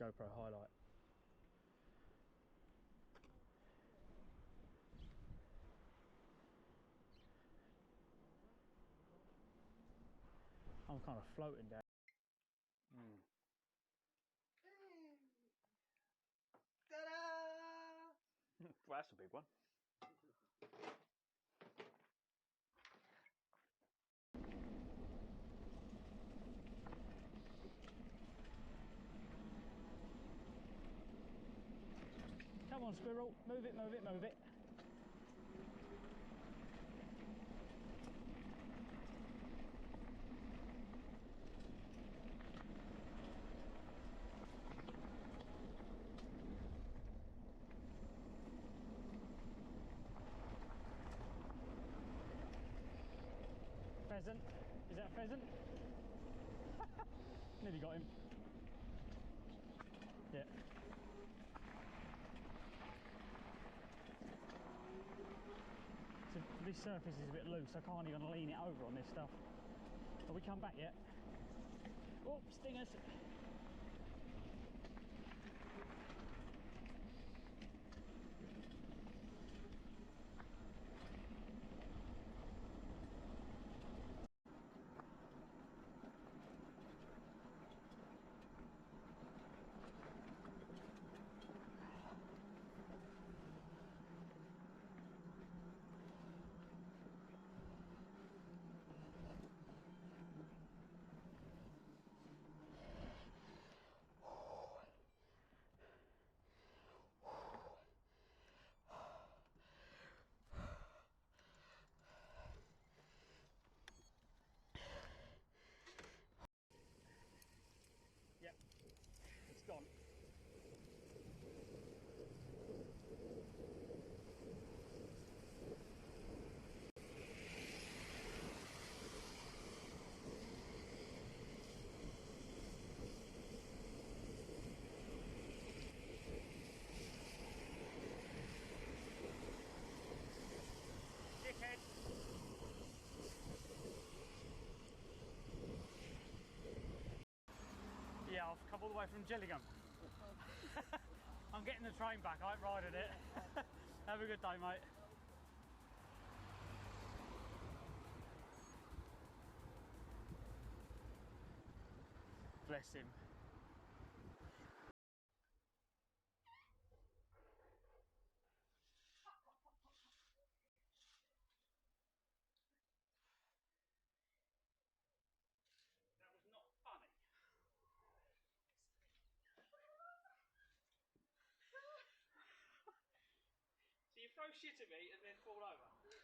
GoPro highlight. I'm kind of floating down. Ta-da! Well, that's a big one. Come on, squirrel, move it, move it, move it. Pheasant, is that a pheasant? Nearly got him. Yeah. So this surface is a bit loose, I can't even lean it over on this stuff. Have we come back yet? Oh, stingers! Yep, it's gone. Dickhead! Yeah, I've come all the way from Gillingham. I'm getting the train back, I ain't riding it. Have a good day, mate. Bless him. That was not funny. So you throw shit at me and then fall over. Clip.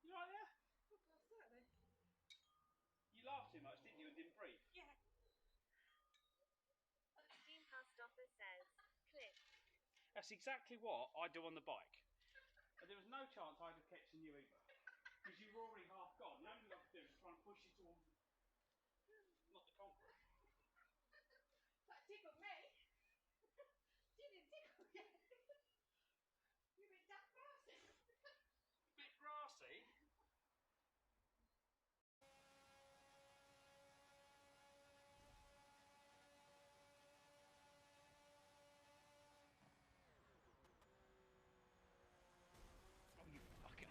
You right there? What's that then? You laughed too much, didn't you, and didn't breathe? Yeah. Steam car stopper says, clip. That's exactly what I do on the bike. But there was no chance I'd have catching you either. Because you were already half gone. The only thing I could do is try and push you towards, not the concrete. That tickled me. Didn't tickle you. You're a bit daft grassy. A bit grassy. Oh, you fucker.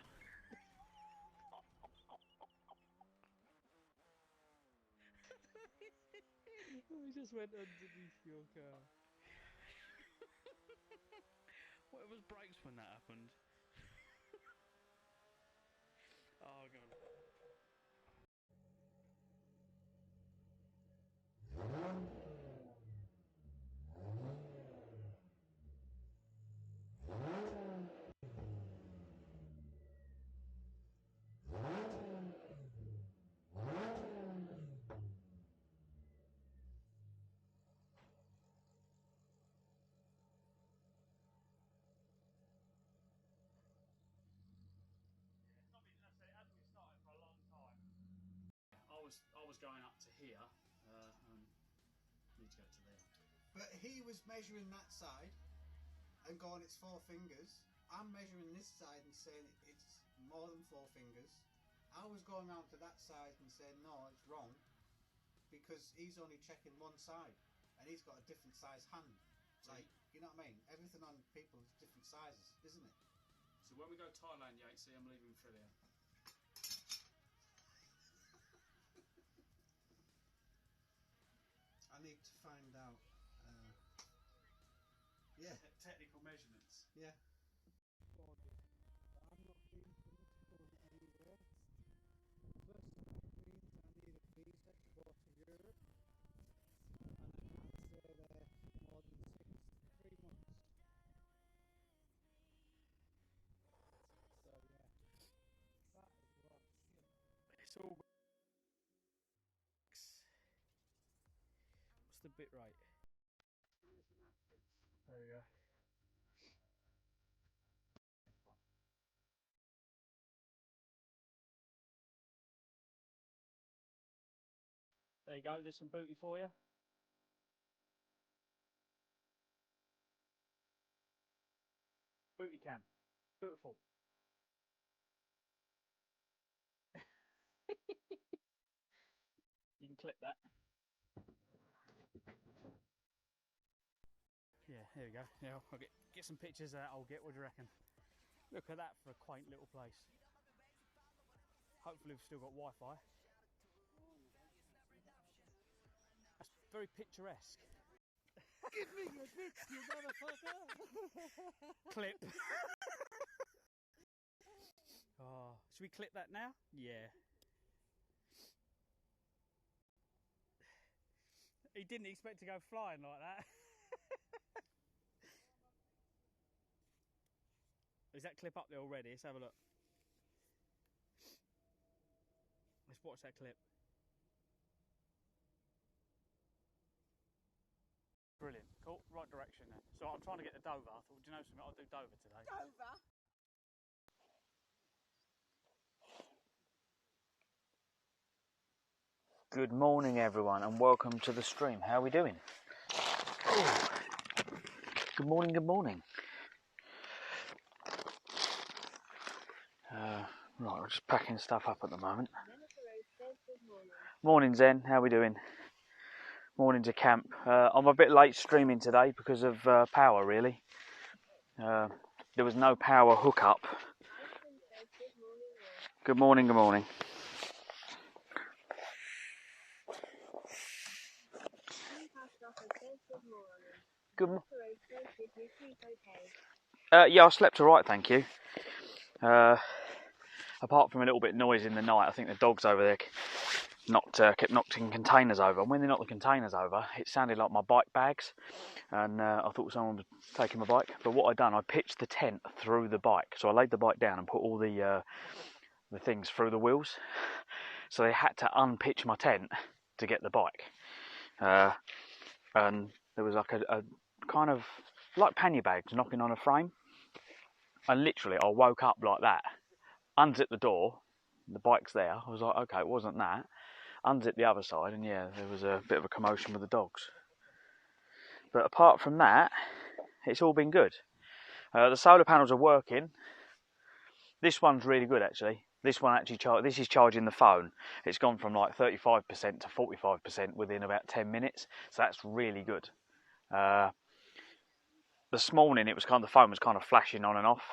We just went underneath your car. What was brakes when that happened? Oh, God. As we started for a long time. I was going up to here, and need to go to there. But he was measuring that side and going, it's 4 fingers. I'm measuring this side and saying it's more than 4 fingers. I was going round to that side and saying no, it's wrong, because he's only checking one side and he's got a different size hand. It's like, you know what I mean? Everything on people is different sizes, isn't it? So when we go Thailand, Yatesy, I'm leaving for there. I need to find out. Yeah. Technical measurements. Yeah. I'm not being permitted on any rest. First, that means I need a visa to go to Europe, and I can't stay there more than 3 months. So yeah, that is what. It's all. What's the bit rate? There we go. There you go, there's some booty for you. Booty cam. Beautiful. You can clip that. Yeah, there we go. Yeah, I'll get some pictures of that. I'll get. What do you reckon? Look at that for a quaint little place. Hopefully we've still got Wi-Fi. That's very picturesque. Give me your dick, you motherfucker! Clip. Oh, should we clip that now? Yeah. He didn't expect to go flying like that. Is that clip up there already? Let's have a look. Let's watch that clip. Brilliant. Cool. Right direction then. So I'm trying to get to Dover. I thought, do you know something? I'll do Dover today. Dover? Good morning everyone and welcome to the stream. How are we doing? Oh. Good morning, good morning. Right, we're just packing stuff up at the moment. Morning Zen, how are we doing? Morning to camp. I'm a bit late streaming today because of power really. There was no power hookup. Good morning, good morning. Good morning. Yeah, I slept alright, thank you. Apart from a little bit of noise in the night, I think the dogs over there kept knocking containers over. And when they knocked the containers over, it sounded like my bike bags. And I thought someone was taking my bike. But what I'd done, I pitched the tent through the bike. So I laid the bike down and put all the things through the wheels. So they had to unpitch my tent to get the bike. And there was like a kind of like pannier bags knocking on a frame. And literally I woke up like that, unzipped the door, the bike's there. I was like, okay, it wasn't that. Unzipped the other side, and yeah, there was a bit of a commotion with the dogs. But apart from that, it's all been good. The solar panels are working. This one's really good actually. This one actually this is charging the phone. It's gone from like 35% to 45% within about 10 minutes. So that's really good. This morning the phone was kind of flashing on and off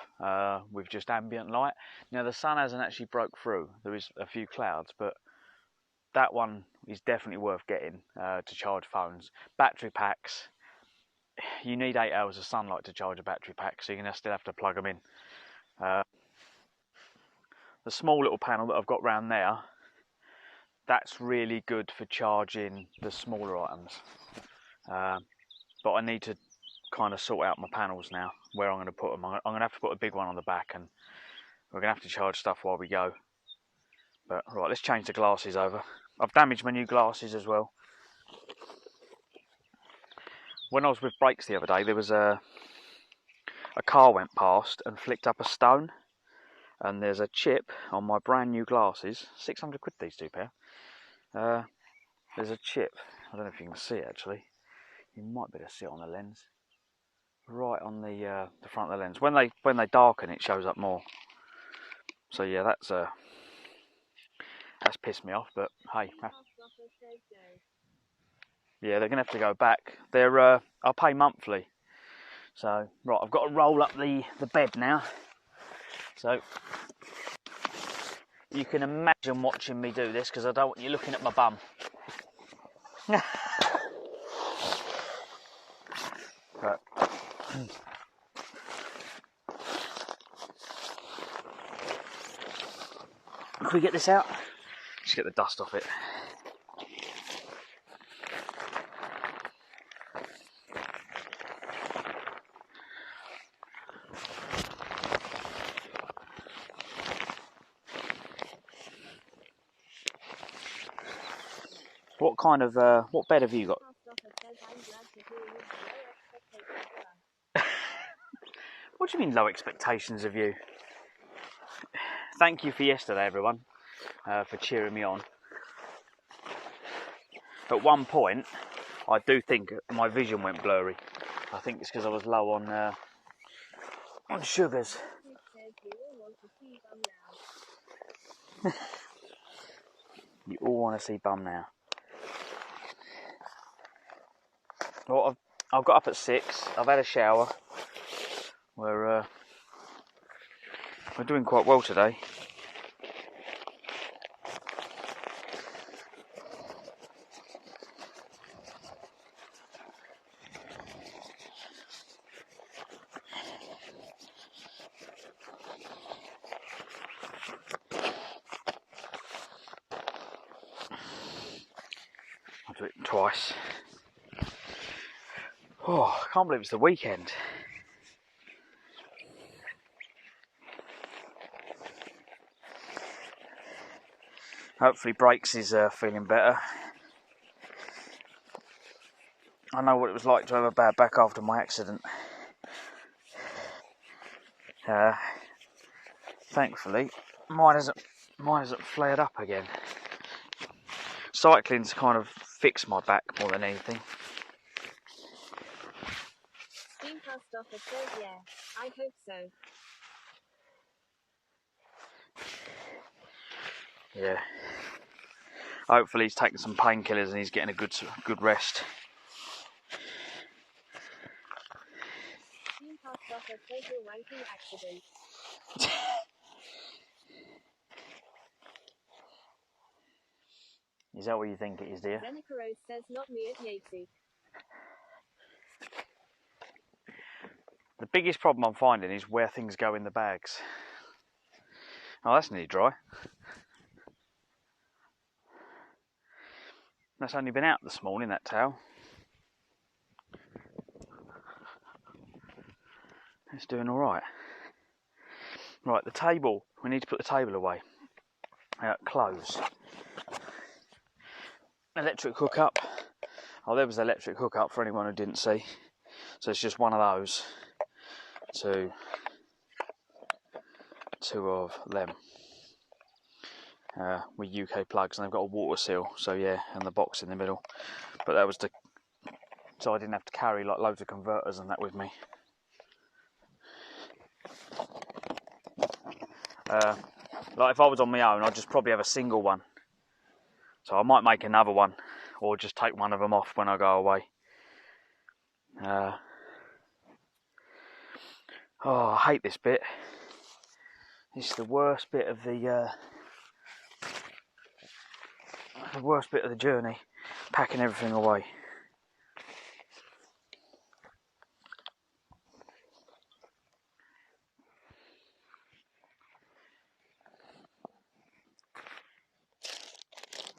with just ambient light. Now the sun hasn't actually broke through. There is a few clouds, but that one is definitely worth getting to charge phones. Battery packs, you need 8 hours of sunlight to charge a battery pack, so you're going to still have to plug them in. The small little panel that I've got round there, that's really good for charging the smaller items. But I need to kind of sort out my panels now, where I'm going to put them. I'm going to have to put a big one on the back, and we're going to have to charge stuff while we go. But right, let's change the glasses over. I've damaged my new glasses as well. When I was with brakes the other day, there was a car went past and flicked up a stone, and there's a chip on my brand new glasses. 600 quid these two pair. There's a chip. I don't know if you can see it actually. You might be able to see it on the lens. Right on the front of the lens. When they darken, it shows up more. So yeah, that's that's pissed me off, but hey. Steam Pass offer says go. Yeah, they're going to have to go back. They're I pay monthly. So, right, I've got to roll up the bed now. So, you can imagine watching me do this because I don't want you looking at my bum. But, can we get this out? Just get the dust off it. What kind of what bed have you got? Pass offer says I'm glad to hear you have low expectations of us. What do you mean low expectations of you? Thank you for yesterday, everyone, for cheering me on. At one point, I do think my vision went blurry. I think it's because I was low on sugars. Chris says you all want to see bum now. You all want to see bum now. Well, I've got up at 6. I've had a shower. We're doing quite well today. I'll do it twice. Oh, I can't believe it's the weekend. Hopefully Breaks is feeling better. I know what it was like to have a bad back after my accident. Thankfully, mine hasn't flared up again. Cycling's kind of fixed my back more than anything. Steam Pass offer says yeah. I hope so. Yeah. Hopefully he's taking some painkillers and he's getting a good rest. Steam Pass offer total wanking accident. Is that what you think it is, dear? Zeneca Rose says not me at Yatesy. The biggest problem I'm finding is where things go in the bags. Oh, that's nearly dry. That's only been out this morning, that towel. It's doing all right. Right, the table. We need to put the table away. Clothes. Electric hookup. Oh, there was the electric hookup for anyone who didn't see. So it's just one of those. Two of them. With UK plugs, and they've got a water seal. So yeah, and the box in the middle. But that was so I didn't have to carry like loads of converters and that with me. Like if I was on my own, I'd just probably have a single one. So I might make another one, or just take one of them off when I go away. Oh, I hate this bit. This is the worst bit of the journey, packing everything away.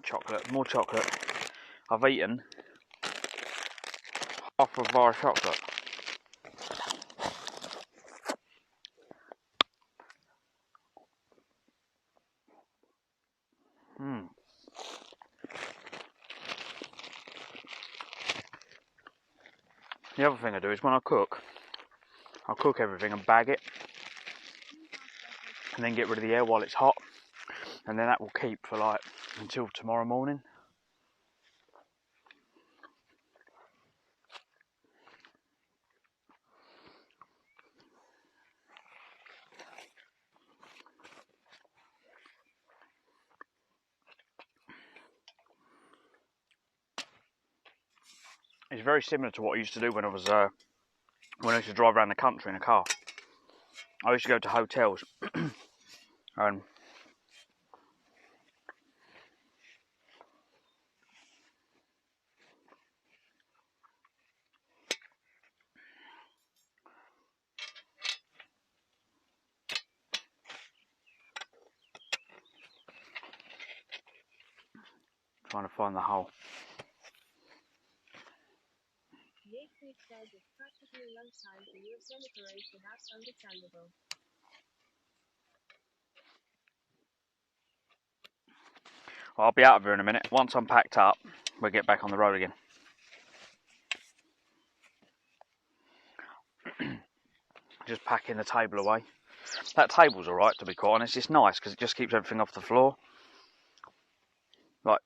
Chocolate, more chocolate. I've eaten half a bar of chocolate. The other thing I do is when I cook, I'll cook everything and bag it, and then get rid of the air while it's hot, and then that will keep for like until tomorrow morning. It's very similar to what I used to do when I used to drive around the country in a car. I used to go to hotels and trying to find the hole. Next week says it's practically lunchtime for your celebration. That's understandable. I'll be out of here in a minute. Once I'm packed up, we'll get back on the road again. Just packing the table away. That table's alright, to be quite honest. It's nice because it just keeps everything off the floor. Like,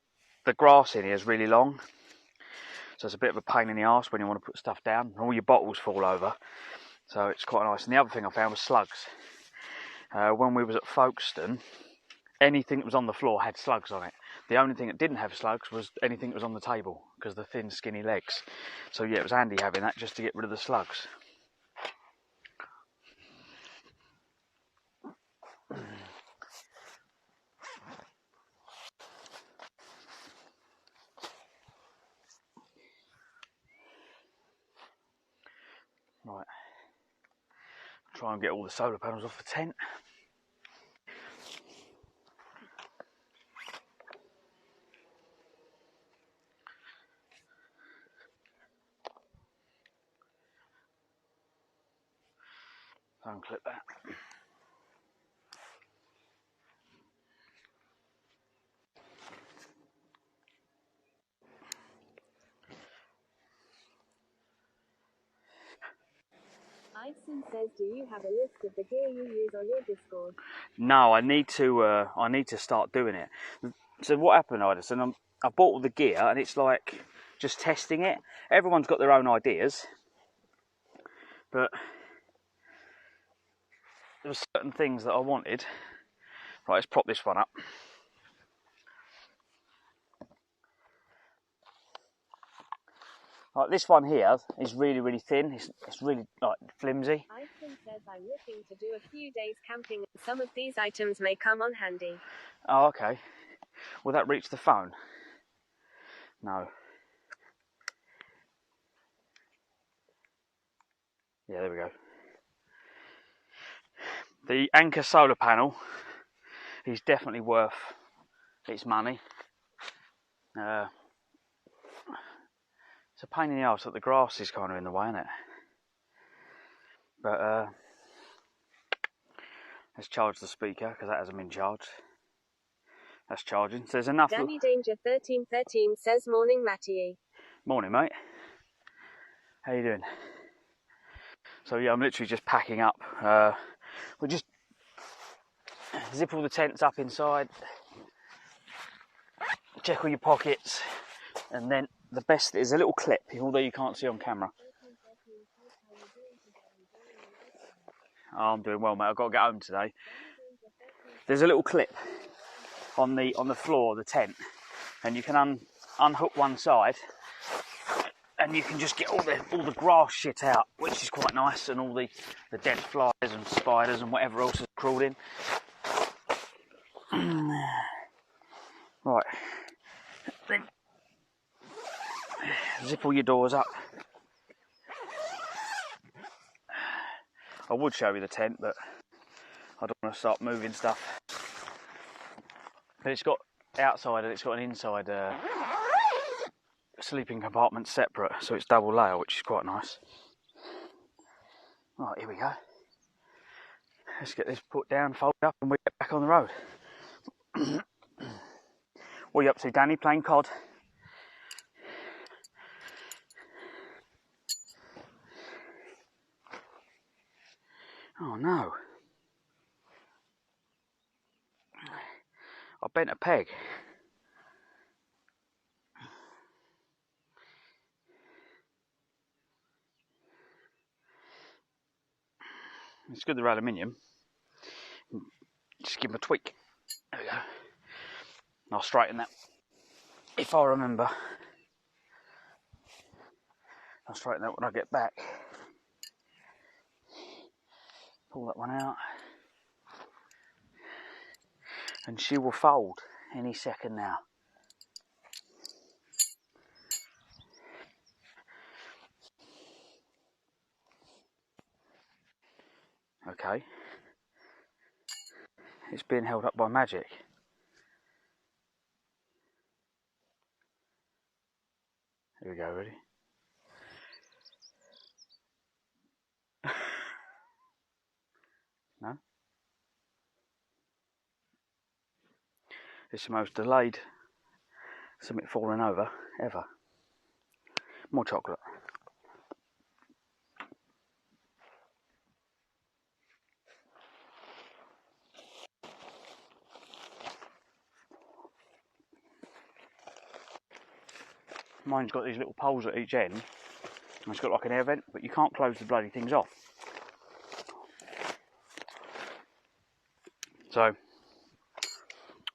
the grass in here is really long, so it's a bit of a pain in the arse when you want to put stuff down. All your bottles fall over, so it's quite nice. And the other thing I found was slugs. When we was at Folkestone, anything that was on the floor had slugs on it. The only thing that didn't have slugs was anything that was on the table, because of the thin, skinny legs. So yeah, it was handy having that just to get rid of the slugs. Right, try and get all the solar panels off the tent. Unclip that. Ison says, do you have a list of the gear you use on your Discord? No, I need to start doing it. So what happened, Idison? I bought all the gear, and it's like just testing it. Everyone's got their own ideas, but there were certain things that I wanted. Right, let's prop this one up. Like this one here is really, really thin. It's really like flimsy. Ison says, I'm looking to do a few days camping, and some of these items may come on handy. Oh, okay. Will that reach the phone? No. Yeah, there we go. The Anchor solar panel is definitely worth its money. It's a pain in the arse that the grass is kind of in the way, isn't it? But let's charge the speaker because that hasn't been charged. That's charging. So there's enough. Danny Danger 1313 says, morning Matty. Morning, mate. How you doing? So yeah, I'm literally just packing up. We'll just zip all the tents up inside, check all your pockets, and then the best is a little clip, although you can't see on camera. Oh, I'm doing well, mate. I've got to get home today. There's a little clip on the floor of the tent, and you can unhook one side, and you can just get all the grass shit out, which is quite nice, and all the dead flies and spiders and whatever else has crawled in. Right, then zip all your doors up. I would show you the tent, but I don't want to start moving stuff. But it's got outside and it's got an inside sleeping compartment separate, so it's double layer, which is quite nice. Right, here we go. Let's get this put down, fold up, and we get back on the road. What are you up to, Danny? Playing COD? Oh no. I bent a peg. It's good they're aluminium. Just give them a tweak. There we go. I'll straighten that if I remember. I'll straighten that when I get back. Pull that one out. And she will fold any second now. Okay. It's being held up by magic. Here we go, ready? No? It's the most delayed something falling over ever. More chocolate. Mine's got these little poles at each end. And it's got like an air vent, but you can't close the bloody things off. So,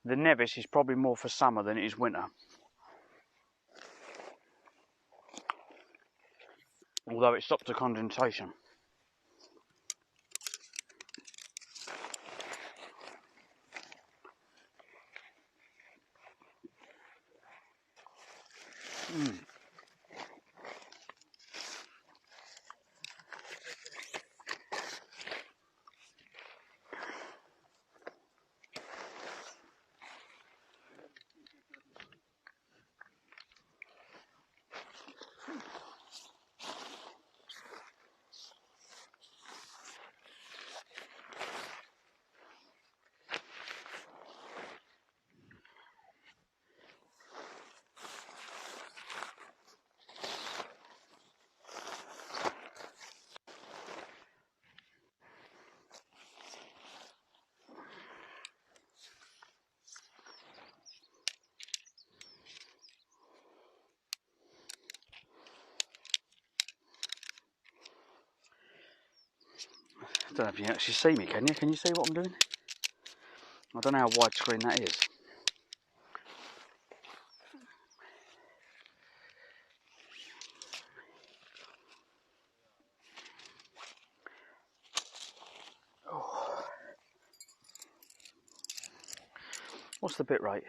the Nevis is probably more for summer than it is winter. Although it stops the condensation. I don't know if you can actually see me, can you? Can you see what I'm doing? I don't know how widescreen that is. Oh. What's the bit rate?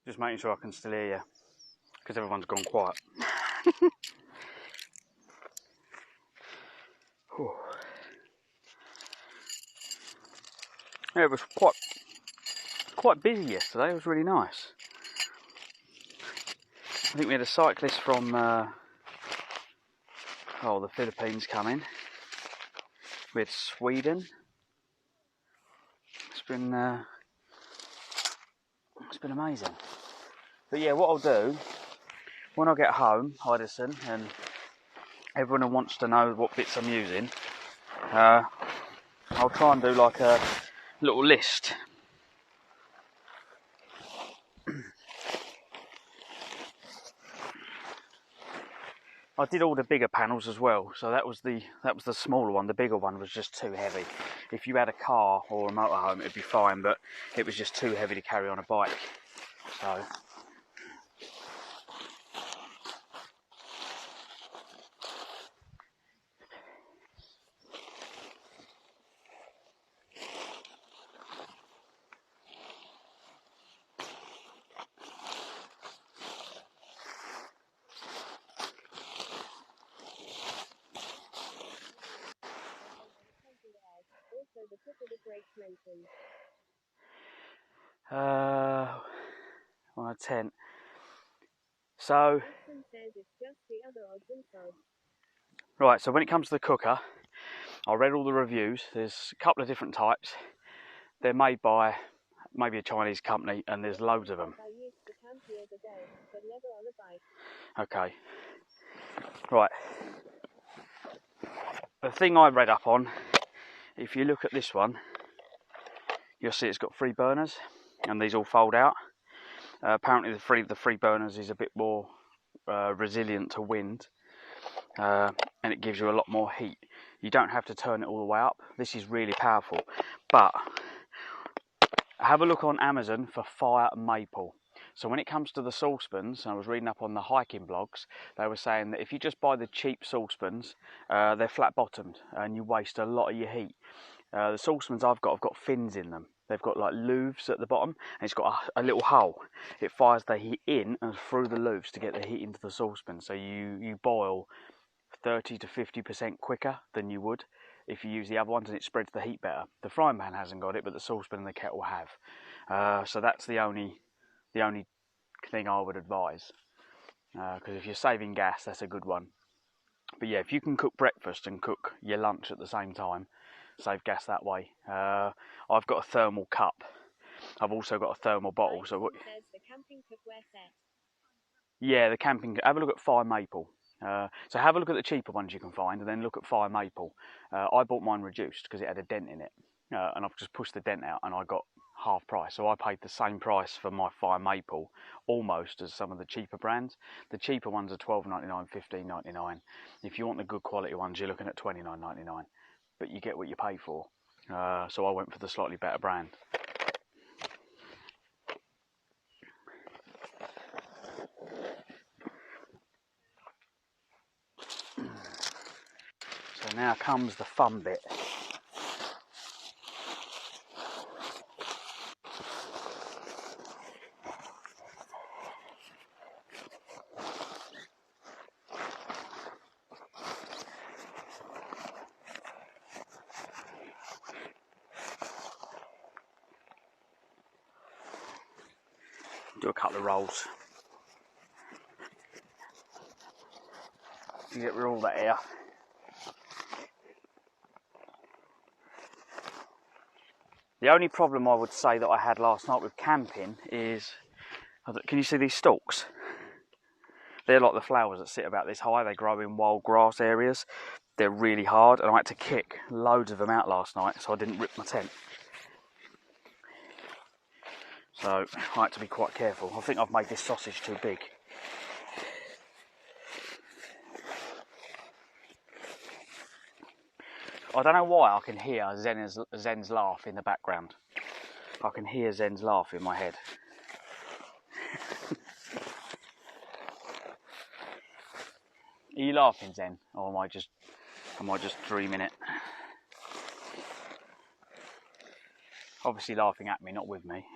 Just making sure I can still hear you, because everyone's gone quiet. Yeah, it was quite busy yesterday. It was really nice. I think we had a cyclist from the Philippines come in. We had Sweden. It's been amazing. But yeah, what I'll do when I get home, Edison, and everyone who wants to know what bits I'm using, I'll try and do like a little list. I did all the bigger panels as well, so that was the smaller one. The bigger one was just too heavy. If you had a car or a motorhome, it'd be fine, but it was just too heavy to carry on a bike. So Also, the tip of the brakes mentioned. on a tent. So Hudson says it's just the other odds and sods. right, so when it comes to the cooker, I read all the reviews. There's a couple of different types. They're made by maybe a Chinese company, and there's loads of them. I used to camp the other day, but never on a bike. Okay. Right. The thing I read up on, if you look at this one, you'll see it's got 3 burners. and these all fold out. Apparently the free burners is a bit more resilient to wind, and it gives you a lot more heat. You don't have to turn it all the way up. This is really powerful. But have a look on Amazon for fire maple. So when it comes to the saucepans, I was reading up on the hiking blogs, they were saying that if you just buy the cheap saucepans, they're flat bottomed and you waste a lot of your heat. The saucepans I've got fins in them. They've got like louvres at the bottom, and it's got a little hole. It fires the heat in and through the louvres to get the heat into the saucepan. So you boil 30 to 50% quicker than you would if you use the other ones, and it spreads the heat better. The frying pan hasn't got it, but the saucepan and the kettle have. So that's the only thing I would advise. Because if you're saving gas, that's a good one. But yeah, if you can cook breakfast and cook your lunch at the same time, save gas that way. I've got a thermal cup. I've also got a thermal bottle. So says the camping cookware set. Yeah, the camping. Have a look at fire maple. So have a look at the cheaper ones you can find, and then look at fire maple. I bought mine reduced because it had a dent in it, and I've just pushed the dent out, and I got half price. So I paid the same price for my fire maple almost as some of the cheaper brands. The cheaper ones are $12.99, $15.99. If you want the good quality ones, you're looking at $29.99. But you get what you pay for. So I went for the slightly better brand. So now comes the fun bit. Do a couple of rolls. You get rid of all that air. The only problem I would say that I had last night with camping is, can you see these stalks? They're like the flowers that sit about this high. They grow in wild grass areas. They're really hard, and I had to kick loads of them out last night so I didn't rip my tent. So I had to be quite careful. I think I've made this sausage too big. I don't know why I can hear Zen's laugh in the background. I can hear Zen's laugh in my head. Are you laughing, Zen, or am I just dreaming it? Obviously laughing at me, not with me.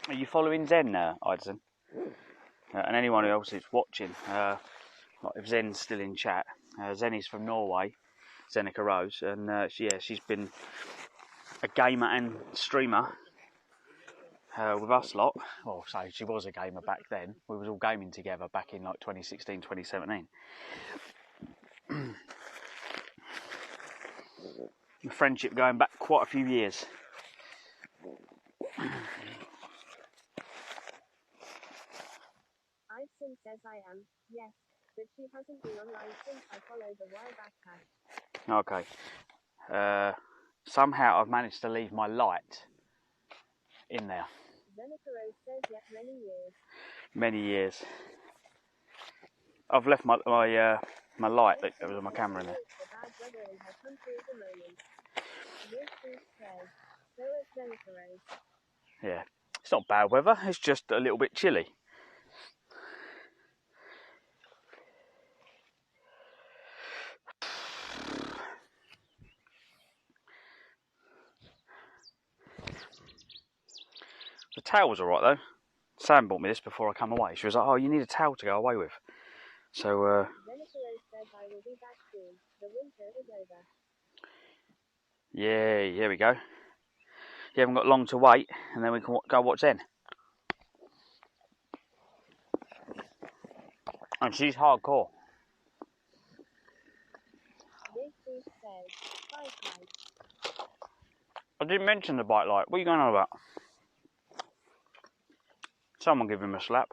Are you following Zen now, Idson? And anyone else who's watching, like if Zen's still in chat, Zen is from Norway, Zenica Rose, and she's been a gamer and streamer with us lot. Well, so she was a gamer back then. We was all gaming together back in like 2016, 2017. The friendship going back quite a few years. Ison says I am, yes, but she hasn't been online since I followed a while back. Okay. Somehow I've managed to leave my light in there. Zenica Rose says yet many years. Many years. I've left my light that was on my camera in there. The bad weather in her country at the moment. Says, so is Zenica Rose. Yeah, it's not bad weather. It's just a little bit chilly. The towel was alright though. Sam bought me this before I come away. She was like, "Oh, you need a towel to go away with." So, Zenica Rose says I will be back soon. The winter is over. yeah, here we go. You haven't got long to wait, and then we can go watch Zen. And she's hardcore. Says, bike light. I didn't mention the bike light. What are you going on about? Someone give him a slap.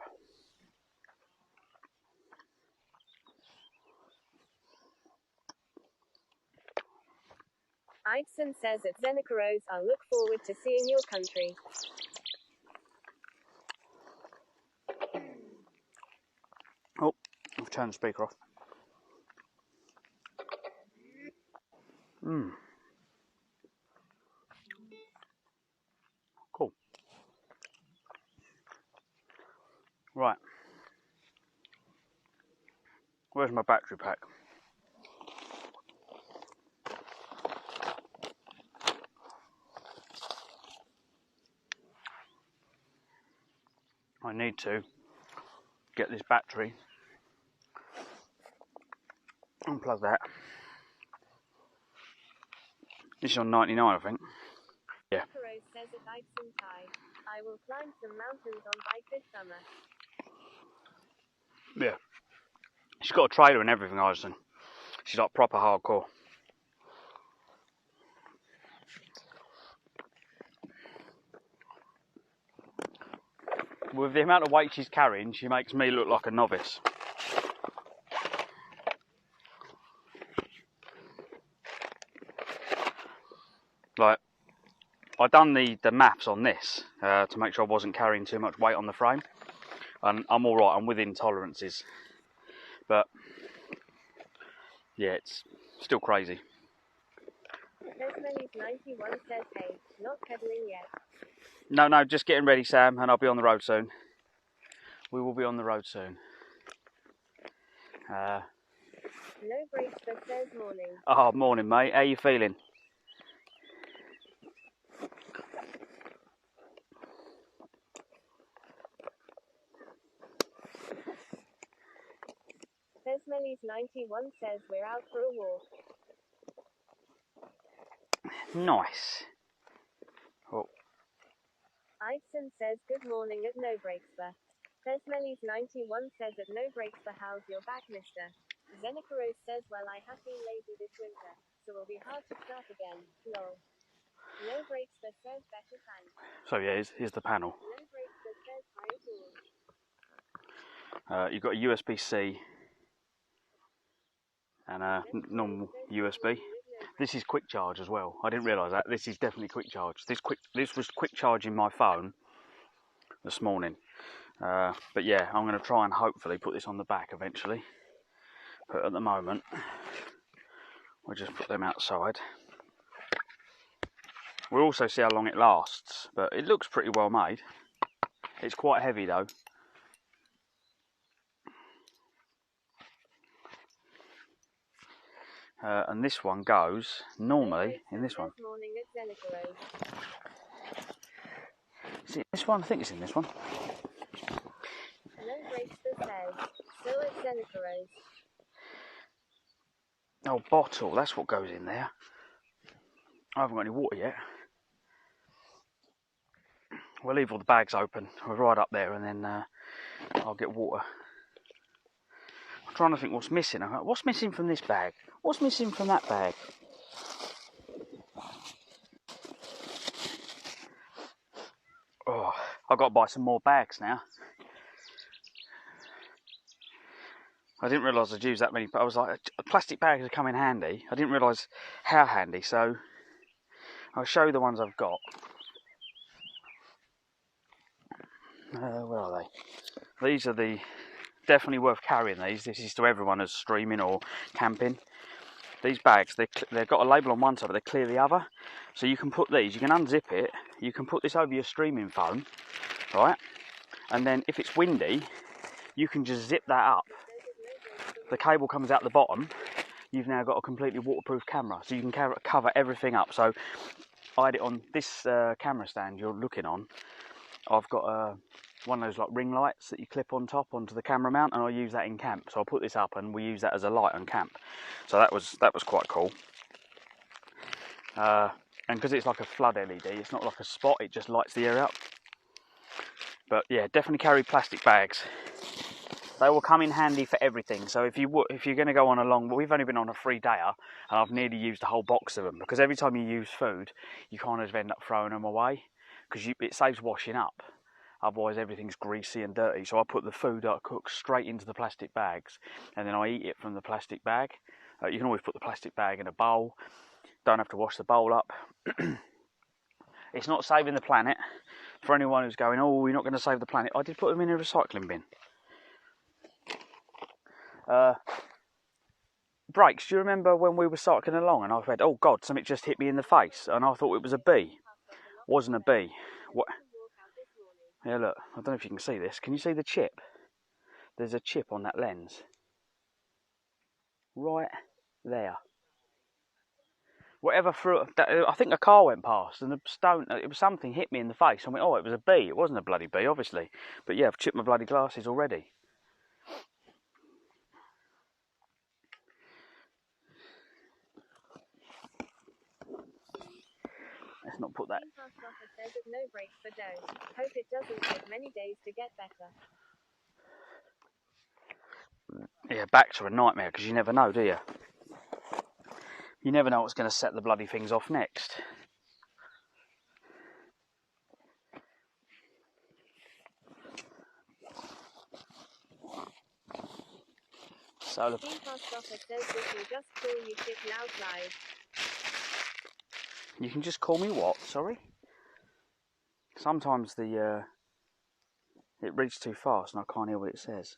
Idson says at Zeneca Rose, I'll look forward to seeing your country. Oh, I've turned the speaker off. Cool. Right. Where's my battery pack? I need to get this battery, unplug that. This is on 99, I think. Yeah. Rose says at Idson Tide, I will climb some mountains on bike this summer. Yeah. She's got a trailer and everything, Idson. She's like proper hardcore. With the amount of weight she's carrying, she makes me look like a novice. Like, I've done the maths on this to make sure I wasn't carrying too much weight on the frame. And I'm alright, I'm within tolerances. But, yeah, it's still crazy. Desmelies 91 says, hey, not pedaling yet. No, just getting ready, Sam, and I'll be on the road soon. We will be on the road soon. No brakes, but says morning. Oh, morning, mate. How you feeling? Desmelies 91 says we're out for a walk. Nice. Oh. Idson says good morning at No Brakes for. Desmelies 91 says at No Brakes for, how's your back, mister? Zeneca Rose says, well, I have been lazy this winter, so it'll be hard to start again. Lol. No Brakes for says better thanks. So yeah, here's the panel. No Brakes for says hi aboard. You've got a USB-C and a normal USB. This is quick charge as well. I didn't realise that. This is definitely quick charge. This was quick charging my phone this morning. But yeah, I'm going to try and hopefully put this on the back eventually. But at the moment, we'll just put them outside. We'll also see how long it lasts, but it looks pretty well made. It's quite heavy though. And this one goes normally in this one. Is it this one? I think it's in this one. No Brakes for says, so at Zeneca Rose. Oh, bottle, that's what goes in there. I haven't got any water yet. We'll leave all the bags open. We're right up there and then I'll get water. I'm trying to think what's missing. What's missing from this bag? What's missing from that bag? Oh, I've got to buy some more bags now. I didn't realise I'd use that many, but I was like, plastic bags are come in handy. I didn't realise how handy, so I'll show you the ones I've got. Where are they? These are definitely worth carrying these. This is to everyone who's streaming or camping. These bags, they've got a label on one side, but they're clear the other. So you can put these, you can unzip it, you can put this over your streaming phone, right? And then if it's windy, you can just zip that up. The cable comes out the bottom. You've now got a completely waterproof camera, so you can cover everything up. So I had it on this camera stand you're looking on. I've got one of those like ring lights that you clip on top onto the camera mount, and I use that in camp. So I'll put this up and we use that as a light on camp. So that was quite cool. And because it's like a flood LED, it's not like a spot, it just lights the area up. But yeah, definitely carry plastic bags. They will come in handy for everything. So if you're going to go on a long, we've only been on a 3-dayer and I've nearly used a whole box of them, because every time you use food, you kind of end up throwing them away because it saves washing up. Otherwise everything's greasy and dirty. So I put the food I cook straight into the plastic bags and then I eat it from the plastic bag. You can always put the plastic bag in a bowl. Don't have to wash the bowl up. It's not saving the planet. For anyone who's going, oh, you're not going to save the planet, I did put them in a recycling bin. Brakes, do you remember when we were cycling along and I went, oh God, something just hit me in the face and I thought it was a bee. Wasn't a bee. What? Yeah, look, I don't know if you can see this. Can you see the chip? There's a chip on that lens. Right there. Whatever threw, I think a car went past and the stone, it was something hit me in the face. I went, oh, it was a bee. It wasn't a bloody bee, obviously. But yeah, I've chipped my bloody glasses already. Let's not put that. Says of no breaks for dough. Hope it doesn't take many days to get better. Yeah, backs are a nightmare because you never know, do you? You never know what's going to set the bloody things off next. So Steam Past Offer says we can just call you Chip Loudlive. you can just call me what? Sorry? Sometimes the it reads too fast and I can't hear what it says.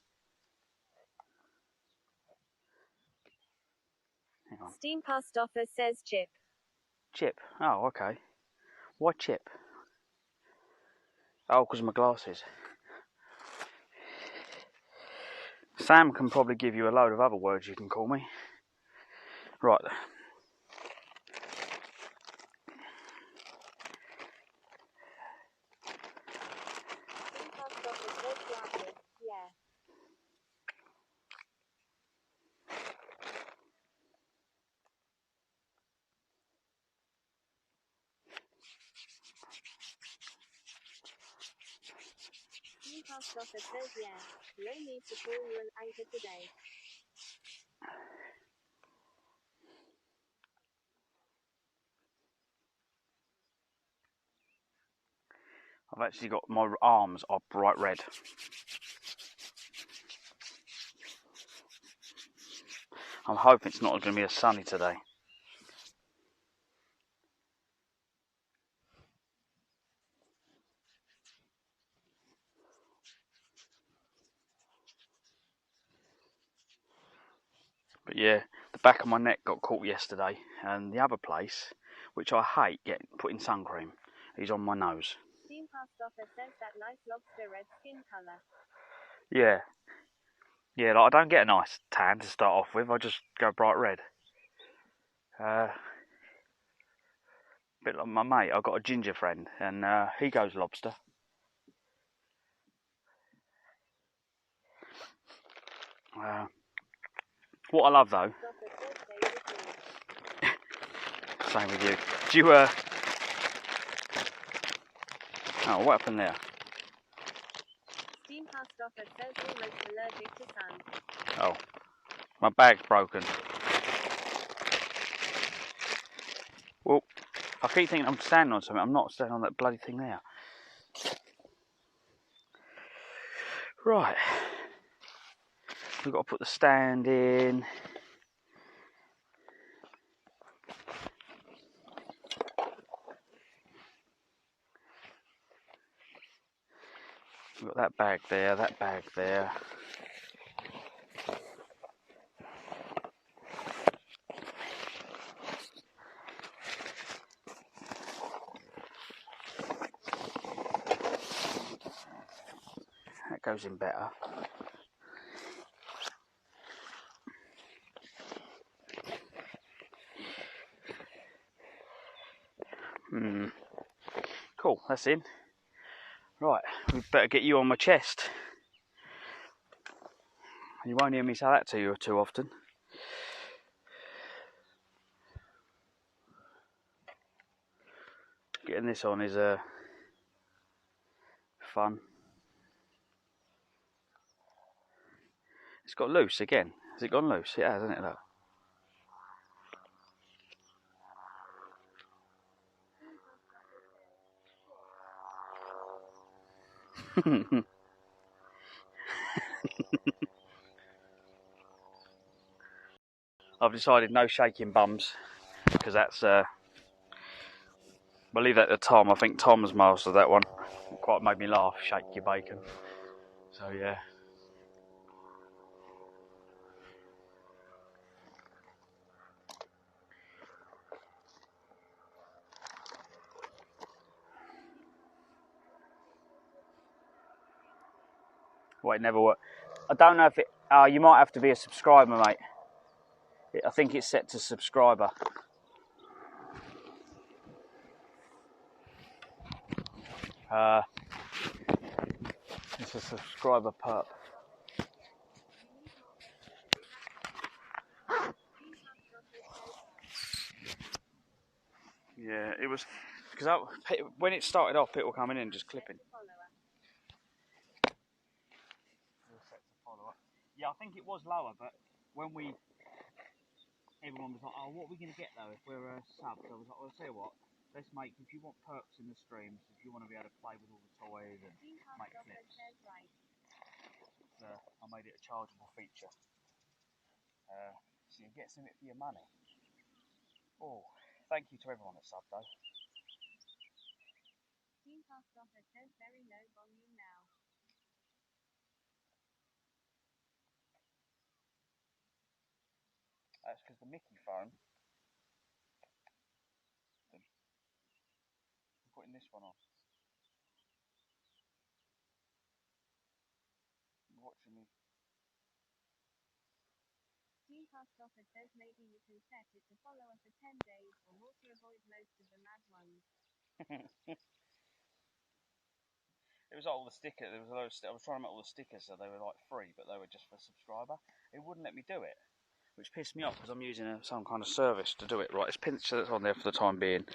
Hang on. Steam Past Offer says Chip. Chip. Oh, okay. Why Chip? Oh, because of my glasses. Sam can probably give you a load of other words you can call me. Right. Steam Past Offer says glasses. Yeah. Steam Past Offer says yeah. No need to call you an anchor today. I've actually got, my arms are bright red. I'm hoping it's not going to be as sunny today. But yeah, the back of my neck got caught yesterday, and the other place, which I hate getting putting sun cream, is on my nose. Steam Past Offer says that nice lobster red skin colour. Yeah. Yeah, like I don't get a nice tan to start off with, I just go bright red. Bit like my mate, I've got a ginger friend, and he goes lobster. What I love though, same with you. Do you oh, what happened there? Steam Past Offer says almost allergic to sun. Oh, my bag's broken. Well, I keep thinking I'm standing on something. I'm not standing on that bloody thing there. Right. We've got to put the stand in. We've got that bag there, that bag there. That goes in better. Cool, that's in. Right, we better get you on my chest. You won't hear me say that to you too often. Getting this on is fun. It's got loose again. Has it gone loose? It has, hasn't it? Look. I've decided no shaking bums. because that's I'll leave that to Tom. I think Tom's mastered that one. It quite made me laugh. Shake your bacon. So yeah. Well, it never worked. I don't know if it. You might have to be a subscriber, mate. I think it's set to subscriber. It's a subscriber perp. Yeah, it was because when it started off, people coming in just clipping. Yeah, I think it was lower, but when everyone was like, "Oh, what are we going to get though if we're a sub?" So I was like, "Well, I'll tell you what. Let's make, if you want perks in the streams, if you want to be able to play with all the toys and make clips, I made it a chargeable feature. So you get something for your money." Oh, thank you to everyone that subbed though. says very low volume now. That's because the Mickey phone. I'm putting this one on. I'm watching me. Dreamcast says maybe you can set it to follow us for 10 days or more to avoid most of the mad ones. It was like all the stickers. There was a load of I was trying to make all the stickers so they were like free, but they were just for subscriber. It wouldn't let me do it, which pissed me off because I'm using some kind of service to do it. Right, this picture that's on there for the time being,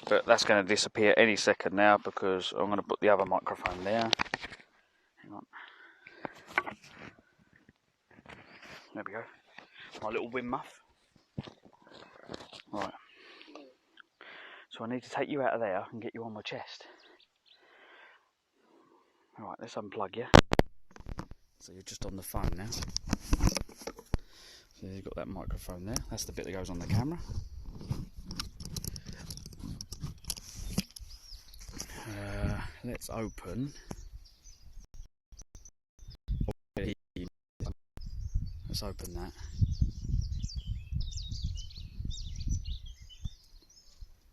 but that's going to disappear any second now because I'm going to put the other microphone there. Hang on. There we go. My little Wim muff. Right. So I need to take you out of there and get you on my chest. Right, let's unplug you. So you're just on the phone now. So you've got that microphone there. That's the bit that goes on the camera. Let's open. Let's open that.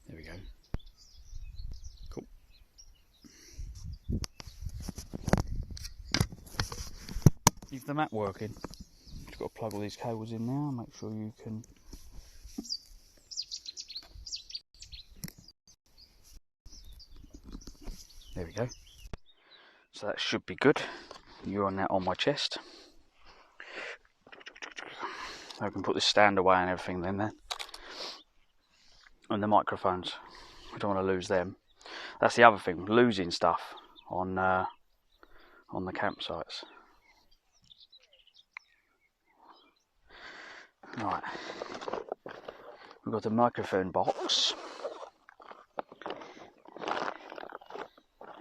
There we go. Cool. Is the map working? Just got to plug all these cables in now. Make sure you can. There we go. So that should be good. You're on that on my chest. I can put this stand away and everything then. And the microphones. I don't want to lose them. That's the other thing, losing stuff on the campsites. Right. We've got the microphone box.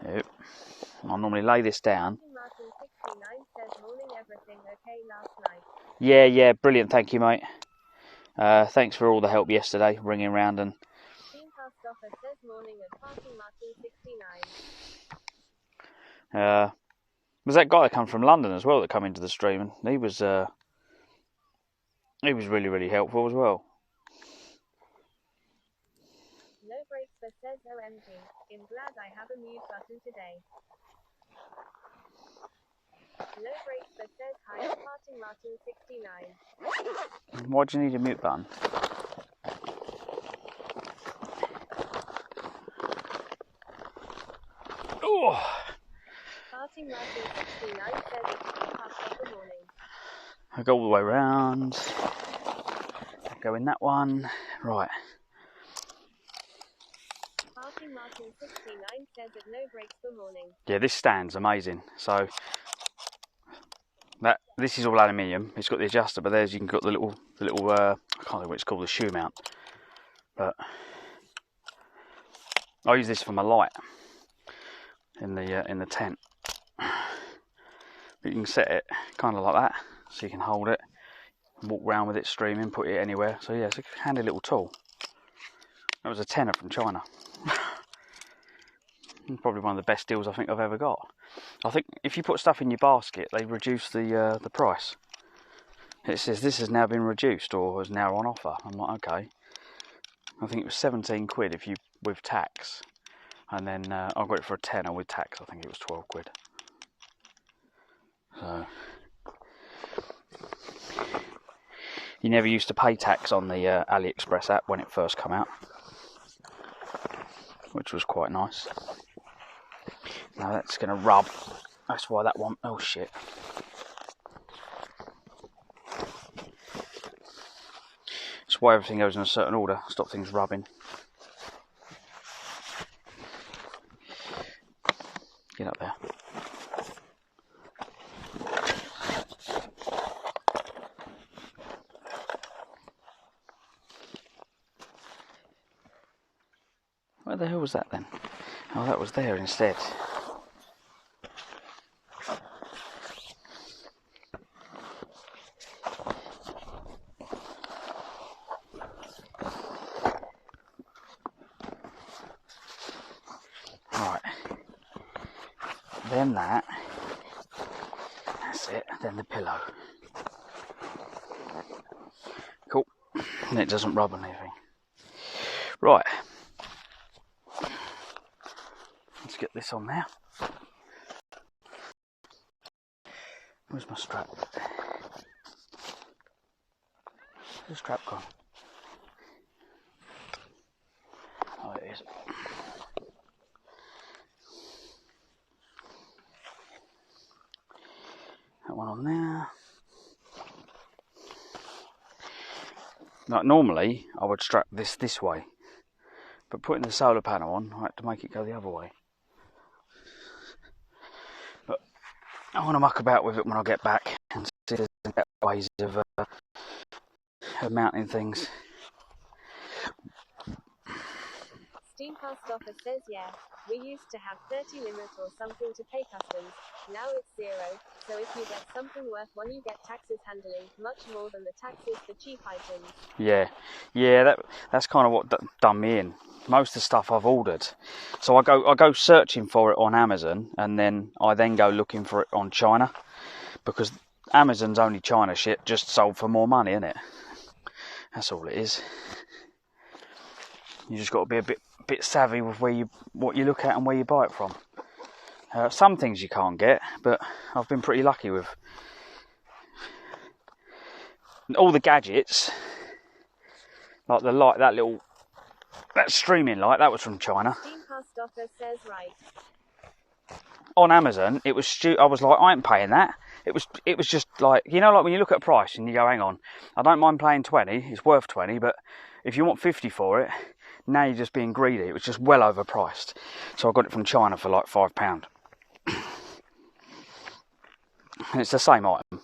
Yep. I'll normally lay this down. Yeah, brilliant, thank you, mate. Thanks for all the help yesterday, ringing around and. Was that guy that come from London as well that come into the stream, and he was really, really helpful as well. No breaks but says OMG. I'm glad I have a mute button today. No breaks but says hi, Parting Martin 69. Why do you need a mute button? Oh. Parting Martin 69 says it's past the morning. I go all the way round. Go in that one. Right. Parting Martin 69 says that no breaks for morning. Yeah, this stand's amazing. So this is all aluminium. It's got the adjuster, but there's you can got the little I can't know what it's called, the shoe mount. But I use this for my light in the tent. But you can set it kind of like that, so you can hold it, walk around with it streaming, put it anywhere. So yeah, it's a handy little tool. That was a tenner from China. Probably one of the best deals I think I've ever got. I think if you put stuff in your basket, they reduce the price. It says this has now been reduced or is now on offer. I'm like, okay. I think it was 17 quid if you with tax, and then I got it for a tenner with tax. I think it was 12 quid. So you never used to pay tax on the AliExpress app when it first came out, which was quite nice. Now that's going to rub. That's why that one. Oh shit. That's why everything goes in a certain order. Stop things rubbing. Get up there. Where the hell was that then? Oh, that was there instead. Right. Then that. That's it. Then the pillow. Cool. And it doesn't rub on anything. Right. Let's get this on there. Where's my strap? Where's the strap gone? Oh, it is. That one on there. Like normally, I would strap this way, but putting the solar panel on, I had to make it go the other way. But I want to muck about with it when I get back and see if there's better ways of mounting things. Steam Past Offer says yeah, we used to have 30 limit or something to pay customs, now it's 0, so if you get something worth one you get taxes handling, much more than the taxes for cheap items. Yeah, that's kind of what done me in. Most of the stuff I've ordered, so I go searching for it on Amazon, and then I go looking for it on China, because Amazon's only China shit, just sold for more money, innit? That's all it is. You just got to be a bit savvy with what you look at and where you buy it from. Some things you can't get, but I've been pretty lucky with all the gadgets, like the light, that streaming light, that was from China. Steam Past Offer says right. On Amazon, it was I was like, I ain't paying that. It was just like, you know, like when you look at a price and you go, hang on, I don't mind paying 20, it's worth 20, but if you want 50 for it, now you're just being greedy. It was just well overpriced. So I got it from China for like £5. And it's the same item.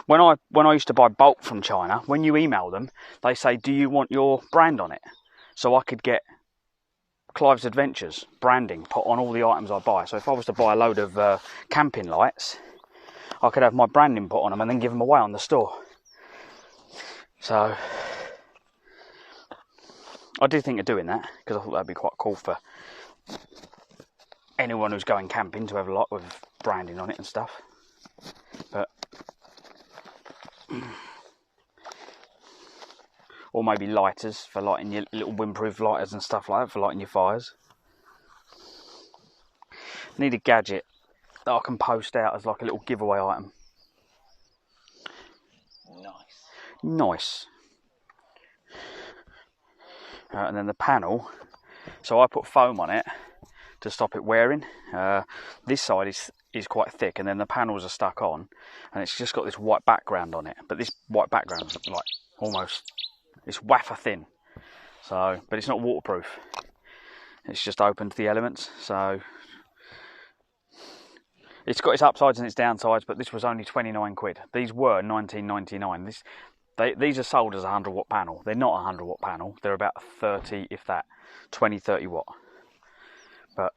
When I used to buy bulk from China, when you email them, they say, do you want your brand on it? So I could get Clive's Adventures branding put on all the items I buy. So if I was to buy a load of camping lights, I could have my branding put on them and then give them away on the store. So I do think of doing that, because I thought that'd be quite cool for anyone who's going camping to have a lot with branding on it and stuff. But or maybe lighters for lighting your little windproof lighters and stuff like that for lighting your fires. Need a gadget that I can post out as like a little giveaway item. Nice. And then the panel, so I put foam on it to stop it wearing. This side is quite thick, and then the panels are stuck on, and it's just got this white background on it. But this white background is like almost, it's wafer thin. So, but it's not waterproof. It's just open to the elements. So it's got its upsides and its downsides. But this was only 29 quid. These were 19.99. These are sold as a 100 watt panel. They're not a 100 watt panel. They're about 30, if that, 20, 30 watt. But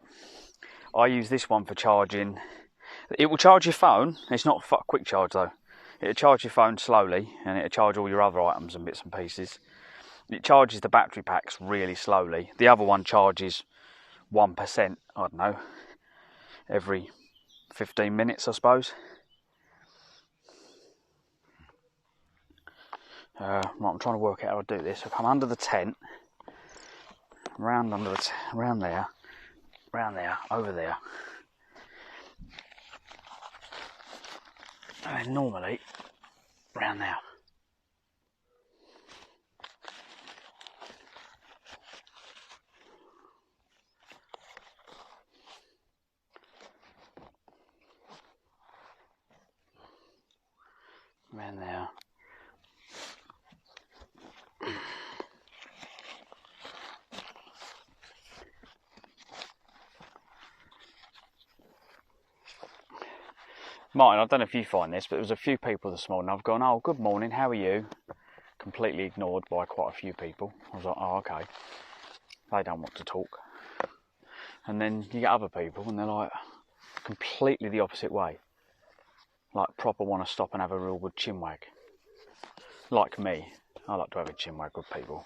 I use this one for charging. It will charge your phone. It's not a quick charge though. It'll charge your phone slowly, and it'll charge all your other items and bits and pieces. it charges the battery packs really slowly. The other one charges 1%, I don't know, every 15 minutes, I suppose. Right, I'm trying to work out how to do this. I come under the tent, round under the round there, over there. And then normally round there. Round there. Martin, I don't know if you find this, but there was a few people this morning. I've gone, oh, good morning, how are you? Completely ignored by quite a few people. I was like, oh, okay. They don't want to talk. And then you get other people and they're like completely the opposite way. Like proper want to stop and have a real good chinwag. Like me, I like to have a chinwag with people.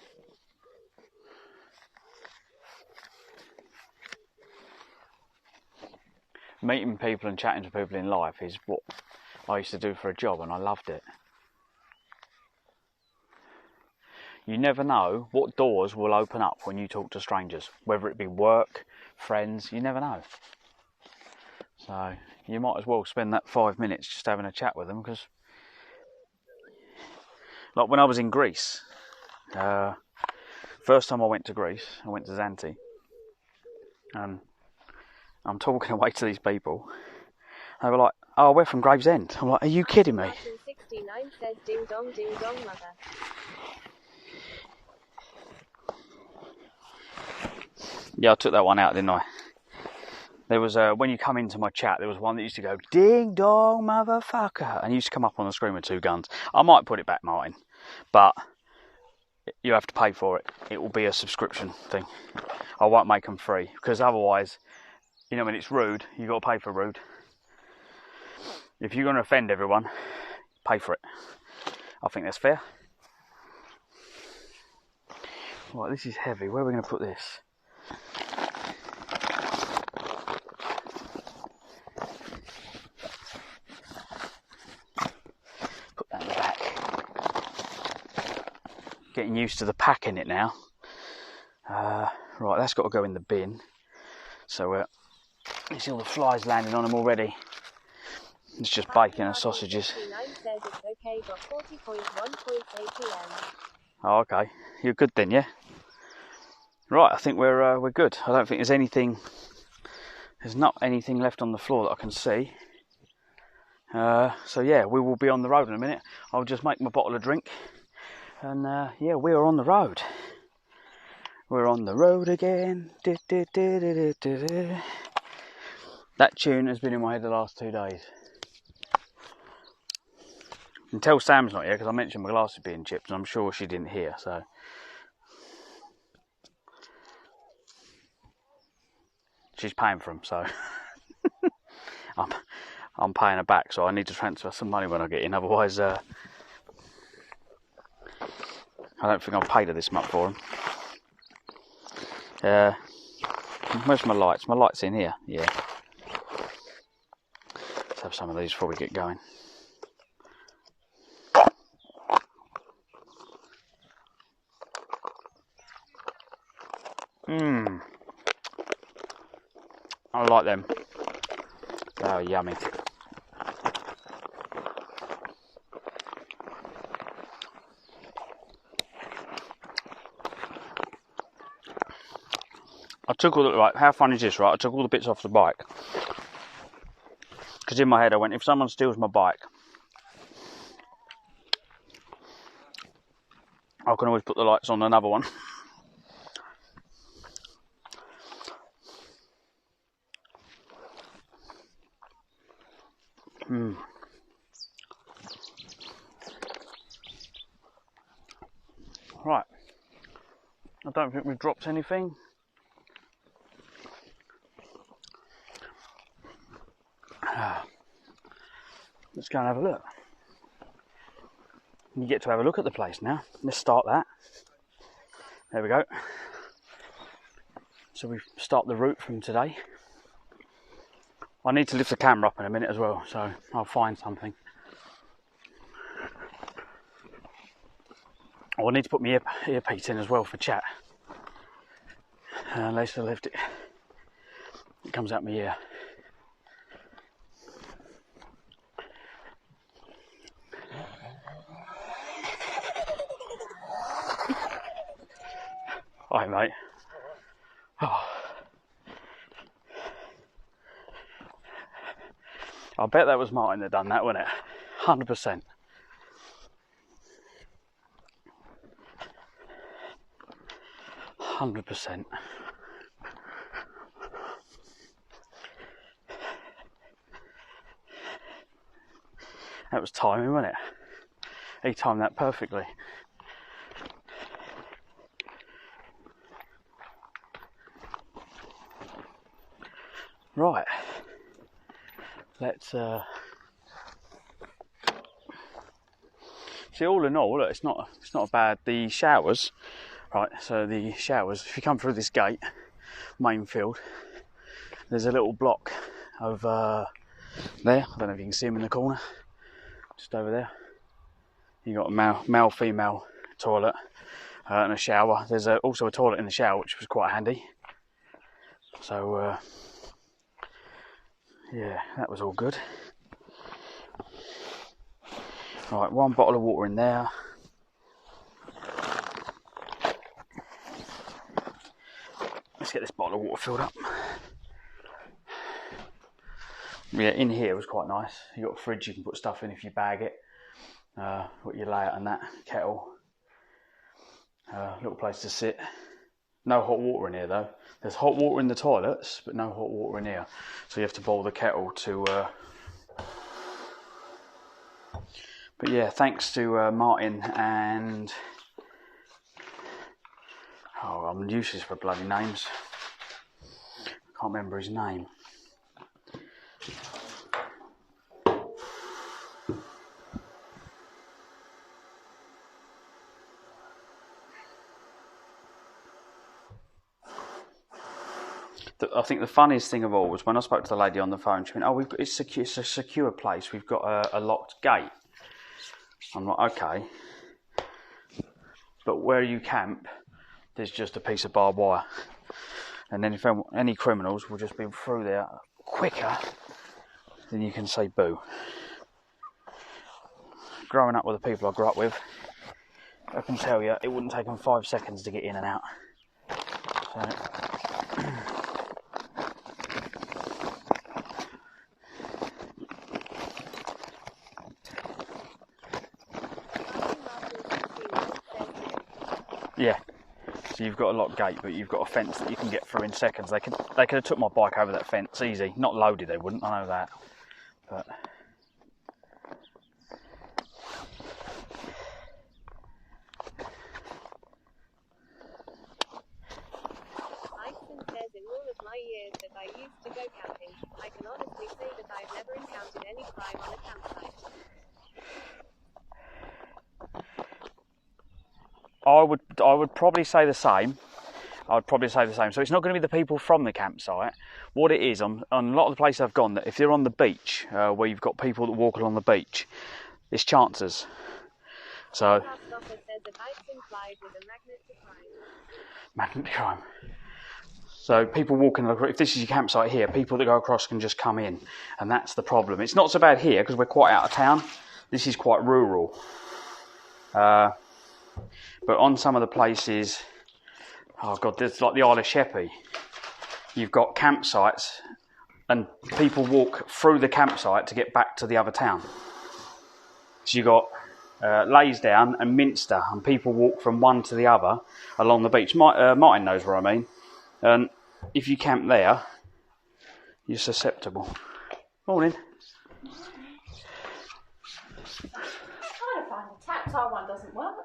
Meeting people and chatting to people in life is what I used to do for a job, and I loved it. You never know what doors will open up when you talk to strangers, whether it be work, friends, you never know. So you might as well spend that 5 minutes just having a chat with them, because like when I was in Greece, first time I went to Greece, I went to Zante, and I'm talking away to these people. They were like, oh, we're from Gravesend. I'm like, are you kidding me? 69 says ding dong mother. Yeah, I took that one out, didn't I? There was when you come into my chat, there was one that used to go, ding dong motherfucker, and used to come up on the screen with 2 guns. I might put it back, Martin, but you have to pay for it. It will be a subscription thing. I won't make them free, because otherwise, you know, when it's rude, you've got to pay for rude. If you're going to offend everyone, pay for it. I think that's fair. Right, this is heavy. Where are we going to put this? Put that in the back. Getting used to the pack in it now. Right, that's got to go in the bin. So you see all the flies landing on them already. It's just bacon and sausages. 69 says it's okay, got 40.1.8 PM. Oh, okay. You're good then, yeah? Right, I think we're good. I don't think there's anything. There's not anything left on the floor that I can see. So yeah, we will be on the road in a minute. I'll just make my bottle of drink, and yeah, we are on the road. We're on the road again. That tune has been in my head the last 2 days. Until Sam's not here, because I mentioned my glasses being chipped, and I'm sure she didn't hear. So she's paying for them, so I'm paying her back. So I need to transfer some money when I get in. Otherwise, I don't think I've paid her this month for them. Where's my lights? My light's in here. Yeah. Let's have some of these before we get going. I like them. Oh, yummy. I took all the, right, how fun is this, right? I took all the bits off the bike. Because in my head I went, if someone steals my bike, I can always put the lights on another one. Right. I don't think we've dropped anything. Let's go and have a look. You get to have a look at the place now. Let's start that. There we go. So we start the route from today. I need to lift the camera up in a minute as well, so I'll find something. Oh, I need to put my earpiece in as well for chat. Unless I lift it, it comes out my ear. Hi, mate. Oh. I bet that was Martin that done that, wasn't it? 100%. That was timing, wasn't it? He timed that perfectly. Right. Let's see. All in all, look, it's not bad. The showers, right? So the showers. If you come through this gate, main field, there's a little block of there. I don't know if you can see them in the corner. Just over there. You got a male female toilet and a shower. There's also a toilet in the shower, which was quite handy. So yeah, that was all good. Right, 1 bottle of water in there. Let's get this bottle of water filled up. Yeah, in here was quite nice. You got a fridge you can put stuff in if you bag it. Put your layout and that, kettle. Little place to sit. No hot water in here though. There's hot water in the toilets, but no hot water in here. So you have to boil the kettle to... But yeah, thanks to Martin and... Oh, I'm useless for bloody names. Can't remember his name. I think the funniest thing of all was when I spoke to the lady on the phone. She went, "Oh, it's a secure place. We've got a locked gate." I'm like, okay, but where you camp, there's just a piece of barbed wire, and then if any criminals will just be through there quicker than you can say boo. Growing up with the people I grew up with, I can tell you it wouldn't take them 5 seconds to get in and out. So, yeah, so you've got a locked gate, but you've got a fence that you can get through in seconds. They could have took my bike over that fence easy. Not loaded, they wouldn't. I know that, but. Says in all of my years that I used to go camping, I can honestly say that I've never encountered any crime on a campsite. I would probably say the same. So it's not going to be the people from the campsite. What it is, on a lot of the places I've gone, that if you're on the beach, where you've got people that walk along the beach, it's chances. So. Says that I've implied with a magnet to crime. Magnet to crime. So people walking, if this is your campsite here, people that go across can just come in, and that's the problem. It's not so bad here because we're quite out of town. This is quite rural. But on some of the places, oh God, there's like the Isle of Sheppey. You've got campsites, and people walk through the campsite to get back to the other town. So you've got Laysdown and Minster, and people walk from one to the other along the beach. Martin knows what I mean. And if you camp there, you're susceptible. Morning. I'm trying to find the taps. Our one doesn't work.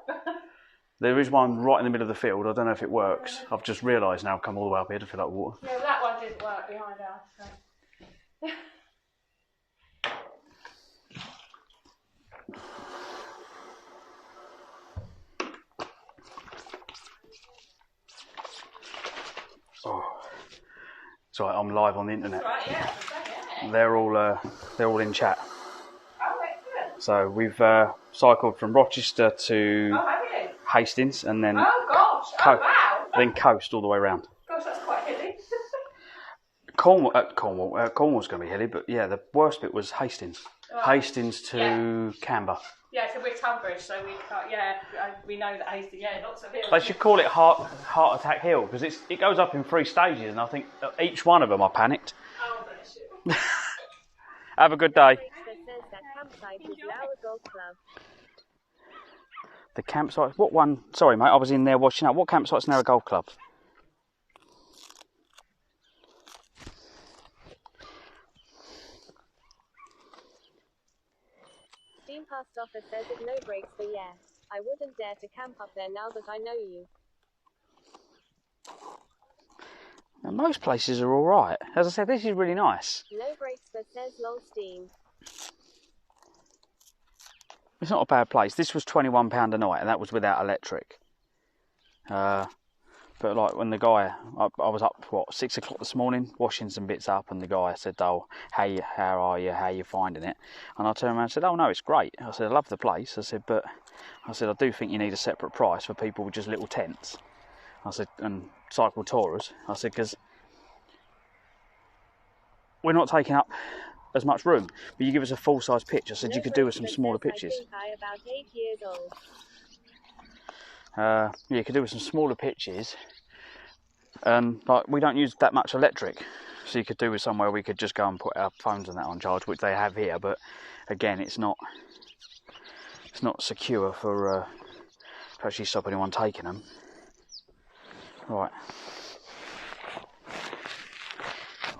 There is one right in the middle of the field. I don't know if it works. I've just realised now I've come all the way up here to fill up water. Yeah, that one didn't work behind us. So. Sorry, I'm live on the internet. Right, yeah. Yeah. They're all in chat. Oh, excellent. So we've cycled from Rochester to Oh, have you? Hastings, and then Oh, gosh. Oh, wow. then coast all the way around. Gosh, that's quite hilly. Cornwall's going to be hilly, but yeah, the worst bit was Hastings. Right. Hastings to Canberra. Yeah, so we're Tunbridge, so we can't, we know that Hastings, lots of hills. They should call it Heart Attack Hill because it goes up in 3 stages, and I think each one of them I panicked. Oh, bless you. Have a good day. The campsite. What one? Sorry, mate. I was in there washing up. What campsite's now a golf club? Steam Past Offer says if no breaks for yeah. I wouldn't dare to camp up there now that I know you. Now, most places are all right. As I said, this is really nice. No breaks for says lol Steam. It's not a bad place. This was £21 a night, and that was without electric. But like when the guy, I was up 6 o'clock this morning, washing some bits up, and the guy said, "Oh, how are you? How are you finding it?" And I turned around and said, "Oh no, it's great." I said, "I love the place." I said, "But I do think you need a separate price for people with just little tents." I said, "And cycle tourers." I said, "Because we're not taking up as much room, but you give us a full-size pitch." I said, "You could do with some smaller pitches." About 8 years old. You could do with some smaller pitches, and like we don't use that much electric, so you could do with somewhere we could just go and put our phones and that on charge, which they have here. But again, it's not secure for actually stop anyone taking them. Right,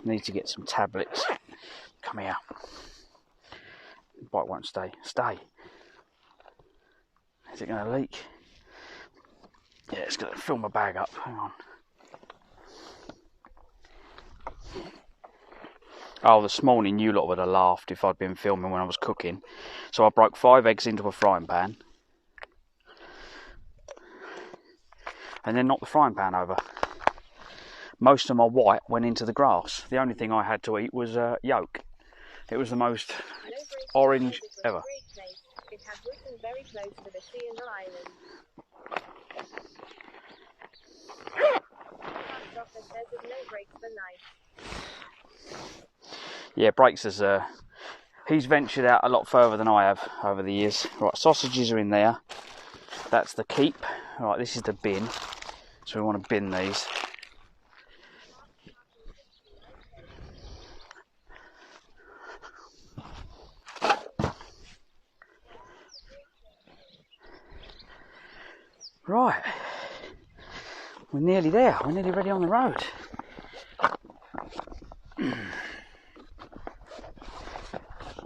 need to get some tablets. Come here. Bike won't stay. Stay. Is it going to leak? Yeah, it's going to fill my bag up. Hang on. Oh, this morning you lot would have laughed if I'd been filming when I was cooking. So I broke 5 eggs into a frying pan. And then knocked the frying pan over. Most of my white went into the grass. The only thing I had to eat was yolk. It was the most orange ever. It had written very close to the sea and the island. Yeah, Breaks has he's ventured out a lot further than I have over the years. Right, sausages are in there. That's the keep. Right, this is the bin. So we want to bin these. Right, we're nearly there. We're nearly ready on the road.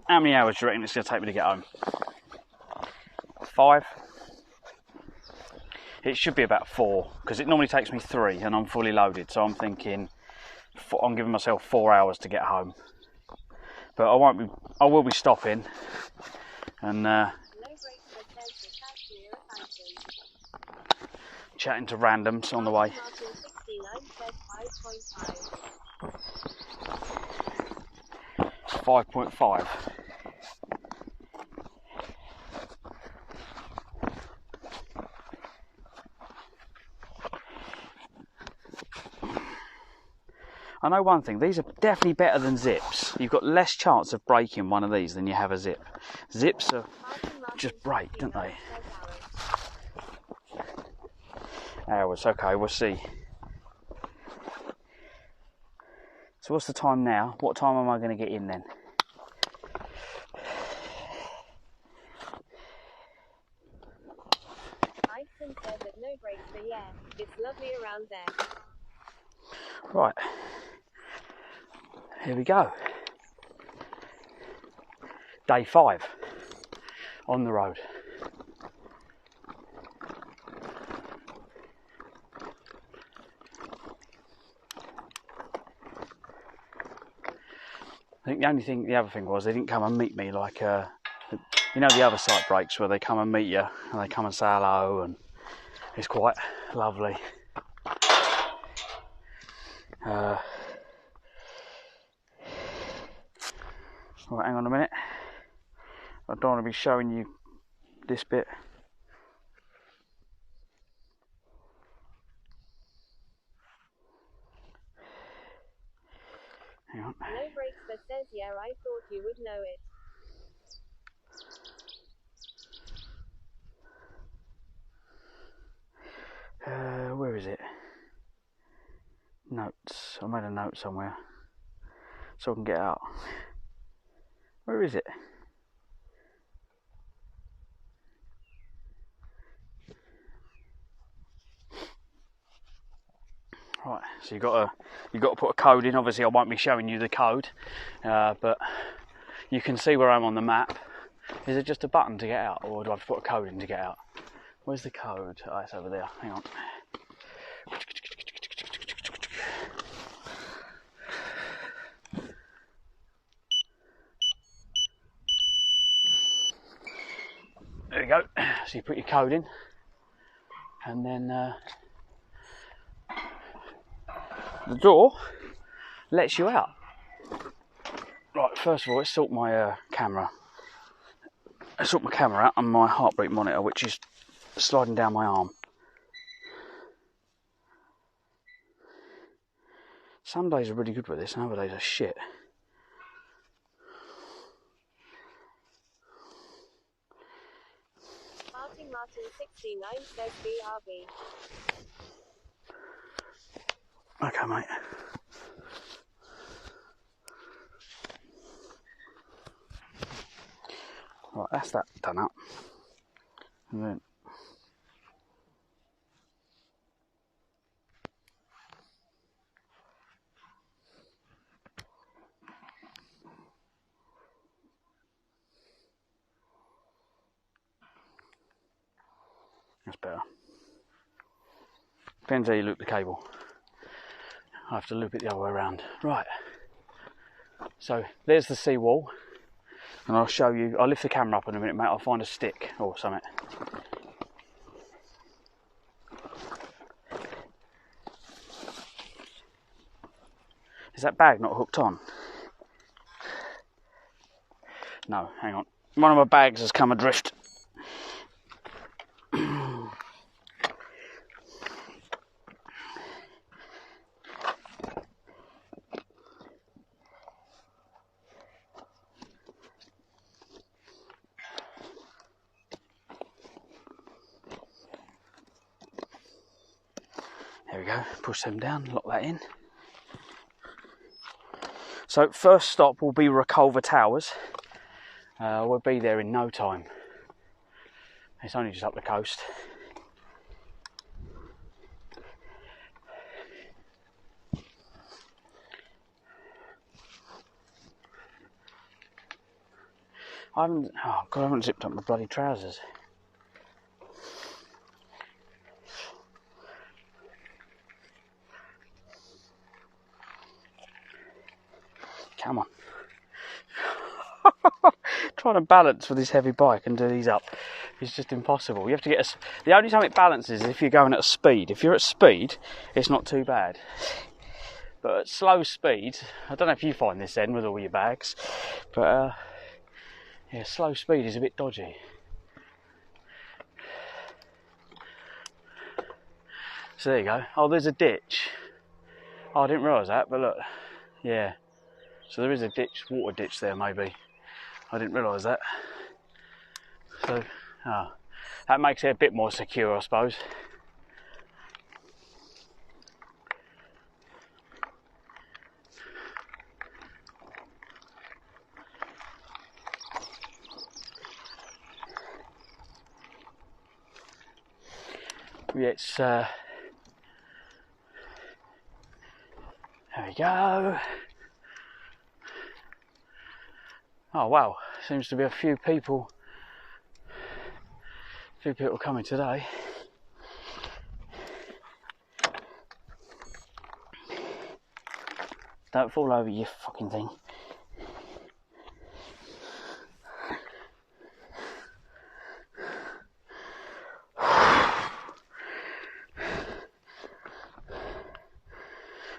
How many hours do you reckon it's going to take me to get home? 5? It should be about 4, because it normally takes me 3 and I'm fully loaded, so I'm thinking I'm giving myself 4 hours to get home. But I will be stopping and chatting to randoms on the way. 5.5. I know one thing, these are definitely better than zips. You've got less chance of breaking one of these than you have a zip. Zips are just break, don't they? Hours, okay, we'll see. So what's the time now? What time am I going to get in then? Tyson said that no breaks for yeah. It's lovely around there. Right, here we go. Day 5 on the road. I think the other thing was they didn't come and meet me like, the other site breaks where they come and meet you and they come and say hello, and it's quite lovely. Right, hang on a minute. I don't want to be showing you this bit. Hang on. No Breaks but says, yeah, I thought you would know it. Where is it? Notes. I made a note somewhere so I can get out. Where is it? Right, so you got to put a code in. Obviously, I won't be showing you the code, but you can see where I'm on the map. Is it just a button to get out, or do I have to put a code in to get out? Where's the code? Oh, it's over there. Hang on. There we go. So you put your code in, and then the door lets you out. Right, first of all, let's sort my camera. I sort my camera out and my heart rate monitor, which is sliding down my arm. Some days are really good with this, and other days are shit. Martin 69 says BRB. Okay, mate. Right, that's that done up. And then that's better. Depends how you loop the cable. I have to loop it the other way around. Right. So there's the seawall. And I'll show you, I'll lift the camera up in a minute, mate. I'll find a stick or something. Is that bag not hooked on? No, hang on. One of my bags has come adrift. There we go, push them down, lock that in. So first stop will be Reculver Towers. We'll be there in no time. It's only just up the coast. I haven't zipped up my bloody trousers. Come on. Trying to balance with this heavy bike and do these up is just impossible. You have to get the only time it balances is if you're going at a speed. If you're at speed, it's not too bad. But at slow speed, I don't know if you find this then with all your bags, but yeah, slow speed is a bit dodgy. So there you go. Oh, there's a ditch. Oh, I didn't realise that, but look, yeah. So there is a ditch, water ditch there maybe. I didn't realise that. So, that makes it a bit more secure, I suppose. Yeah, it's there we go. Oh wow, seems to be a few people coming today. Don't fall over, you fucking thing.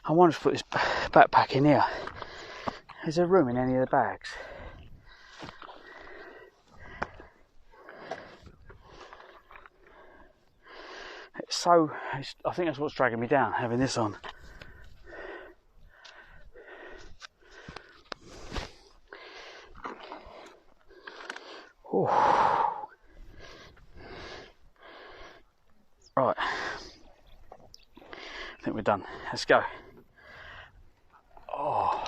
I wanted to put this backpack in here. Is there room in any of the bags? so, I think that's what's dragging me down, having this on. Ooh. Right, I think we're done. Let's go. Oh.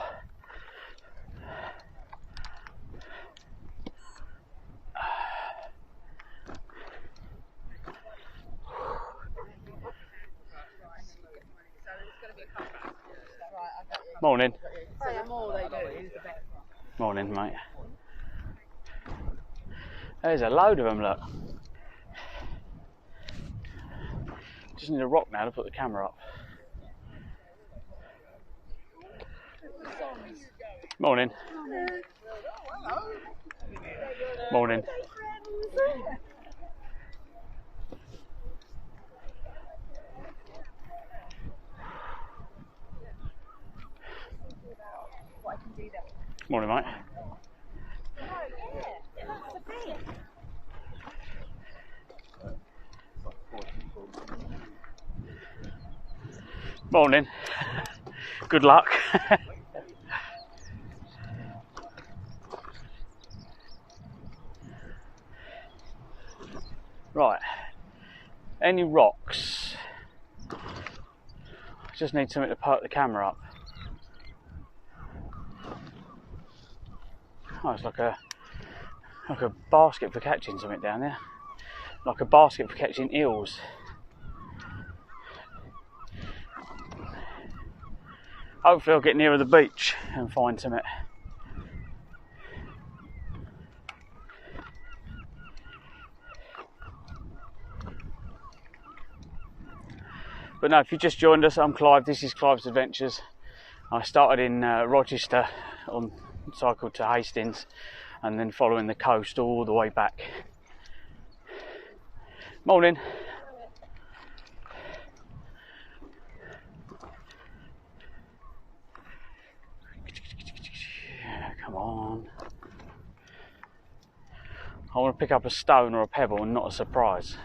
Morning. Morning, mate. There's a load of them, look. Just need a rock now to put the camera up. Morning. Morning. Morning, mate. Morning. Good luck. Right. Any rocks? I just need something to perk the camera up. Oh, it's like a basket for catching something down there. Like a basket for catching eels. Hopefully I'll get nearer the beach and find something. But no, if you just joined us, I'm Clive. This is Clive's Adventures. I started in Rochester, cycled to Hastings, and then following the coast all the way back. Morning. Come on. I want to pick up a stone or a pebble and not a surprise.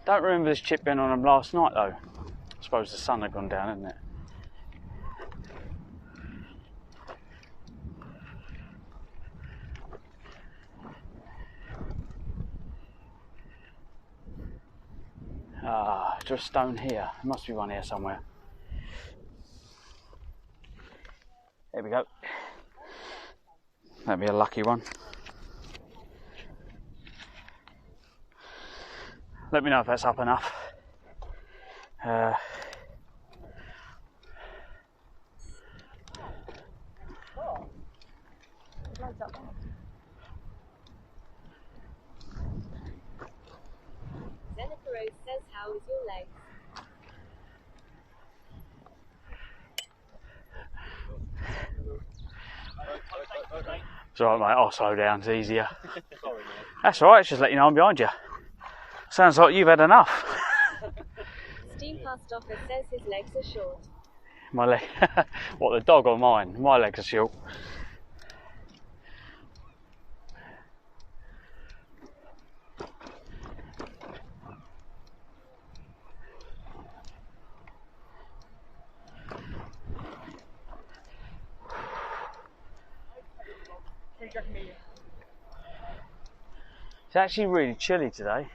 Don't remember this chip being on them last night though. I suppose the sun had gone down, hadn't it? Ah, is there a stone here? There must be one here somewhere. There we go. That'd be a lucky one. Let me know if that's up enough. Zenica Rose says, how is your legs? It's alright, mate, I'll slow down, it's easier. That's alright, just let you know I'm behind you. Sounds like you've had enough. Steam Past Office says his legs are short. My leg. What, the dog or mine? My legs are short. It's actually really chilly today.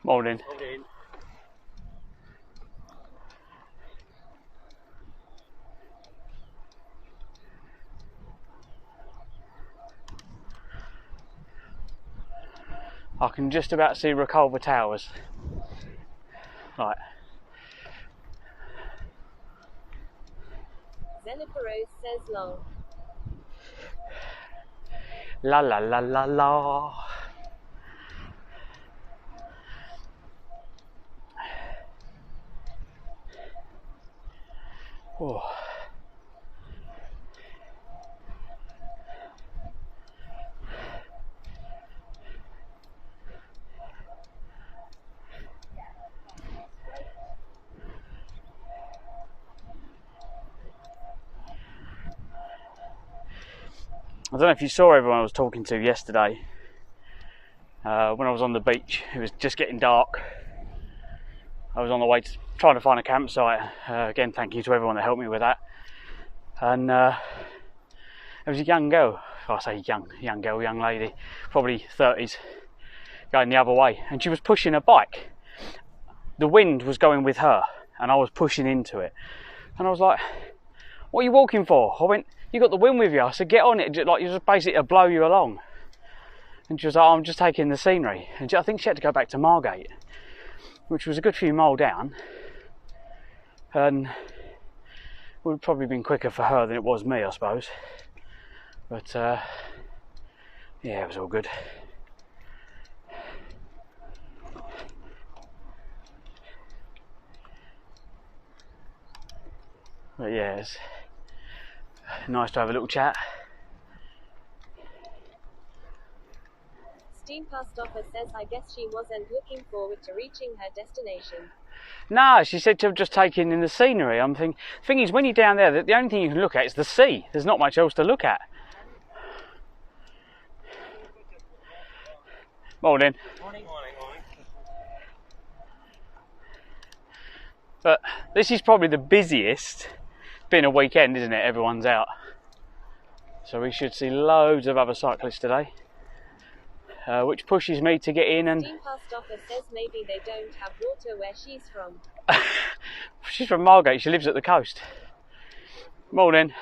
Morning. Morning. I can just about see Reculver Towers. Right. Zenica Rose says long. La la la la la. Oh. I don't know if you saw everyone I was talking to yesterday. When I was on the beach, it was just getting dark. I was on the way to trying to find a campsite. Again, thank you to everyone that helped me with that. And there was a young girl, I say young girl, young lady, probably 30s, going the other way. And she was pushing a bike. The wind was going with her, and I was pushing into it. And I was like, what are you walking for? I went, you got the wind with you. I said, get on it, like you're just basically to blow you along. And she was like, oh, I'm just taking the scenery. And I think she had to go back to Margate, which was a good few mile down. And it would have probably been quicker for her than it was me, I suppose. But yeah, it was all good. But yeah, it's nice to have a little chat. Steam Past Offer says, I guess she wasn't looking forward to reaching her destination. No, she said to just taking in the scenery. I'm thinking, the thing is, when you're down there, the only thing you can look at is the sea. There's not much else to look at. Morning. Morning. But this is probably the busiest. Being a weekend, isn't it? Everyone's out. So we should see loads of other cyclists today. Which pushes me to get in and... Steam Past Offer says maybe they don't have water where she's from. She's from Margate, she lives at the coast. Morning.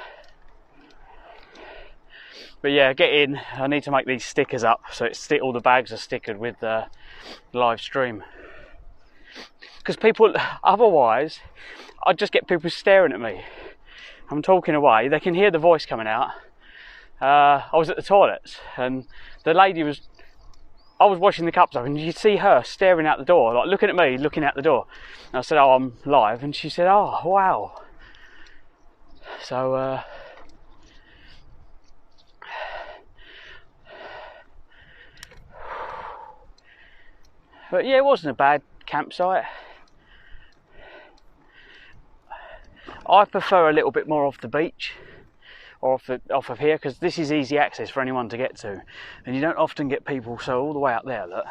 But yeah, get in. I need to make these stickers up so all the bags are stickered with the live stream. Because people, otherwise, I'd just get people staring at me. I'm talking away, they can hear the voice coming out. I was at the toilets and the lady I was washing the cups up and you'd see her staring out the door, like looking at me, looking out the door. And I said, oh, I'm live. And she said, oh, wow. So, but yeah, it wasn't a bad campsite. I prefer a little bit more off the beach or off of here, because this is easy access for anyone to get to, and you don't often get people. So all the way out there, look,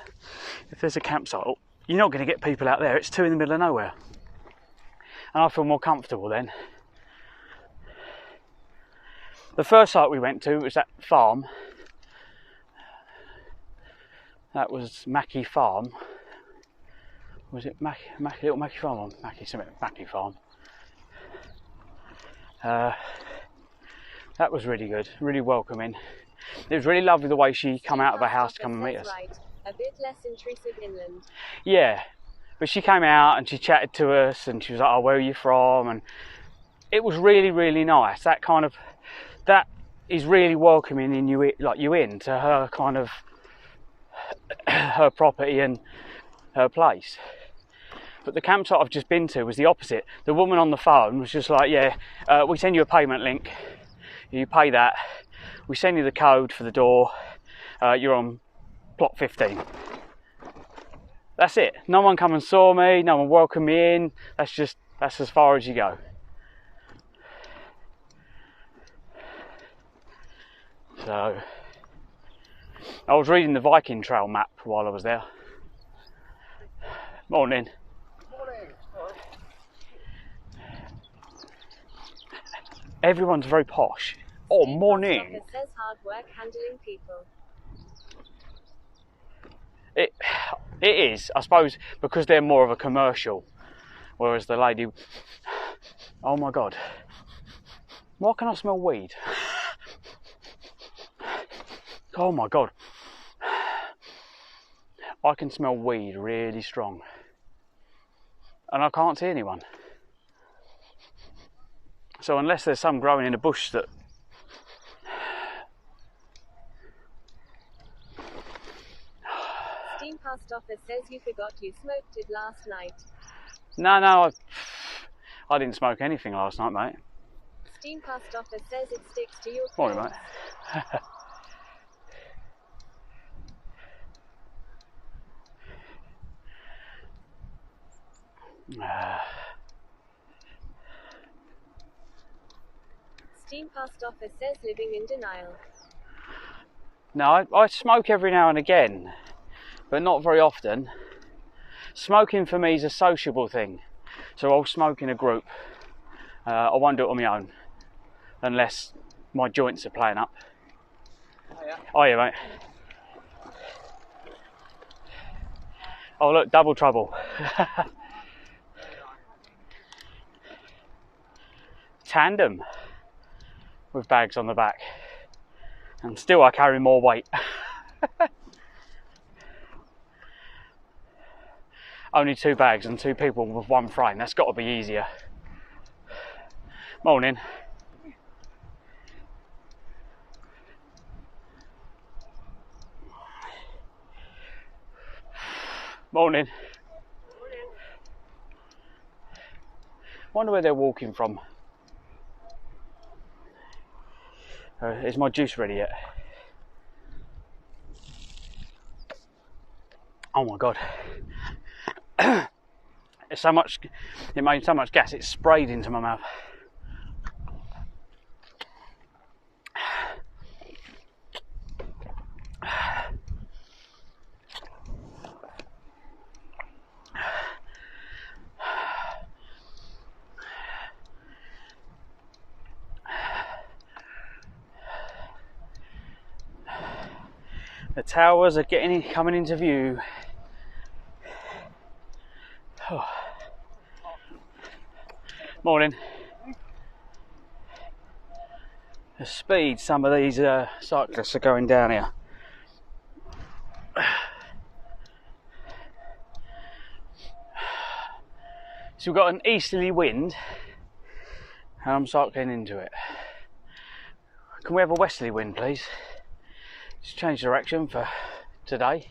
if there's a campsite, you're not going to get people out there. It's too in the middle of nowhere, and I feel more comfortable then. The first site we went to was that farm. That was Mackey Farm. Was it Little Mackey Farm or Mackey Farm? That was really good, really welcoming. It was really lovely the way she come out of her house to come and meet us. Right. A bit less intrusive inland. Yeah, but she came out and she chatted to us and she was like, oh, where are you from? And it was really, really nice. That is really welcoming in you into her kind of her property and her place. But the campsite I've just been to was the opposite. The woman on the phone was just like, yeah, we send you a payment link, you pay that, we send you the code for the door, you're on plot 15. That's it. No one come and saw me, no one welcomed me in. That's as far as you go. So I was reading the Viking Trail map while I was there. Morning. Everyone's very posh. Oh, morning. It says hard work handling people. It is, I suppose, because they're more of a commercial, whereas the lady. Oh my God! Why can I smell weed? Oh my God! I can smell weed really strong, and I can't see anyone. So unless there's some growing in a bush that... Steam Past Office says you forgot you smoked it last night. No, I didn't smoke anything last night, mate. Steam Past Offer says it sticks to your Morning, clothes. mate. Steam Past Offer says living in denial. No, I smoke every now and again, but not very often. Smoking for me is a sociable thing, so I'll smoke in a group. I won't do it on my own, unless my joints are playing up. Oh yeah, mate. Oh look, double trouble. Tandem with bags on the back, and still I carry more weight. Only 2 bags and 2 people with 1 frame. That's got to be easier. Morning. Morning. Wonder where they're walking from. Is my juice ready yet? Oh my god. It's so much, it made so much gas, it sprayed into my mouth. The towers are coming into view. Oh. Morning. The speed some of these cyclists are going down here. So we've got an easterly wind and I'm cycling into it. Can we have a westerly wind, please? Just change direction for today.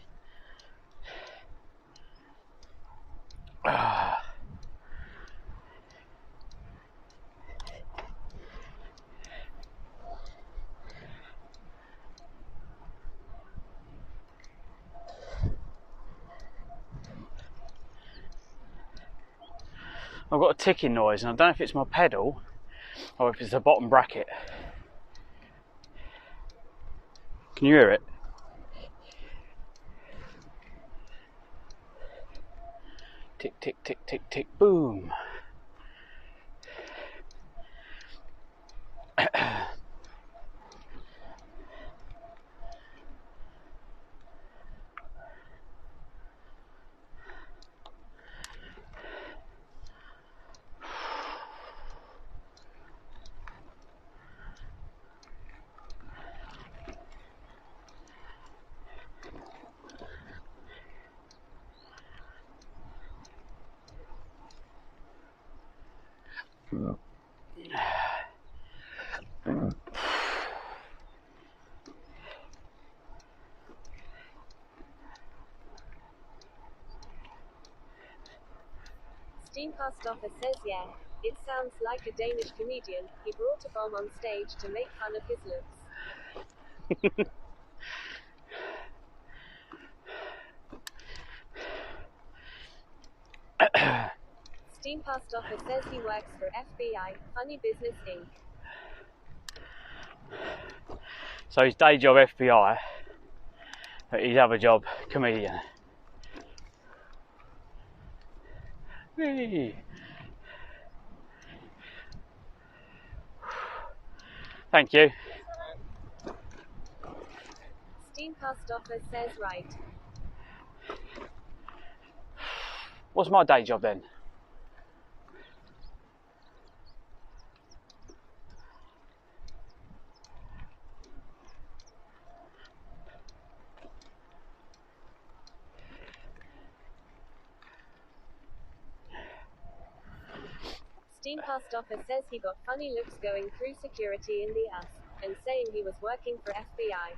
I've got a ticking noise and I don't know if it's my pedal or if it's the bottom bracket. Can you hear it? Tick, tick, tick, tick, tick, boom. Steam Past Offer says yeah, it sounds like a Danish comedian. He brought a bomb on stage to make fun of his looks. Steam Past Offer says he works for FBI, Funny Business Inc. So his day job FBI, but his other job comedian. Whee. Thank you. Steam Past Offer says right. What's my day job then? Steam Past Offer says he got funny looks going through security in the ass and saying he was working for FBI.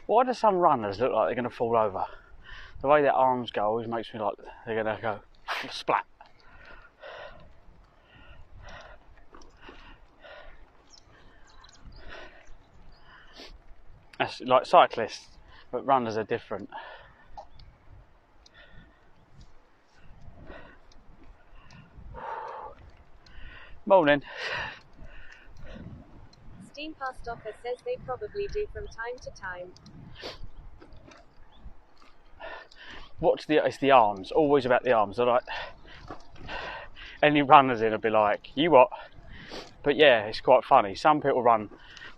Why do some runners look like they're going to fall over? The way their arms go always makes me like they're going to go splat. That's like cyclists, but runners are different. Morning. Steam Past Offer says they probably do from time to time. It's the arms, always about the arms. They're like, any runners in will be like, you what? But yeah, it's quite funny. Some people run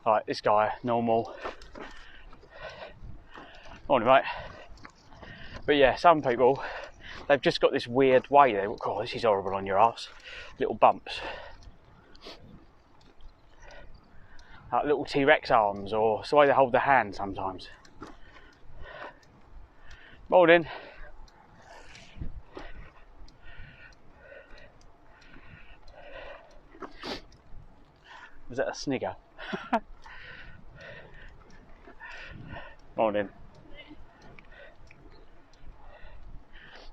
like this guy, normal. Morning, mate. But yeah, some people, they've just got this weird way. They look, oh, this is horrible on your ass. Little bumps. Like little T-Rex arms, or it's the way they hold their hand sometimes. Morning. Was that a snigger? Morning.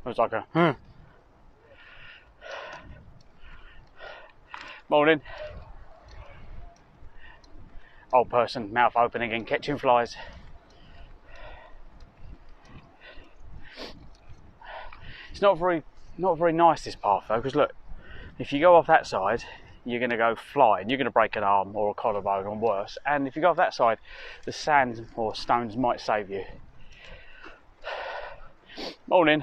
It was like a Morning. Old person, mouth open again, catching flies. It's not very nice, this path though, because look, if you go off that side, you're going to go flying. You're going to break an arm or a collarbone or worse. And if you go off that side, the sand or stones might save you. Morning.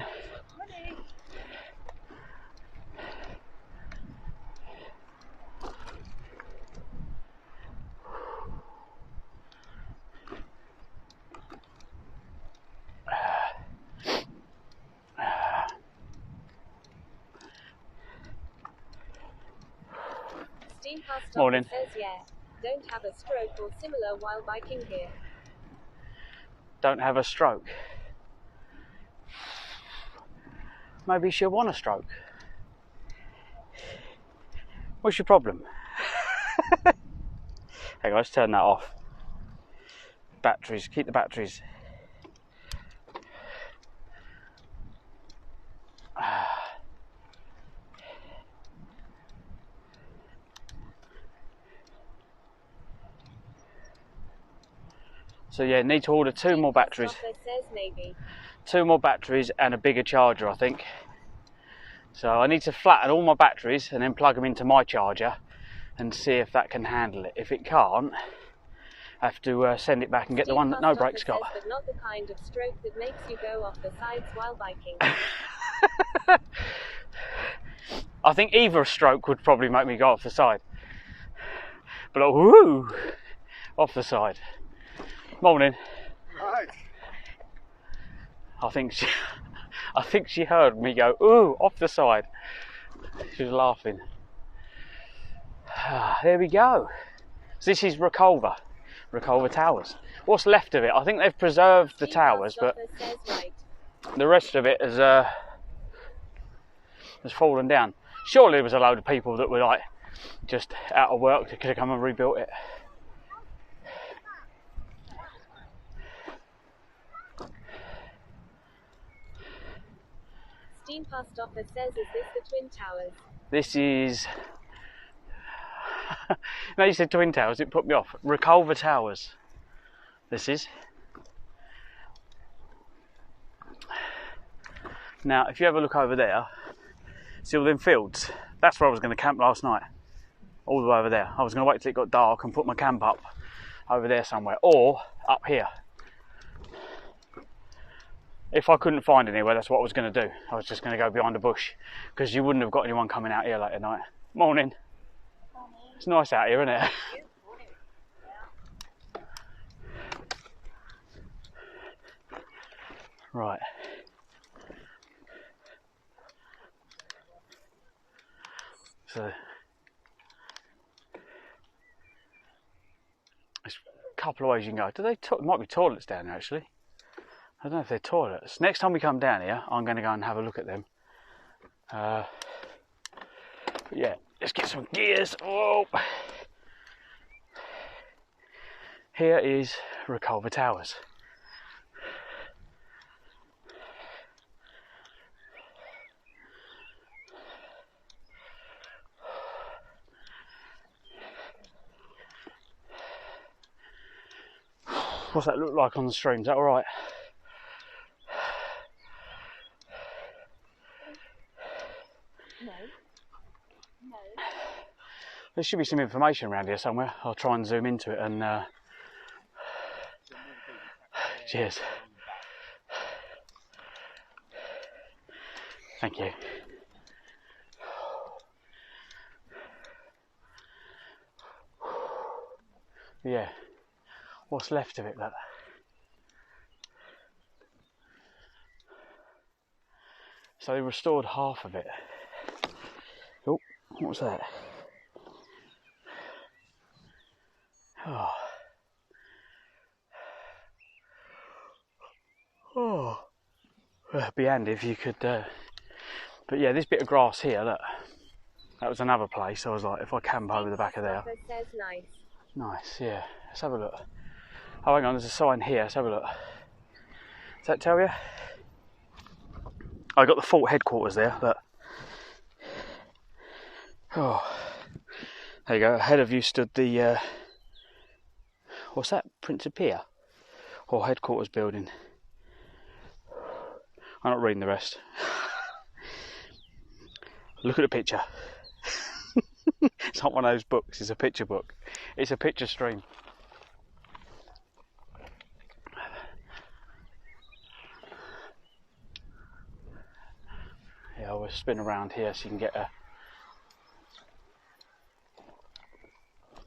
Steam Past Morning. Offer says yeah. Don't have a stroke or similar while biking here. Don't have a stroke. Maybe she'll want a stroke. What's your problem? Hang on, let's turn that off. Batteries, keep the batteries. So yeah, need to order 2 more batteries. Offer says maybe. 2 more batteries and a bigger charger, I think. So I need to flatten all my batteries and then plug them into my charger and see if that can handle it. If it can't, I have to send it back and get the one that No Brakes got. But not the kind of stroke that makes you go off the sides while biking. I think either a stroke would probably make me go off the side. But like, whoo, off the side. Morning. Right. I think she heard me go, ooh, off the side. She was laughing. There we go. So this is Reculver Towers. What's left of it? I think they've preserved the towers, but the rest of it has fallen down. Surely there was a load of people that were like just out of work that could have come and rebuilt it. Steam Past Offer says, is this the Twin Towers? This is... No, you said Twin Towers, it put me off. Reculver Towers. This is. Now, if you have a look over there, see all them fields? That's where I was going to camp last night. All the way over there. I was going to wait till it got dark and put my camp up over there somewhere. Or up here. If I couldn't find anywhere, that's what I was going to do. I was just going to go behind a bush, because you wouldn't have got anyone coming out here late at night. Morning. Morning. It's nice out here, isn't it? Right. So, there's a couple of ways you can go. There might be toilets down there actually. I don't know if they're toilets. Next time we come down here, I'm going to go and have a look at them. But yeah, let's get some gears. Oh. Here is Reculver Towers. What's that look like on the stream? Is that alright? No. There should be some information around here somewhere. I'll try and zoom into it and cheers. Thank you. Yeah. What's left of it, that? So they restored half of it. Oh, what was that? Oh. Oh. Well, it'd be handy if you could. But yeah, this bit of grass here, look. That was another place. I was like, if I camp over the back of there. Says nice. Nice, yeah. Let's have a look. Oh, hang on, there's a sign here. Let's have a look. Does that tell you? I got the fort headquarters there, look. Oh. There you go. Ahead of you stood the, what's that? Principia? Or headquarters building. I'm not reading the rest. Look at the picture. It's not one of those books, it's a picture book. It's a picture stream. Yeah, we'll spin around here so you can get a...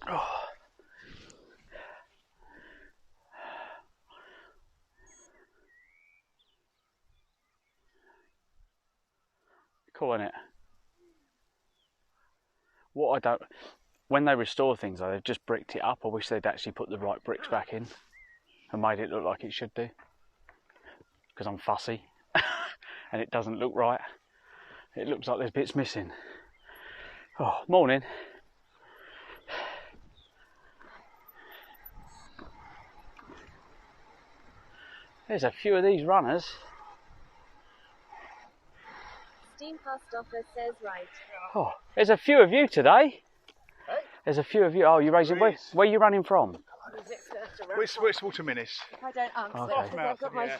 Oh. Cool, isn't it? What I don't... When they restore things though, they've just bricked it up. I wish they'd actually put the right bricks back in and made it look like it should do. Because I'm fussy and it doesn't look right. It looks like there's bits missing. Oh, morning. There's a few of these runners. Steam past offer says right. Oh, there's a few of you today. Hey? There's a few of you. Oh, you're raising. Where are you running from? We're Water Minutes. I don't answer Okay. because I've got my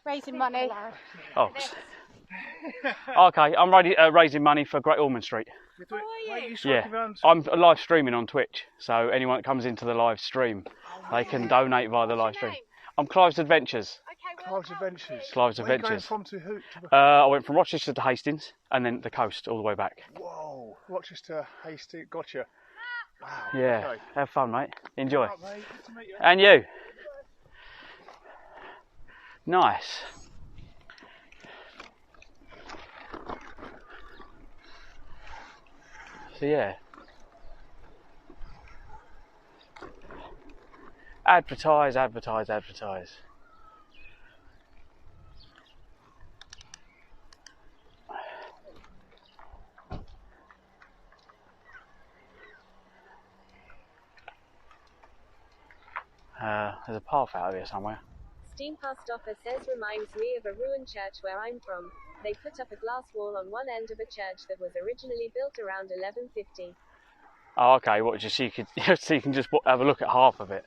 raising money. Oh. Okay, I'm raising money for Great Ormond Street. Yeah, I'm live streaming on Twitch, so anyone that comes into the live stream, they can donate via the live stream. I'm Clive's Adventures. Clive's Adventures. Clive's Where Adventures. Are you going from to who? I went from Rochester to Hastings, and then the coast all the way back. Whoa, Rochester, Hastings, gotcha. Wow. Yeah, Okay. have fun, mate. Enjoy. Right, mate. Good to meet you. And you. Nice. So yeah. Advertise, advertise, advertise. There's a path out of here somewhere. Steam past offer says reminds me of a ruined church where I'm from. They put up a glass wall on one end of a church that was originally built around 1150. Oh, okay. What? Just so you could, so you can just have a look at half of it.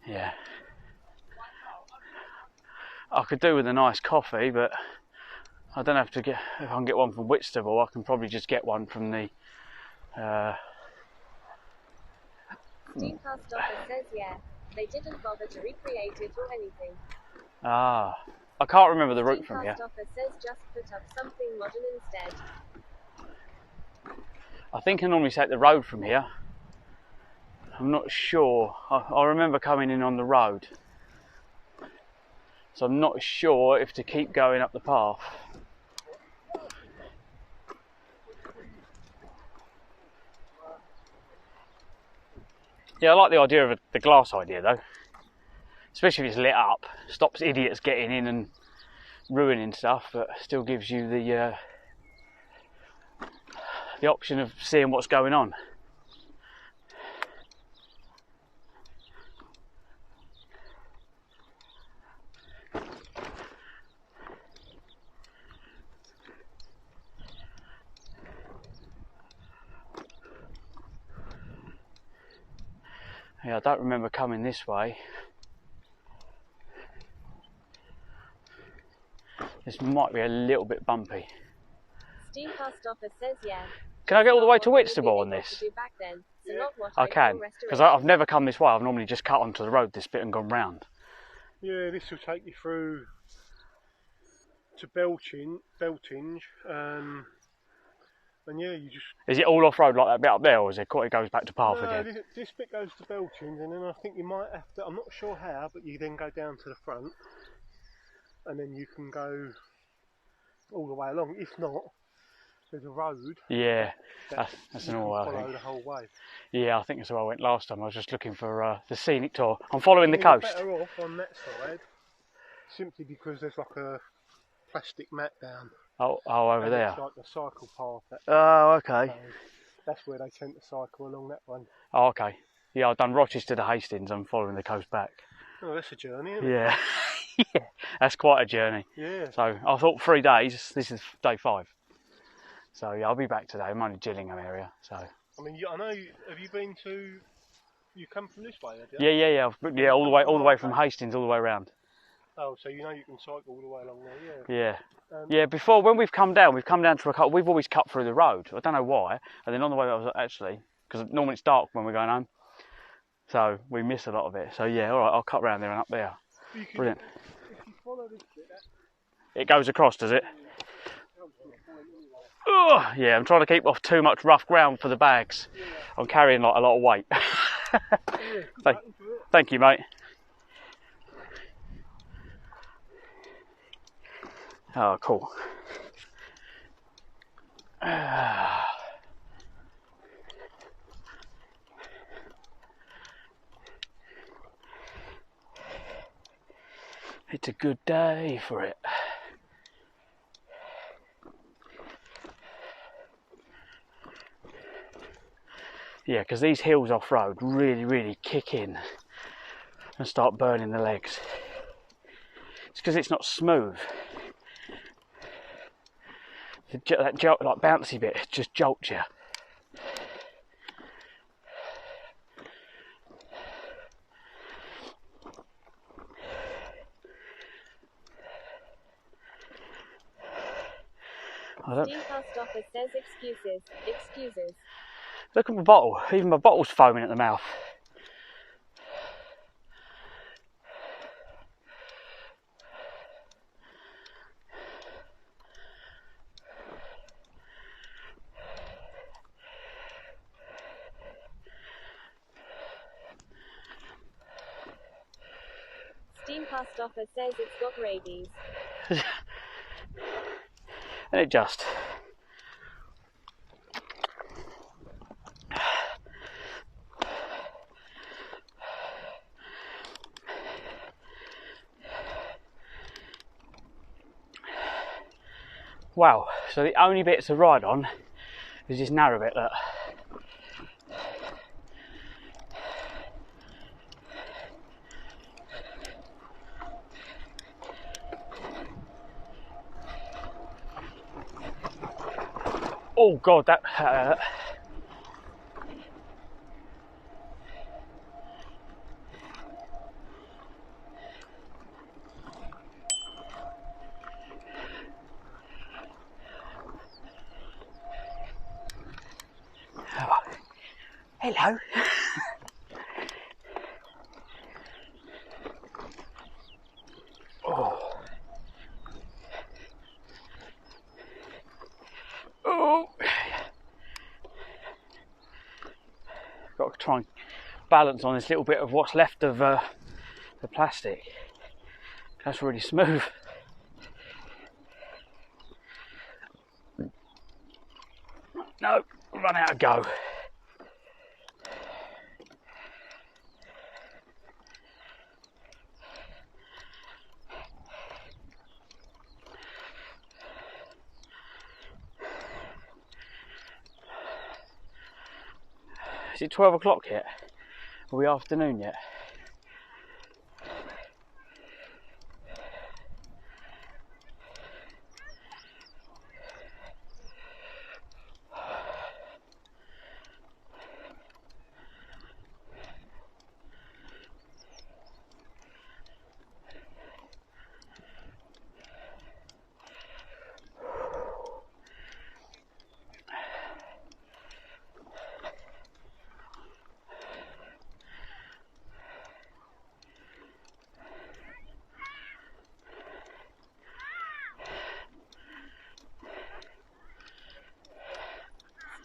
Yeah. I could do with a nice coffee, but I don't have to get. If I can get one from Whitstable, I can probably just get one from the. Steam past offer says yeah. They didn't bother to recreate it or anything. Ah, I can't remember the route from here. Steam past offer says just put up something modern instead. I think I normally take the road from here. I'm not sure. I remember coming in on the road. So I'm not sure if to keep going up the path. Yeah, I like the idea of the glass idea though. Especially if it's lit up. Stops idiots getting in and ruining stuff, but still gives you the option of seeing what's going on. Yeah, I don't remember coming this way. This might be a little bit bumpy. Steam Cast Office says yeah. Can I get all the way to Not what you Whitstable were on able to this? do back then, so not what I call can, because restoration. I've never come this way. I've normally just cut onto the road this bit and gone round. Yeah, this will take you through to Beltinge, and yeah, you just. Is it all off-road like that bit up there, or is it goes back to path No, again? this bit goes to Beltinge, and then I think you might have to. I'm not sure how, but you then go down to the front, and then you can go all the way along. If not, there's a road. Yeah, that that's you an all can I follow think. the whole way. Yeah, I think that's where I went last time. I was just looking for the scenic tour. I'm following the You're coast. better off on that side, simply because there's like a plastic mat down. Oh, over and there. It's like the cycle path. Oh, okay. So that's where they tend to cycle along that one. Oh, okay. Yeah, I've done Rochester to Hastings. I'm following the coast back. Oh, that's a journey, isn't it? Yeah, yeah, that's quite a journey. Yeah. So I thought 3 days. This is day 5. So yeah, I'll be back today. I'm only Gillingham area. So I mean, I know. Have you been to? You come from this way, have you? yeah, all the way from Hastings all the way around. Oh, so you know you can cycle all the way along there, yeah. Yeah. Yeah, before when we've come down to a cut. We've always cut through the road. I don't know why. And then on the way I was actually, because normally it's dark when we're going home, so we miss a lot of it. So yeah, all right, I'll cut round there and up there. Brilliant. If you follow this bit, It goes across, does it? Oh, yeah, I'm trying to keep off too much rough ground for the bags. I'm carrying like a lot of weight. Thank you, mate. Oh, cool. It's a good day for it. Yeah, because these hills off-road really kick in and start burning the legs. It's because it's not smooth. That like bouncy bit just jolts you. Steam Cast Office says excuses. Look at my bottle. Even my bottle's foaming at the mouth. Steam Cast Office says it's got rabies. And it just. Wow, so the only bit to ride on is this narrow bit, look. Oh God, that hello. Oh. Oh. Got to try and balance on this little bit of what's left of the plastic. That's really smooth. No, run out of go. Is it 12 o'clock yet? Are we afternoon yet?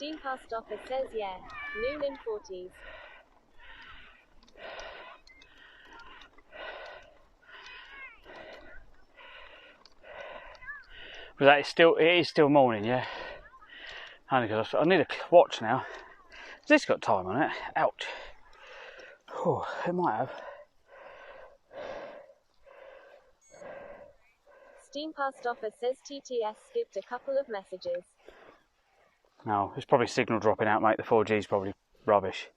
Steam past offer says yeah. Noon in 40s. But that is still, it is still morning, yeah. Only because I need a watch now. Has this got time on it? Ouch. Oh, it might have. Steam past offer says TTS skipped a couple of messages. No, it's probably signal dropping out, mate. The 4G's probably rubbish.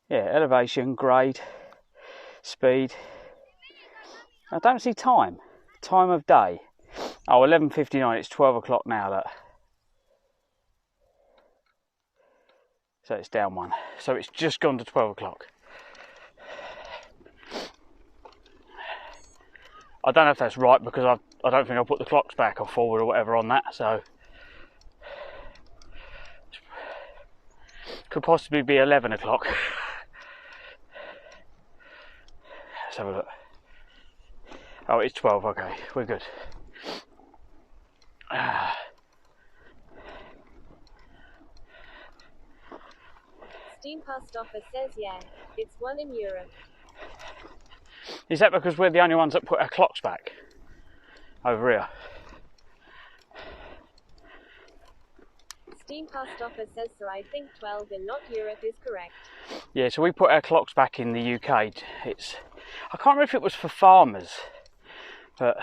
Yeah, elevation, grade, speed. I don't see time. Time of day. Oh, 11:59. It's 12 o'clock now. That. So it's down one. So it's just gone to 12 o'clock. I don't know if that's right because I don't think I'll put the clocks back or forward or whatever on that. So could possibly be 11 o'clock. Let's have a look. Oh, it's 12. Okay, we're good. Steam past offer says yeah. It's 1 in Europe. Is that because we're the only ones that put our clocks back over here? Steam past offer says so. I think 12 in not Europe is correct. Yeah, so we put our clocks back in the UK. I can't remember if it was for farmers, but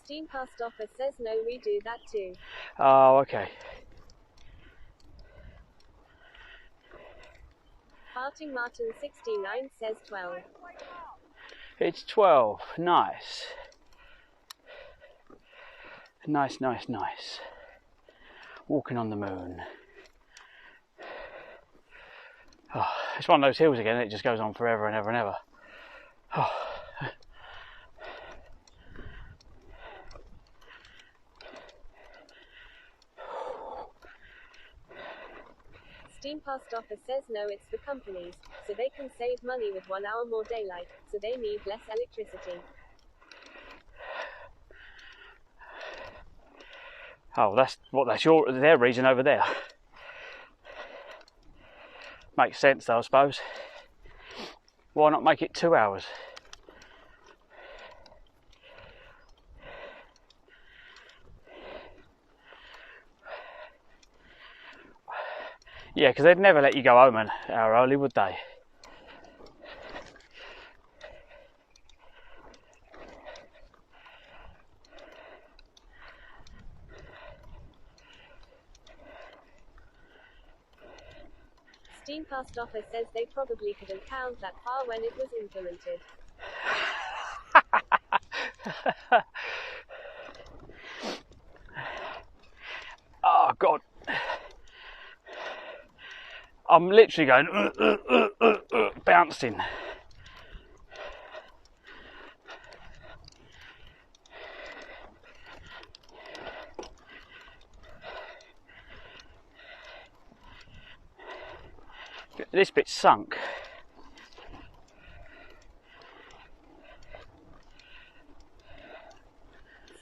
Steam past offer says no, we do that too. oh, okay. Farting Martin 69 says 12. It's 12. Nice. Nice. Walking on the moon. Oh, it's one of those hills again. It just goes on forever and ever and ever. Oh. Steam past offer says no, it's the companies, so they can save money with 1 hour more daylight, so they need less electricity. Oh, that's their reason over there. Makes sense though, I suppose. Why not make it 2 hours? Yeah, because they'd never let you go home an hour early, would they? Steam past offer says they probably couldn't count that far when it was implemented. Oh God. I'm literally going bouncing. This bit's sunk.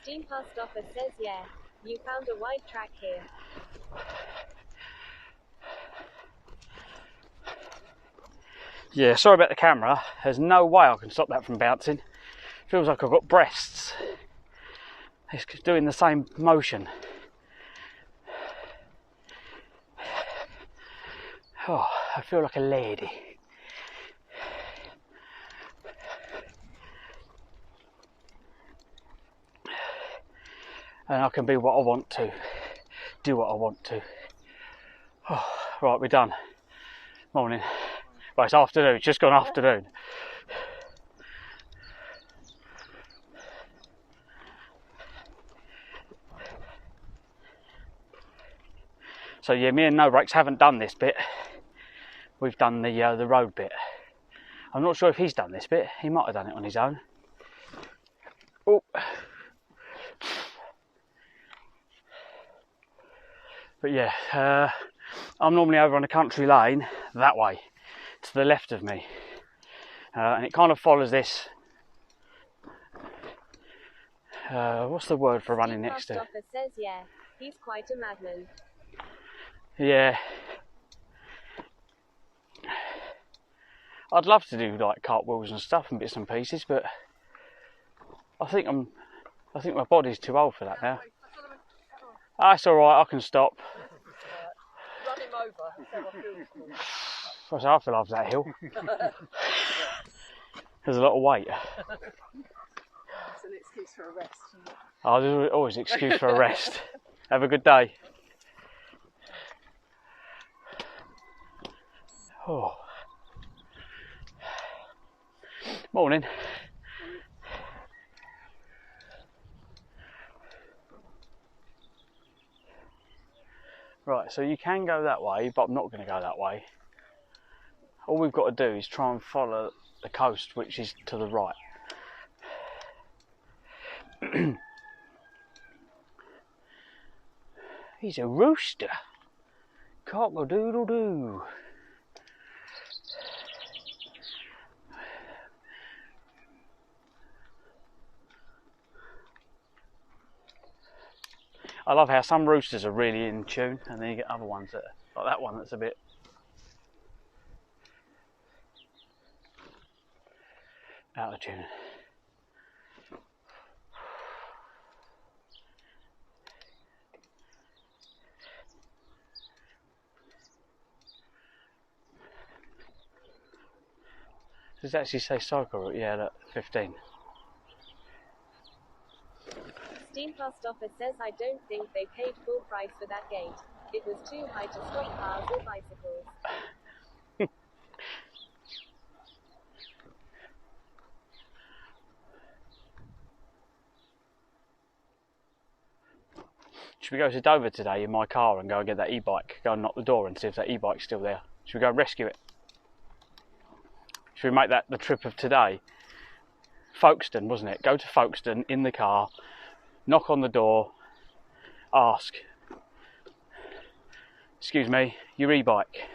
Steam past offer says yeah, you found a wide track here. Yeah, sorry about the camera. There's no way I can stop that from bouncing. Feels like I've got breasts. It's doing the same motion. Oh, I feel like a lady. And I can be what I want to. Do what I want to. Oh, right, we're done. Morning. Well, it's afternoon, it's just gone afternoon. So yeah, me and No Brakes haven't done this bit. We've done the road bit. I'm not sure if he's done this bit. He might have done it on his own. Oh. But yeah, I'm normally over on a country lane that way, to the left of me, and it kind of follows this What's the word for running next to? Officer says yeah, he's quite a madman. Yeah. I'd love to do like cartwheels and stuff and bits and pieces, but I think my body's too old for that now. That's alright, I can stop. Run him over. I feel off that hill. There's a lot of weight. It's an excuse for a rest, isn't it? Oh, there's always an excuse for a rest. Have a good day. Oh. Morning. Right, so you can go that way, but I'm not going to go that way. All we've got to do is try and follow the coast, which is to the right. He's a rooster. Cock-a-doodle-doo. I love how some roosters are really in tune, and then you get other ones that are, like that one that's a bit out of tune. Does it actually say cycle route? Yeah, look, 15. Steam Post Office says I don't think they paid full price for that gate. It was too high to stop cars or bicycles. Should we go to Dover today in my car and go and get that e-bike? Go and knock the door and see if that e-bike's still there. Should we go and rescue it? Should we make that the trip of today? Folkestone, wasn't it? Go to Folkestone in the car, knock on the door, ask, excuse me, your e-bike,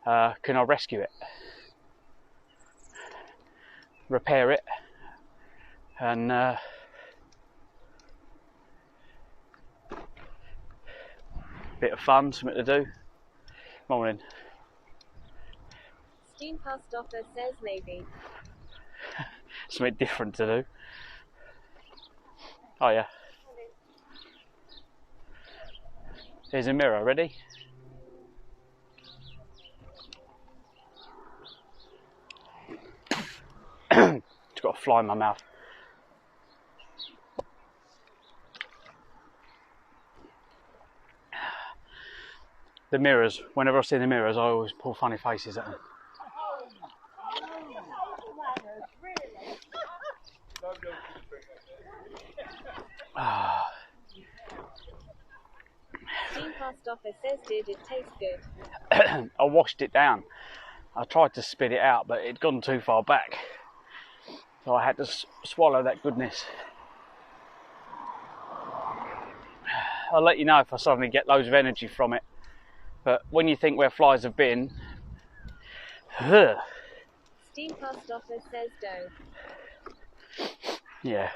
can I rescue it? Repair it, and bit of fun, something to do. Morning. Steam Post Office says maybe. Something different to do. Oh yeah. Here's a mirror, ready? It's got a fly in my mouth. The mirrors, whenever I see the mirrors, I always pull funny faces at them. Steam Post Office says did it taste good? I washed it down. I tried to spit it out, but it'd gone too far back. So I had to swallow that goodness. I'll let you know if I suddenly get loads of energy from it. But when you think where flies have been, Steam Post Office says don't. yeah.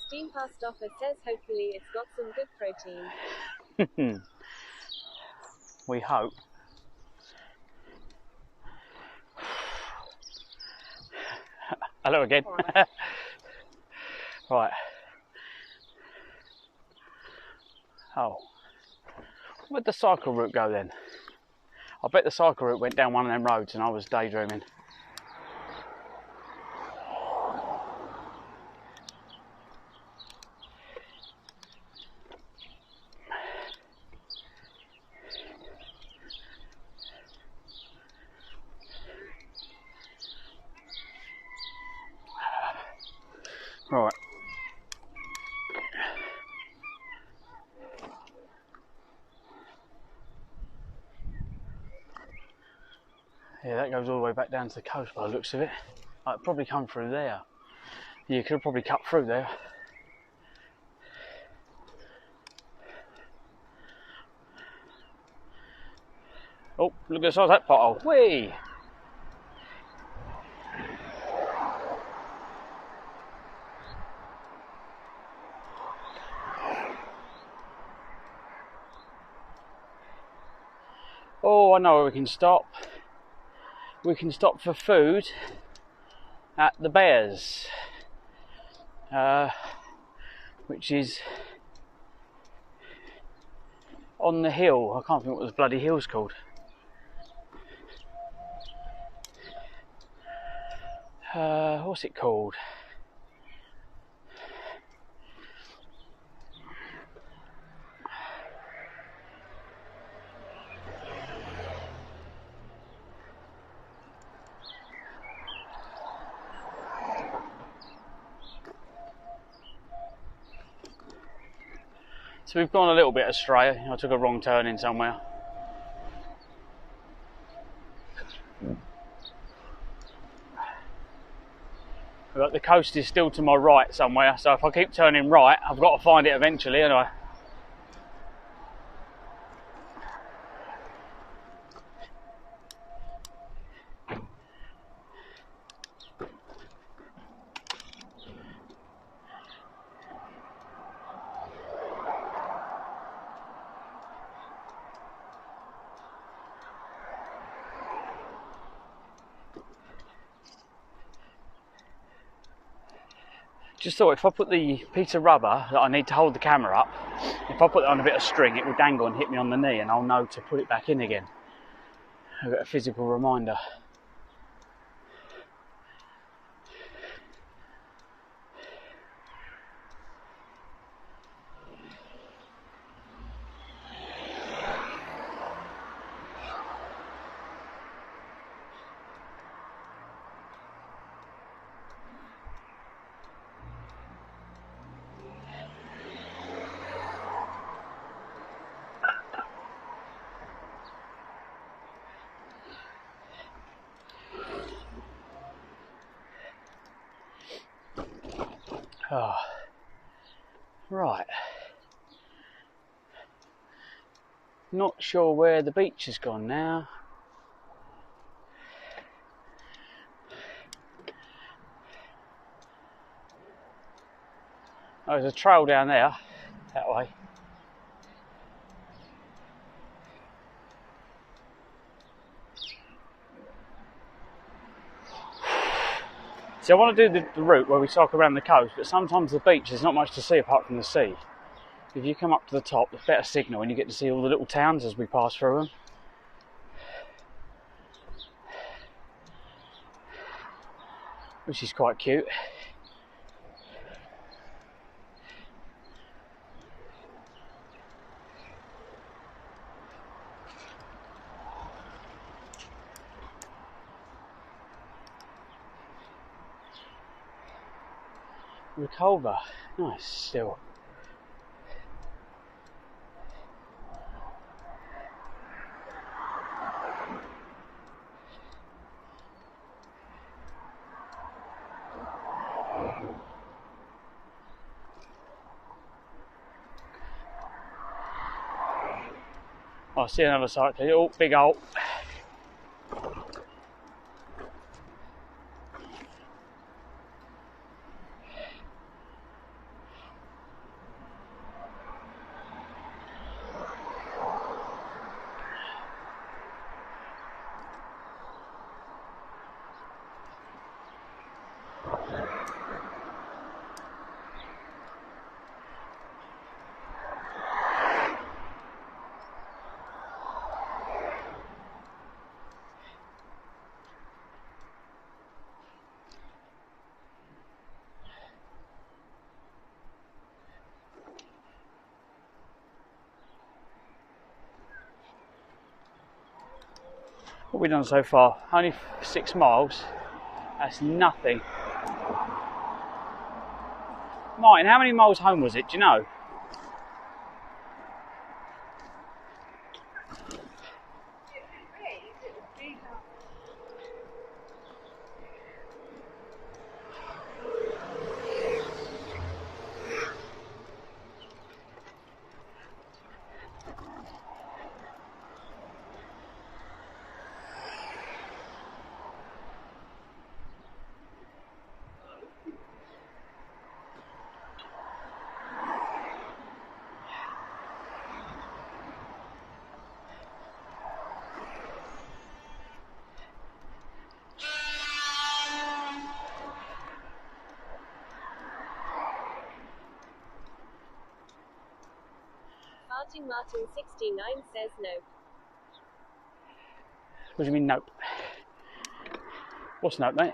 Steam Post Office says hopefully it's got some good protein. We hope. Hello again. Right. Oh. Where'd the cycle route go then? I bet the cycle route went down one of them roads and I was daydreaming. Right. Yeah, that goes all the way back down to the coast by the looks of it. I'd probably come through there. You could have probably cut through there. Oh, look at the size of that pothole. Whee! Oh, I know where we can stop. We can stop for food at the Bears, which is on the hill. I can't think what the bloody hill's called. What's it called? So we've gone a little bit astray. I took a wrong turn in somewhere. But the coast is still to my right somewhere, so if I keep turning right, I've got to find it eventually, anyway. Just thought if I put the piece of rubber that I need to hold the camera up, if I put it on a bit of string, it will dangle and hit me on the knee and I'll know to put it back in again. I've got a physical reminder. Oh. Right. Not sure where the beach has gone now. Oh, there's a trail down there, that way. See, I want to do the route where we cycle around the coast, but sometimes the beach, there's not much to see apart from the sea. If you come up to the top, there's better signal and you get to see all the little towns as we pass through them. Which is quite cute. Reculver, nice still. Oh, I see another cyclist. Oh, big hole. What have we done so far? Only 6 miles. That's nothing. Martin, how many miles home was it? Do you know? Martin 69 says nope. What do you mean nope? What's nope, mate?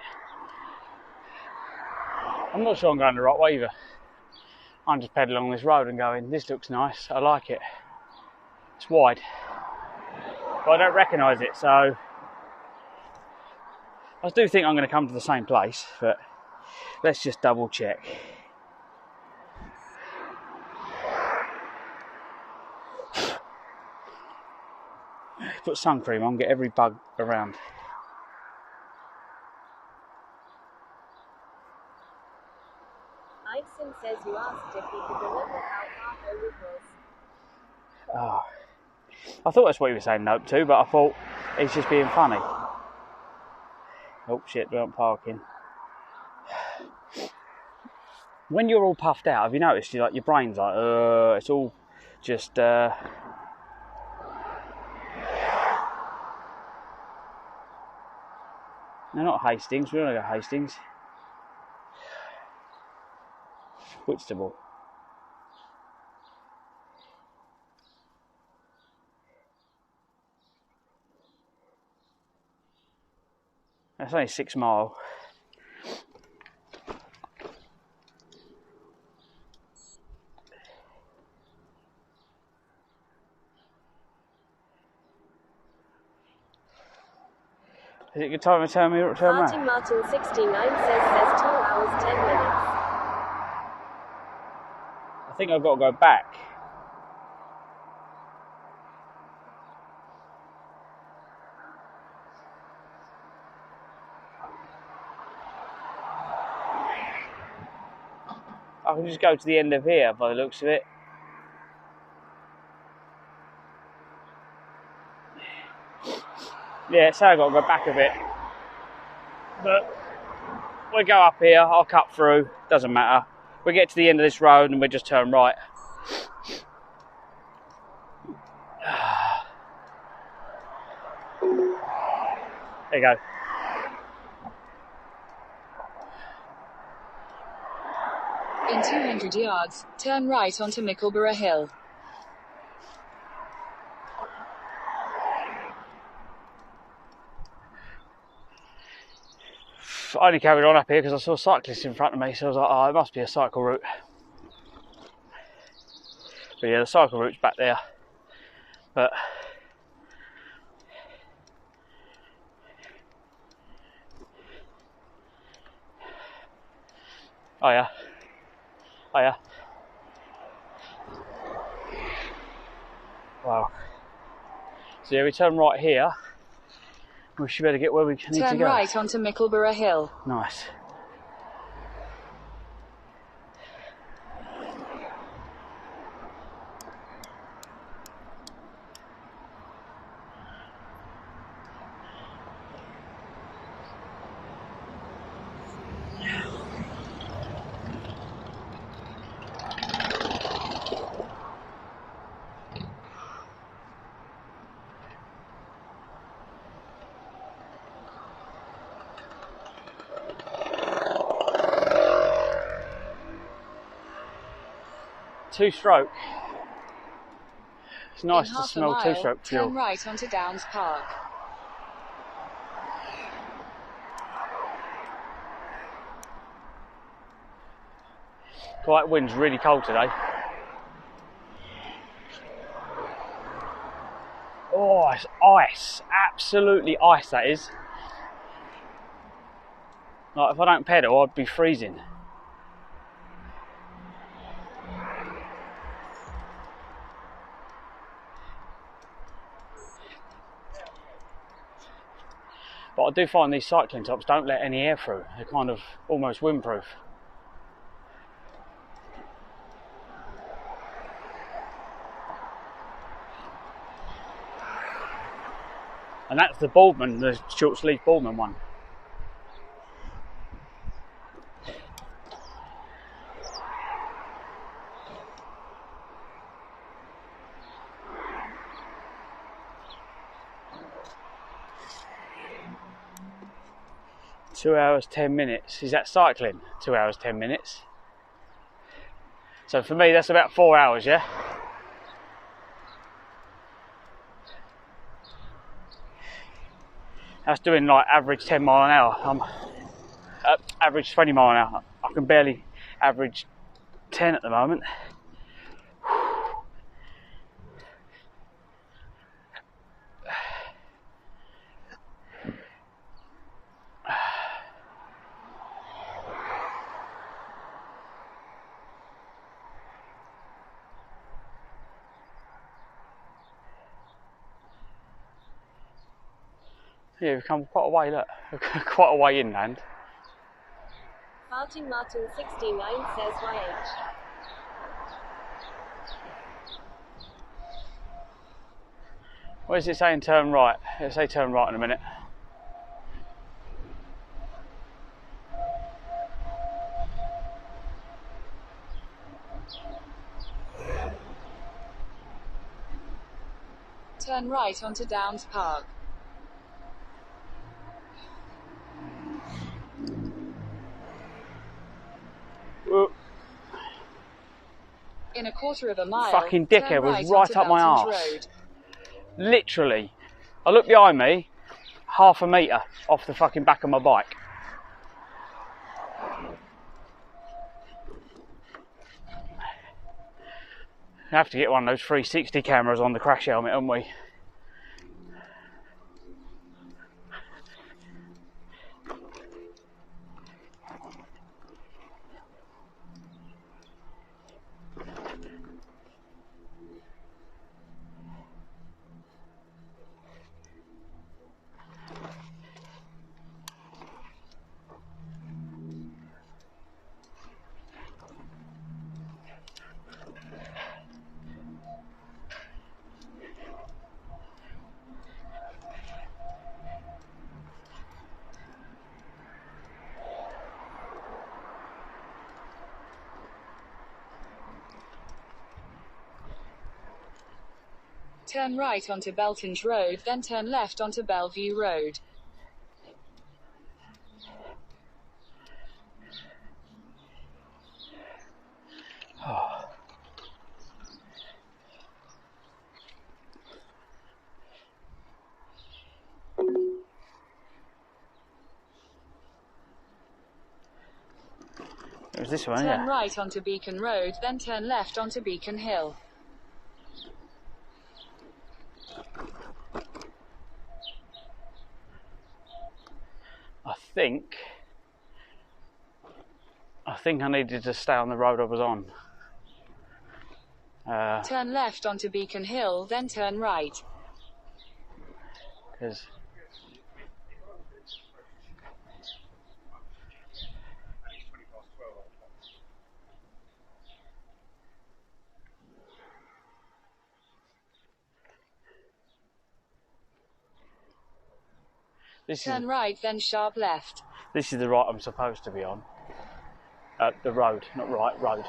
I'm not sure I'm going the right way either. I'm just pedaling along this road and going, this looks nice, I like it. It's wide, but I don't recognise it, so I do think I'm going to come to the same place, but let's just double check. Put sun cream on, get every bug around. Ison says you asked if he could remember how far home it was. Oh. I thought that's what he was saying nope to, but I thought he's just being funny. Oh shit, we aren't parking. When you're all puffed out, have you noticed your brain's like, it's all just they're not Hastings, we don't go Hastings. Whitstable. That's only 6 miles. Is it a good time to turn around? Martin 69 says 2 hours 10 minutes. I think I've got to go back. I can just go to the end of here by the looks of it. Yeah, so I've got to go back a bit. But we go up here, I'll cut through, doesn't matter. We get to the end of this road and we just turn right. There you go. In 200 yards, turn right onto Mickleborough Hill. I only carried on up here because I saw cyclists in front of me, so I was like, oh, it must be a cycle route. But yeah, the cycle route's back there. But oh yeah. Wow. So yeah, we turn right here. We should better get where we need to go. Turn right onto Mickleborough Hill. Nice. Two-stroke. It's nice to smell two-stroke fuel. Turn right onto Downs Park. Quite wind's really cold today. Oh, it's ice. Absolutely ice, that is. Like, if I don't pedal, I'd be freezing. But I do find these cycling tops don't let any air through. They're kind of almost windproof. And that's the Boardman, the short sleeve Boardman one. Two hours 10 minutes. Is that cycling? 2 hours 10 minutes. So for me, that's about 4 hours, yeah? That's doing like average 10 mile an hour. I'm average 20 mile an hour. I can barely average 10 at the moment. Yeah, we've come quite a way, look. Quite a way inland. Martin 69 says YH. What is it saying turn right? It'll say turn right in a minute. Turn right onto Downs Park. In a quarter of a mile, Fucking dickhead was right up my Belton's arse. Road. Literally. I looked behind me, half a metre off the fucking back of my bike. We have to get one of those 360 cameras on the crash helmet, haven't we? Turn right onto Belton's Road, then turn left onto Bellevue Road. It was this one, Turn yeah. right onto Beacon Road, then turn left onto Beacon Hill. I think I needed to stay on the road I was on. Turn left onto Beacon Hill, then turn right. Because Turn right, then sharp left. This is the right I'm supposed to be on. The road, not right, road.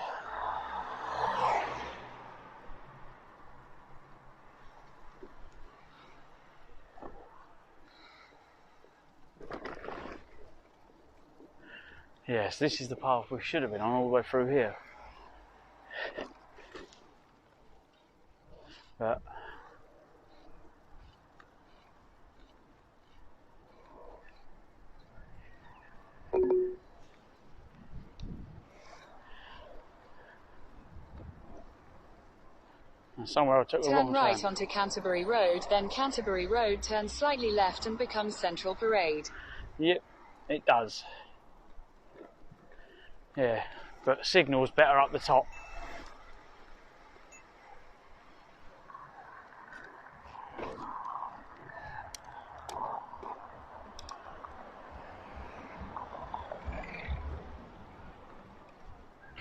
Yes, this is the path we should have been on all the way through here. But and somewhere I took the wrong Turn right turn. onto Canterbury Road, then Canterbury Road turns slightly left and becomes Central Parade. Yep, it does. Yeah, but signal's better up the top.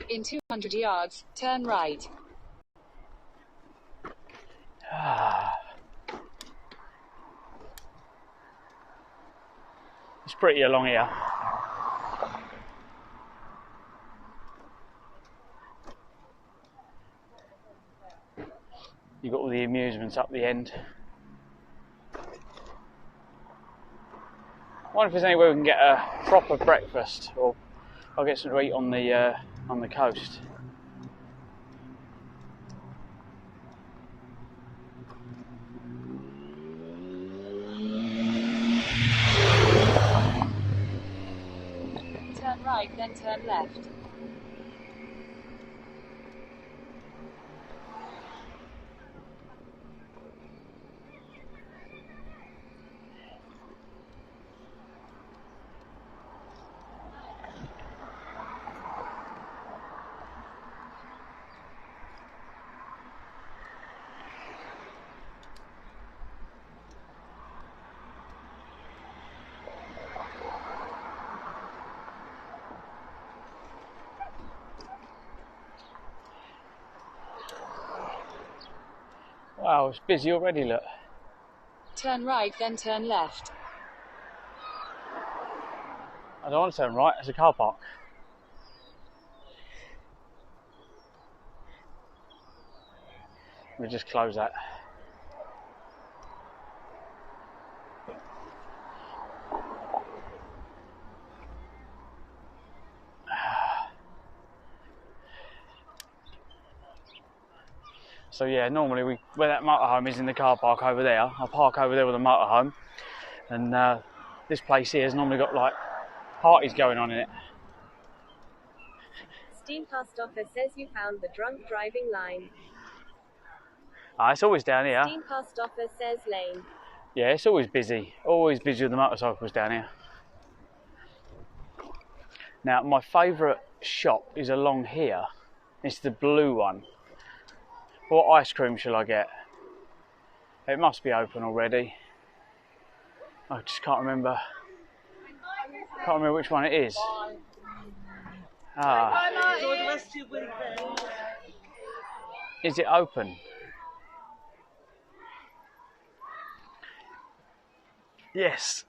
In 200 yards, turn right. It's pretty along here. You've got all the amusements up the end. I wonder if there's anywhere we can get a proper breakfast, or I'll get something to eat on the coast. right, then turn left. Wow, it's busy already, look. Turn right, then turn left. I don't want to turn right, there's a car park. We just close that. So yeah, normally where that motorhome is in the car park over there, I park over there with a motorhome, and this place here has normally got like parties going on in it. Steam Past Offer says you found the drunk driving line. It's always down here. Steam Past Offer says lane. Yeah, it's always busy with the motorcycles down here. Now, my favourite shop is along here. It's the blue one. What ice cream shall I get? It must be open already. I just can't remember. Can't remember which one it is. Is it open? Yes.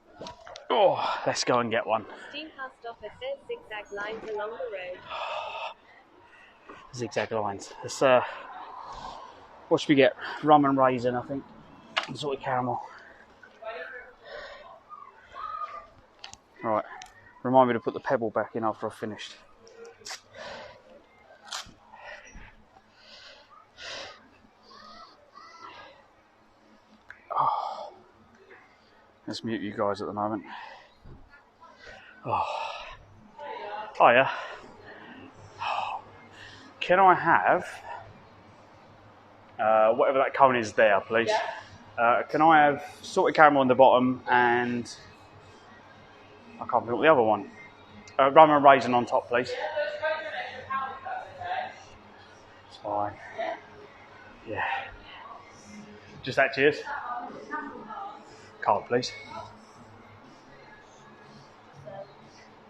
Oh, let's go and get one. Steam Past Offer says zigzag lines along the road. Zigzag lines. Let's, what should we get? Rum and raisin, I think. And salted caramel. Right. Remind me to put the pebble back in after I've finished. Oh. Let's mute you guys at the moment. Oh. Hiya. Can I have whatever that cone is there, please? Can I have salted caramel on the bottom and I can't think what the other one. Rum and raisin on top, please. It's fine. Yeah. Just that, cheers. Card, please.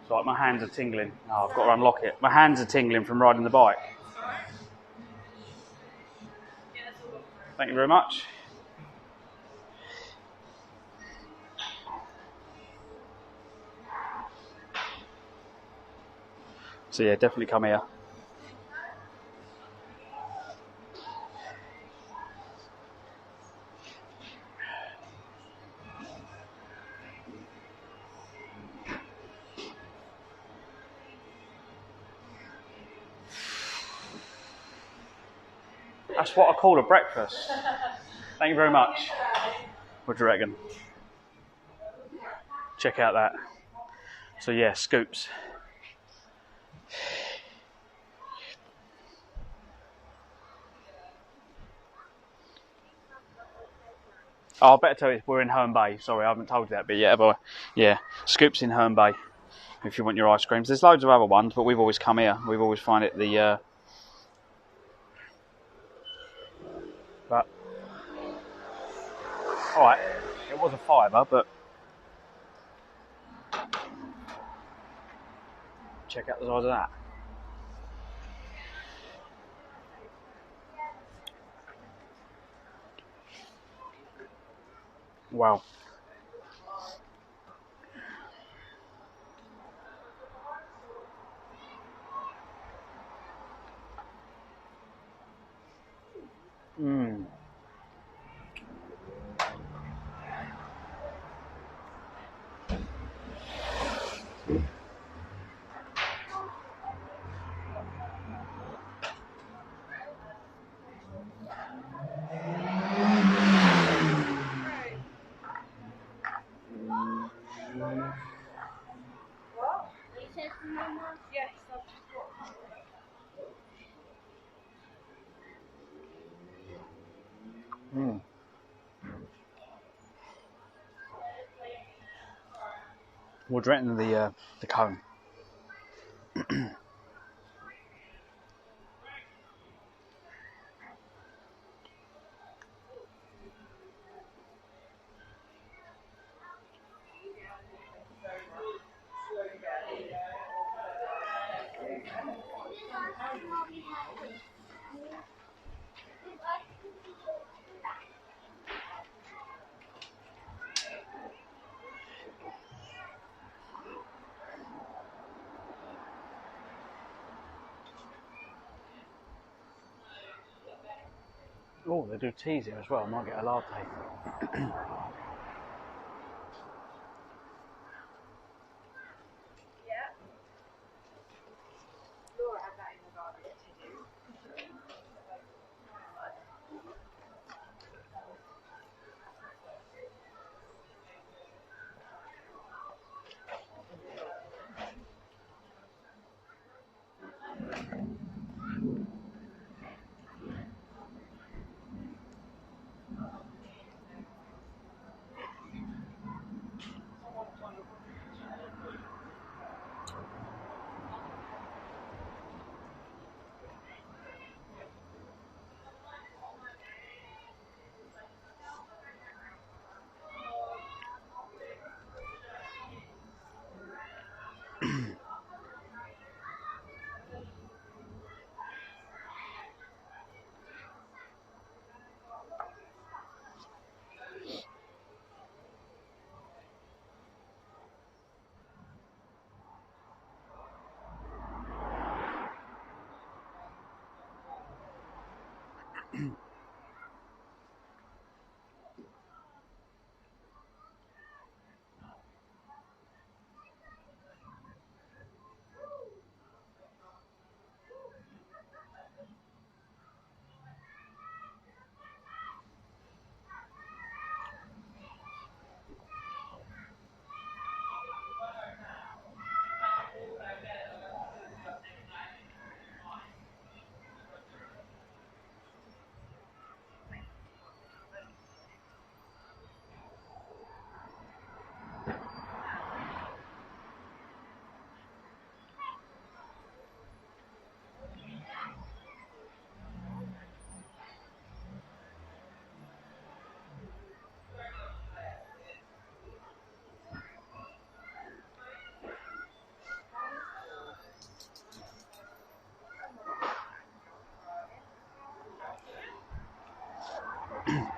It's like my hands are tingling. Oh, I've got to unlock it. My hands are tingling from riding the bike. Thank you very much. So yeah, definitely come here. That's what I call a breakfast. Thank you very much. What do you reckon? Check out that. So yeah, scoops. Oh, I better tell you, we're in Herne Bay. Sorry, I haven't told you that bit yet, but yeah, Scoops in Herne Bay. If you want your ice creams, there's loads of other ones, but we've always come here. We've always find it the. But all right, it was a £5, but check out the size of that. Wow. Mmm. What do you reckon of the cone? Oh, they do teas here as well. I might get a latte.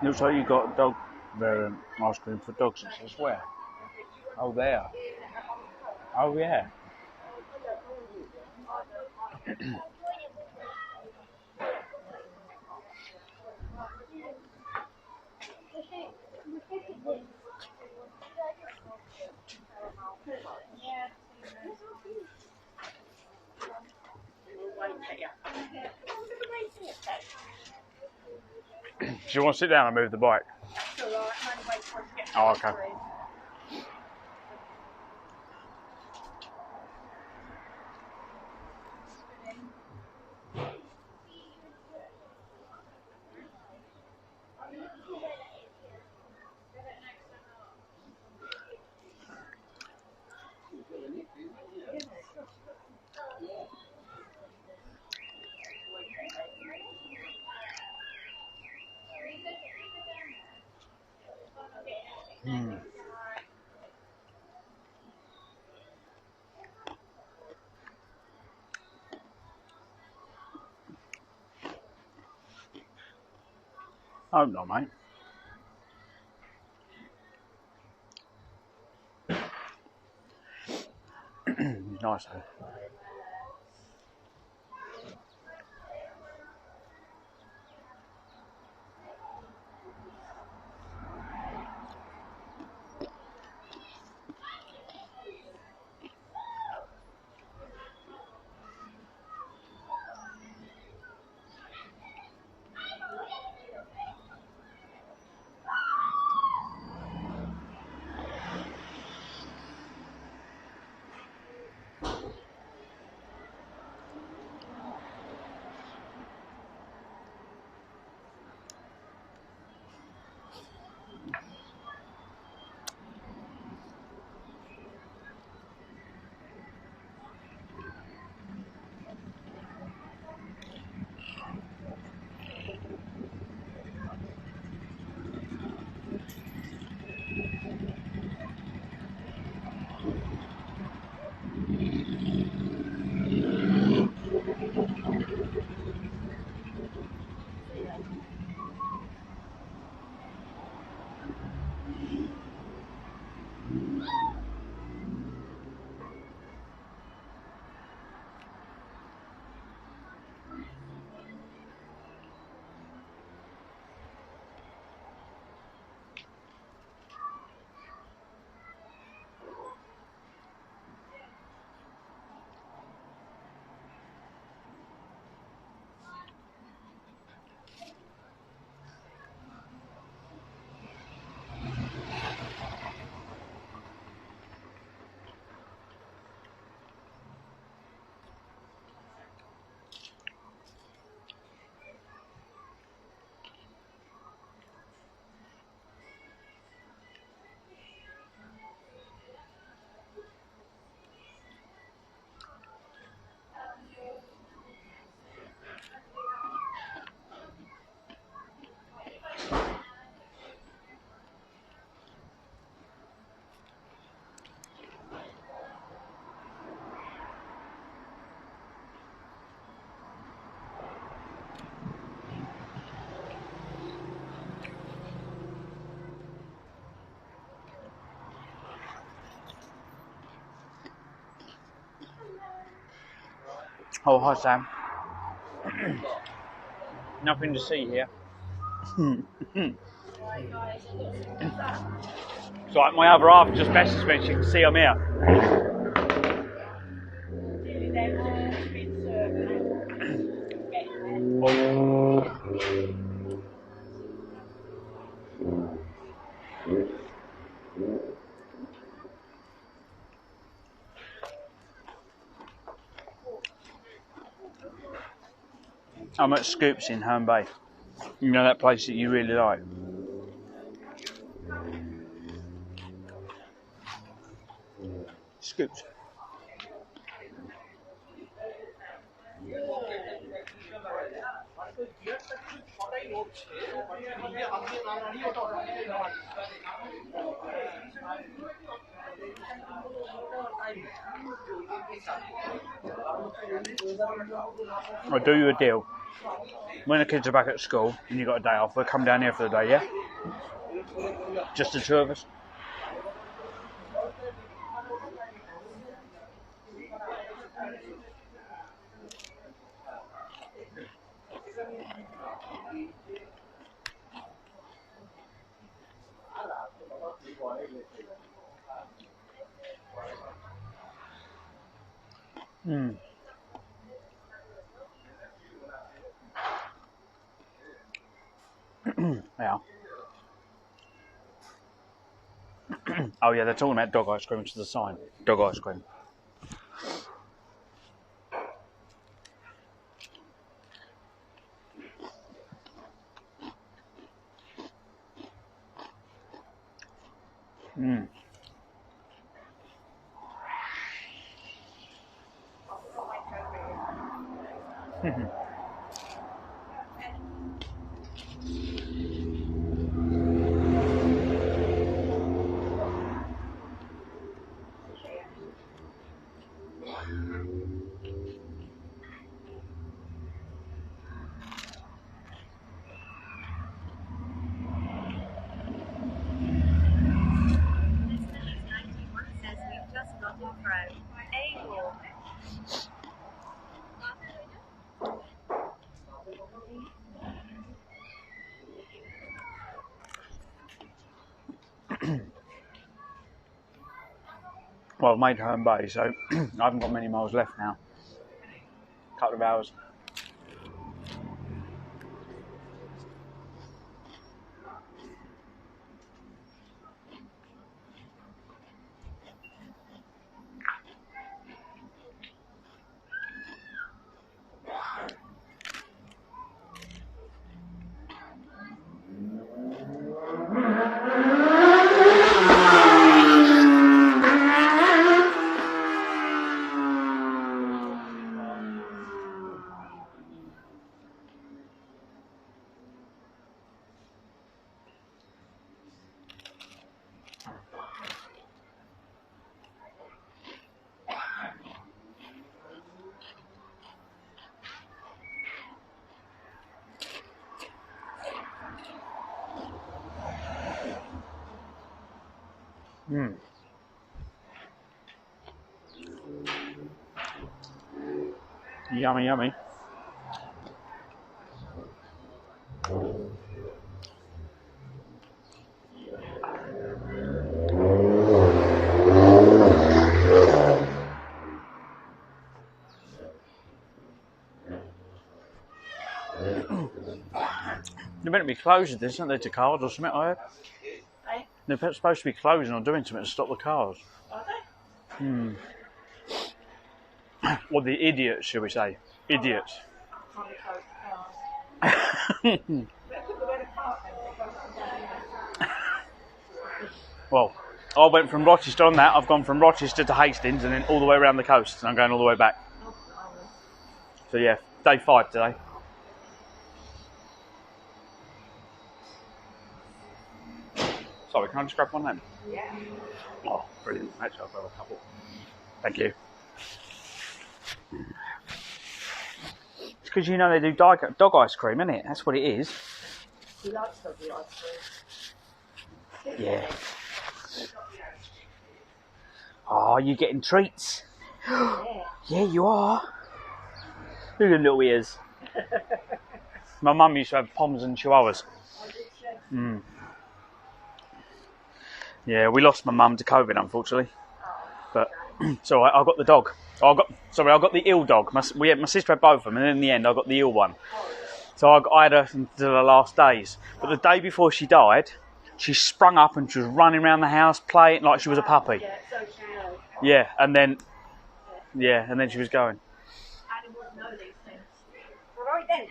Looks like you got dog ice cream for dogs. It says where? Oh, there. Oh, yeah. Do you want to sit down and move the bike? Oh, okay. I hope not, mate. It's nice though. Oh, hi Sam. Nothing to see here. It's like my other half just messaged me, she can see I'm here. I'm at Scoops in Herne Bay. You know that place that you really like? Scoops. I'll do you a deal. When the kids are back at school and you've got a day off, we'll come down here for the day, yeah? Just the two of us? Yeah. Oh yeah, they're talking about dog ice cream, which is the sign. Dog ice cream. Says we've just got in pro. A-War. Well, I've made Herne Bay, so I haven't got many miles left now. A couple of hours. Yummy, yummy. They're meant to be closing this, aren't they, to cars or something, I heard? Eh? They're supposed to be closing or doing something to stop the cars. Are they? Well, the idiots, shall we say. Idiots. Can't be close to cars. Well, I went from Rochester on that. I've gone from Rochester to Hastings and then all the way around the coast, and I'm going all the way back. So yeah, day 5 today. Sorry, can I just grab one then? Yeah. Oh, brilliant. Actually, I'll grab a couple. Thank you. It's because you know they do dog ice cream, isn't it? That's what it is. He likes doggy ice cream. Yeah. Oh, you're getting treats. Yeah. Yeah, you are. Look at little ears. My mum used to have Poms and Chihuahuas. Mm. Yeah, we lost my mum to COVID, unfortunately. But so I got the dog. I got the ill dog. My sister had both of them, and in the end, I got the ill one. So I had her until the last days. But the day before she died, she sprung up and she was running around the house, playing like she was a puppy. Yeah, so she knows. Yeah, and then she was going. Animals know these things. All right then.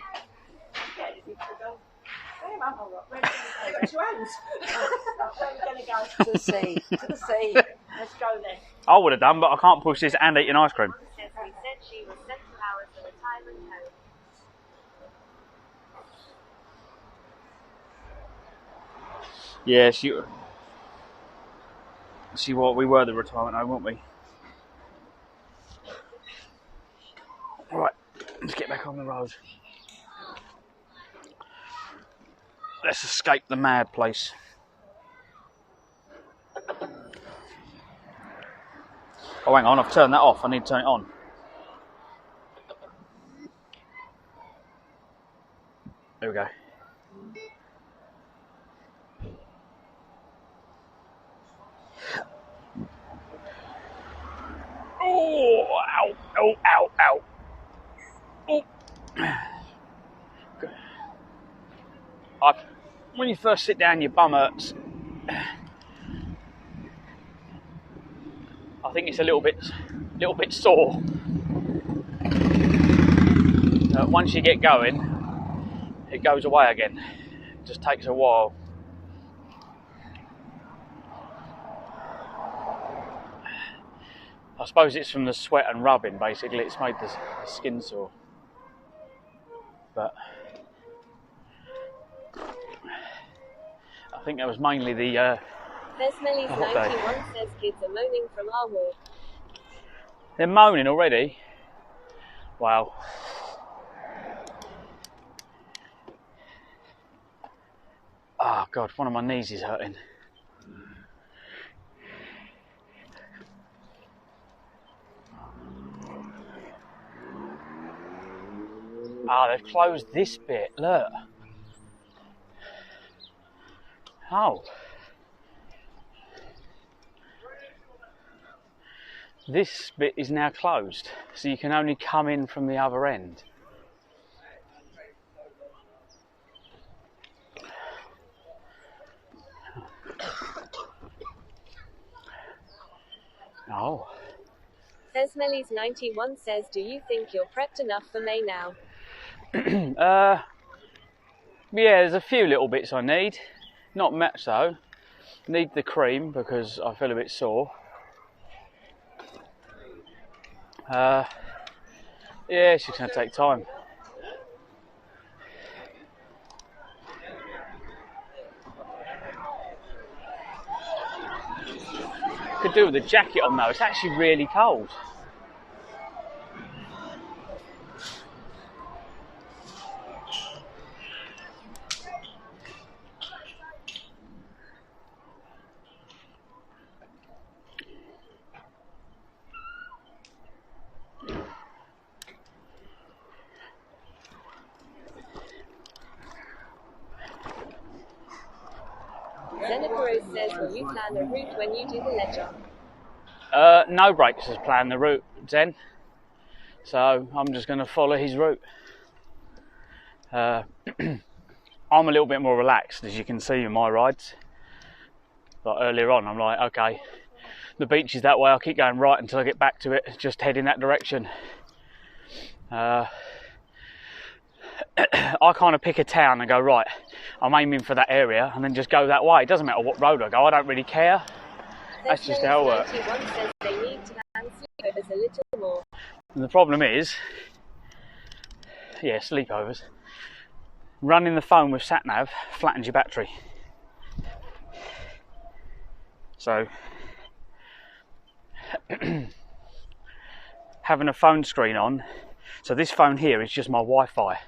Yeah, you need to go. Hey, Mum, all right. Where are you going to go? Two hands. Where are we going to go? To the sea. To the sea. Let's go then. I would have done, but I can't push this and eat an ice cream. Says we said she was sent to ours for retirement home. Yeah, we were the retirement home, weren't we? Right, let's get back on the road. Let's escape the mad place. Oh, hang on, I've turned that off. I need to turn it on. There we go. Oh, ow, ow, ow, ow. Oh. When you first sit down, your bum hurts. I think it's a little bit sore. Once you get going, it goes away again. It just takes a while. I suppose it's from the sweat and rubbing, basically. It's made the skin sore. But I think that was mainly the Smelly's hot day. 91 says kids are moaning from our walk. They're moaning already? Wow. Oh God, one of my knees is hurting. Ah, they've closed this bit, look. Oh. This bit is now closed, so you can only come in from the other end. Oh. Smelly's 91 says, do you think you're prepped enough for May now? Yeah, there's a few little bits I need. Not much though. Need the cream because I feel a bit sore. Yeah, it's just going to take time. Could do with a jacket on though, it's actually really cold. Zenecaros says, will you plan a route when you do the ledger? No Breaks has planned the route, Zen. So I'm just going to follow his route. I'm a little bit more relaxed, as you can see in my rides. Like earlier on, I'm like, okay, the beach is that way, I'll keep going right until I get back to it, just head in that direction. I kind of pick a town and go, right, I'm aiming for that area, and then just go that way. It doesn't matter what road I go, I don't really care. That's just how it works. 91 says they need to plan sleepovers a little more. And the problem is, yeah, sleepovers. Running the phone with sat-nav flattens your battery. So, having a phone screen on, so this phone here is just my Wi-Fi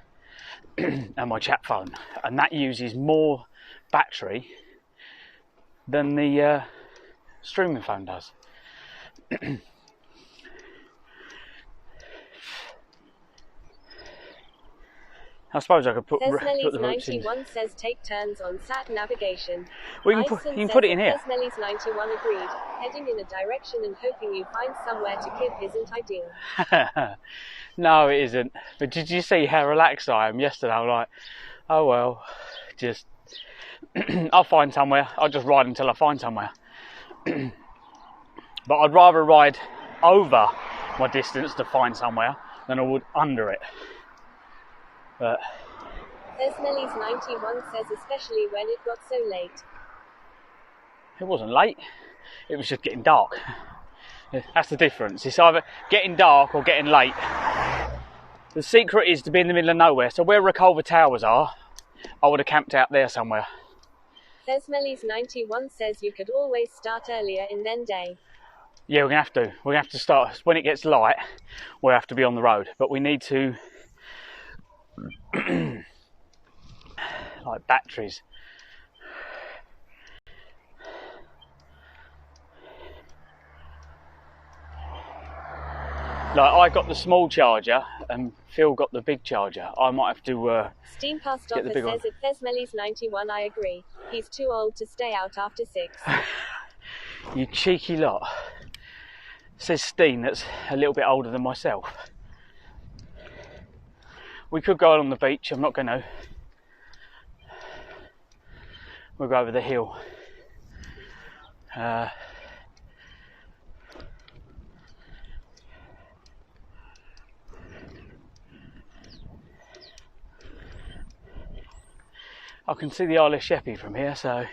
and my chat phone, and that uses more battery than the streaming phone does. I suppose I could put the Thesmelis routes in. 91 says take turns on sat navigation. Well, you can put it in here. Thesmelis 91 agreed. Heading in a direction and hoping you find somewhere to kip isn't ideal. No, it isn't. But did you see how relaxed I am yesterday? I'm like, oh well, just I'll find somewhere. I'll just ride until I find somewhere. But I'd rather ride over my distance to find somewhere than I would under it. But Thesmelis 91 says especially when it got so late. it wasn't late. It was just getting dark. That's the difference. It's either getting dark or getting late. The secret is to be in the middle of nowhere. So where Reculver Towers are, I would have camped out there somewhere. Thesmelis 91 says you could always start earlier in then day. Yeah, we're gonna have to. We're gonna have to start when it gets light. We'll have to be on the road, but we need to like batteries. Like I got the small charger and Phil got the big charger. I might have to Steam Past get the Office big one. says at Thesmelis 91 I agree. He's too old to stay out after 6. You cheeky lot. Says Steen, that's a little bit older than myself. We could go on the beach. I'm not going to. We'll go over the hill. I can see the Isle of Sheppey from here, so.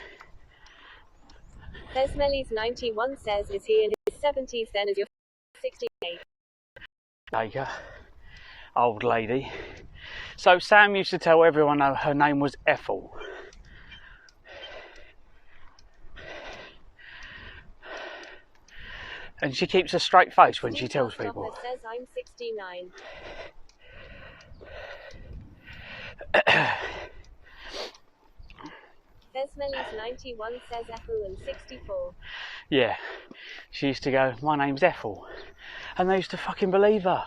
Thesmelis 91 says is he in his 70s then as you're 68? Baker, old lady. So Sam used to tell everyone her name was Ethel. And she keeps a straight face when she tells people. Says I'm 69. Thesmelis 91 says Ethel and 64. Yeah, she used to go, my name's Ethel. And they used to fucking believe her.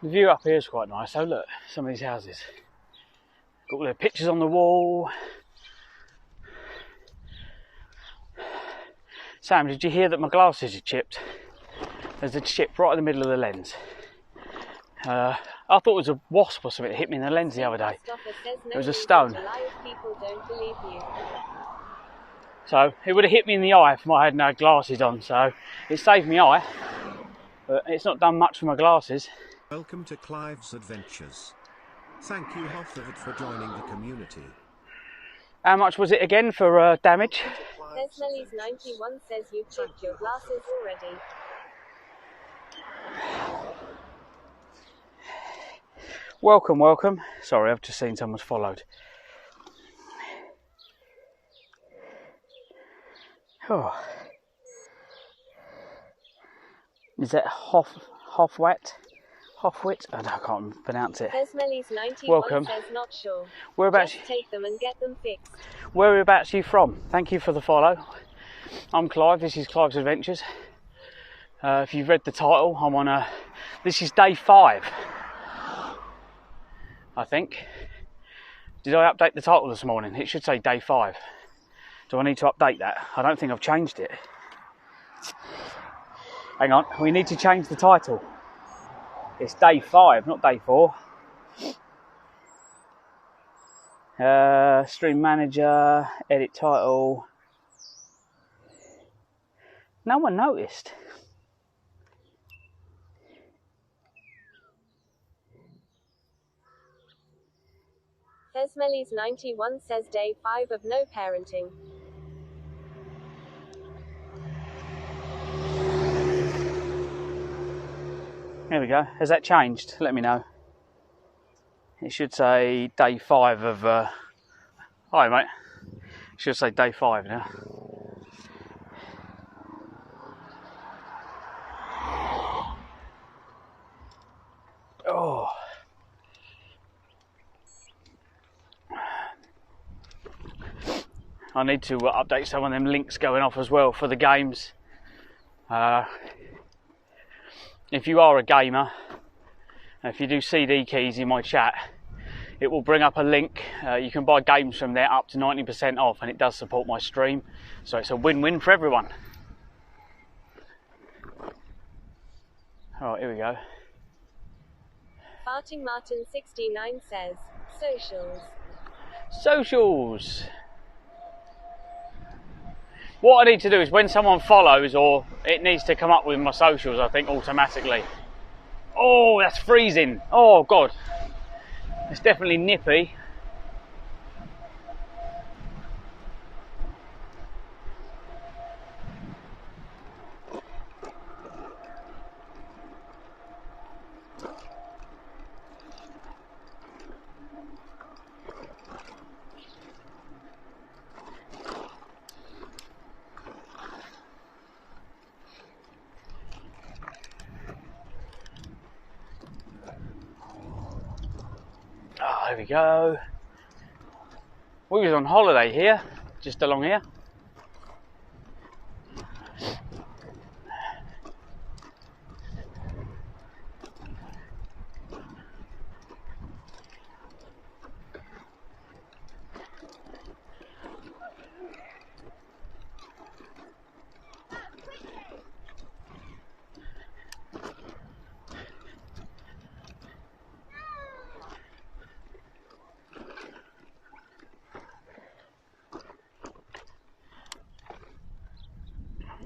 The view up here is quite nice. So look, some of these houses. Got all their pictures on the wall. Sam, did you hear that my glasses are chipped? There's a chip right in the middle of the lens. I thought it was a wasp or something that hit me in the lens the other day. It was a stone. So it would have hit me in the eye if I hadn't had glasses on. So it saved my eye, but it's not done much for my glasses. Welcome to Clive's Adventures. Thank you, Hofford, for joining the community. How much was it again for damage? Thesmelis 91 says you've checked your glasses already. Welcome, welcome. Sorry, I've just seen someone's followed. Oh. Is that Hofwet? Hofwit? I can't pronounce it. Thesmelis 91 Welcome. says not sure. Whereabouts? Just take them and get them fixed. Whereabouts are you from? Thank you for the follow. I'm Clive. This is Clive's Adventures. If you've read the title, I'm on this is day 5. I think. Did I update the title this morning? It should say day 5. Do I need to update that? I don't think I've changed it. Hang on, we need to change the title. It's day 5, not day 4. Stream manager, edit title. No one noticed. Thesmelis 91 says day 5 of no parenting. There we go. Has that changed? Let me know. It should say day 5 of... Hi mate. It should say day 5 now. Oh. I need to update some of them links going off as well for the games. If you are a gamer, if you do CD keys in my chat, it will bring up a link. You can buy games from there up to 90% off, and it does support my stream, so it's a win-win for everyone. Alright, here we go. Farting Martin 69 says, socials. Socials. What I need to do is when someone follows, or it needs to come up with my socials, I think, automatically. Oh, that's freezing. Oh, God. It's definitely nippy. Oh, there we go. We was on holiday here, just along here.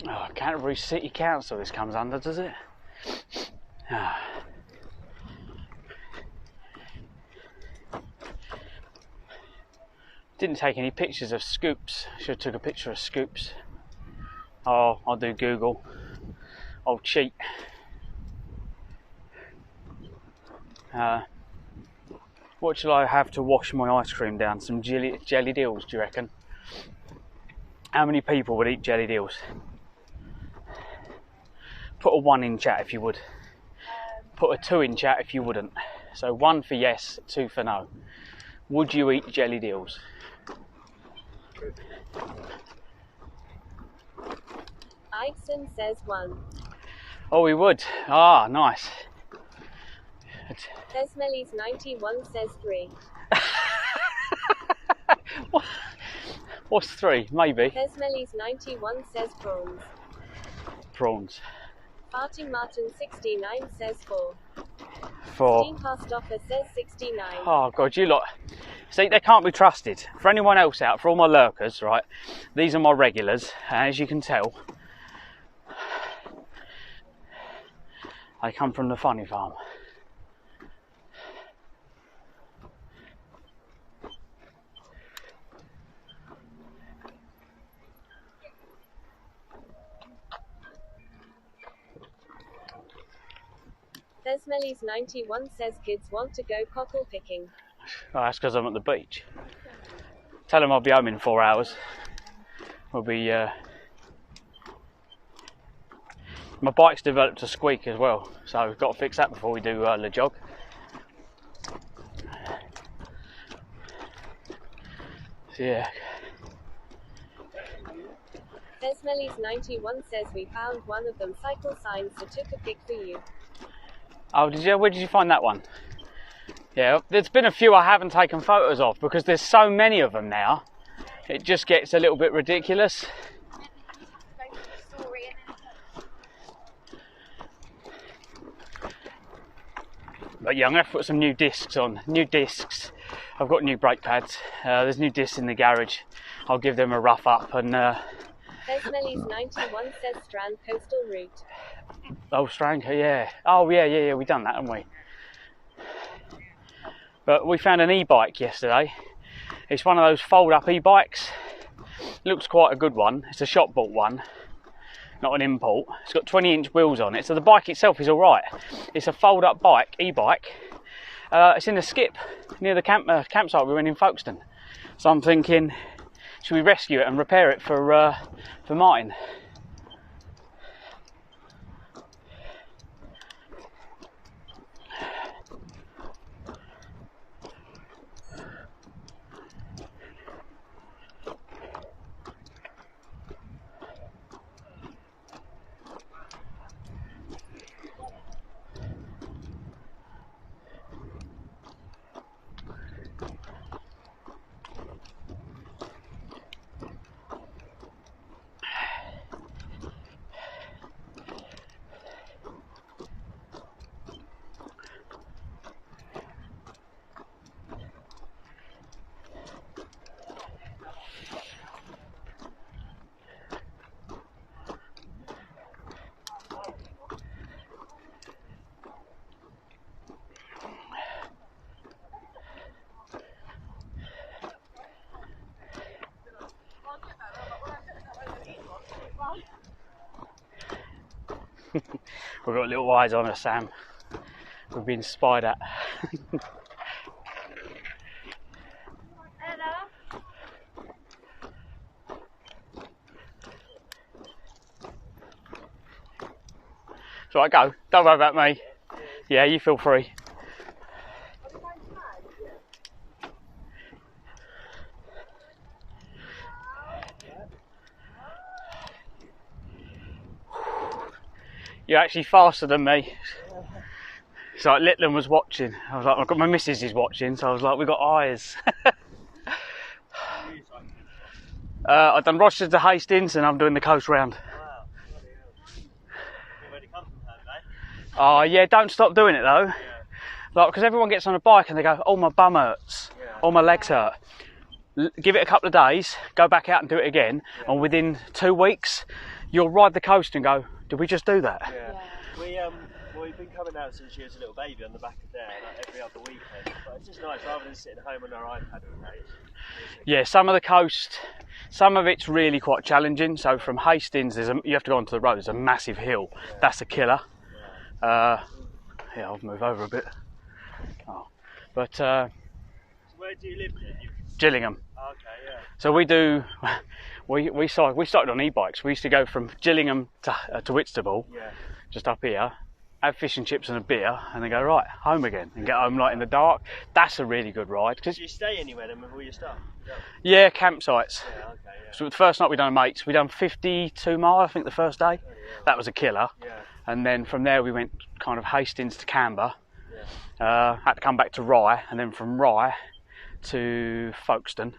Oh, Canterbury City Council this comes under, does it? Oh. Didn't take any pictures of Scoops. Should have took a picture of Scoops. Oh, I'll do Google. I'll cheat. What shall I have to wash my ice cream down? Some jelly deals, do you reckon? How many people would eat jelly deals? Put a 1 in chat if you would. Put a 2 in chat if you wouldn't. So 1 for yes, 2 for no. Would you eat jelly deals? Ikeson says 1. Oh, we would. Ah, nice. Tesmelis 91 says 3. What's 3? Maybe. Tesmelis 91 says prawns. Prawns. Farting Martin 69 says 4. 4. Steam Hostoffer says 69. Oh, God, you lot. See, they can't be trusted. For anyone else out, for all my lurkers, right, these are my regulars, and as you can tell, they come from the funny farm. Tesmelis 91 says kids want to go cockle picking. Oh, that's because I'm at the beach. Tell them I'll be home in 4 hours. We'll be. My bike's developed a squeak as well, so we've got to fix that before we do the jog. So, yeah. Tesmelis 91 says we found one of them cycle signs, so took a pic for you. Oh, did you? Where did you find that one? Yeah, there's been a few I haven't taken photos of because there's so many of them now. It just gets a little bit ridiculous. But yeah, I'm going to put some new discs on. New discs. I've got new brake pads. There's new discs in the garage. I'll give them a rough up and... Tesmelis 91 says Strand Coastal Route. Oh, Stranker, yeah. Oh, yeah, we've done that, haven't we? But we found an e-bike yesterday. It's one of those fold-up e-bikes. Looks quite a good one. It's a shop-bought one, not an import. It's got 20-inch wheels on it, so the bike itself is all right. It's a fold-up bike, e-bike. It's in the skip near the campsite we went in Folkestone. So I'm thinking, should we rescue it and repair it for Martin? We've got little eyes on us, Sam. We've been spied at. So I go. Don't worry about me. Yeah, you feel free. You're actually faster than me. So like Litland was watching. I was like, I've got my missus is watching, so I was like, we've got eyes. I've done Rochester to Hastings and I'm doing the coast round. Wow. You've already come from home, eh? Oh yeah, don't stop doing it though. Yeah. Like, because everyone gets on a bike and they go, oh my bum hurts, oh my legs hurt. Give it a couple of days, go back out and do it again, and within 2 weeks, you'll ride the coast and go, did we just do that? Yeah. We've been coming out since she was a little baby on the back of there, like every other weekend. But it's just nice rather than sitting home on our iPad all day. Yeah, some of the coast, some of it's really quite challenging. So from Hastings, you have to go onto the road. There's a massive hill. That's a killer. Yeah, I'll move over a bit. Oh. But So where do you live then? Gillingham. Oh, okay, yeah. So we started on e-bikes. We used to go from Gillingham to Whitstable, just up here, have fish and chips and a beer, and then go right home again and get home like in the dark. That's a really good ride. Do you stay anywhere then with all your stuff? Yeah, campsites. Yeah, okay, yeah. So the first night we done mates. We done 52 mile, I think, the first day. That was a killer. Yeah. And then from there we went kind of Hastings to Canberra. Had to come back to Rye, and then from Rye to Folkestone.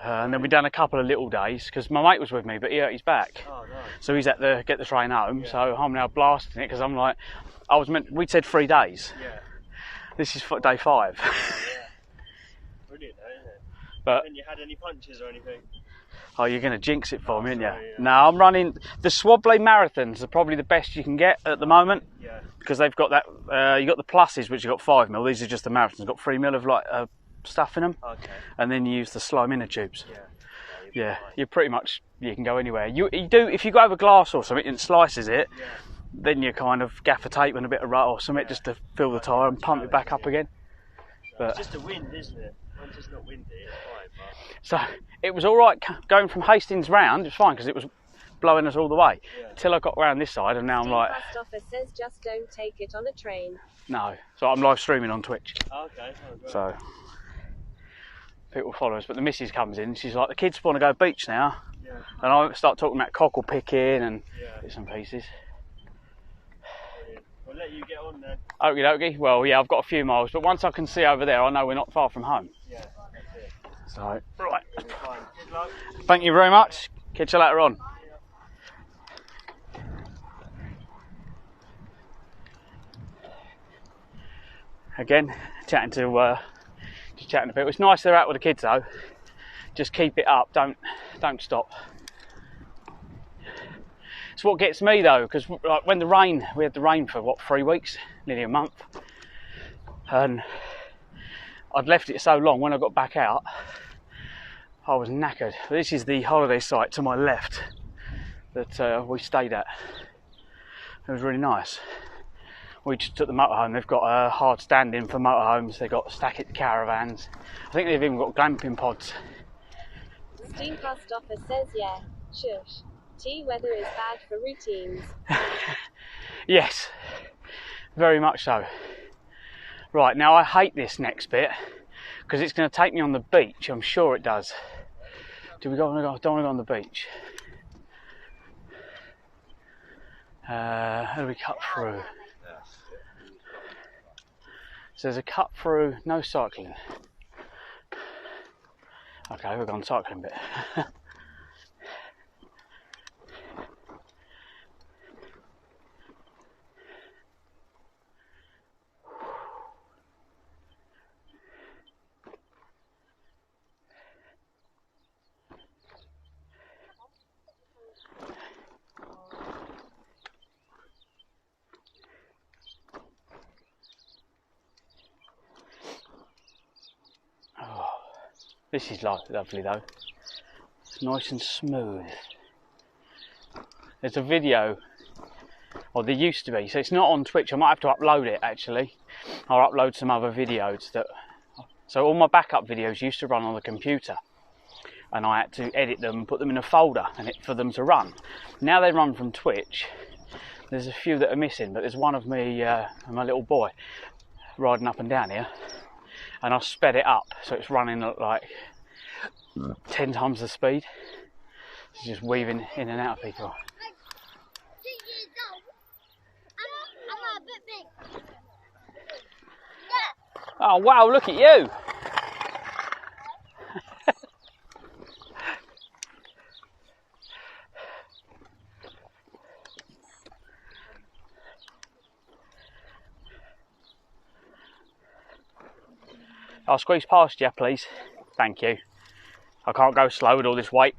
And then we done a couple of little days because my mate was with me, but he hurt his back. Oh, nice. So he's had to get the train home. So I'm now blasting it because I'm like, we'd said 3 days. Yeah. This is day 5. Yeah. Brilliant, though, isn't it? But Haven't you had any punches or anything? oh, you're going to jinx it for me, aren't you? Sorry, yeah. No, I'm running the Swabley marathons are probably the best you can get at the moment. Yeah. Because they've got that. You got the pluses, which you got 5 mil. These are just the marathons. Got 3 mil of like stuff in them. Okay. And then you use the slow inner tubes. Yeah. Yeah, you're pretty much, you can go anywhere. You do, if you go over glass or something and slices it, then you kind of gaffer tape and a bit of rut or something just to fill the tyre and pump it back up again. But It's just the wind, isn't it? When it's not windy, it's fine. But... so it was all right going from Hastings round. It was fine because it was blowing us all the way till I got round this side, and now I'm like, Post office says just don't take it on a train. no. So I'm live streaming on Twitch. Oh, okay. Oh, great. So people follow us, but the missus comes in. She's like, the kids want to go beach now, and I start talking about cockle picking and bits and pieces. Brilliant. We'll let you get on then. Okie dokie. Well, yeah, I've got a few miles, but once I can see over there, I know we're not far from home. Yeah, that's it. So, right. You'll be fine. Good luck. Thank you very much. Catch you later on. Again, chatting to people. It's nice they're out with the kids though. Just keep it up. Don't stop. It's what gets me though, because like when we had the rain for what, 3 weeks, nearly a month, and I'd left it so long. When I got back out, I was knackered. This is the holiday site to my left that we stayed at. It was really nice. We just took the motorhome. They've got a hard standing for motorhomes. They've got stacked caravans. I think they've even got glamping pods. Steam post office says yeah. Shush. Weather is bad for routines. Yes, very much so. Right, now I hate this next bit because it's going to take me on the beach. I'm sure it does. Don't want to go on the beach. How do we cut through? So there's a cut through, no cycling. Okay, we've gone cycling bit. This is lovely though. It's nice and smooth. There's a video, or there used to be, so it's not on Twitch. I might have to upload it actually. I'll upload some other videos that. So all my backup videos used to run on the computer, and I had to edit them and put them in a folder for them to run. Now they run from Twitch. There's a few that are missing, but there's one of me and my little boy riding up and down here, and I sped it up so it's running at like 10 times the speed. It's just weaving in and out of people. Oh wow, look at you! I'll squeeze past you, please. Thank you. I can't go slow with all this weight.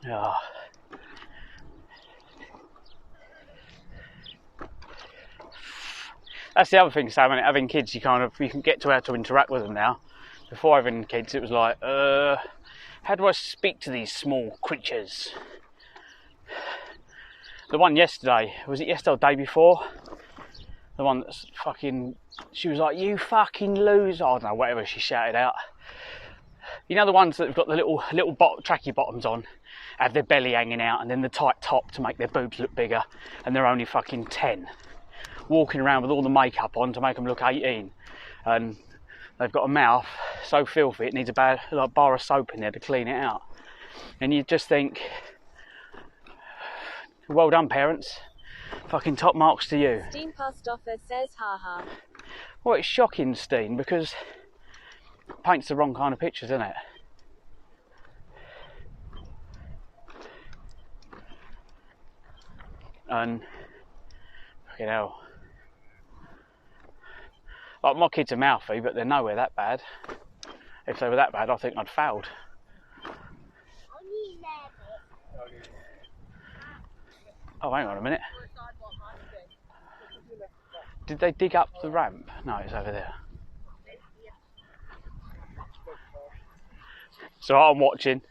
Oh. That's the other thing, Sam, having kids, you can get to how to interact with them now. Before having kids, it was like, how do I speak to these small creatures? The one yesterday, was it yesterday or the day before? The one that's fucking, she was like, you fucking loser. I don't know, whatever she shouted out. You know the ones that have got the little tracky bottoms on, have their belly hanging out, and then the tight top to make their boobs look bigger, and they're only fucking 10. Walking around with all the makeup on to make them look 18, and they've got a mouth so filthy it needs a bar of soap in there to clean it out. And you just think, well done parents, fucking top marks to you. Steen passed offer says haha. Well, it's shocking, Steen, because it paints the wrong kind of pictures, doesn't it? And fucking hell. Like, my kids are mouthy, but they're nowhere that bad. If they were that bad, I think I'd failed. Oh, hang on a minute. Did they dig up the ramp? No, it's over there. So I'm watching.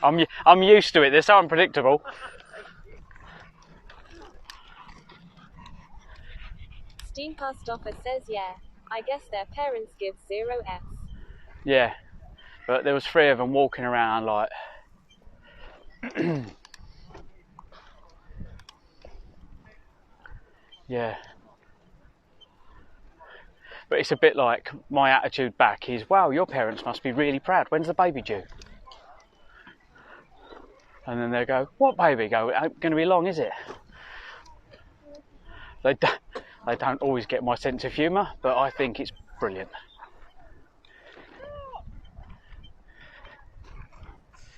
I'm used to it. They're so unpredictable. Steen passed offer says yeah. I guess their parents give 0 Fs. Yeah, but there was 3 of them walking around like yeah. But it's a bit like my attitude back is, wow, your parents must be really proud. When's the baby due? And then they go, what baby? Go, it ain't going to be long, is it? They don't always get my sense of humour, but I think it's brilliant.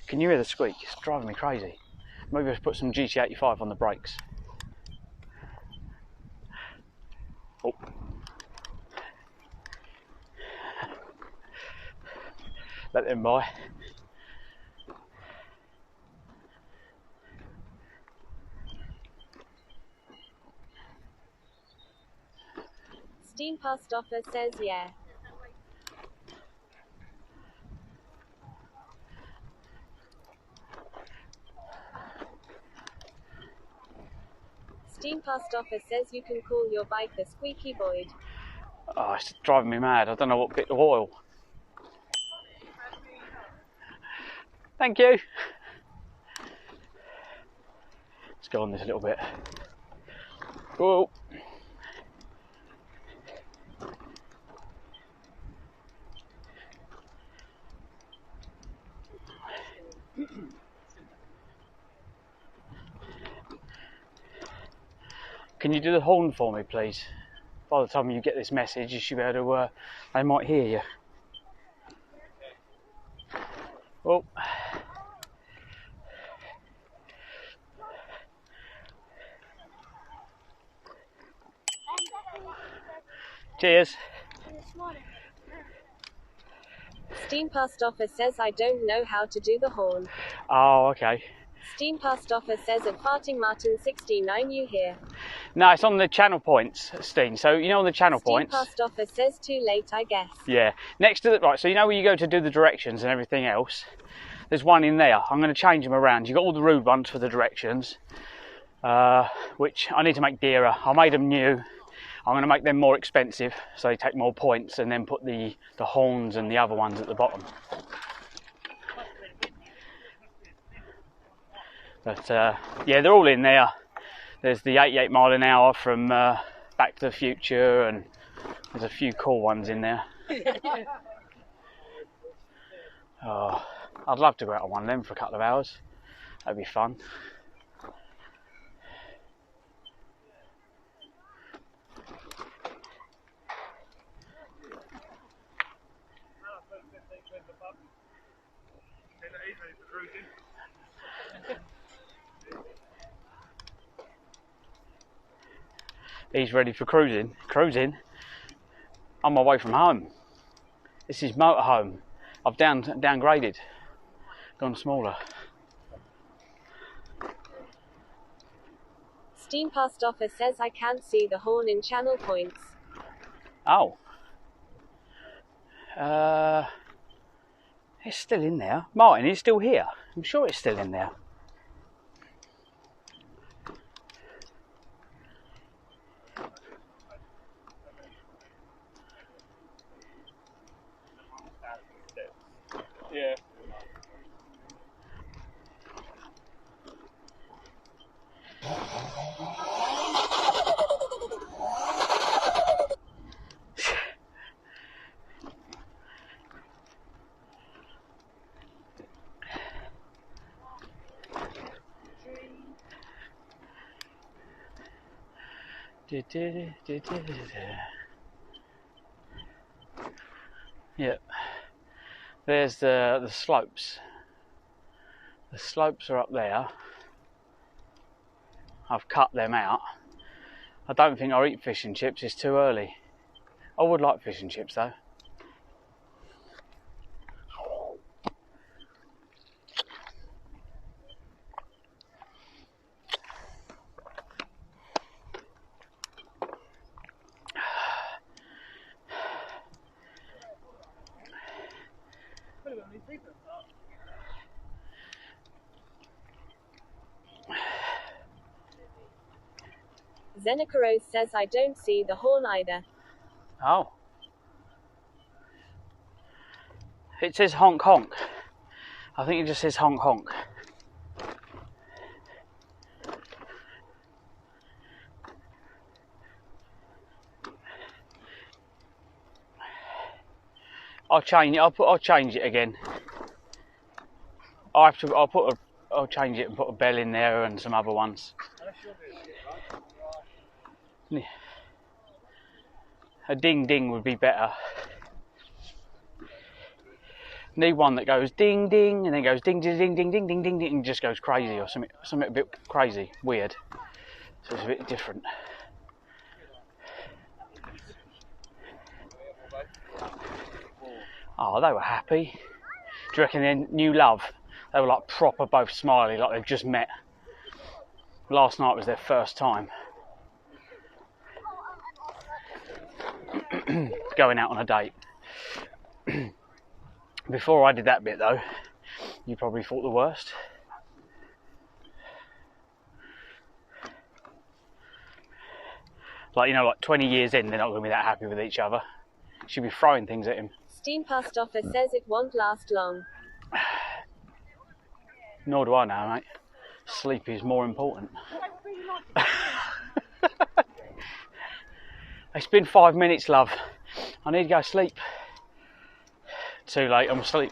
Can you hear the squeak? It's driving me crazy. Maybe I should put some GT85 on the brakes. Oh. Let them by. Steen passed offer says yeah. Steen passed offer says you can call your bike the Squeaky Boyd. Oh, it's driving me mad. I don't know what bit of oil. Thank you. Let's go on this a little bit. Whoa. Can you do the horn for me, please? By the time you get this message, you should be able to, they might hear you. Oh. Cheers. Steen passed offer says I don't know how to do the horn. Oh, okay. Steen passed offer says at farting Martin 69 you hear. No, it's on the channel points, Steen. So you know on the channel Steen points. passed offer says too late, I guess. Yeah. Next to the right. So you know where you go to do the directions and everything else. There's one in there. I'm going to change them around. You've got all the rude ones for the directions, which I need to make dearer. I made them new. I'm going to make them more expensive so they take more points, and then put the horns and the other ones at the bottom. But yeah, they're all in there. There's the 88 mile an hour from Back to the Future, and there's a few cool ones in there. Oh, I'd love to go out on one of them for a couple of hours. That'd be fun. He's ready for cruising. Cruising? I'm away from home. This is motorhome. I've downgraded. Gone smaller. Steam Past Offer says I can't see the horn in channel points. Oh. It's still in there. Martin, it's still here. I'm sure it's still in there. Yeah. Yep. There's the slopes. The slopes are up there. I've cut them out. I don't think I'll eat fish and chips, it's too early. I would like fish and chips though. Zenikaros says I don't see the horn either. Oh. It says honk honk. I think it just says honk honk. I'll change it again. I'll change it and put a bell in there and some other ones. Yeah. A ding ding would be better. Need one that goes ding ding and then goes ding ding ding ding ding ding ding ding and just goes crazy, or something a bit crazy, weird. So it's a bit different. Oh, they were happy. Do you reckon their new love? They were like proper both smiley, like they've just met. Last night was their first time. Going out on a date. Before I did that bit though, you probably thought the worst. Like, you know, like 20 years in, they're not going to be that happy with each other. She'll be throwing things at him. Steam Past Offer says it won't last long. Nor do I know, mate. Sleep is more important. It's been 5 minutes, love. I need to go sleep. Too late, I'm asleep.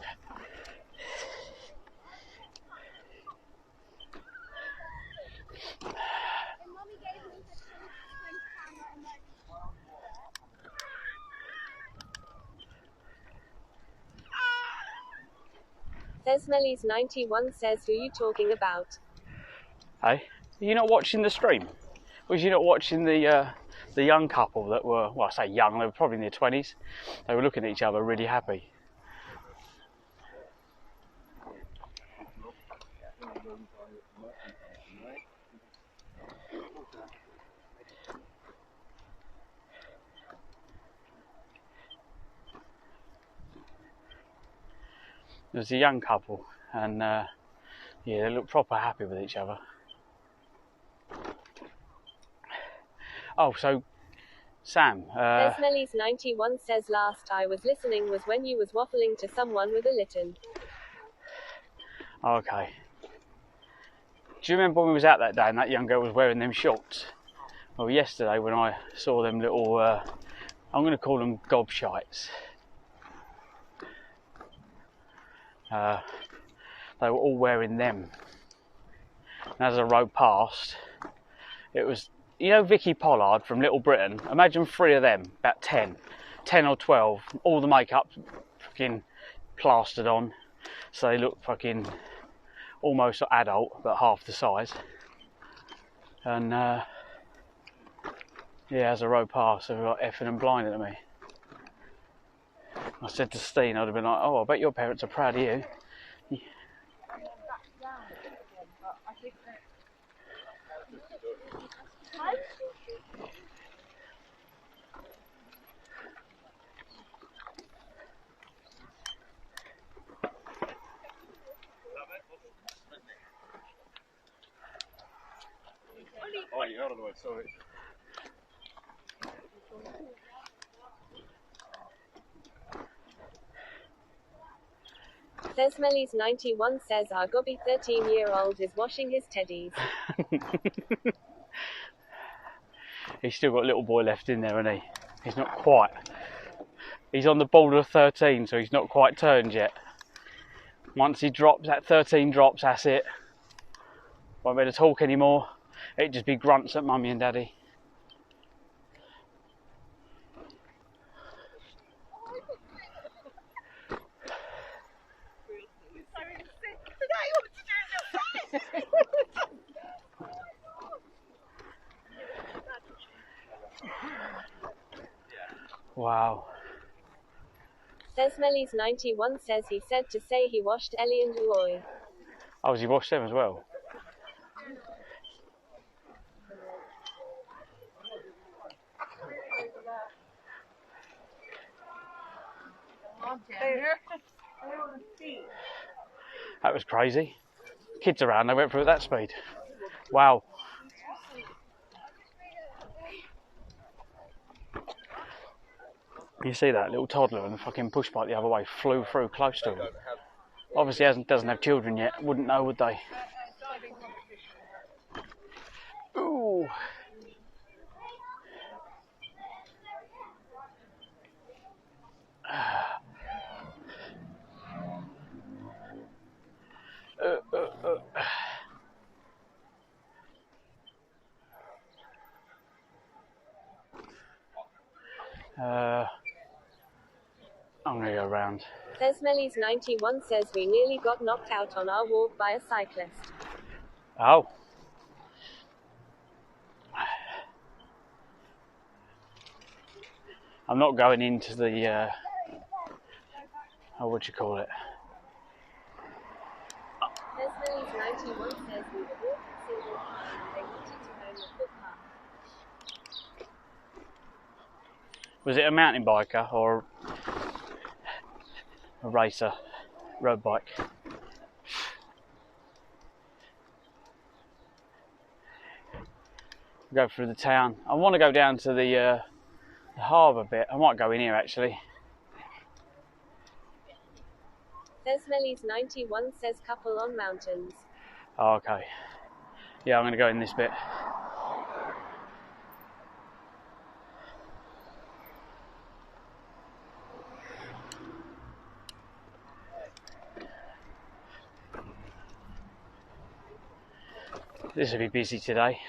Thesmelis 91 says who you talking about? Hey, are you not watching the stream? Was you not watching the young couple that were, well, I say young, they were probably in their 20s. They were looking at each other really happy. There was a young couple and yeah, they look proper happy with each other. Oh, so Sam. Smelly's 91 says last I was listening was when you was waffling to someone with a litten. Okay. Do you remember when we was out that day and that young girl was wearing them shorts? Well, yesterday when I saw them little, I'm going to call them gobshites. They were all wearing them. And as I rode past, it was, you know, Vicky Pollard from Little Britain. Imagine 3 of them, about 10 or 12, all the makeup fucking plastered on, so they look fucking almost adult, but half the size. And yeah, as I rode past, they were like effing and blinding at me. I said to Steen, I'd have been like, oh, I bet your parents are proud of you. Oh, you're out of the way, sorry. Smelly's 91 says our gobby 13-year-old is washing his teddies. He's still got a little boy left in there, hasn't he? He's not quite. He's on the border of 13, so he's not quite turned yet. Once he drops, that 13 drops, that's it. Won't be able to talk anymore. It'd just be grunts at mummy and daddy. Wow. Smelly's 91 says he said to say he washed Ellie and Uoi. Oh, has he washed them as well? That was crazy. Kids around, they went through at that speed. Wow. You see that little toddler and the fucking push bike the other way flew through close to him. Obviously doesn't have children yet. Wouldn't know, would they? Ooh. I'm going to go round. Smelly's 91 says we nearly got knocked out on our walk by a cyclist. Oh. I'm not going into the, what do you call it? Smelly's 91 says we were walking single file and they wanted to own the footpath. Was it a mountain biker or a racer, road bike? Go through the town. I want to go down to the harbour bit. I might go in here actually. Smelly's 91 says couple on mountains. Oh, okay. Yeah, I'm going to go in this bit. This will be busy today.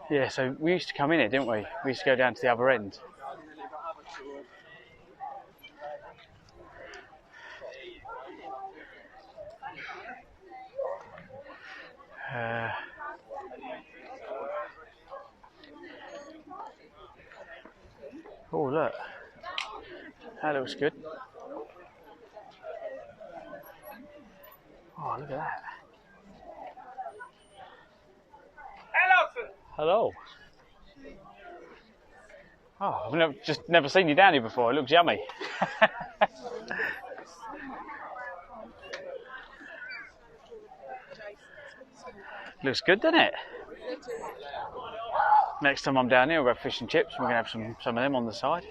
Yeah, so we used to come in here, didn't we? We used to go down to the other end. look. That looks good. Oh, look at that. Hello. Oh, I've just never seen you down here before. It looks yummy. Looks good, doesn't it? Next time I'm down here, we'll have fish and chips. We're going to have some of them on the side.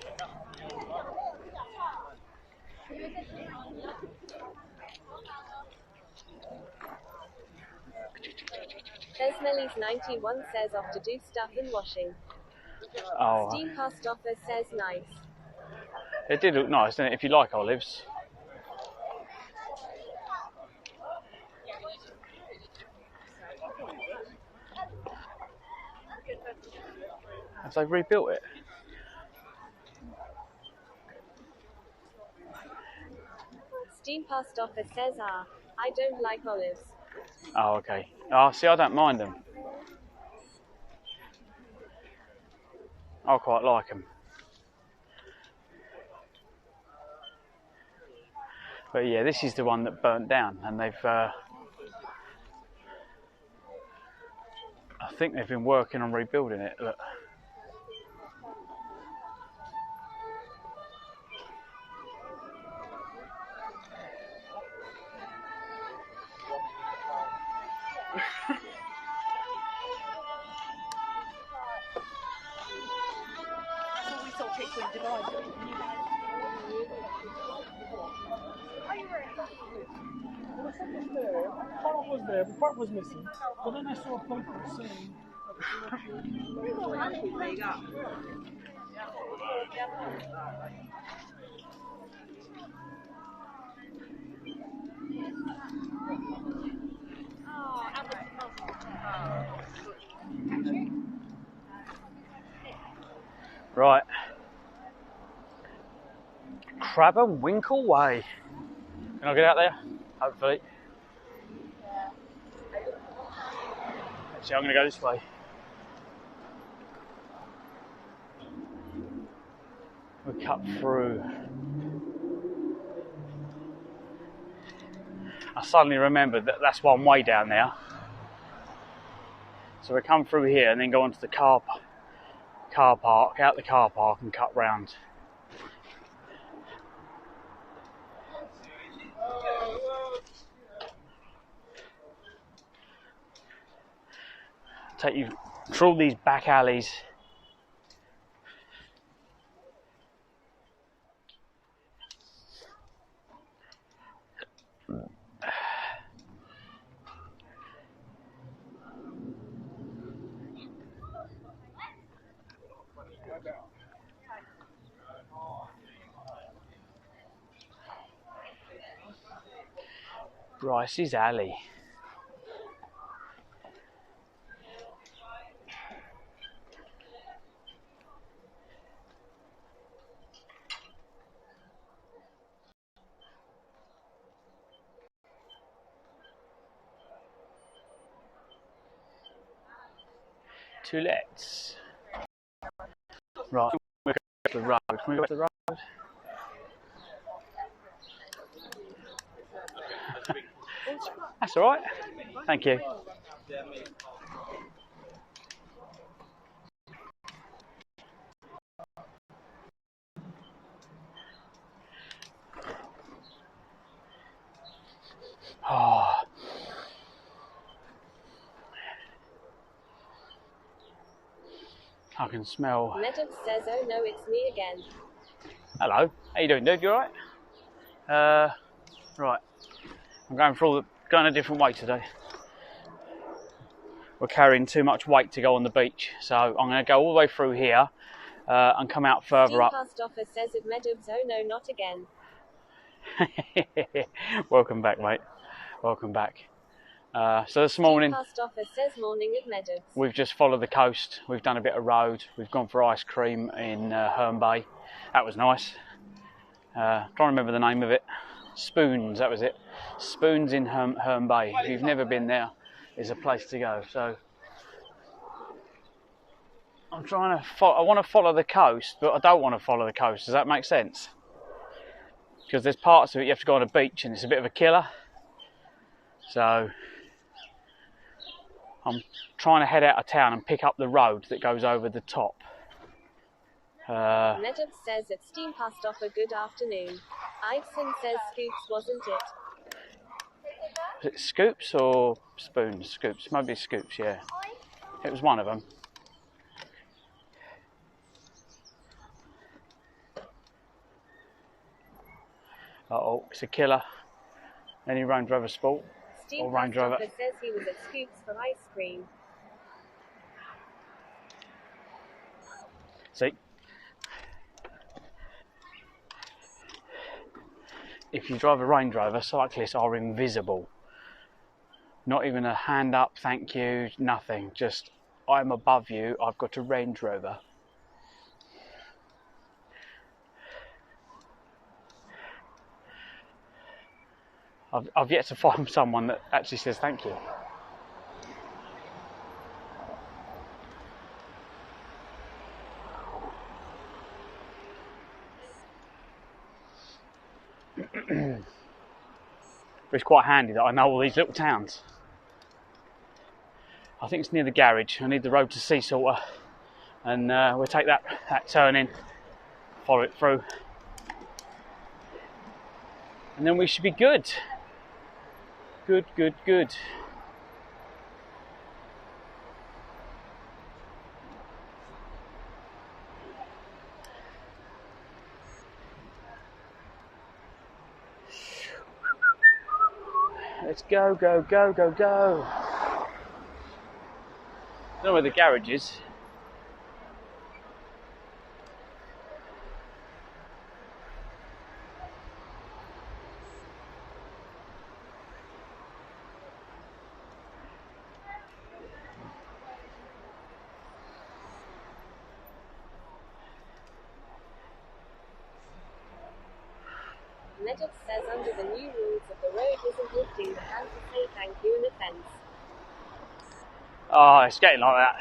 Smelly's 91 says off to do stuff and washing. Oh, Steam past offer says nice. it did look nice, didn't it? If you like olives. Have they rebuilt it? Steam past offer says I don't like olives. Oh, okay. Oh, see, I don't mind them. I quite like them. But yeah, this is the one that burnt down, and they've. I think they've been working on rebuilding it. Look. Part was there, but part was missing. But then I saw a post saying Right. Crab and Winkle Way. Can I get out there? Hopefully. Actually, I'm going to go this way. We cut through. I suddenly remembered that that's one way down there. So we come through here and then go onto the car park, out the car park and cut round. Take you through all these back alleys. Bryce's Alley. To lets. Right, we're going to the road. Can we go to the road? That's alright. Thank you. Oh. I can smell. Meadows says, oh no, it's me again. Hello. How you doing, dude? You alright? Right. I'm going a different way today. We're carrying too much weight to go on the beach, so I'm going to go all the way through here and come out further up. Past offer says at Meadows, oh no, not again. Welcome back, mate. Welcome back. So this morning, past offer says morning at Meadows. We've just followed the coast. We've done a bit of road. We've gone for ice cream in Herne Bay. That was nice. Trying to remember the name of it. Spoons, that was it. Spoons in Herne Bay. If you've never been there, it's a place to go. So I'm trying to follow, I want to follow the coast, but I don't want to follow the coast. Does that make sense? Because there's parts of it you have to go on a beach and it's a bit of a killer. So I'm trying to head out of town and pick up the road that goes over the top. Nedov says it's steam passed off a good afternoon. Iveson says Scoops, wasn't it? Was it Scoops or Spoons? Scoops, maybe Scoops, yeah. It was one of them. Uh-oh, it's a killer. Any Range Rover Sport Steam or Range Rover. says he was at Scoops for ice cream. See? If you drive a Range Rover, cyclists are invisible. Not even a hand up, thank you, nothing. Just, I'm above you, I've got a Range Rover. I've yet to find someone that actually says thank you. But it's quite handy that I know all these little towns. I think it's near the garage. I need the road to Sea Salter, and we'll take that turn in, follow it through, and then we should be good. Good, good, good. Let's go, go, go, go, go. I don't know where the garage is. Nedov says under the new rules of the road isn't lifting the hand to say thank you an offence. Oh, it's getting like that.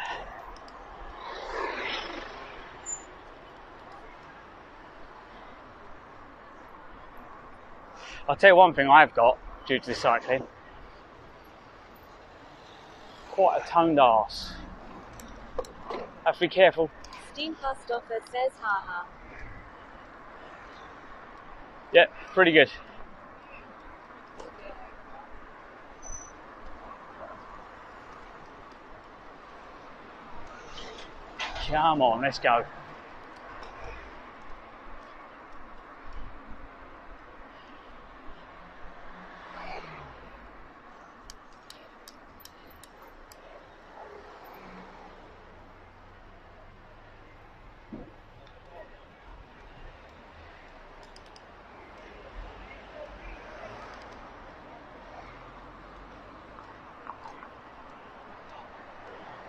I'll tell you one thing I've got, due to this cycling. Quite a toned arse. Have to be careful. Steam passed offer says haha. Yep, pretty good. Come on, let's go.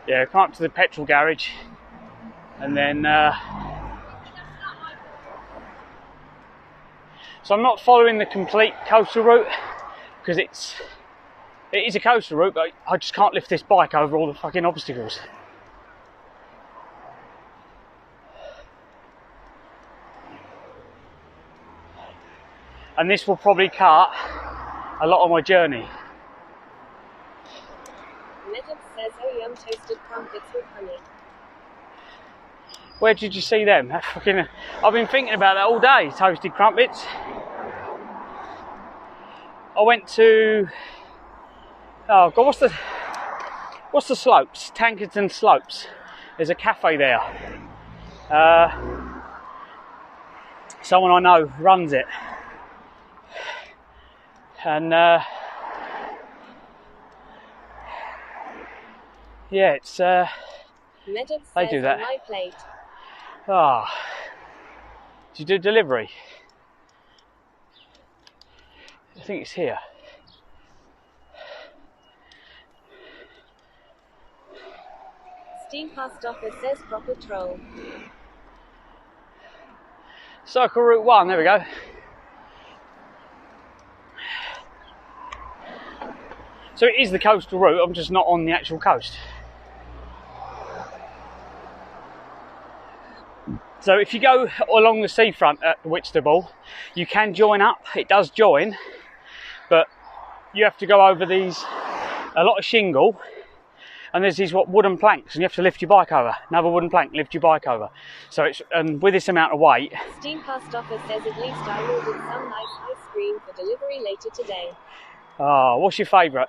Yeah, come up to the petrol garage, and then so I'm not following the complete coastal route because it is a coastal route, but I just can't lift this bike over all the fucking obstacles. And this will probably cut a lot of my journey. Nedov says oh yum toasted crumpets with honey. Where did you see them? I've been thinking about that all day, toasted crumpets. I went to, oh God, what's the slopes? Tankerton Slopes. There's a cafe there. Someone I know runs it. And yeah, it's Nedov they says do that. on my plate. Ah, do you do delivery? I think it's here. Steam passed offer says proper troll. Circle Route 1, there we go. So it is the coastal route, I'm just not on the actual coast. So if you go along the seafront at Whitstable, you can join up. It does join, but you have to go over a lot of shingle, and there's these wooden planks, and you have to lift your bike over. Another wooden plank, lift your bike over. So and with this amount of weight. Steamcast offer says at least I ordered some nice ice cream for delivery later today. Oh, what's your favourite?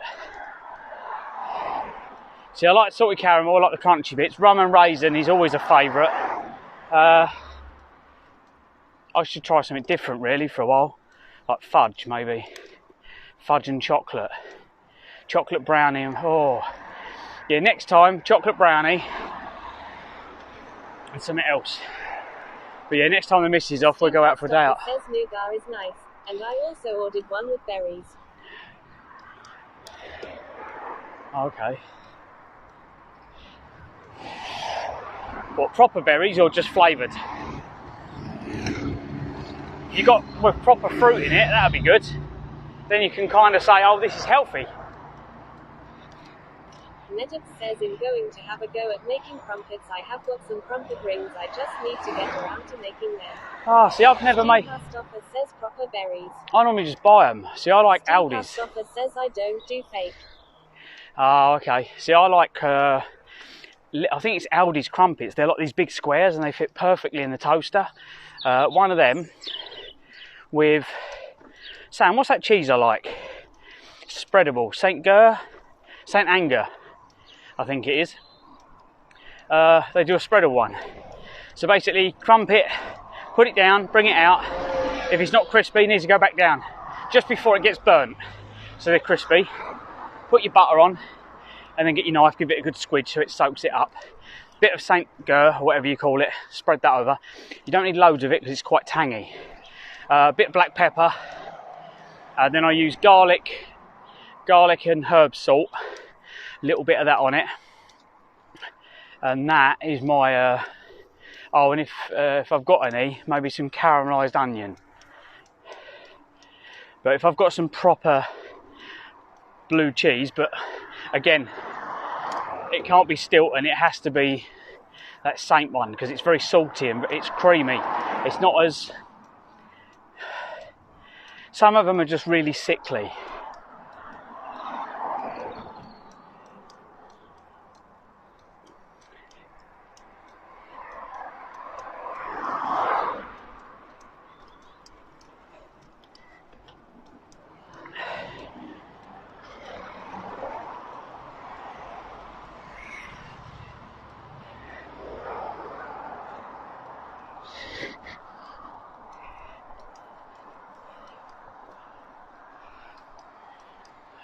See, I like salted caramel, I like the crunchy bits. Rum and raisin is always a favourite. I should try something different really for a while, like fudge maybe. Fudge and chocolate. Chocolate brownie, oh. Yeah, next time, chocolate brownie and something else. But yeah, next time the missus off, we'll go out for a day out. Says nougat is nice, and I also ordered one with berries. Okay. What, proper berries or just flavoured? You got with proper fruit in it, that'd be good. Then you can kind of say, oh, this is healthy. Nedip says in going to have a go at making crumpets, I have got some crumpet rings, I just need to get around to making them. Ah, see, I've never made. Stoffer says proper berries. I normally just buy them. See, I like Aldi's. Stoffer says I don't do fake. Oh, okay. See, I like, I think it's Aldi's crumpets. They're like these big squares and they fit perfectly in the toaster. One of them with, Sam, what's that cheese I like? Spreadable. Saint Anger, I think it is. They do a spreadable one. So basically, crumpet, put it down, bring it out. If it's not crispy, it needs to go back down just before it gets burnt. So they're crispy. Put your butter on, and then get your knife, give it a good squidge so it soaks it up. Bit of Saint Ger, or whatever you call it, spread that over. You don't need loads of it because it's quite tangy. A bit of black pepper. Then I use garlic and herb salt. A little bit of that on it. And that is my, oh, and if I've got any, maybe some caramelised onion. But if I've got some proper blue cheese, but again, it can't be Stilton, it has to be that Saint one because it's very salty and it's creamy. It's not as, some of them are just really sickly.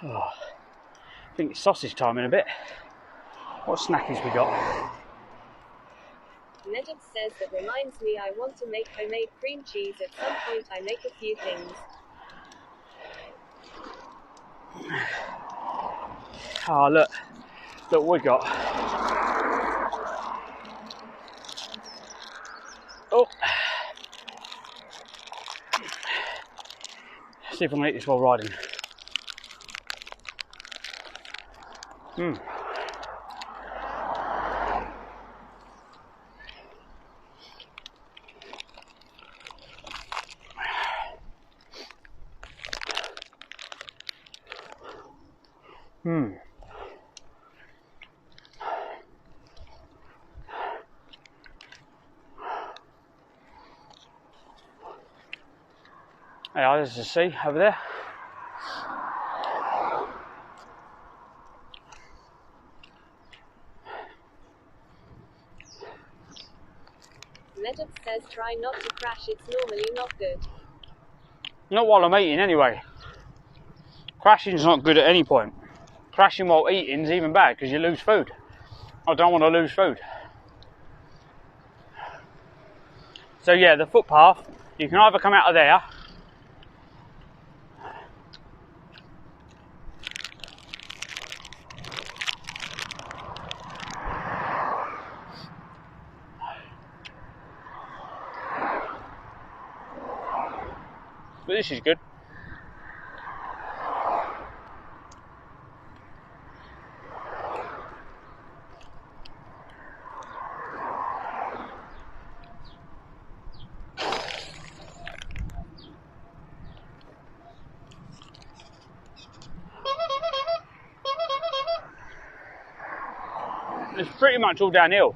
Oh, I think it's sausage time in a bit. What snackies we got? Nedip says that reminds me I want to make homemade cream cheese at some point. I make a few things. Oh, look what we got. Oh, see if I can eat this while riding. Yeah, there's the sea over there. Nedip says try not to crash, it's normally not good. Not while I'm eating anyway. Crashing's not good at any point. Crashing while eating is even bad because you lose food. I don't want to lose food. So yeah, the footpath, you can either come out of there but this is good. It's pretty much all downhill.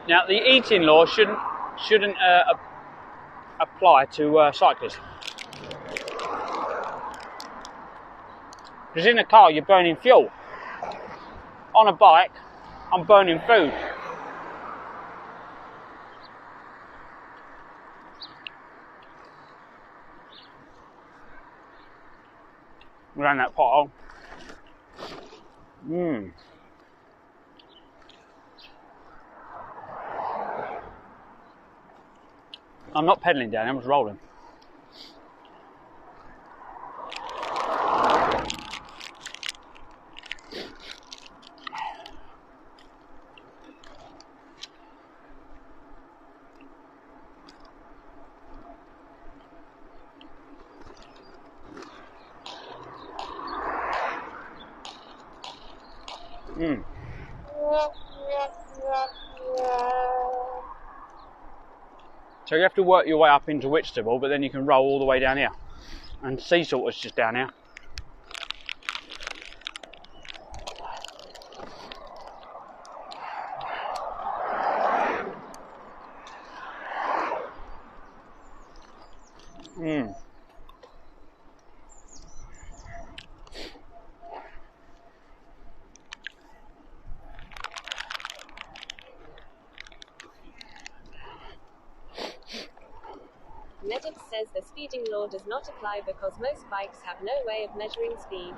Now, the eating law shouldn't apply to cyclists. Because in a car, you're burning fuel. On a bike, I'm burning food. Around that pothole. I'm not pedalling down, I'm just rolling. So you have to work your way up into Whitstable, but then you can roll all the way down here. And Sea Salter's just down here. Medics says the speeding law does not apply because most bikes have no way of measuring speed.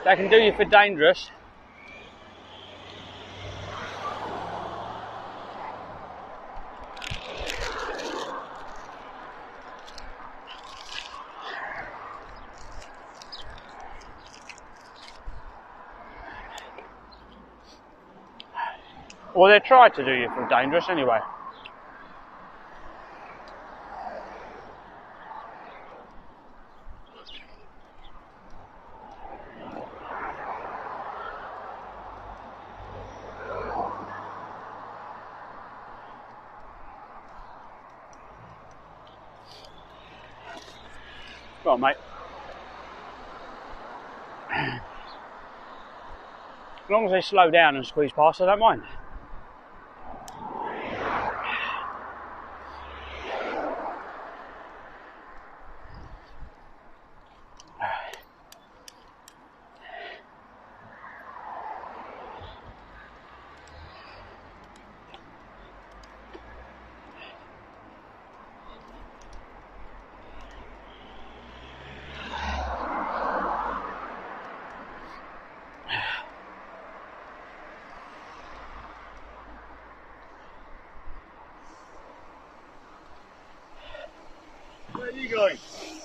They can do you for dangerous. Well, they try to do you for dangerous anyway. Go on, mate. As long as they slow down and squeeze past, I don't mind. Where are you going?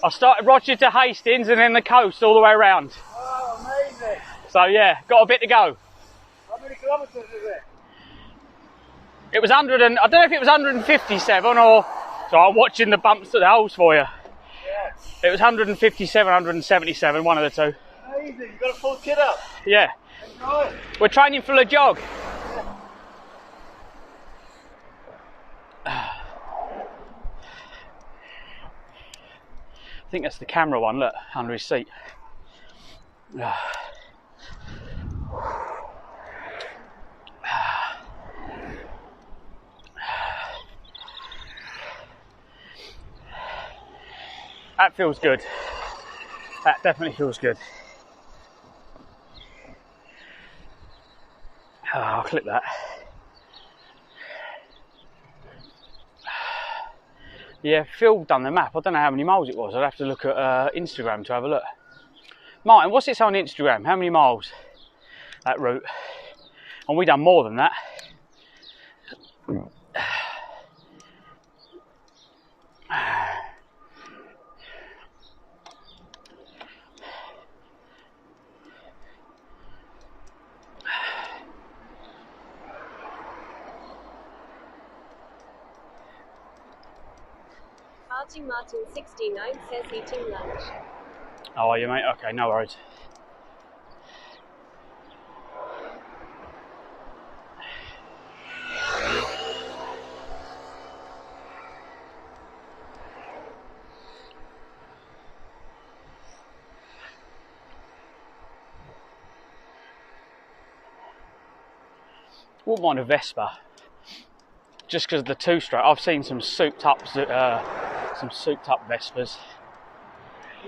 I started Rochester Hastings and then the coast all the way around. Oh, amazing. So yeah, got a bit to go. How many kilometres is it? It was 100 and, I don't know if it was 157 or, so I'm watching the bumps at the holes for you. Yeah. It was 157, 177, one of the two. Amazing, you got a full kit up. Yeah. Enjoy. We're training for a jog. I think that's the camera one, look, under his seat. That feels good. That definitely feels good. I'll clip that. Yeah, Phil done the map. I don't know how many miles it was. I'd have to look at Instagram to have a look. Martin, what's it say on Instagram? How many miles that route? And we done more than that. Martin 69 says eating lunch. Oh, are you, mate? Okay, no worries. Wouldn't mind a Vespa, just because the two-stroke. I've seen some souped-up Vespas. Legend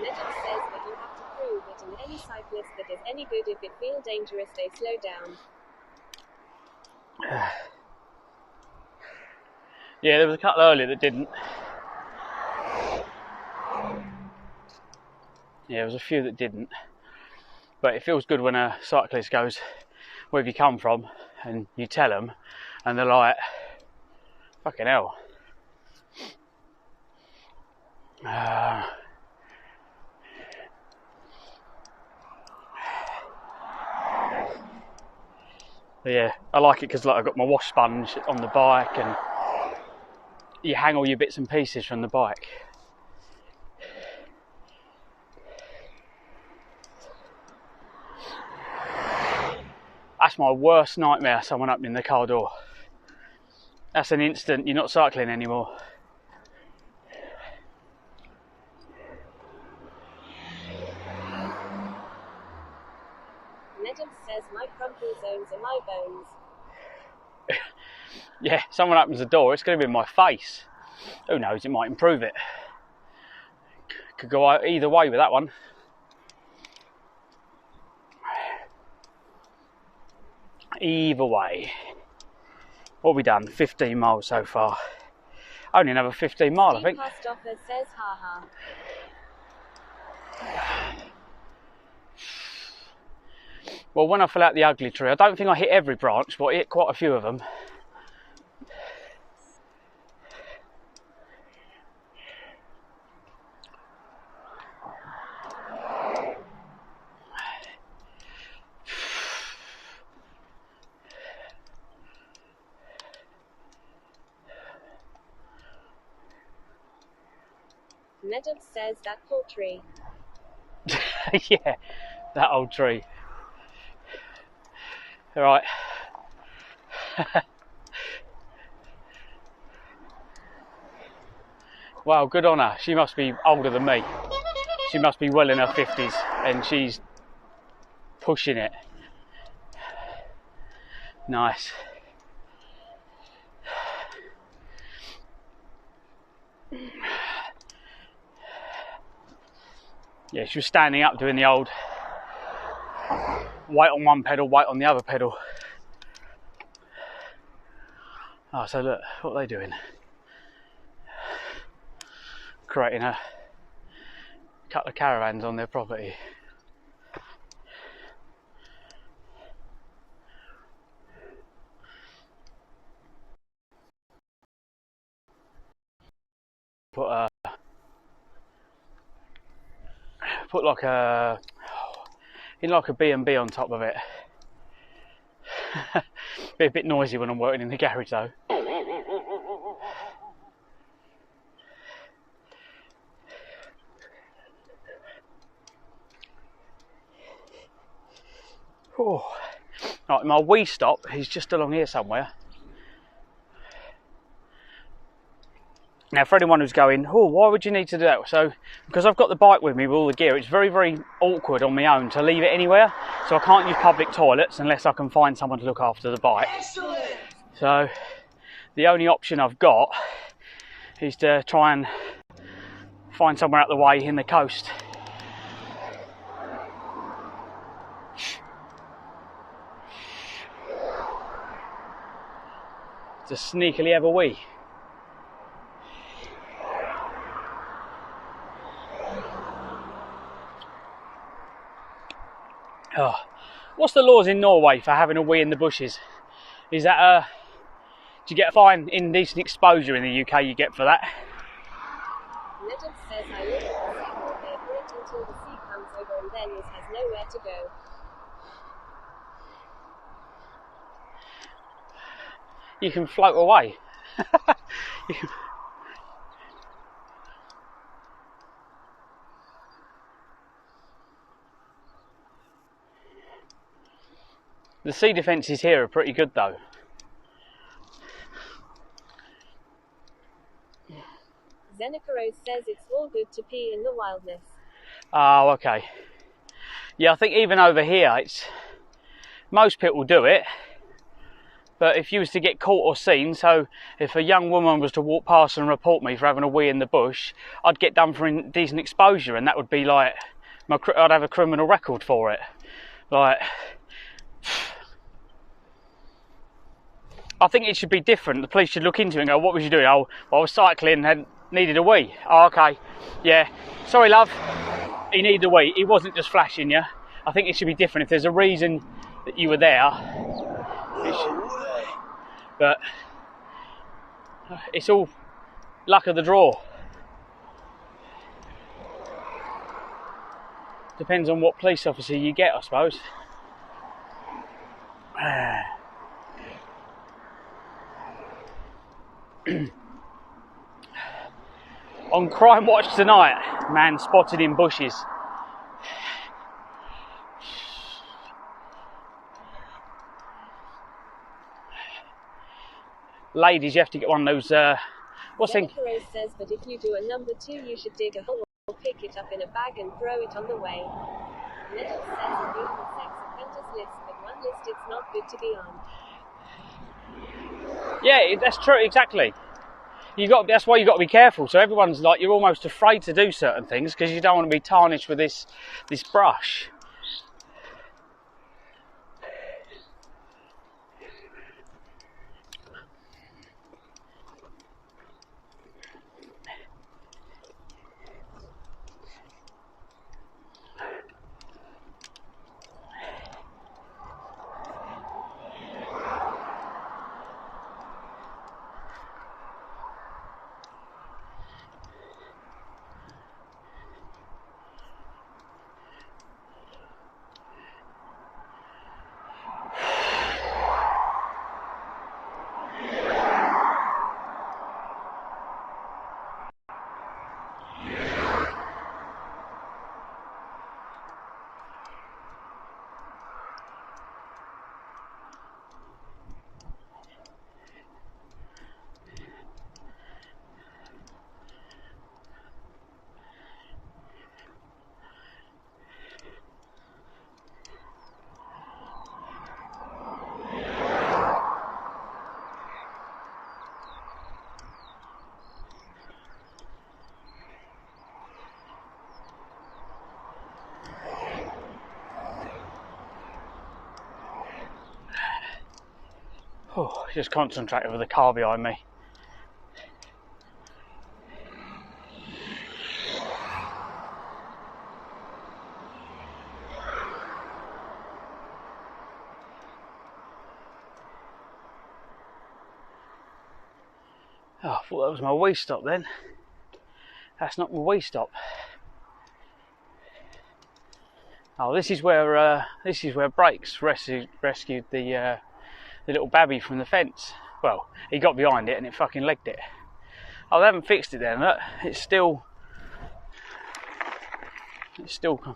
says that you have to prove it, and any cyclist that is any good, if it feels dangerous, they slow down. Yeah, there was a couple earlier that didn't. Yeah, there was a few that didn't. But it feels good when a cyclist goes, "Where have you come from?" and you tell them, and they're like, "Fucking hell." Yeah, I like it because, like, I've got my wash sponge on the bike, and you hang all your bits and pieces from the bike. That's my worst nightmare, someone opening the car door. That's an instant, you're not cycling anymore. Legend says my crumple zones are my bones. Yeah, someone opens the door, it's going to be in my face. Who knows, it might improve it. Could go either way with that one. Either way. What have we done? 15 miles so far. Only another 15 mile, I think. Stoffer says haha. Well, when I fell out the ugly tree, I don't think I hit every branch, but I hit quite a few of them. Legend says that poor tree. Yeah, that old tree. All right. Wow, good on her. She must be older than me. She must be well in her 50s, and she's pushing it. Nice. Yeah, she was standing up doing the old weight on one pedal, weight on the other pedal. Oh, so look, what are they doing? Creating a couple of caravans on their property. Put like a B&B on top of it. Be a bit noisy when I'm working in the garage though. Oh. Right, my wee stop is just along here somewhere. Now, for anyone who's going, oh, why would you need to do that? So, because I've got the bike with me with all the gear, it's very, very awkward on my own to leave it anywhere. So I can't use public toilets unless I can find someone to look after the bike. Excellent. So the only option I've got is to try and find somewhere out the way in the coast. To sneakily have a wee. Oh. What's the laws in Norway for having a wee in the bushes? Is that do you get a fine? Indecent exposure in the UK you get for that? Legend says I live at the seaport there, wait until the sea comes over and then this has nowhere to go. You can float away. The sea defences here are pretty good though. Zeneca Rose says it's all good to pee in the wildness. Oh, okay. Yeah, I think even over here, most people do it. But if you was to get caught or seen, so if a young woman was to walk past and report me for having a wee in the bush, I'd get done for indecent exposure, and that would be like, I'd have a criminal record for it. Like, I think it should be different. The police should look into it and go, what was you doing? Oh, well, I was cycling and needed a wee. Oh, okay. Yeah. Sorry, love. He needed a wee. He wasn't just flashing you. I think it should be different. If there's a reason that you were there, but it's all luck of the draw. Depends on what police officer you get, I suppose. On Crime Watch tonight, man spotted in bushes. Ladies, you have to get one of those, what's in? Zeneca Rose says that if you do a number 2, you should dig a hole, pick it up in a bag and throw it on the way. Little says a beautiful sex offenders list, but one list it's not good to be on. Yeah, that's true, exactly. That's why you got to be careful. So everyone's like, you're almost afraid to do certain things because you don't want to be tarnished with this brush. Oh, just concentrate with the car behind me. Oh, I thought that was my wee stop then. That's not my wee stop. Oh, this is where Brakes rescued the little babby from the fence. Well, he got behind it and it fucking legged it. Oh, they haven't fixed it then. Look, it's still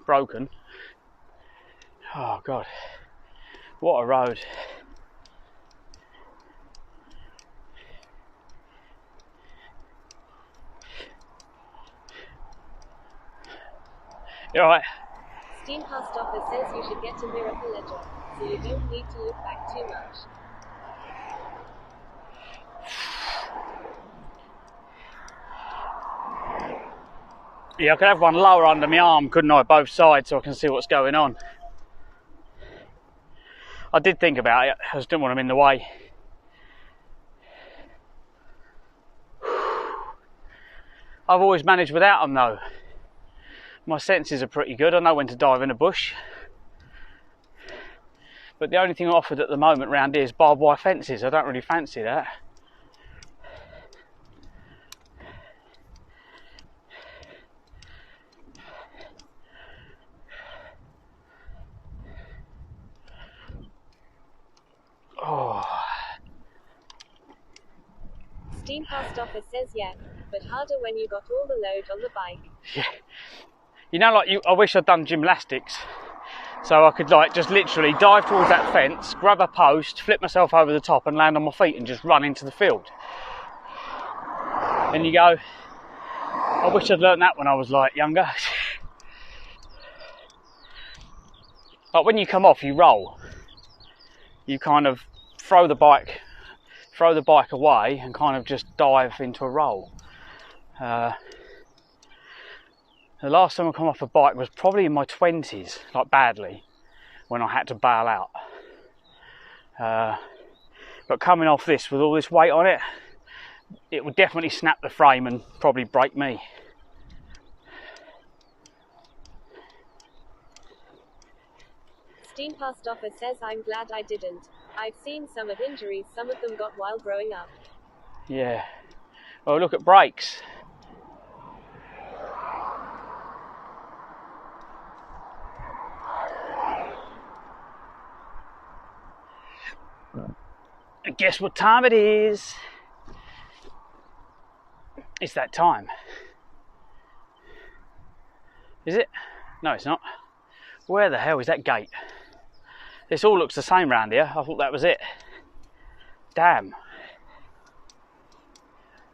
broken. Oh God, what a road. You alright? Steam Past Offer says you should get a miracle ledger, so you don't need to look back too much. Yeah, I could have one lower under my arm, couldn't I, both sides, so I can see what's going on. I did think about it, I just didn't want them in the way. I've always managed without them though. My senses are pretty good, I know when to dive in a bush. But the only thing offered at the moment round here is barbed wire fences. I don't really fancy that. Oh. Steam Past Offer says yeah, but harder when you got all the load on the bike. Yeah. You know, like I wish I'd done gymnastics. So I could like just literally dive towards that fence, grab a post, flip myself over the top and land on my feet and just run into the field. And you go, I wish I'd learned that when I was like younger. But when you come off, you roll. You kind of throw the bike away and kind of just dive into a roll. The last time I come off a bike was probably in my 20s, like badly, when I had to bail out. But coming off this with all this weight on it, it would definitely snap the frame and probably break me. Steam Past Offer says, I'm glad I didn't. I've seen some of injuries, some of them got while growing up. Yeah. Oh, look at brakes. And guess what time it is? It's that time. Is it? No, it's not. Where the hell is that gate? This all looks the same round here. I thought that was it. Damn.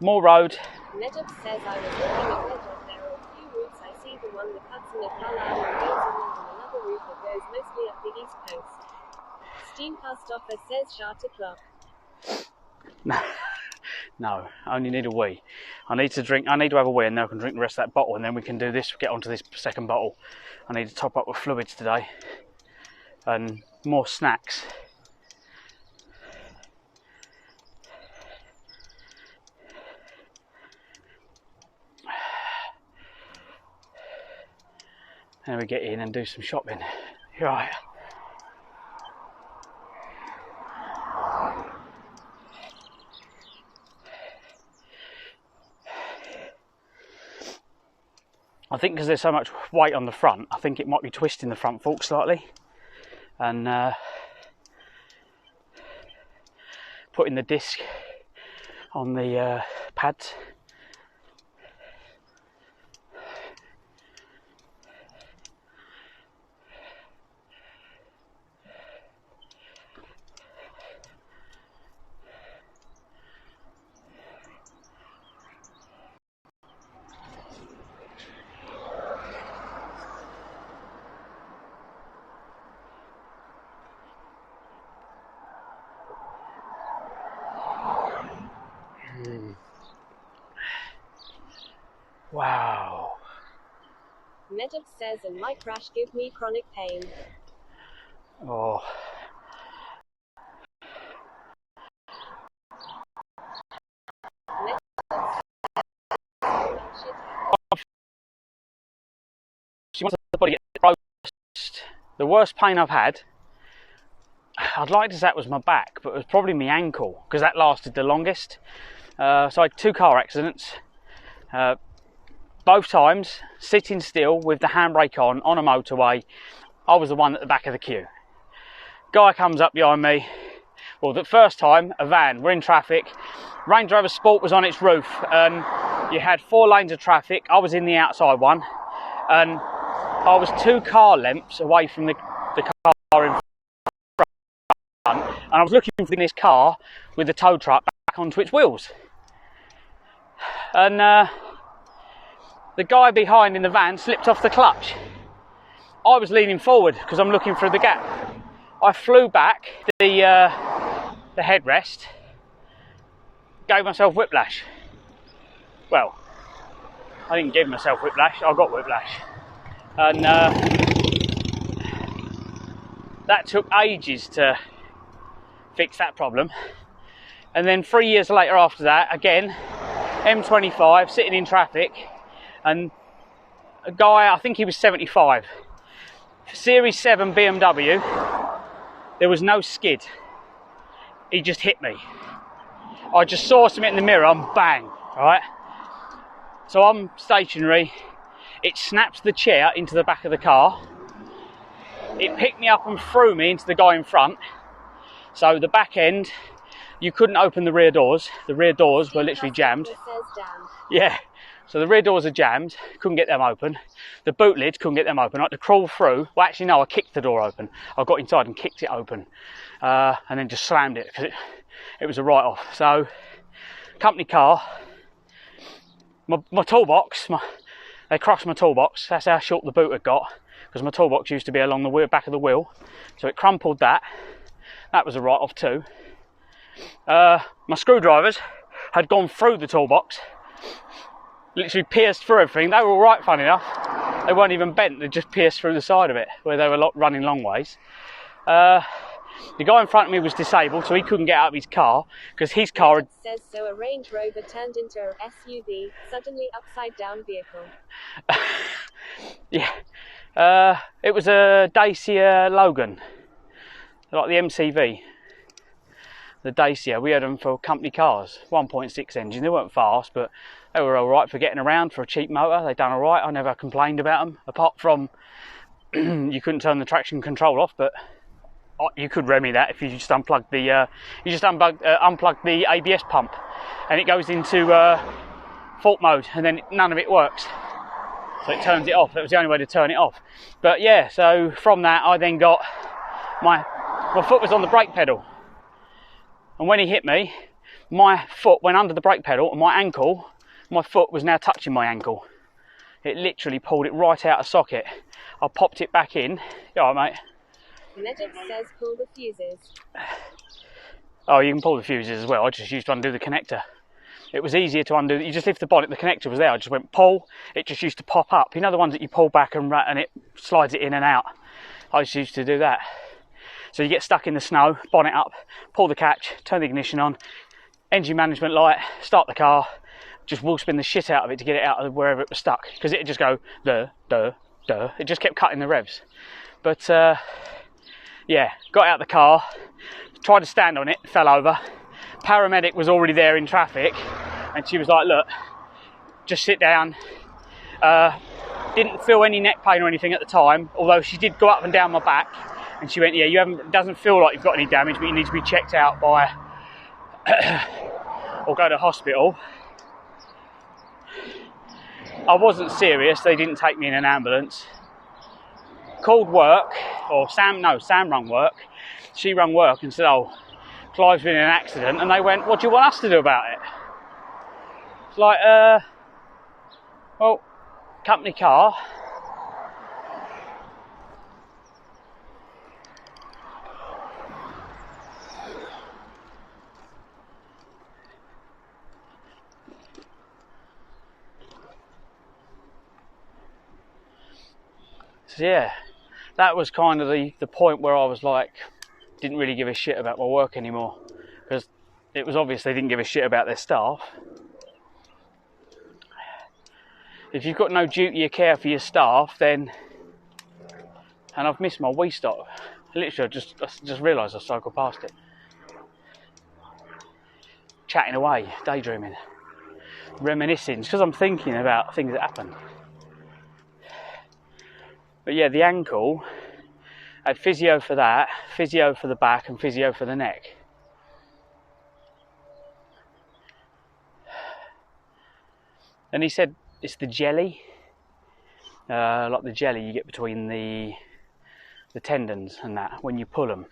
More road. Nedup says, I was looking at Nedup. There are a few routes. I see the one that cuts in at Carlisle and goes inland, and another route that goes mostly up the east coast. Steam Past Offer says, Charter Clock. No, I only need a wee. I need to have a wee and then I can drink the rest of that bottle and then we can do this, get onto this second bottle. I need to top up with fluids today and more snacks. And we get in and do some shopping. Right. I think because there's so much weight on the front, I think it might be twisting the front fork slightly and putting the disc on the pads. Wow. Nedup says, and my crash give me chronic pain. Oh. She wants the body to get roast. The worst pain I've had, I'd like to say it was my back, but it was probably my ankle because that lasted the longest. So I had 2 car accidents. Both times sitting still with the handbrake on a motorway. I was the one at the back of the queue. Guy comes up behind me. Well, the first time, a van, we're in traffic. Range Rover Sport was on its roof and you had 4 lanes of traffic. I was in the outside one and I was 2 car lengths away from the car in front and I was looking for this car with the tow truck back onto its wheels. And the guy behind in the van slipped off the clutch. I was leaning forward because I'm looking through the gap. I flew back the headrest, gave myself whiplash. Well, I didn't give myself whiplash, I got whiplash. And that took ages to fix that problem. And then 3 years later after that, again, M25, sitting in traffic, and a guy, I think he was 75, Series 7 BMW, there was no skid. He just hit me. I just saw something in the mirror and bang, right? So I'm stationary, it snapped the chair into the back of the car, it picked me up and threw me into the guy in front, so the back end you couldn't open the rear doors. The rear doors were literally jammed. Yeah, so the rear doors are jammed, couldn't get them open. The boot lids, couldn't get them open. I had to crawl through. Well, actually, no, I kicked the door open. I got inside and kicked it open, and then just slammed it because it was a write-off. So, company car, my toolbox, they crushed my toolbox. That's how short the boot had got, because my toolbox used to be along the back of the wheel. So it crumpled that. That was a write-off too. My screwdrivers had gone through the toolbox, literally pierced through everything. They were all right, funny enough. They weren't even bent, they just pierced through the side of it where they were running long ways. The guy in front of me was disabled, so he couldn't get out of his car because his car had... Says so a Range Rover turned into a SUV, suddenly upside down vehicle. Yeah, it was a Dacia Logan, like the MCV. The Dacia, we had them for company cars, 1.6 engine. They weren't fast, but they were all right for getting around for a cheap motor. They done all right. I never complained about them, apart from you couldn't turn the traction control off, but you could remy that if you just unplug the unplug the ABS pump, and it goes into fault mode, and then none of it works. So it turns it off. That was the only way to turn it off. But yeah, so from that I then got my foot was on the brake pedal. And when he hit me, my foot went under the brake pedal and my foot was now touching my ankle. It literally pulled it right out of socket. I popped it back in. You all right, mate? Kinetic says pull the fuses. Oh, you can pull the fuses as well. I just used to undo the connector. It was easier to undo. You just lift the bonnet, the connector was there. I just went pull. It just used to pop up. You know the ones that you pull back and it slides it in and out? I just used to do that. So you get stuck in the snow, bonnet up, pull the catch, turn the ignition on, engine management light, start the car, just wheel spin the shit out of it to get it out of wherever it was stuck, because it'd just go duh, duh, duh. It just kept cutting the revs. But yeah, got out the car, tried to stand on it, fell over. Paramedic was already there in traffic, and she was like, look, just sit down. Didn't feel any neck pain or anything at the time, although she did go up and down my back. And she went, yeah, it doesn't feel like you've got any damage, but you need to be checked out by, or go to hospital. I wasn't serious, they didn't take me in an ambulance. Called work, or Sam rung work. She rung work and said, oh, Clive's been in an accident, and they went, what do you want us to do about it? It's like, well, company car. So yeah, that was kind of the point where I was like, didn't really give a shit about my work anymore, because it was obvious they didn't give a shit about their staff. If you've got no duty of care for your staff, then, and I've missed my wee stop. Literally, I just realised I cycled past it. Chatting away, daydreaming, reminiscing, because I'm thinking about things that happened. But yeah, the ankle, I had physio for that, physio for the back, and physio for the neck. And he said it's the jelly, like the jelly you get between the tendons and that when you pull them,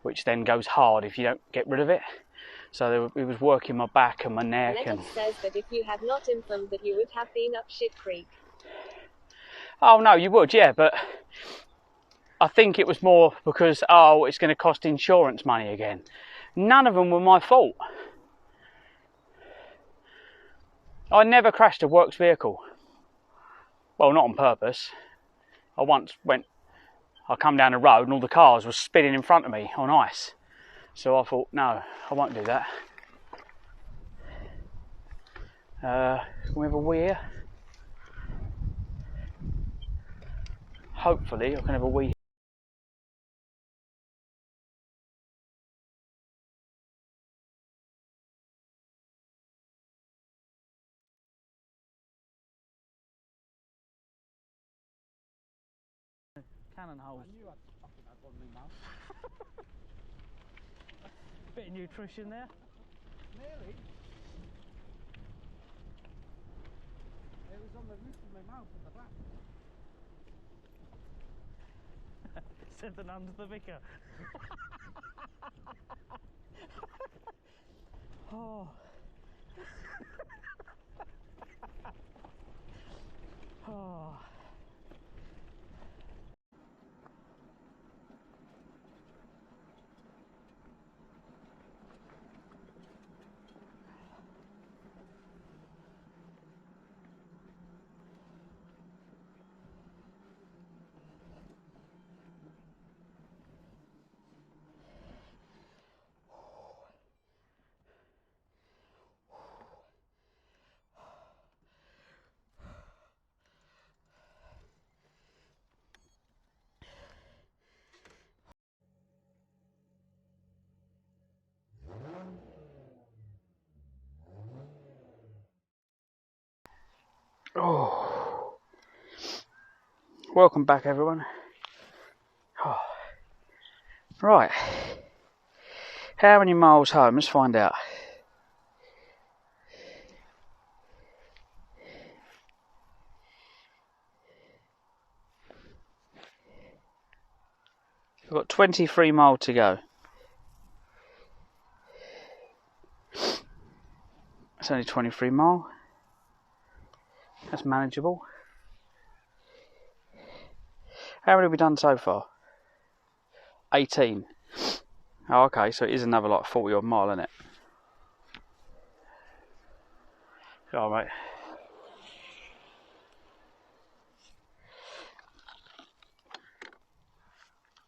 which then goes hard if you don't get rid of it. So it was working my back and my neck. And says that if you had not informed that you would have been up shit creek. Oh no, you would, yeah, but I think it was more because, oh, it's going to cost insurance money again. None of them were my fault. I never crashed a works vehicle. Well, not on purpose. I come down the road and all the cars were spinning in front of me on ice. So I thought, no, I won't do that. Can we have a wee here? Hopefully I can have a wee. Cannon holes. I knew I'd fucking had one in my mouth. Bit of nutrition there. Nearly. It was on the roof of my mouth at the back. Said the nuns the vicar. Oh. Oh. Oh. Welcome back, everyone. Oh. Right. How many miles home? Let's find out. We've got 23 miles to go. It's only 23 miles. That's manageable. How many have we done so far? 18. Oh, okay, so it is another like 40 odd mile, isn't it? All right.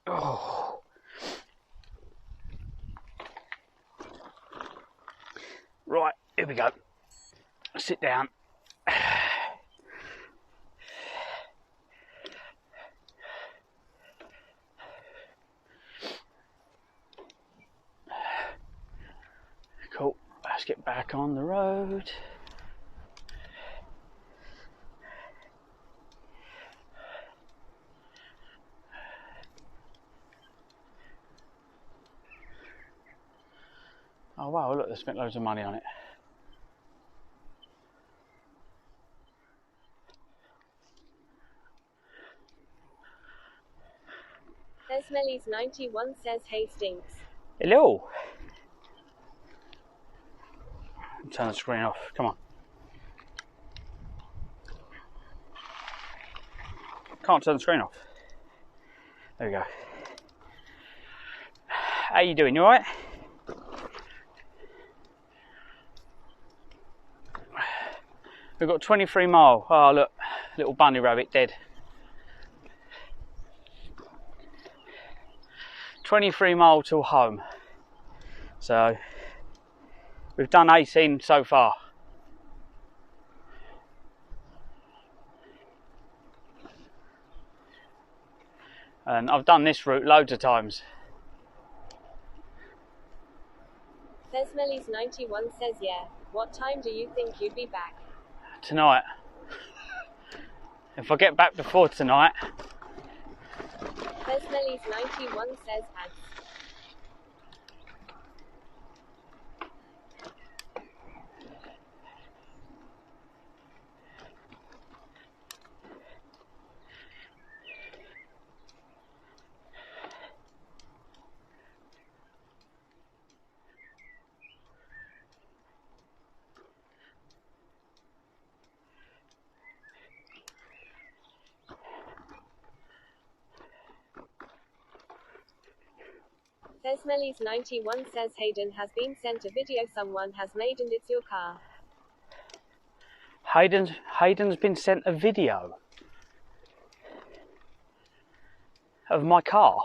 Oh. Right, here we go. Sit down. Cool. Let's get back on the road. Oh wow, look, they spent loads of money on it. Smelly's 91 says Hastings. Hello. Turn the screen off. Come on. Can't turn the screen off. There we go. How you doing? You alright? We've got 23 mile. Oh look, little bunny rabbit dead. 23 mile till home. So we've done 18 so far. And I've done this route loads of times. Smelly's 91 says yeah. What time do you think you'd be back? Tonight. If I get back before tonight. Smelly's 91 says ads. Smelly's 91 says Hayden has been sent a video someone has made and it's your car. Hayden's been sent a video of my car.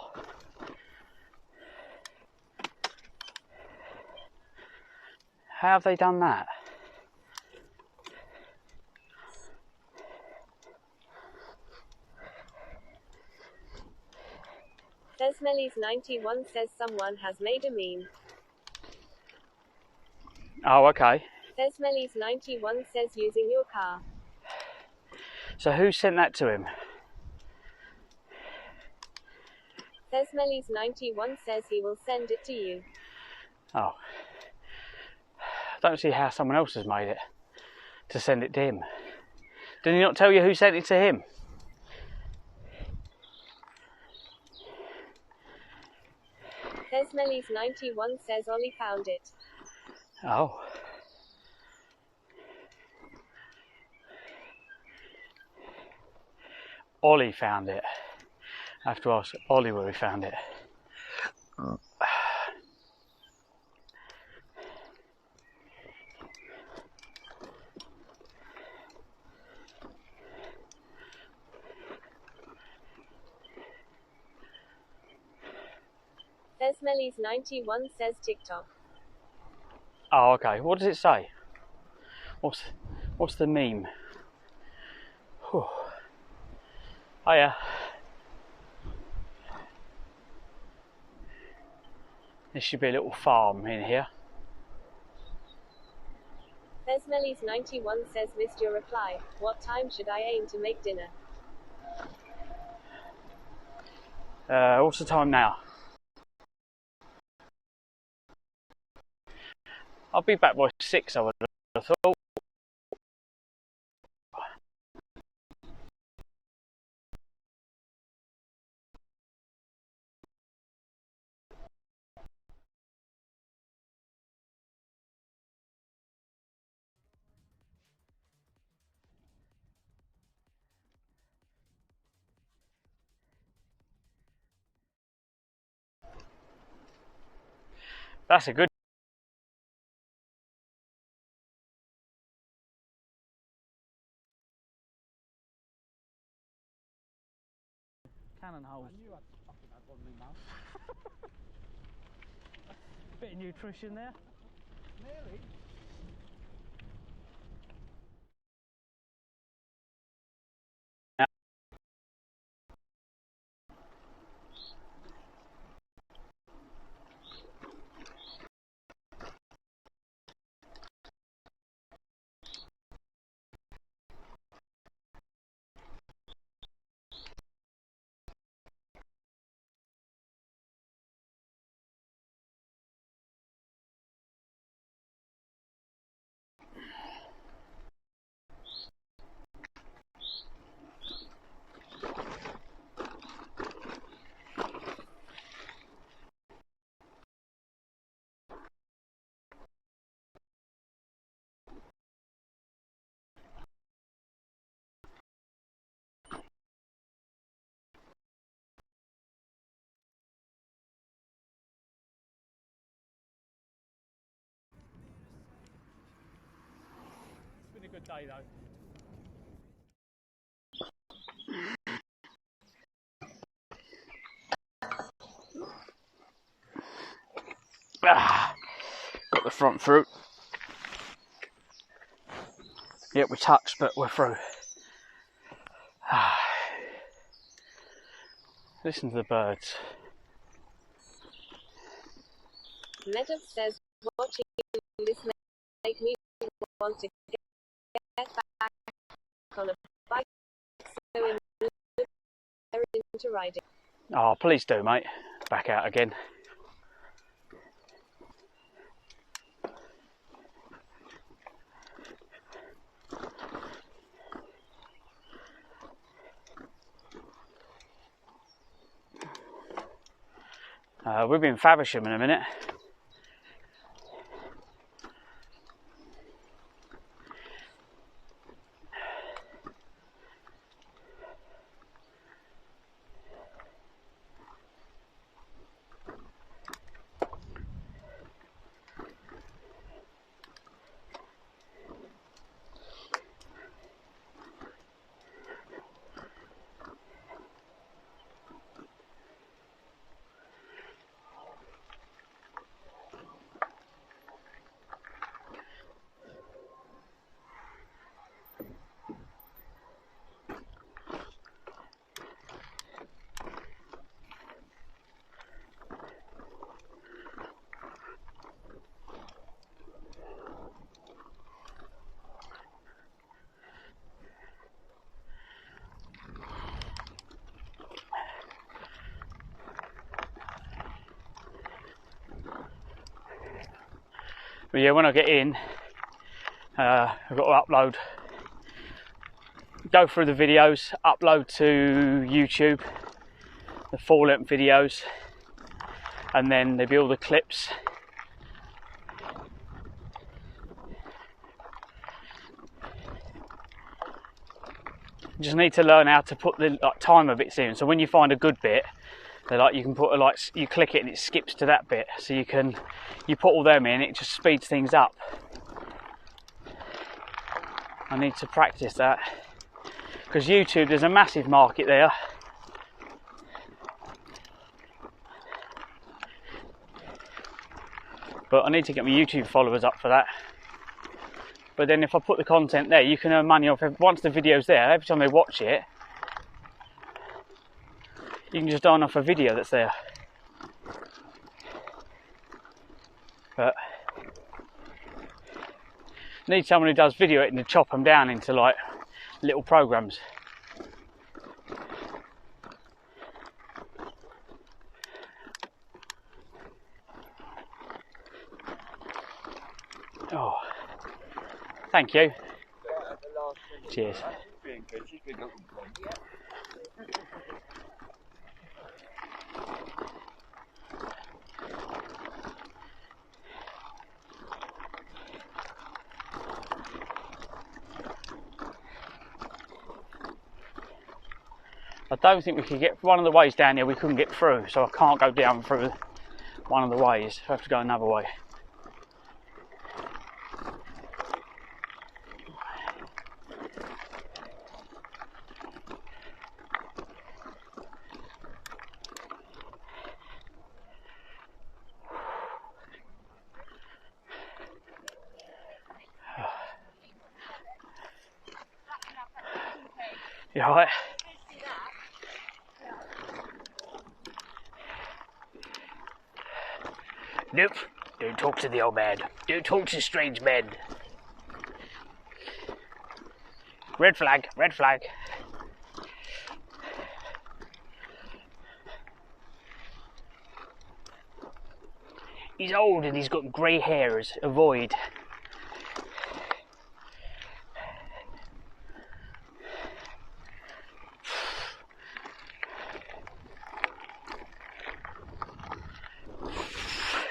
How have they done that? Smelly's 91 says someone has made a meme. Oh, okay. Smelly's 91 says using your car. So who sent that to him? Smelly's 91 says he will send it to you. Oh. I don't see how someone else has made it to send it to him. Did he not tell you who sent it to him? Tesmelis91 says Ollie found it. Oh. Ollie found it. I have to ask Ollie where he found it. Tesmelis91 says TikTok. Oh, okay. What does it say? What's the meme? Whew. Hiya. There should be a little farm in here. Tesmelis91 says missed your reply. What time should I aim to make dinner? What's the time now? I'll be back by 6, I would have thought. That's a good. Cannon holes. I knew I'd fucking had one in my mouth. Bit of nutrition there. Nearly. It's been a good day though. Got the front through. Yep, we touched, but we're through. Listen to the birds. Meadow says watching this make me want to get back on a bike, so into riding. Oh, please do, mate. Back out again. We'll be in Faversham in a minute. But yeah, when I get in, I've got to upload, go through the videos, upload to YouTube, the full-length videos, and then there'll be all the clips. You just need to learn how to put the timer bits in. So when you find a good bit, you can put you click it and it skips to that bit. So you put all them in, it just speeds things up. I need to practice that because YouTube, there's a massive market there. But I need to get my YouTube followers up for that. But then if I put the content there, you can earn money off once the video's there. Every time they watch it, you can just earn off a video that's there. But I need someone who does video editing to chop them down into like little programs. Oh, thank you. Cheers. I don't think we could get one of the ways down here. We couldn't get through, so I can't go down through one of the ways. I have to go another way. You alright? Nope, don't talk to the old man. Don't talk to strange men. Red flag, red flag. He's old and he's got grey hairs. Avoid.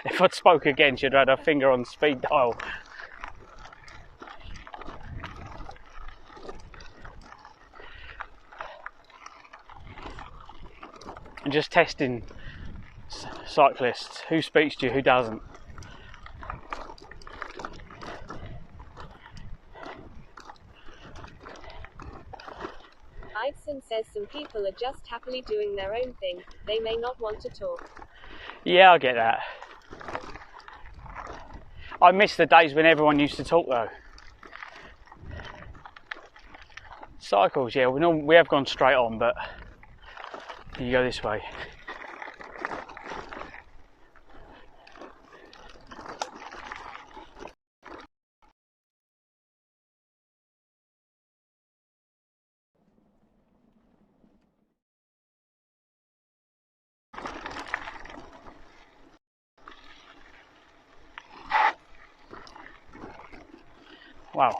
If I'd spoke again, she'd have had her finger on speed dial. And just testing cyclists, who speaks to you, who doesn't. Ibsen says some people are just happily doing their own thing, they may not want to talk. Yeah, I get that. I miss the days when everyone used to talk though. Cycles, yeah, we have gone straight on, but you go this way. Wow,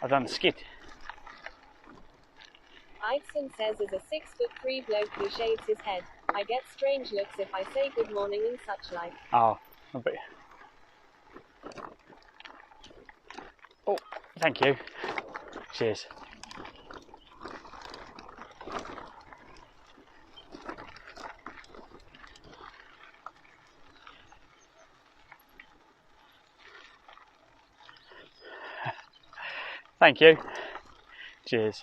I've done the skid. Ibsen says as a 6'3" bloke who shaves his head, I get strange looks if I say good morning and such like. Oh, a bit. Oh, thank you. Cheers. Thank you. Cheers.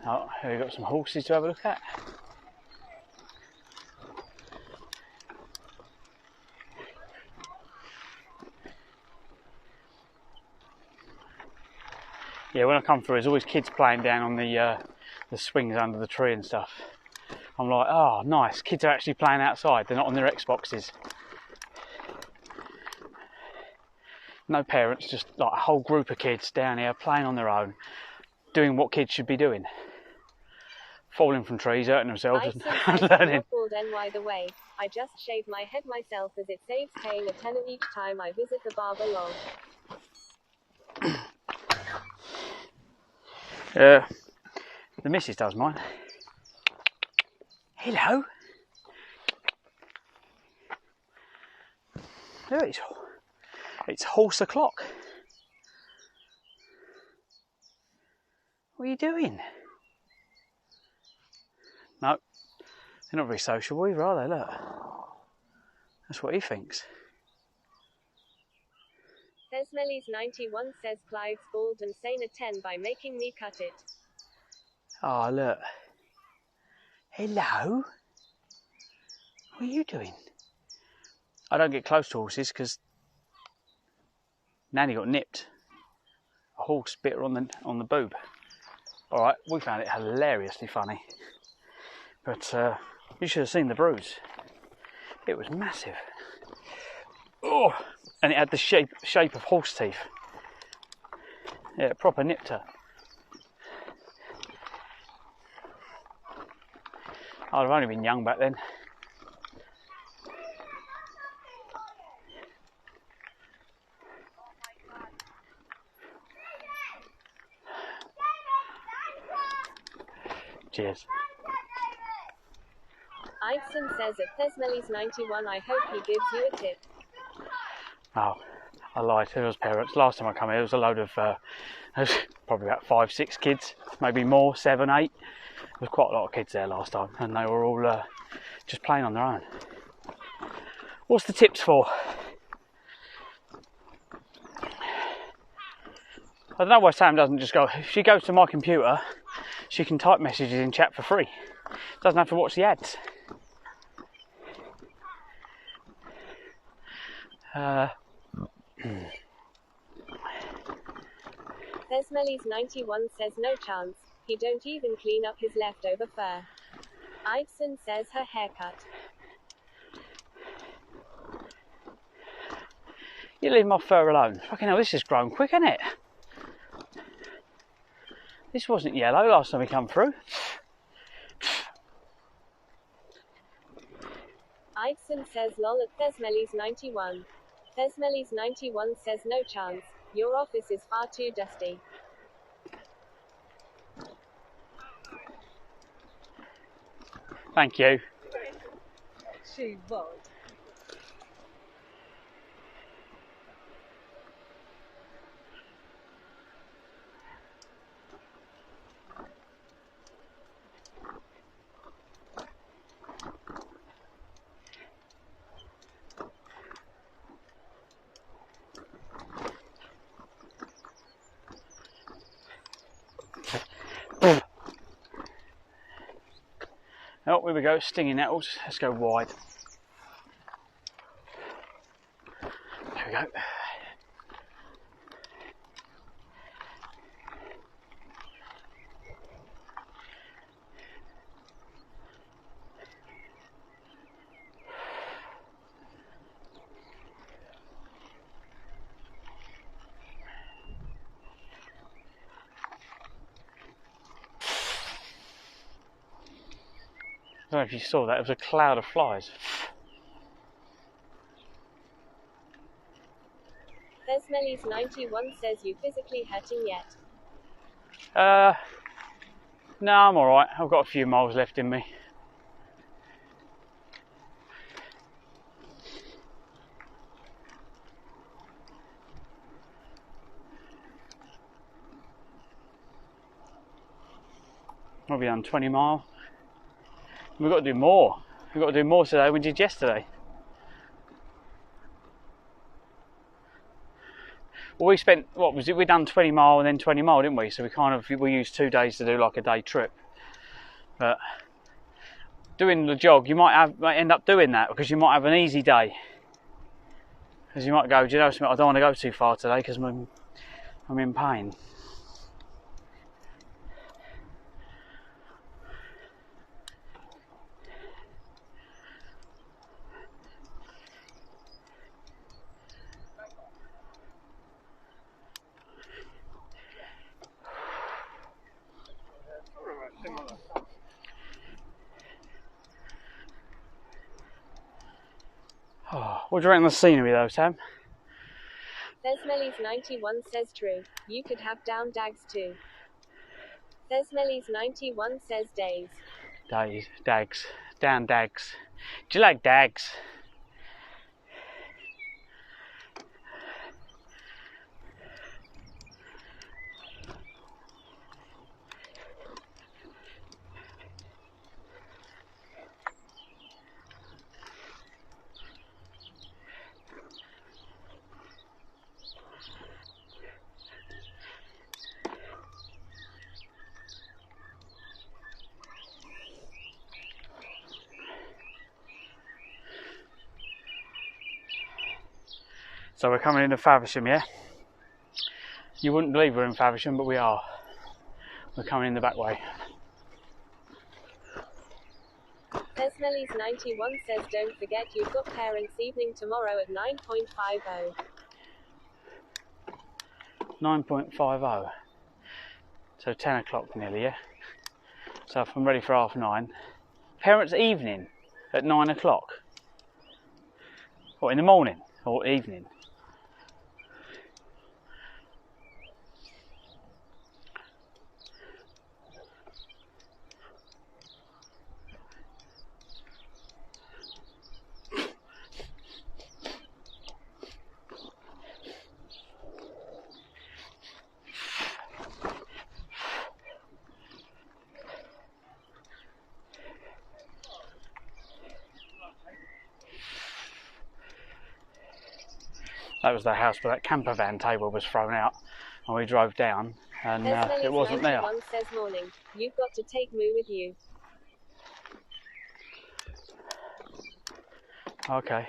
Oh, here we've got some horses to have a look at. Yeah, when I come through, there's always kids playing down on the swings under the tree and stuff. I'm like, oh, nice. Kids are actually playing outside. They're not on their Xboxes. No parents, just like a whole group of kids down here playing on their own, doing what kids should be doing. Falling from trees, hurting themselves, and learning. Not bored NY the way. I just shave my head myself as it saves paying a tenner each time I visit the barber. Lol. The missus does mine. Hello. Look, it's horse o'clock. What are you doing? No, they're not very sociable either, are they? Look. That's what he thinks. Thesmelis 91 says Clive's bald and sane a 10 by making me cut it. Oh, look. Hello. What are you doing? I don't get close to horses because Nanny got nipped. A horse bit her on the boob. All right, we found it hilariously funny, but you should have seen the bruise. It was massive. Oh, and it had the shape of horse teeth. Yeah, it proper nipped her. I'd have only been young back then. Cheers. Iveson says at Thesmelis 91 I hope he gives you a tip. Oh, I lied. It was parents. Last time I come here, there was a load of, there was probably about 5, 6 kids, maybe more, 7, 8. There was quite a lot of kids there last time, and they were all just playing on their own. What's the tips for? I don't know why Sam doesn't just go. If she goes to my computer, she can type messages in chat for free. Doesn't have to watch the ads. Thesmelis 91 says no chance. He don't even clean up his leftover fur. Iveson says her haircut. You leave my fur alone. Fucking hell, this has grown quick, isn't it? This wasn't yellow last time we come through. Iveson says lol at Thesmelis 91. Thesmelis 91 says no chance. Your office is far too dusty. Thank you. She was. Oh, here we go, stinging nettles. Let's go wide. There we go. I don't know if you saw that, it was a cloud of flies. Thesmelis 91 says you physically hurting yet. No, I'm alright. I've got a few miles left in me. I'll be done 20 miles. We've got to do more. We've got to do more today than we did yesterday. Well, we spent, what was it, we done 20 mile and then 20 mile, didn't we? So we used 2 days to do like a day trip. But doing the jog, you might end up doing that because you might have an easy day. Because you might go, do you know something, I don't want to go too far today because I'm in pain. What do you reckon of the scenery though, Sam? Thesmelis 91 says true. You could have down dags too. Thesmelis 91 says days. Dags. Down dags. Do you like dags? So we're coming into Faversham, yeah? You wouldn't believe we're in Faversham, but we are. We're coming in the back way. Thesmelis 91 says don't forget you've got parents' evening tomorrow at 9.50. 9.50. So 10 o'clock nearly, yeah? So if I'm ready for 9:30. Parents' evening at 9 o'clock. What, in the morning or evening? That was the house where that camper van table was thrown out, and we drove down, and it wasn't there. Thesmelis 91 says morning. You've got to take Moo with you. Okay.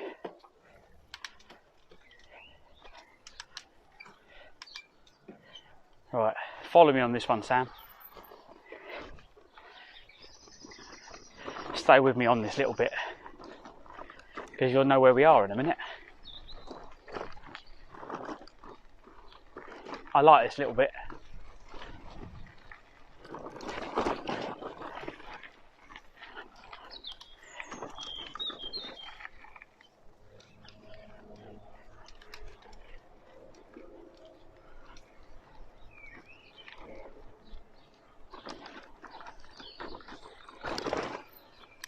Right, follow me on this one, Sam. Stay with me on this little bit, because you'll know where we are in a minute. I like this little bit.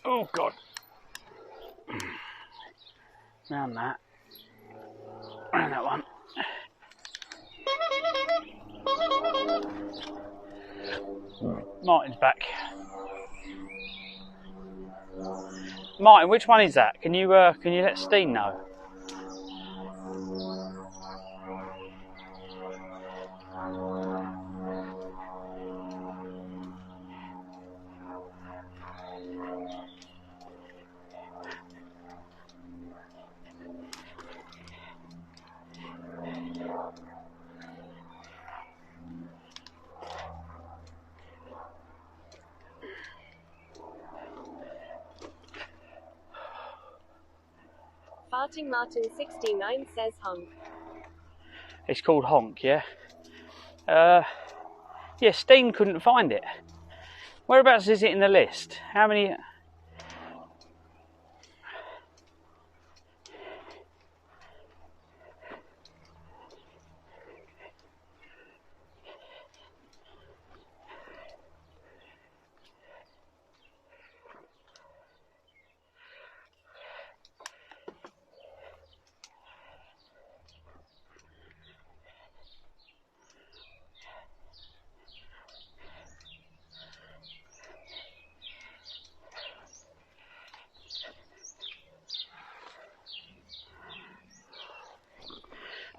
Oh God. Round that. Round that one. Martin's back. Martin, which one is that? Can you let Steen know? Farting Martin 69 says honk. It's called Honk, yeah? Yeah, Steen couldn't find it. Whereabouts is it in the list? How many...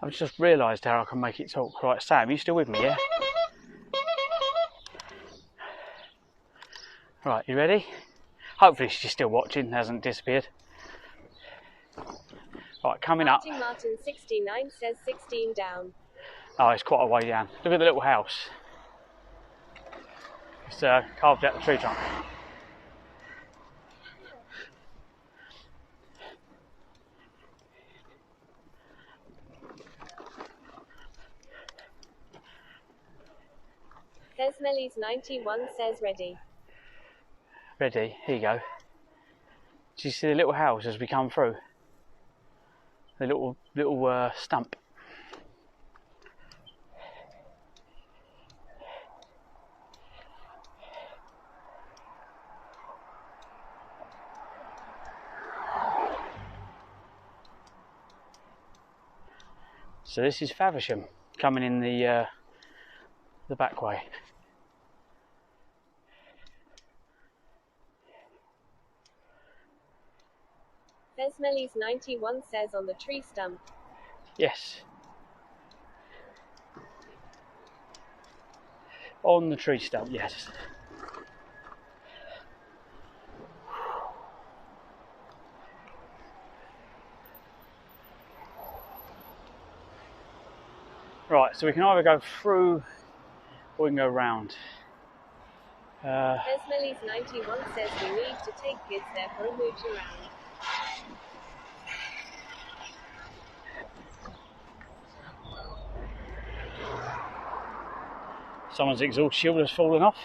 I've just realised how I can make it talk. Right, Sam, you still with me, yeah? Right, you ready? Hopefully she's still watching, hasn't disappeared. Right, coming up. Farting Martin 69 says 16 down. Oh, it's quite a way down. Look at the little house. It's carved out the tree trunk. Thesmelis 91 says ready. Ready? Here you go. Do you see the little house as we come through? The little stump. So this is Faversham coming in the back way. Desmelly's 91 says on the tree stump. Yes. On the tree stump, yes. Right, so we can either go through or we can go round. Desmelly's 91 says we need to take kids there for a mooch around. Someone's exhaust shield has fallen off.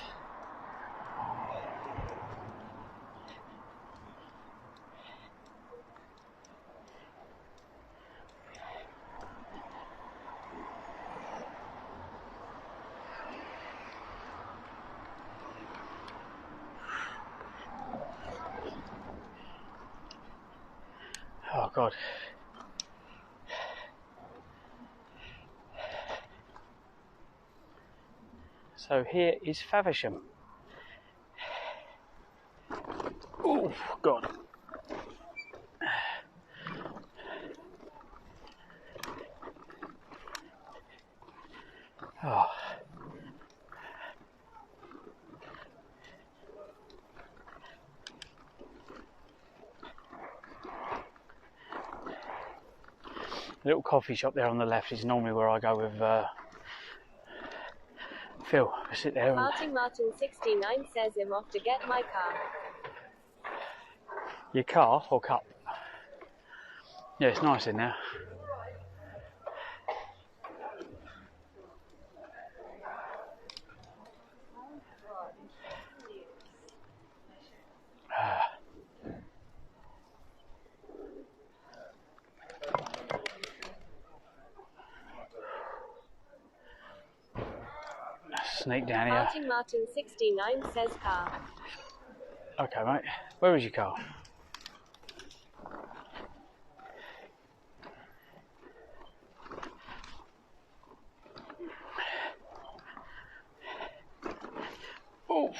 Oh God. So here is Faversham. Oh God. Oh. The little coffee shop there on the left is normally where I go with Phil. I sit there. Martin 69 says I'm off to get my car. Your car or cup? Yeah, it's nice in there. Sneak down here. Martin 69 says car. Okay, mate. Where is your car? Oof.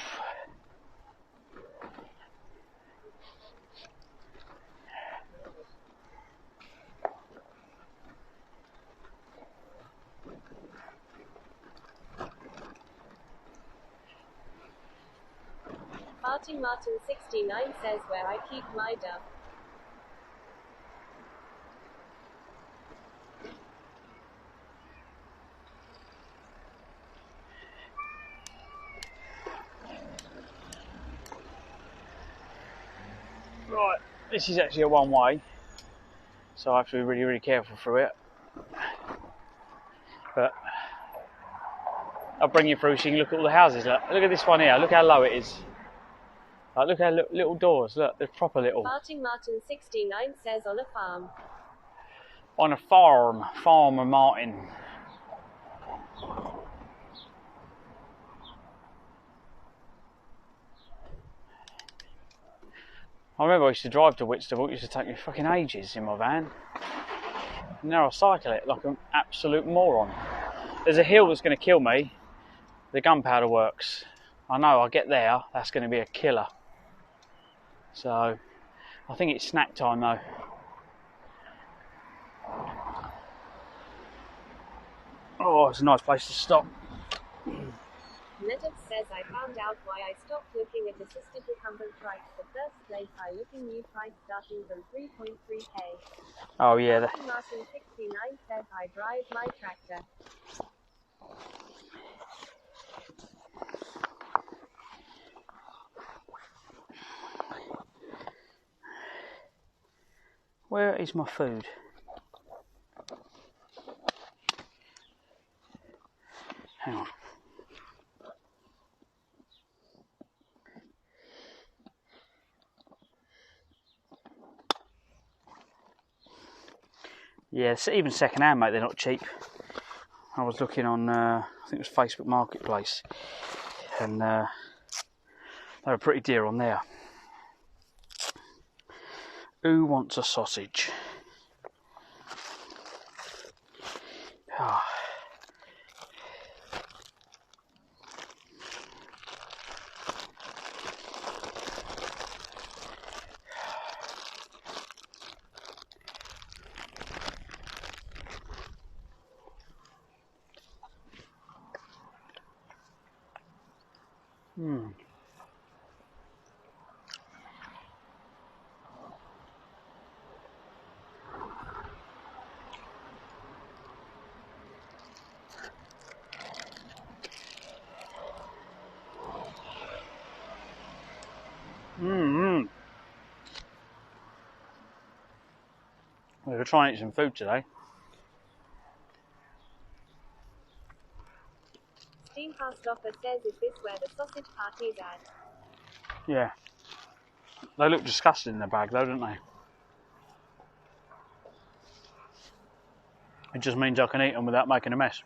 Martin 69 says where I keep my dove. Right, this is actually a one way, so I have to be really, really careful through it. But I'll bring you through so you can look at all the houses. Look at this one here, look how low it is. Like, look how little doors, look, they're proper little. Martin 69 says on a farm. On a farm, Farmer Martin. I remember I used to drive to Whitstable, it used to take me fucking ages in my van. And now I cycle it like an absolute moron. There's a hill that's going to kill me, the gunpowder works. I know I'll get there, that's going to be a killer. So, I think it's snack time though. Oh, it's a nice place to stop. Nedov says I found out why I stopped looking at assisted recumbent trikes. The first place I look in new price starting from 3.3k. Oh yeah. Martin 69 says I drive my tractor. Where is my food? Hang on. Yeah, even second hand, mate, they're not cheap. I was looking on, I think it was Facebook Marketplace, and they were pretty dear on there. Who wants a sausage? Ah. We're going to try and eat some food today. Steamcast offer says, is this where the sausage party's at? Yeah. They look disgusting in the bag though, don't they? It just means I can eat them without making a mess.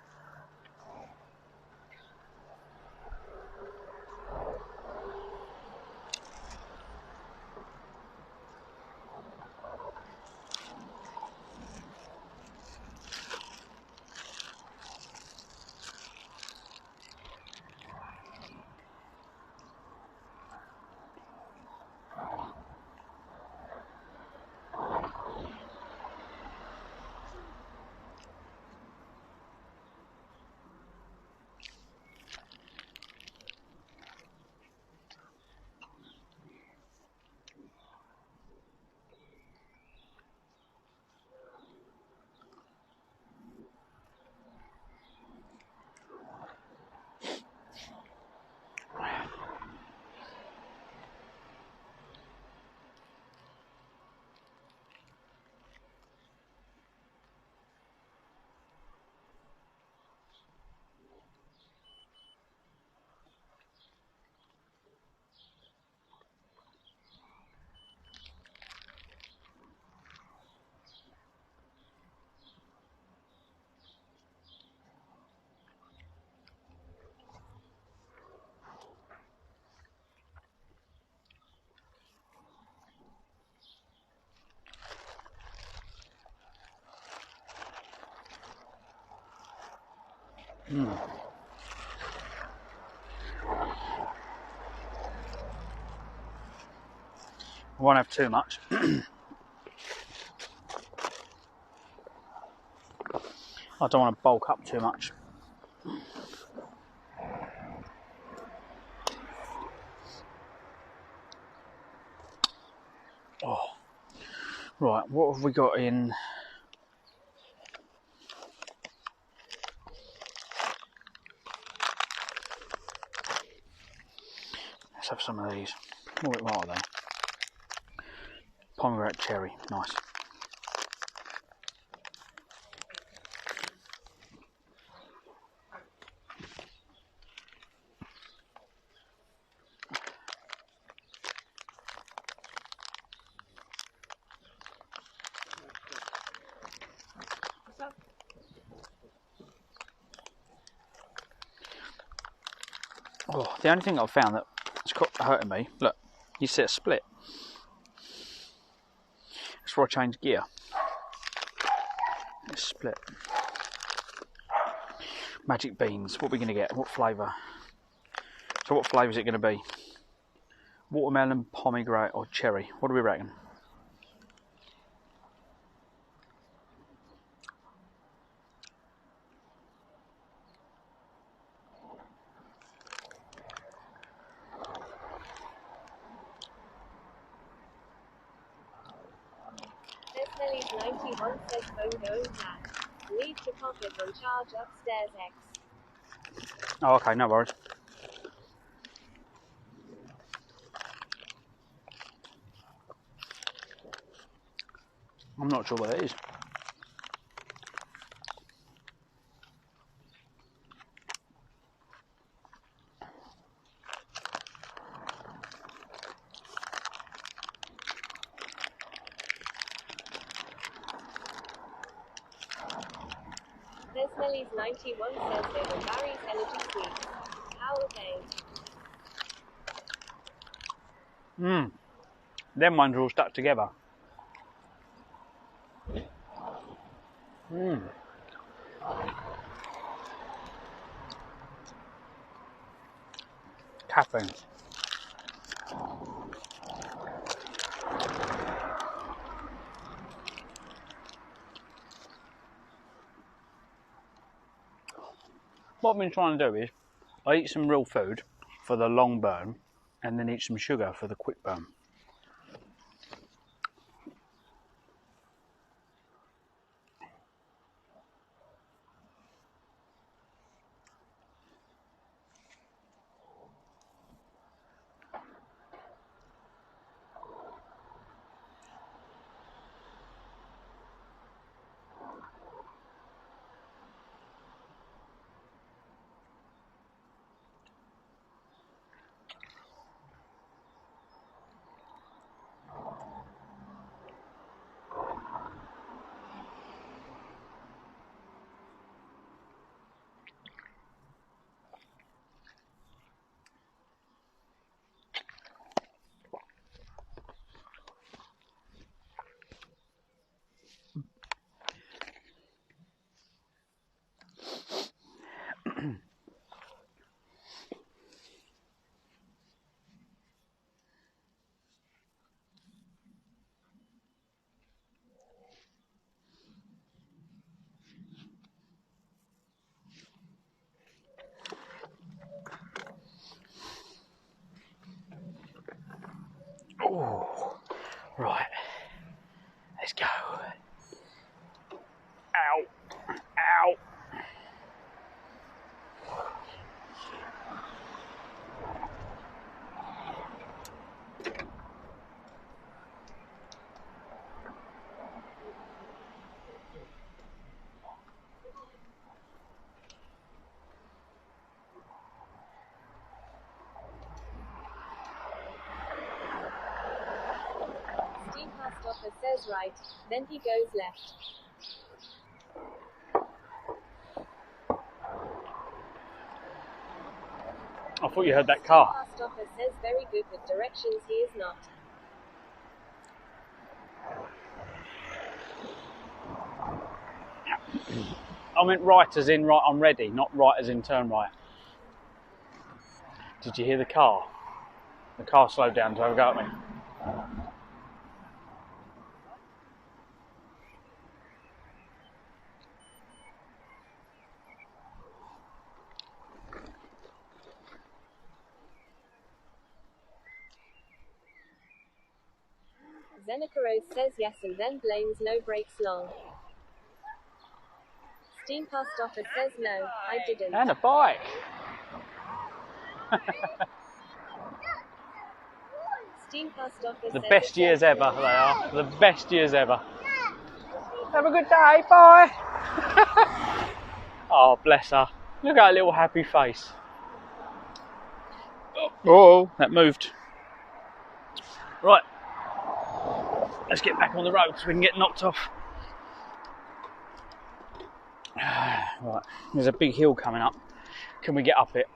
I won't have too much. I don't want to bulk up too much. Oh. Right, what have we got in? Let's have some of these. What are they? Pomegranate cherry, nice. Oh, the only thing I've found that's hurting me, look, you see a split. That's where I change gear. It's split. Magic beans, what are we going to get? What flavour? So what flavour is it going to be? Watermelon, pomegranate or cherry? What do we reckon? Desmelly's 91 says phone going back. Leave deposit on charge upstairs X. Oh, okay, no worries. I'm not sure what it is. Smellies 91 says they were Barry's energy sweets. How are they? Them ones are all stuck together. Caffeine. What I've been trying to do is, I eat some real food for the long burn, and then eat some sugar for the quick burn. Oh, right. Let's go. Ow. Ow. Steve Hastoffer says right, then he goes left. I thought you heard that car. Steve Hastoffer says very good with directions, he is not. I meant right as in right, I'm ready, not right as in turn right. Did you hear the car? The car slowed down to have a go at me. Zenikaros says yes and then blames no brakes long. Steam Hastoffer says no, I didn't. And a bike. Steam Hastoffer The says best years yes. ever, they are. The best years ever. Have a good day, bye. Oh, bless her. Look at her little happy face. Oh, that moved. Right. Let's get back on the road so we can get knocked off. Right, there's a big hill coming up. Can we get up it?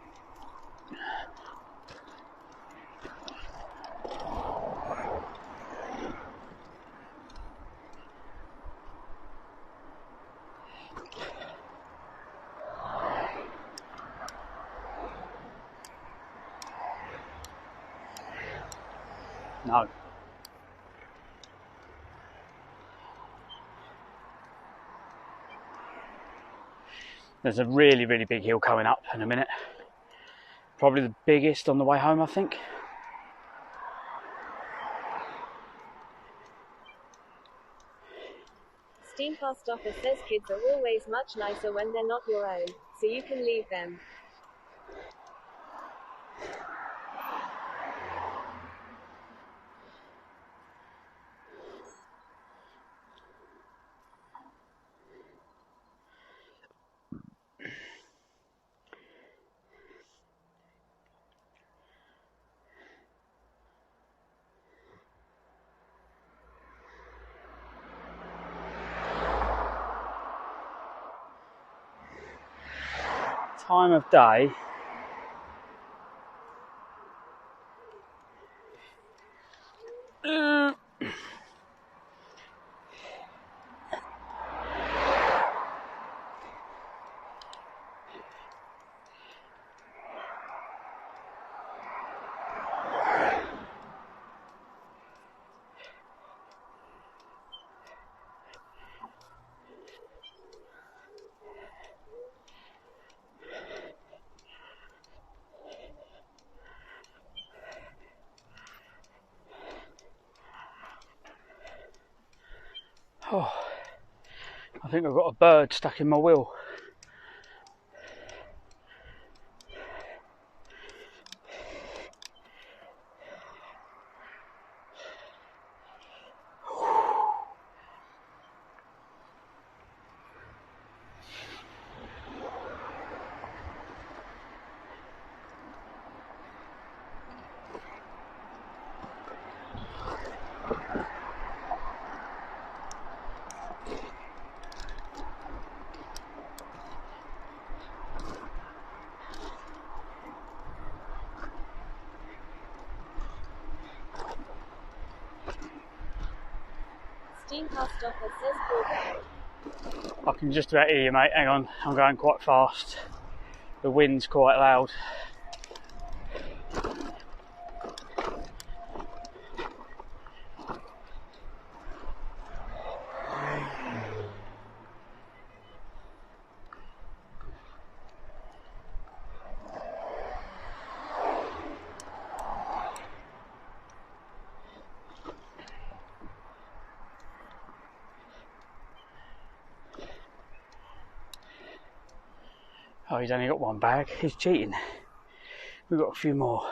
No. There's a really, really big hill coming up in a minute. Probably the biggest on the way home, I think. Steam Hastoffer says kids are always much nicer when they're not your own, so you can leave them. time of day. Oh, I think I've got a bird stuck in my wheel. Steam car stopper says call back. I can just about hear you, mate. Hang on, I'm going quite fast. The wind's quite loud. Oh, he's only got one bag. He's cheating. We've got a few more.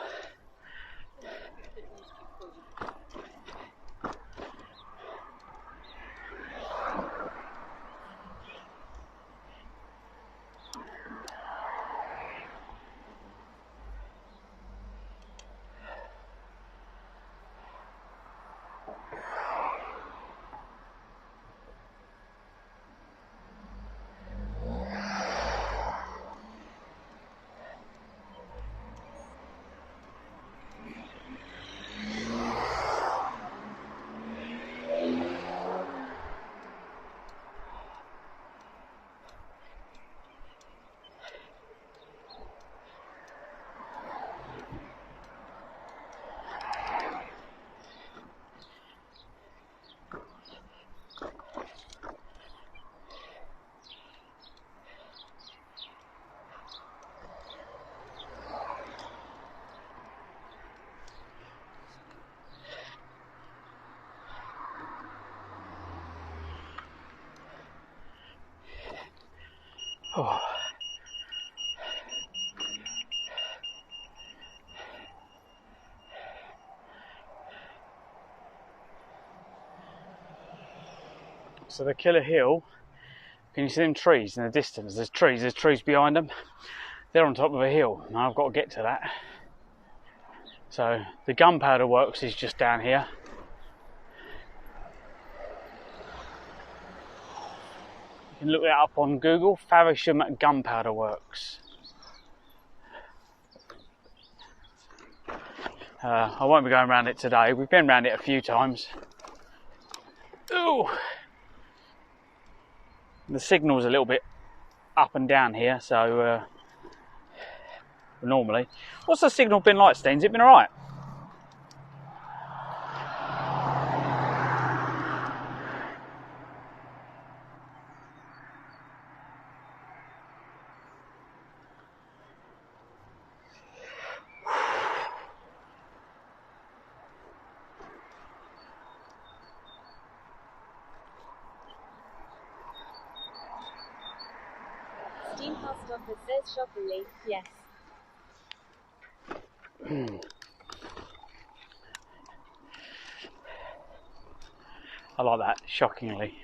Oh. So the Killer Hill, can you see them trees in the distance? There's trees behind them. They're on top of a hill, and I've got to get to that. So the gunpowder works is just down here. You can look that up on Google, Faversham Gunpowder Works. I won't be going around it today. We've been around it a few times. Ooh. The signal's a little bit up and down here, so normally. What's the signal been like, Steen? Has it been alright? Steam car stopper says shockingly, yes. I like that, shockingly.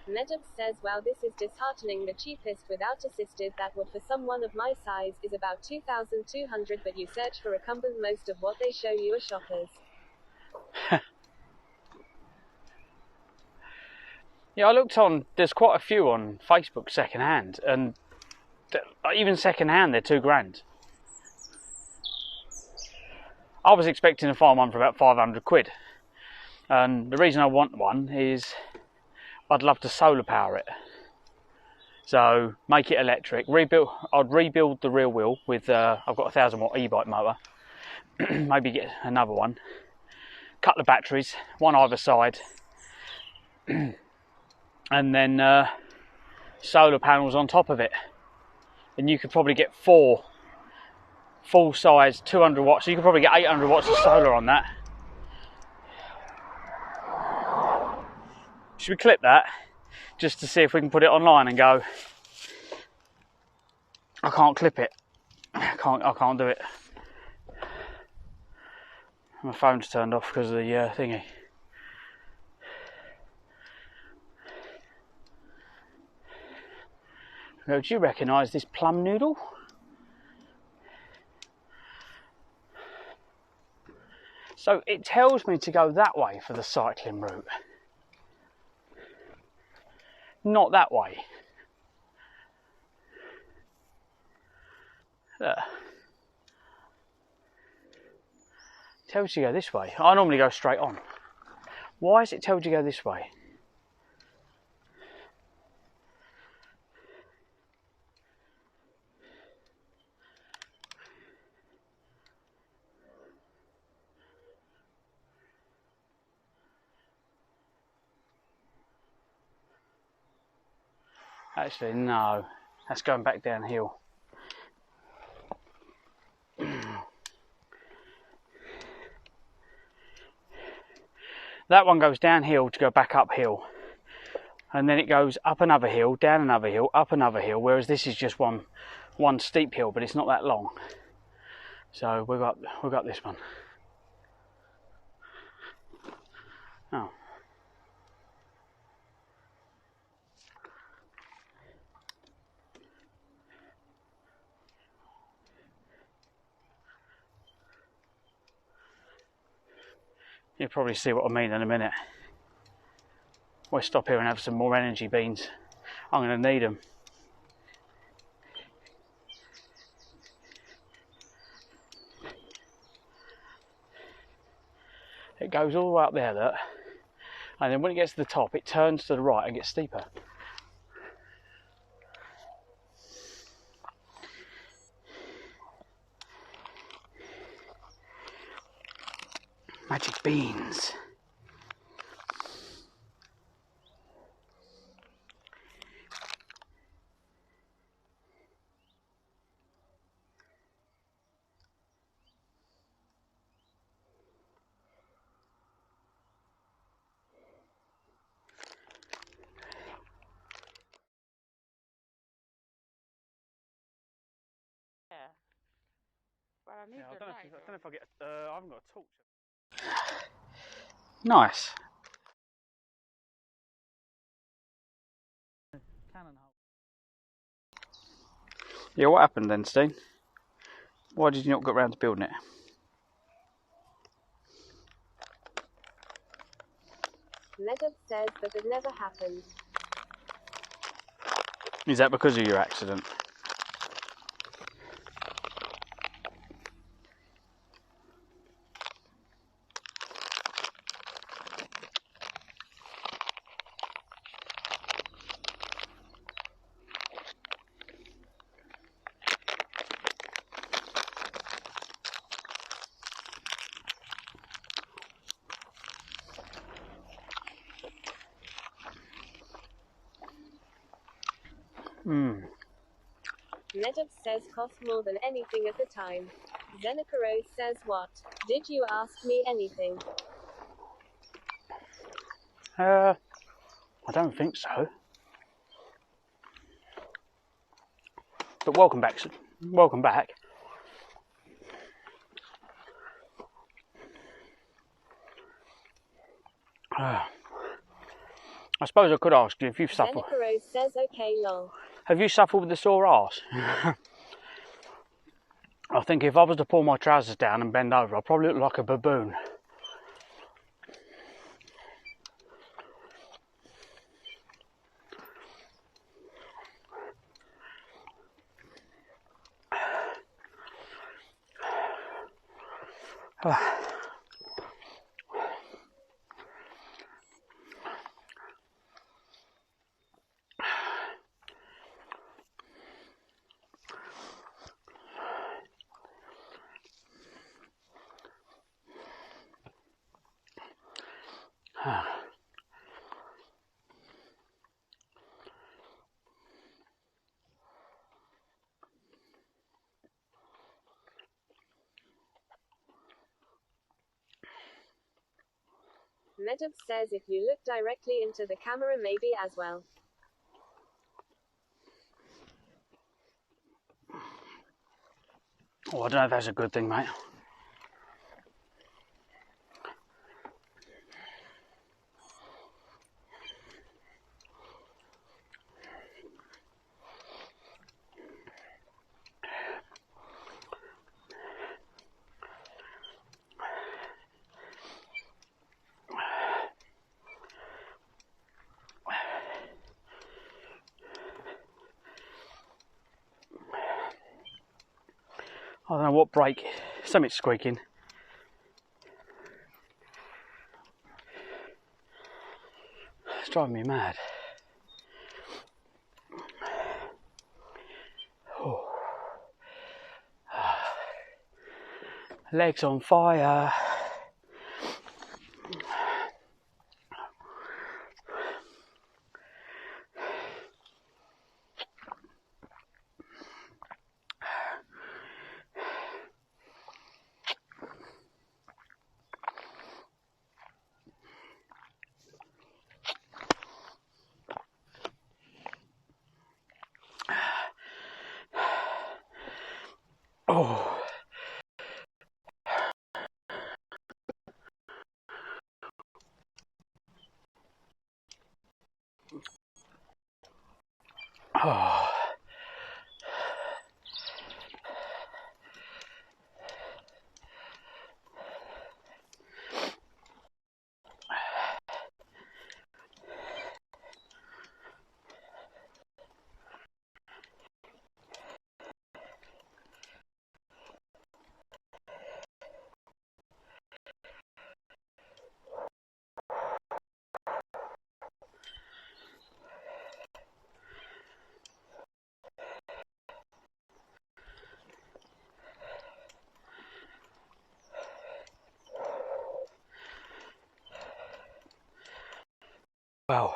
Medux says, wow, this is disheartening. The cheapest without assisted that would for someone of my size is about 2,200, but you search for recumbent, most of what they show you are shoppers. Yeah, I looked on, there's quite a few on Facebook second hand, and even second hand they're £2,000. I was expecting to find one for about 500 quid, and the reason I want one is I'd love to solar power it. So make it electric, I'd rebuild the rear wheel with, I've got a 1000-watt e-bike motor, maybe get another one, couple of batteries, one either side, and then solar panels on top of it. And you could probably get 4 full size 200 watts, so you could probably get 800 watts of solar on that. Should we clip that just to see if we can put it online and go, I can't clip it, I can't do it. My phone's turned off because of the thingy. Now, do you recognise this plum noodle? So it tells me to go that way for the cycling route, not that way. Look. Tells you to go this way. I normally go straight on. Why is it told you to go this way? Actually, no. That's going back downhill. That one goes downhill to go back uphill, and then it goes up another hill, down another hill, up another hill, whereas this is just one steep hill, but it's not that long. So we've got this one. Oh. You'll probably see what I mean in a minute. We'll stop here and have some more energy beans. I'm going to need them. It goes all the way up there, look. And then when it gets to the top, it turns to the right and gets steeper. Magic beans. I don't know if I get. I haven't got a torch. Nice. Yeah, what happened then, Steen? Why did you not get round to building it? Medub says that it never happened. Is that because of your accident? Medub says cost more than anything at the time. Zeneca Rose says what? Did you ask me anything? I don't think so. But welcome back. Welcome back. I suppose I could ask you if you've suffered. Zeneca Rose says okay lol. Have you suffered with the sore arse? I think if I was to pull my trousers down and bend over, I'd probably look like a baboon. Medub says if you look directly into the camera maybe as well. Oh, I don't know if that's a good thing, mate. I don't know what brake. Something's squeaking. It's driving me mad. Oh. Legs on fire. Oh. Oh. Well.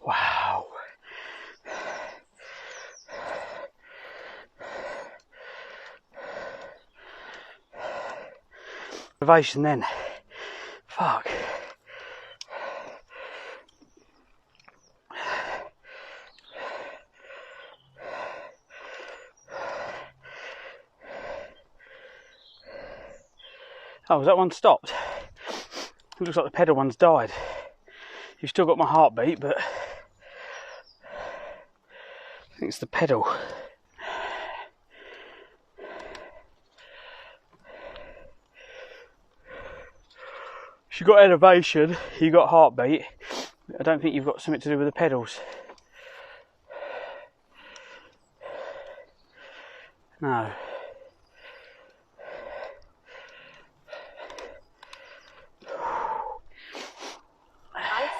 Wow. Motivation then. Fuck. Oh, was that one stopped? It looks like the pedal one's died. You've still got my heartbeat, but I think it's the pedal. You got elevation, you got heartbeat. I don't think you've got something to do with the pedals. No.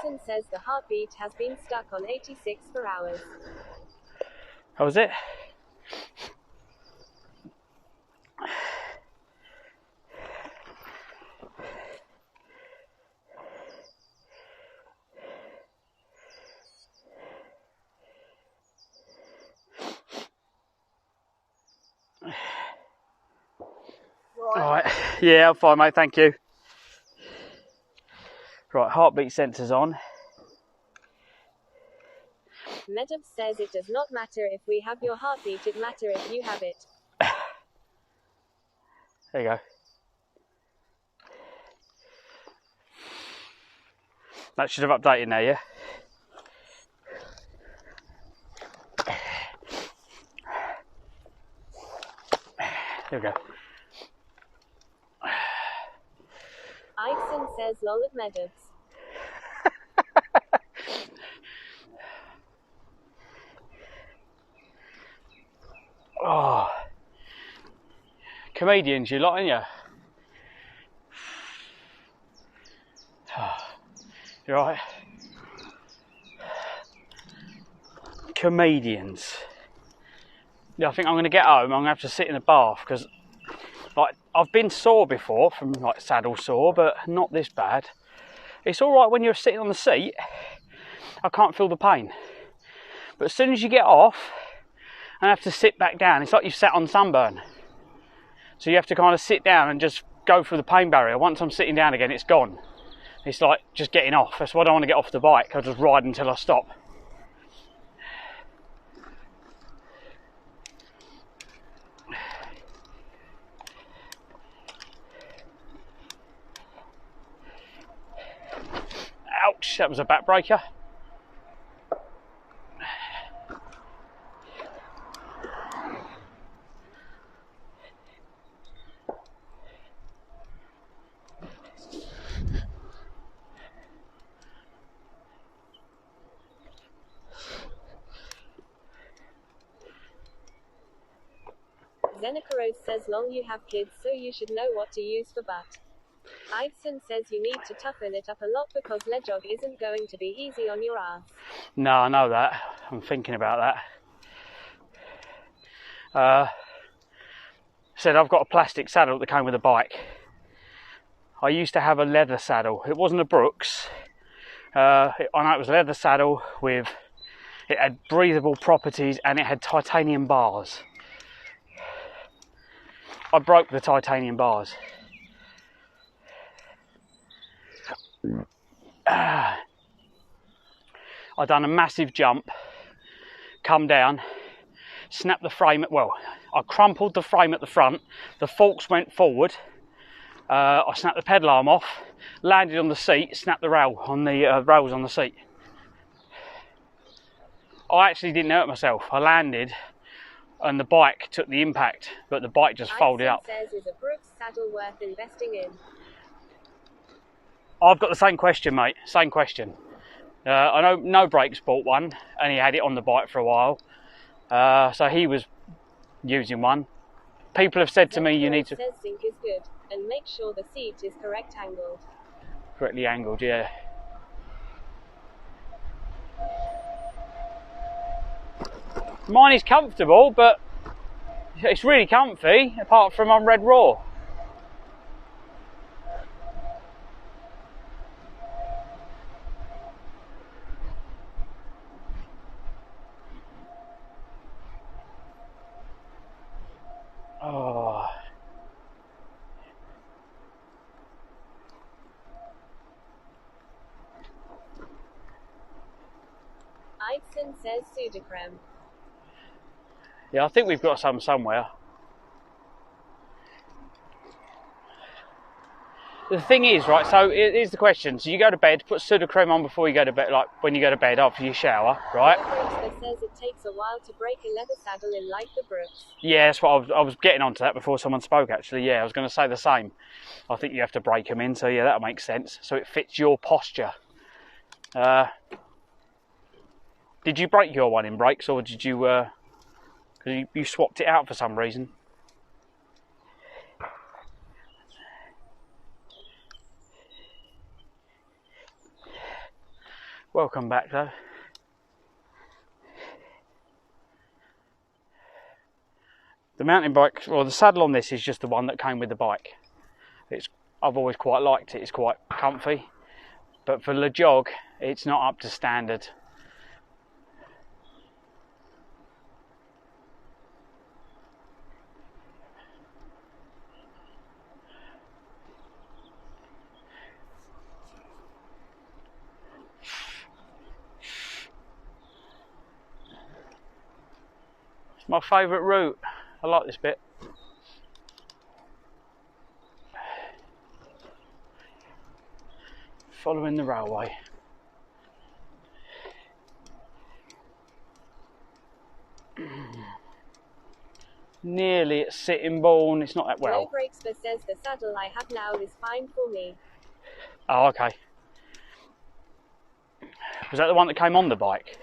Ison says the heartbeat has been stuck on 86 for hours. How was it? Right. Yeah, I'm fine, mate. Thank you. Right, heartbeat sensors on. Medub says it does not matter if we have your heartbeat, it matters if you have it. There you go. That should have updated now, yeah? There we go. says lol at Meadows. Oh, comedians, you lot, ain't you? You right? Comedians. Yeah, I think I'm going to get home. I'm going to have to sit in the bath because, like, I've been sore before from like saddle sore, but not this bad. It's all right when you're sitting on the seat. I can't feel the pain, but as soon as you get off and have to sit back down, it's like you've sat on sunburn. So you have to kind of sit down and just go through the pain barrier. Once I'm sitting down again, it's gone. It's like just getting off. That's why I don't want to get off the bike. I'll just ride until I stop. Ouch, that was a backbreaker. Zeneca Rose says lol you have kids so you should know what to use for butt. Idson says you need to toughen it up a lot because Ledjog isn't going to be easy on your ass. No, I know that. I'm thinking about that. Said I've got a plastic saddle that came with a bike. I used to have a leather saddle. It wasn't a Brooks. I know it was a leather saddle with, it had breathable properties and it had titanium bars. I broke the titanium bars. I done a massive jump, come down, snapped the frame, well, I crumpled the frame at the front, the forks went forward, I snapped the pedal arm off, landed on the seat, snapped the rail on the rails on the seat. I actually didn't hurt myself. I landed and the bike took the impact, but the bike just folded up. Says, is a Brooks saddle worth investing in? I've got the same question, mate. Same question. I know No Brakes bought one and he had it on the bike for a while. So he was using one. People have said to me you need to... Says zinc is good and make sure the seat is correct angled. Correctly angled, yeah. Mine is comfortable, but it's really comfy, apart from on Red Raw. Oh. Idson says Sudocreme. Yeah, I think we've got some somewhere. The thing is, right, so here's the question. So you go to bed, put Sudocreme on before you go to bed, like when you go to bed after you shower, right? Brooks says it takes a while to break a leather saddle in like the Brooks. Yeah, that's what I was getting onto that before someone spoke, actually. Yeah, I was going to say the same. I think you have to break them in, so yeah, that makes sense. So it fits your posture. Did you break your one in brakes, or did you, because you swapped it out for some reason? Welcome back, though. The mountain bike, or the saddle on this is just the one that came with the bike. I've always quite liked it. It's quite comfy, but for the jog, it's not up to standard. It's my favourite route. I like this bit. Following the railway. Nearly at Sittingbourne. It's not that well. No Brakes says the saddle I have now is fine for me. Oh, okay. Was that the one that came on the bike?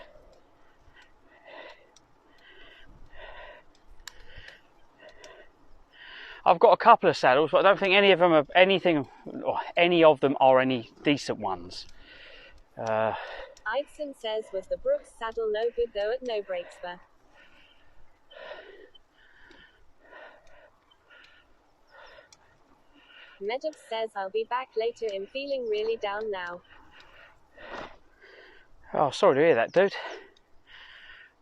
I've got a couple of saddles, but I don't think any of them are any of them are any decent ones. Idson says, was the Brooks saddle no good though at No Brakes Bar? Meadows says, I'll be back later. I'm feeling really down now. Oh, sorry to hear that, dude.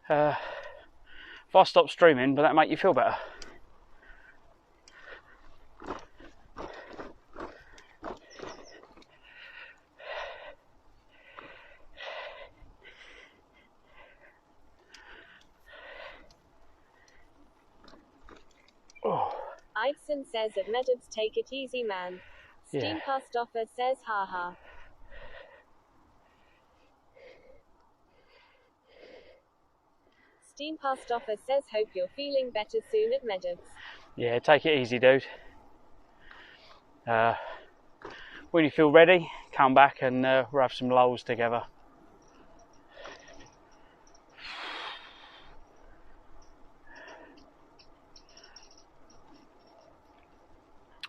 If I stop streaming, will that make you feel better? Oh. Idson says at Meadows, take it easy, man. Steam Pastoffer says, haha. Steam Pastoffer says, hope you're feeling better soon at Meadows. Yeah, take it easy, dude. When you feel ready, come back and we'll have some lulls together.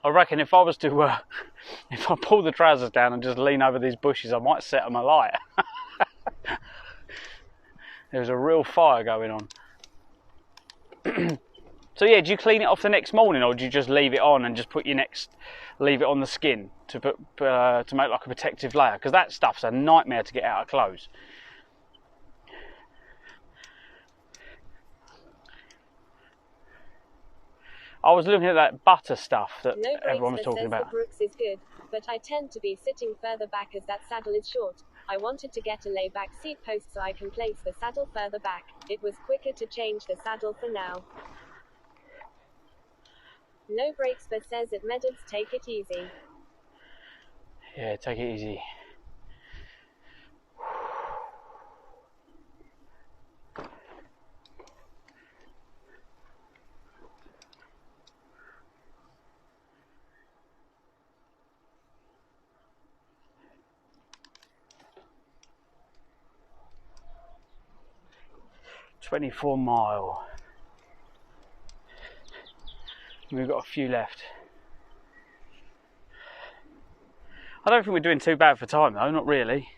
I reckon if I was to, if I pull the trousers down and just lean over these bushes, I might set them alight. There's a real fire going on. So yeah, do you clean it off the next morning, or do you just leave it on and just leave it on the skin to make like a protective layer? Because that stuff's a nightmare to get out of clothes. I was looking at that butter stuff that everyone was talking about. The Brooks is good, but I tend to be sitting further back as that saddle is short. I wanted to get a lay-back seat post so I can place the saddle further back. It was quicker to change the saddle for now. No Brakes but says at Meadows, take it easy. Yeah, take it easy. $24 miles. We've got a few left. I don't think we're doing too bad for time though, not really.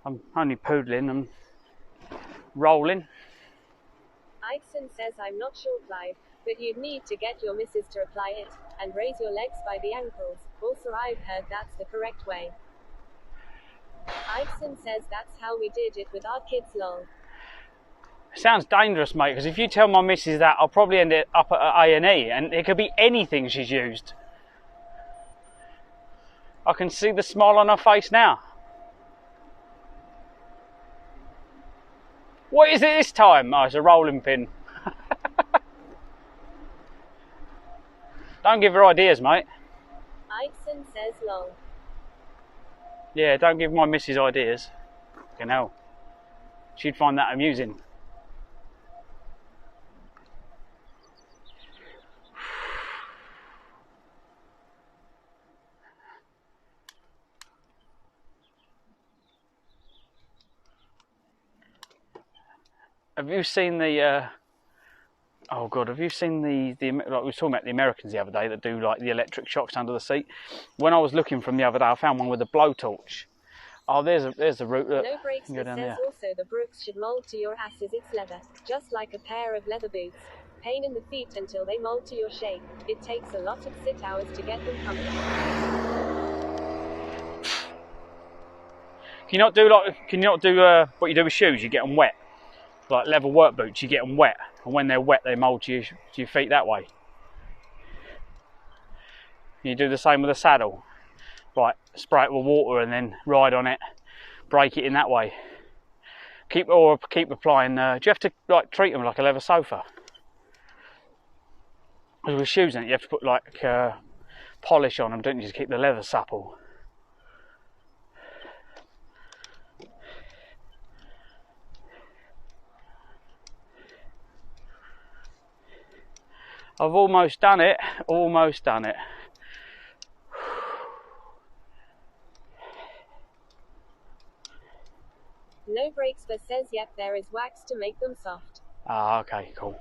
I'm only poodling and rolling. Ison says, I'm not sure, Clive, but you'd need to get your missus to apply it, and raise your legs by the ankles. Also, I've heard that's the correct way. Ison says, that's how we did it with our kids, lol. Sounds dangerous, mate, because if you tell my missus that, I'll probably end it up at A&E, and it could be anything she's used. I can see the smile on her face now. What is it this time? Oh, it's a rolling pin. Don't give her ideas, mate. Ison says, lol. Yeah, don't give my missus ideas. Fucking hell. She'd find that amusing. Have you seen the oh god, have you seen the like we were talking about the Americans the other day that do like the electric shocks under the seat? When I was looking from the other day, I found one with a blowtorch. Oh, there's the route. Look, No Brakes go down says there. also the Brooks should mold to your asses. It's leather, just like a pair of leather boots. Pain in the feet until they mold to your shape. It takes a lot of sit hours to get them comfortable. Can you not do what you do with shoes? You get them wet, like leather work boots. You get them wet, and when they're wet, they mould to your feet that way. You do the same with a saddle. Like spray it with water and then ride on it, break it in that way. Keep applying. Do you have to like treat them like a leather sofa? Because with shoes in it, you have to put like polish on them, don't you, to keep the leather supple. I've almost done it. Almost done it. Brakes but says yep, there is wax to make them soft. Ah, okay, cool.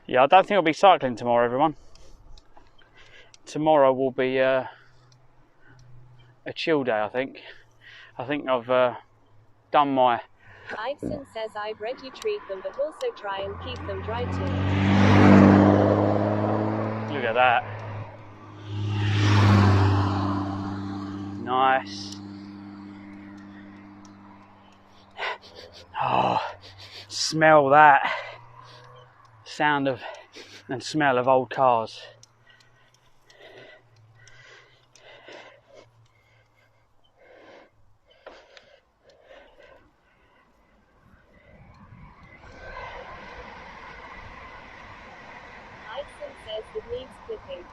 Yeah, I don't think I'll be cycling tomorrow, everyone. Tomorrow will be a chill day, I think. I think I've done my... Iveson says I've read you treat them but also try and keep them dry too. Look at that. Nice. Oh, smell that. Sound of and smell of old cars. Iveson says it needs clipping.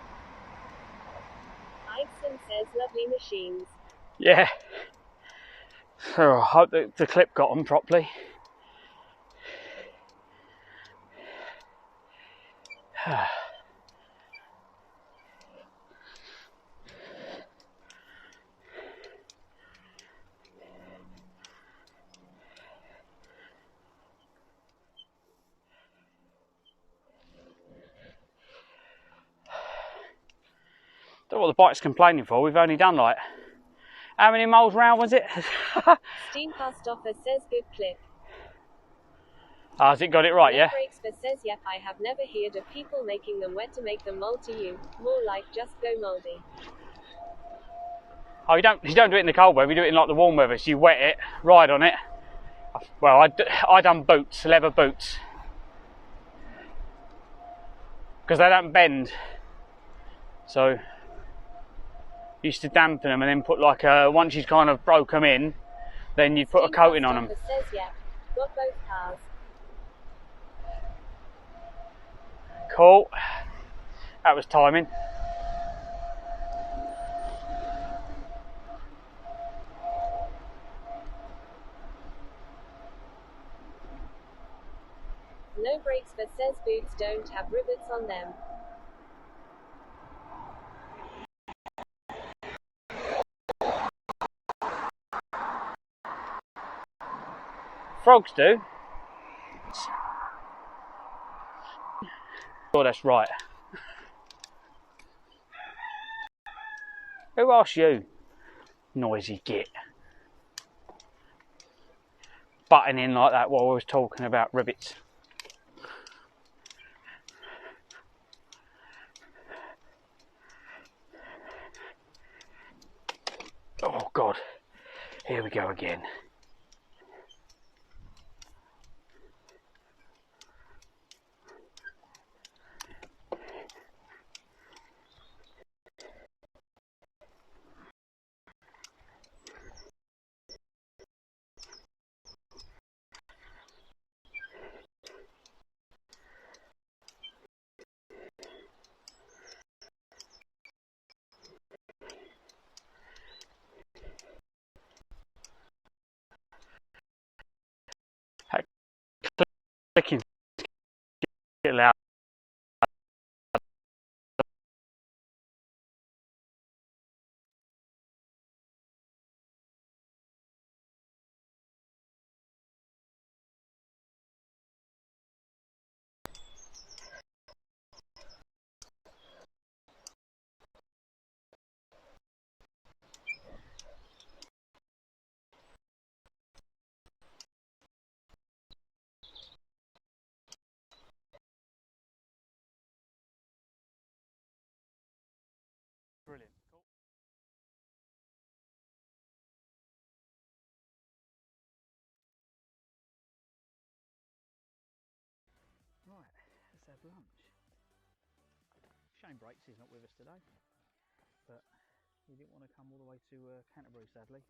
Iveson says lovely machines. Yeah. So I hope that the clip got on properly. Don't know what the bike's complaining for. We've only done like, how many miles round was it? Steam Pastoffer says good clip. Ah, has it got it right, No yeah? Brakes but says yep, I have never heard of people making them wet to make them mold to you. More like just go moldy. Oh, you don't do it in the cold weather. You do it in like the warm weather. So you wet it, ride on it. Well, I done boots, leather boots, because they don't bend. So used to dampen them and then put like a, once you'd kind of broke them in, then you'd put a coating on them. Steam Pastoffer says yep, got both cars. Cool. That was timing. No Brakes but says boots don't have rivets on them. Frogs do. Oh, that's right. Who asked you? Noisy git. Butting in like that while I was talking about rivets. Oh God, here we go again. Clicking get loud. Brilliant. Cool. Right, let's have lunch. Shane Brakes is not with us today, but he didn't want to come all the way to Canterbury, sadly.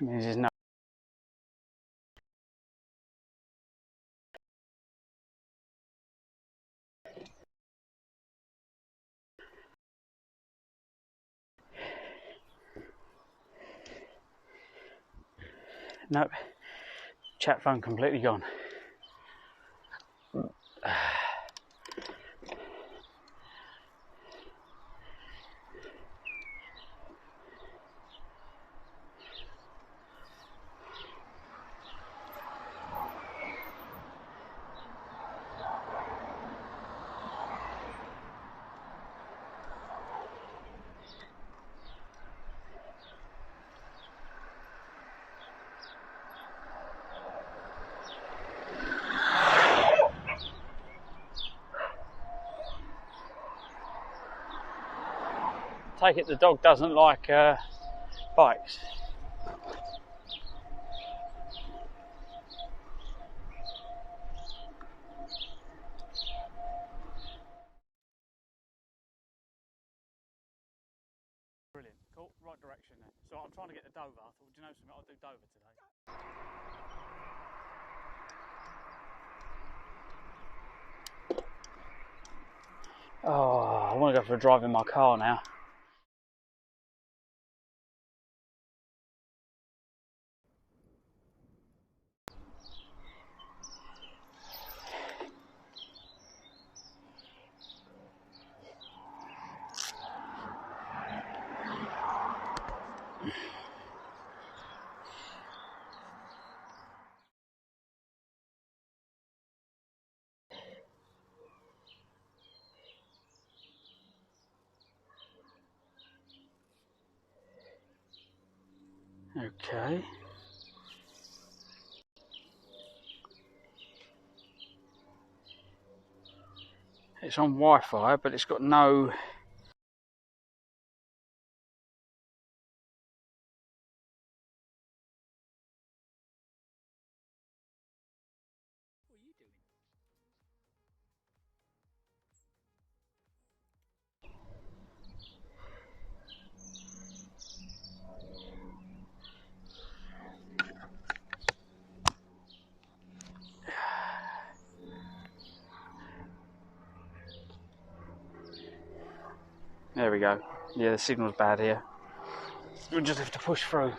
It means there's no. Nope. Chat phone completely gone. Take it the dog doesn't like bikes. Brilliant, cool, right direction then. So I'm trying to get to Dover. I thought, do you know something, I'll do Dover today. Oh, I want to go for a drive in my car now. Okay. It's on Wi-Fi, but it's got no. What are you doing? There we go. Yeah, the signal's bad here. We'll just have to push through.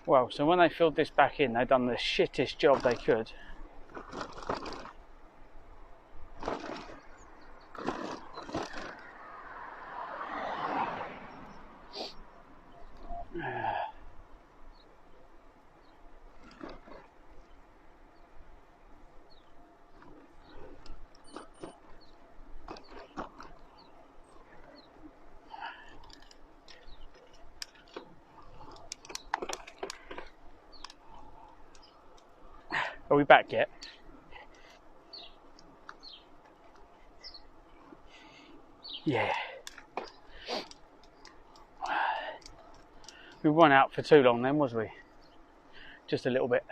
Well, so when they filled this back in, they've done the shittest job they could. Are we back yet? Yeah. We weren't out for too long then, was we? Just a little bit.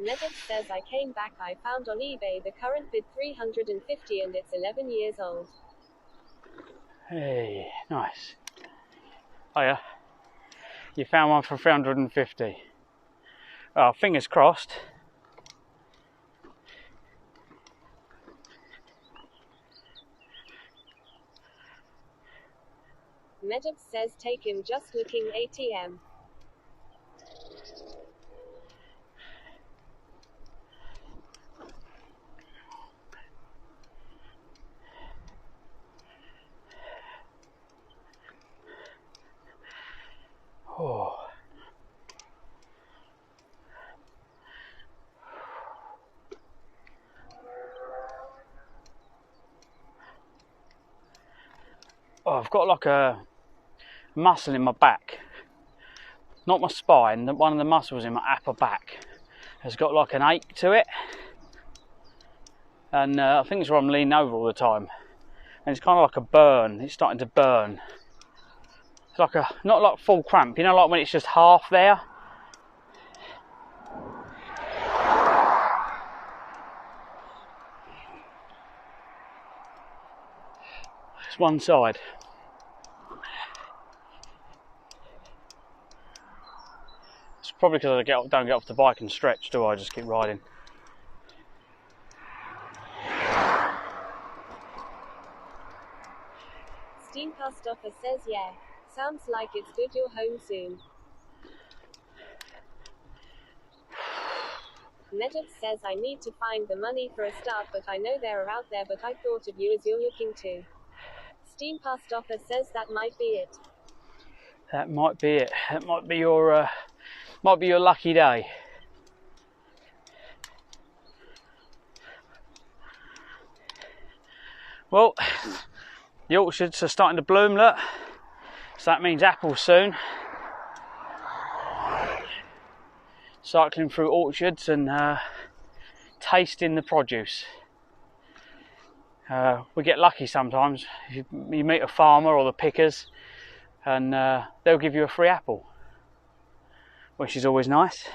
Medip says I came back. I found on eBay the current bid 350 and it's 11 years old. Hey, nice. Oh yeah, you found one for 350. Oh, fingers crossed. Medip says take him, just looking ATM. Oh. Oh, I've got like a muscle in my back, not my spine, one of the muscles in my upper back has got like an ache to it, and I think it's where I'm leaning over all the time, and it's kind of like a burn. It's starting to burn. It's like a, not like full cramp, you know, like when it's just half there. It's one side. It's probably because I don't get off the bike and stretch, do I? Just keep riding. Steam Pastoffer says yeah. Sounds like it's good you're home soon. Medip says I need to find the money for a start, but I know they're out there, but I thought of you as you're looking too. Steam Pastoffer says that might be it. That might be it. That might be your lucky day. Well, the orchards are starting to bloom, look. So that means apples soon. Cycling through orchards and tasting the produce. We get lucky sometimes. If you meet a farmer or the pickers, and they'll give you a free apple, which is always nice.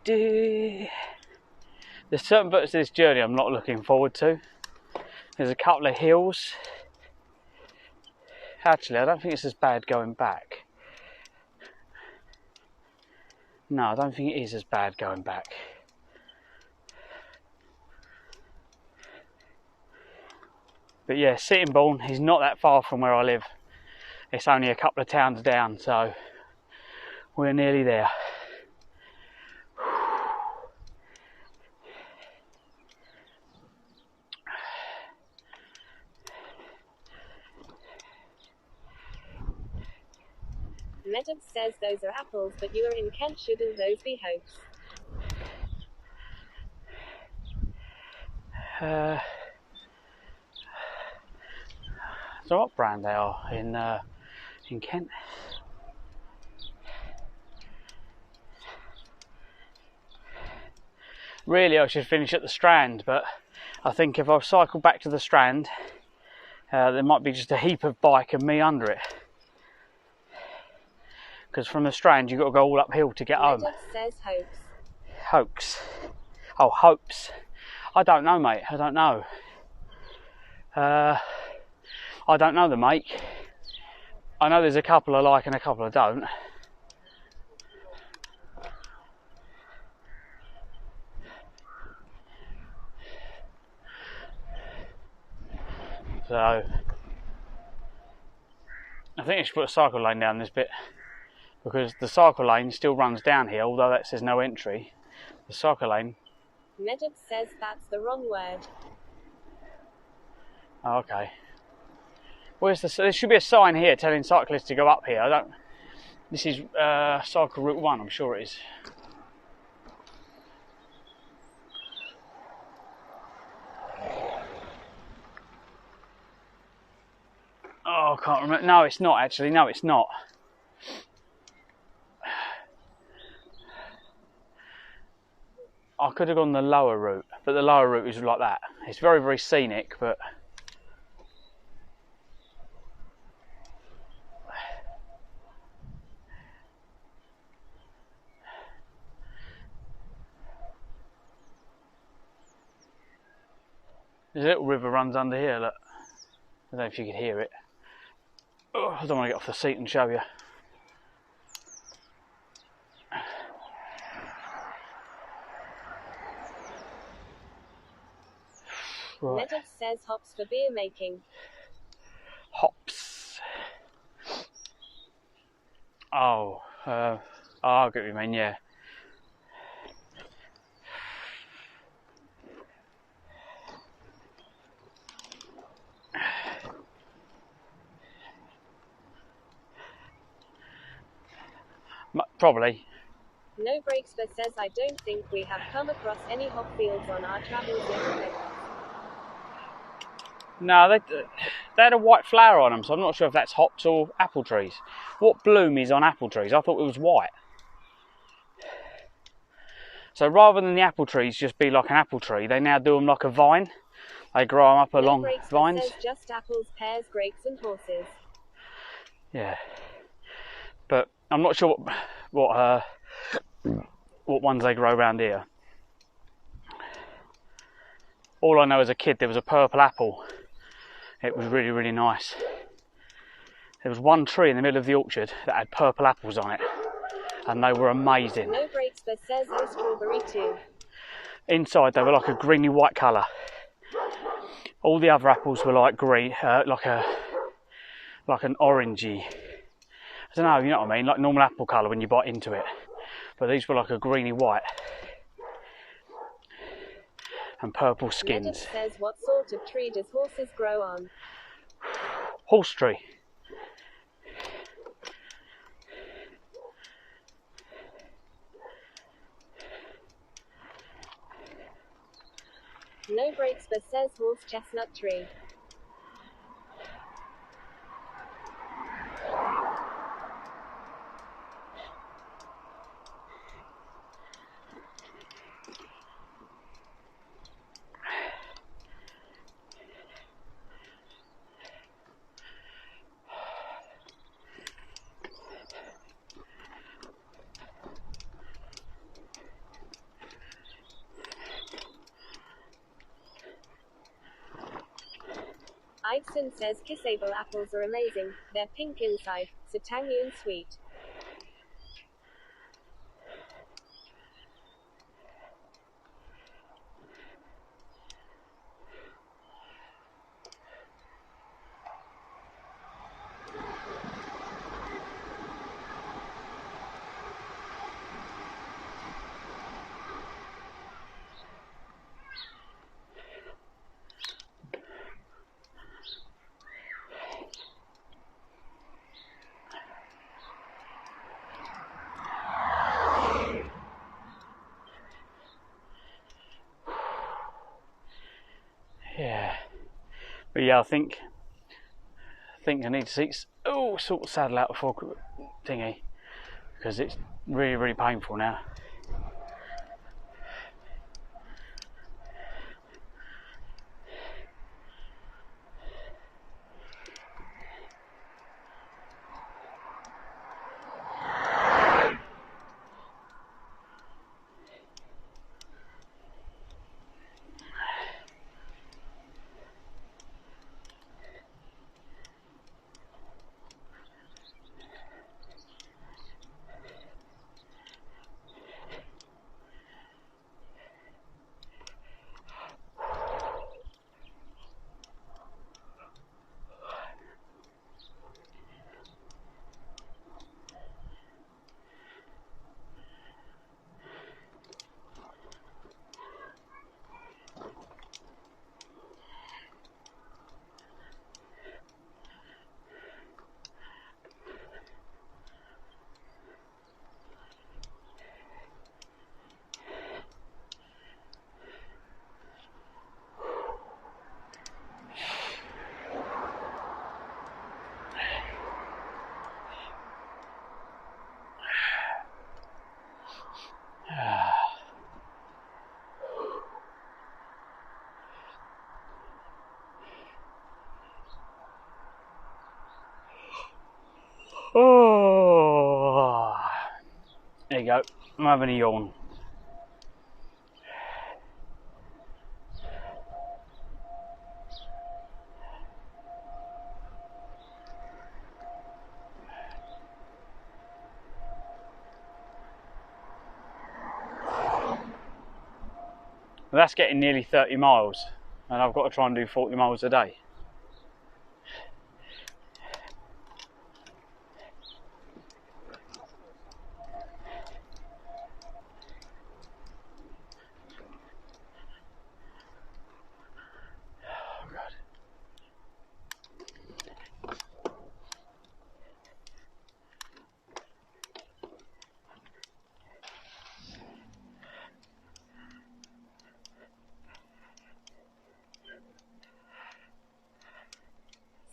There's certain bits of this journey I'm not looking forward to. There's a couple of hills. Actually, I don't think it's as bad going back. No, I don't think it is as bad going back. But yeah, Sittingbourne is not that far from where I live. It's only a couple of towns down, so we're nearly there. Medip says those are apples, but you are in Kent, shouldn't those be hopes? So what brand they are in Kent? Really, I should finish at the Strand, but I think if I cycle back to the Strand, there might be just a heap of bike and me under it. Because from the Strand, you've got to go all uphill to get home. Medip says hopes. Hoax. Oh, hopes. I don't know, mate. I don't know. I don't know the make. I know there's a couple I like and a couple I don't. So I think I should put a cycle lane down this bit, because the cycle lane still runs down here, although that says no entry. The cycle lane. Medip says that's the wrong word. Oh, okay. Where's there should be a sign here telling cyclists to go up here. This is cycle route 1, I'm sure it is. I can't remember. No, it's not actually. No, it's not. I could have gone the lower route, but the lower route is like that. It's very, very scenic, but there's a little river runs under here. Look, I don't know if you could hear it. Oh, I don't want to get off the seat and show you. Right. Meadows says hops for beer making. Hops. Oh, I get what you mean, yeah. Probably. No Breaks but says I don't think we have come across any hop fields on our travels yet. No, they had a white flower on them, so I'm not sure if that's hops or apple trees. What bloom is on apple trees? I thought it was white. So rather than the apple trees just be like an apple tree, they now do them like a vine. They grow them up along vines. Says just apples, pears, grapes and horses. Yeah. But I'm not sure what ones they grow around here. All I know as a kid there was a purple apple. It was really, really nice. There was one tree in the middle of the orchard that had purple apples on it, and they were amazing. No Breaks but says no strawberry too. Inside they were like a greeny white colour. All the other apples were like green, like an orangey. I don't know, you know what I mean, like normal apple colour when you bite into it. But these were like a greeny white and purple skins. Meadows says what sort of tree does horses grow on? Horse tree. No Breaks but says horse chestnut tree. Ibsen says kissable apples are amazing. They're pink inside, so tangy and sweet. Yeah. But yeah, I think I need to sort of saddle out before thingy, because it's really, really painful now. There you go. I'm having a yawn. Well, that's getting nearly 30 miles, and I've got to try and do 40 miles a day.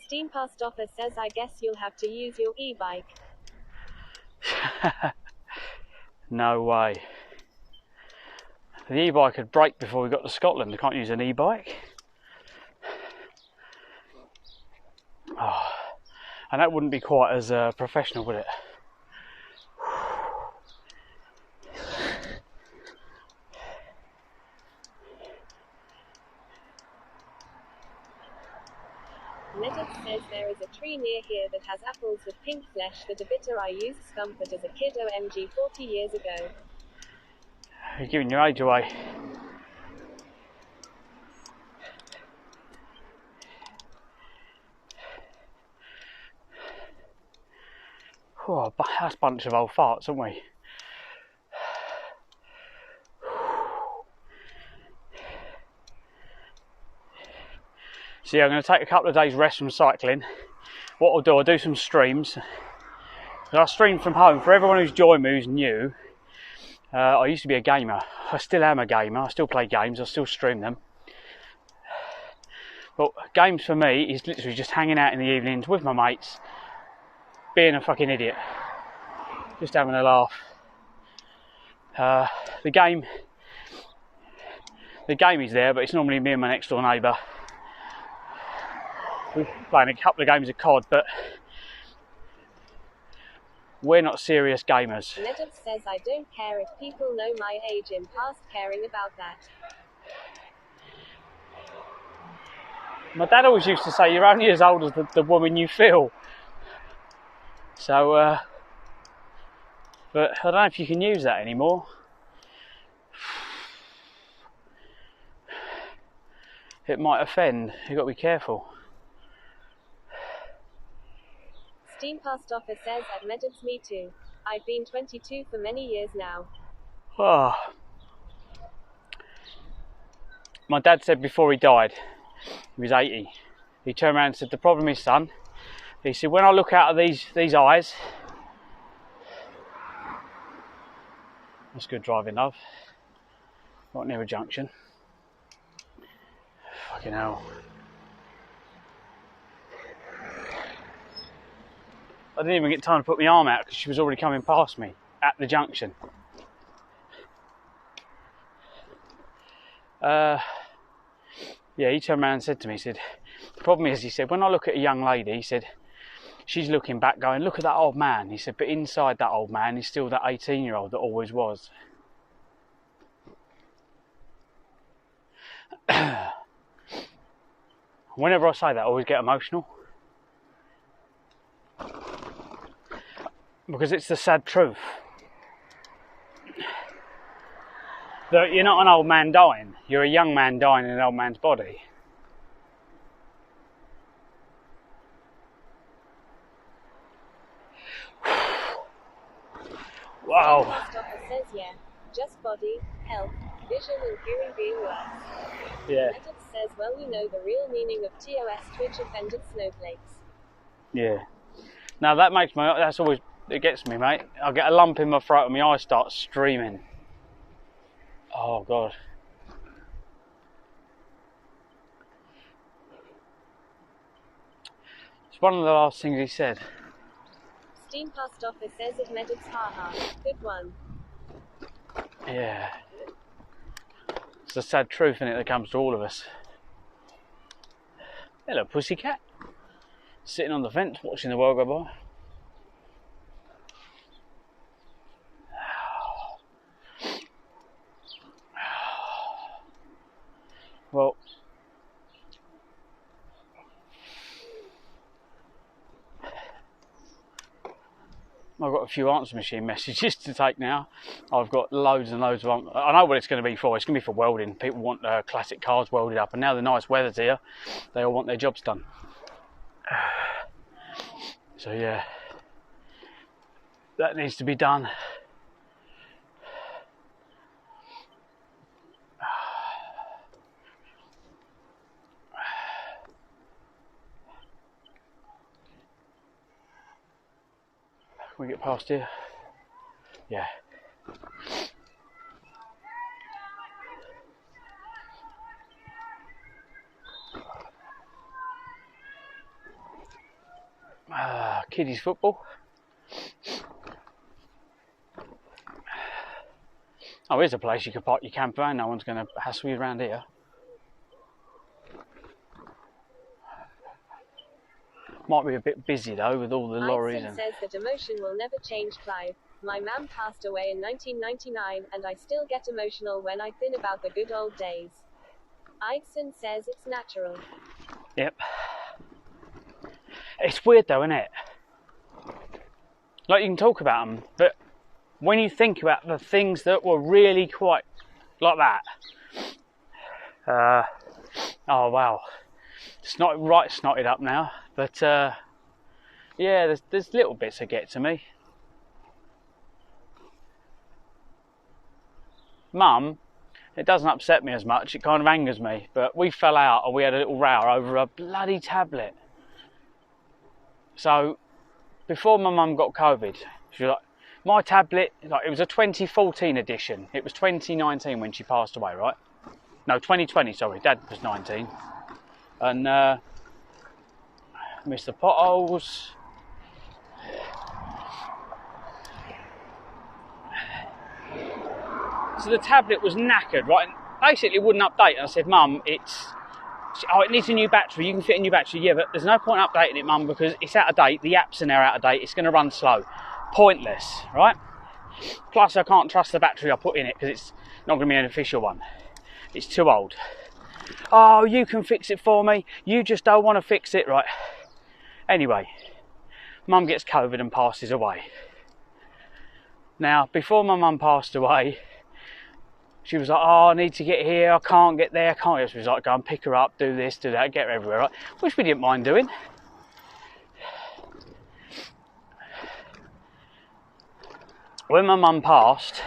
Steam Past Offer says I guess you'll have to use your e-bike. No way. The e-bike had braked before we got to Scotland. I can't use an e-bike. Oh, and that wouldn't be quite as professional, would it? Leonard says there is a tree near here that has apples with pink flesh that are bitter. I used scumford as a kid OMG 40 years ago. You're giving your age away. Oh, that's a bunch of old farts, aren't we? So yeah, I'm going to take a couple of days rest from cycling. What I'll do, I'll do some streams. I stream from home. For everyone who's joined me who's new, I used to be a gamer. I still am a gamer. I still play games. I still stream them. But games for me is literally just hanging out in the evenings with my mates, being a fucking idiot, just having a laugh. The game is there, but it's normally me and my next door neighbour. We're playing a couple of games of COD, but we're not serious gamers. Leonard says I don't care if people know my age in past caring about that. My dad always used to say you're only as old as the woman you feel. So, but I don't know if you can use that anymore. It might offend. You've got to be careful. Steam Past Offer says at Medits me too. I've been 22 for many years now. Oh. My dad said before he died, he was 80, he turned around and said, the problem is, son, he said, when I look out of these eyes, that's good driving, love, right near a junction. Fucking hell. I didn't even get time to put my arm out because she was already coming past me at the junction. Yeah, he turned around and said to me, he said, the problem is, he said, when I look at a young lady, he said, she's looking back going, look at that old man. He said, but inside that old man is still that 18-year-old that always was. Whenever I say that, I always get emotional. Because it's the sad truth. That you're not an old man dying, you're a young man dying in an old man's body. Wow. Past Offer says yeah, just body, health, vision and hearing being worse. Yeah. Leonard says well we know the real meaning of TOS Twitch offended snowflakes. Yeah. Now that makes my, that's always, it gets me, mate. I get a lump in my throat and my eyes start streaming. Oh God. It's one of the last things he said. Steam Past Offer says it Medits haha. Good one. Yeah. It's the sad truth in it that comes to all of us. Hello, pussycat. Sitting on the fence watching the world go by. got a few answer machine messages to take now. I've got loads and loads of. I know what it's going to be for. It's going to be for welding. People want classic cars welded up, and now the nice weather's here, they all want their jobs done. So yeah, that needs to be done. Can we get past here? Yeah. Kiddies football. Oh, here's a place you could park your camper van. No one's going to hassle you around here. Might be a bit busy though with all the lorries. Idson says that emotion will never change, Clive. My mum passed away in 1999 and I still get emotional when I think about the good old days. Idson says it's natural. Yep. It's weird though, isn't it? Like, you can talk about them, but when you think about the things that were really quite like that, oh wow, it's not right snotted up now, but yeah, there's little bits that get to me. Mum, it doesn't upset me as much, it kind of angers me, but we fell out and we had a little row over a bloody tablet. So before my mum got COVID, she was like, my tablet, like, it was a 2014 edition. It was 2019 when she passed away, right? No, 2020, sorry. Dad was 19. And missed the potholes. So the tablet was knackered, right? And basically it wouldn't update. And I said, Mum, it needs a new battery. You can fit a new battery. Yeah, but there's no point updating it, Mum, because it's out of date. The apps are now out of date. It's going to run slow. Pointless, right? Plus, I can't trust the battery I put in it because it's not going to be an official one. It's too old. Oh, you can fix it for me. You just don't want to fix it, right? Anyway, Mum gets COVID and passes away. Now, before my mum passed away, she was like, oh, I need to get here, I can't get there, I can't get. She was like, go and pick her up, do this, do that, get her everywhere, right? Which we didn't mind doing. When my mum passed,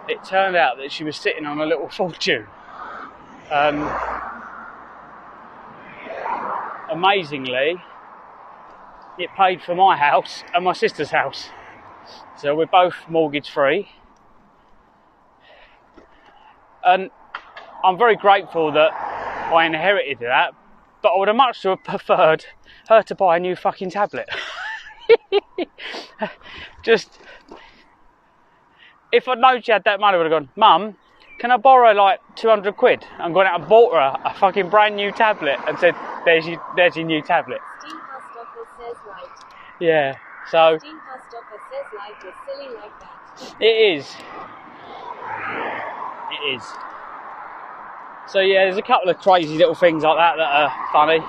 it turned out that she was sitting on a little fortune. Amazingly, it paid for my house and my sister's house. So we're both mortgage free. And I'm very grateful that I inherited that, but I would have much preferred her to buy a new fucking tablet. Just, if I'd known she had that money, I would have gone, Mum, can I borrow like 200 quid? And gone out and bought her a fucking brand new tablet and said, there's your new tablet. Steam Pastoffer says right. Yeah, so Steam Pastoffer says life is silly like that. it is. It is. So yeah, there's a couple of crazy little things like that that are funny.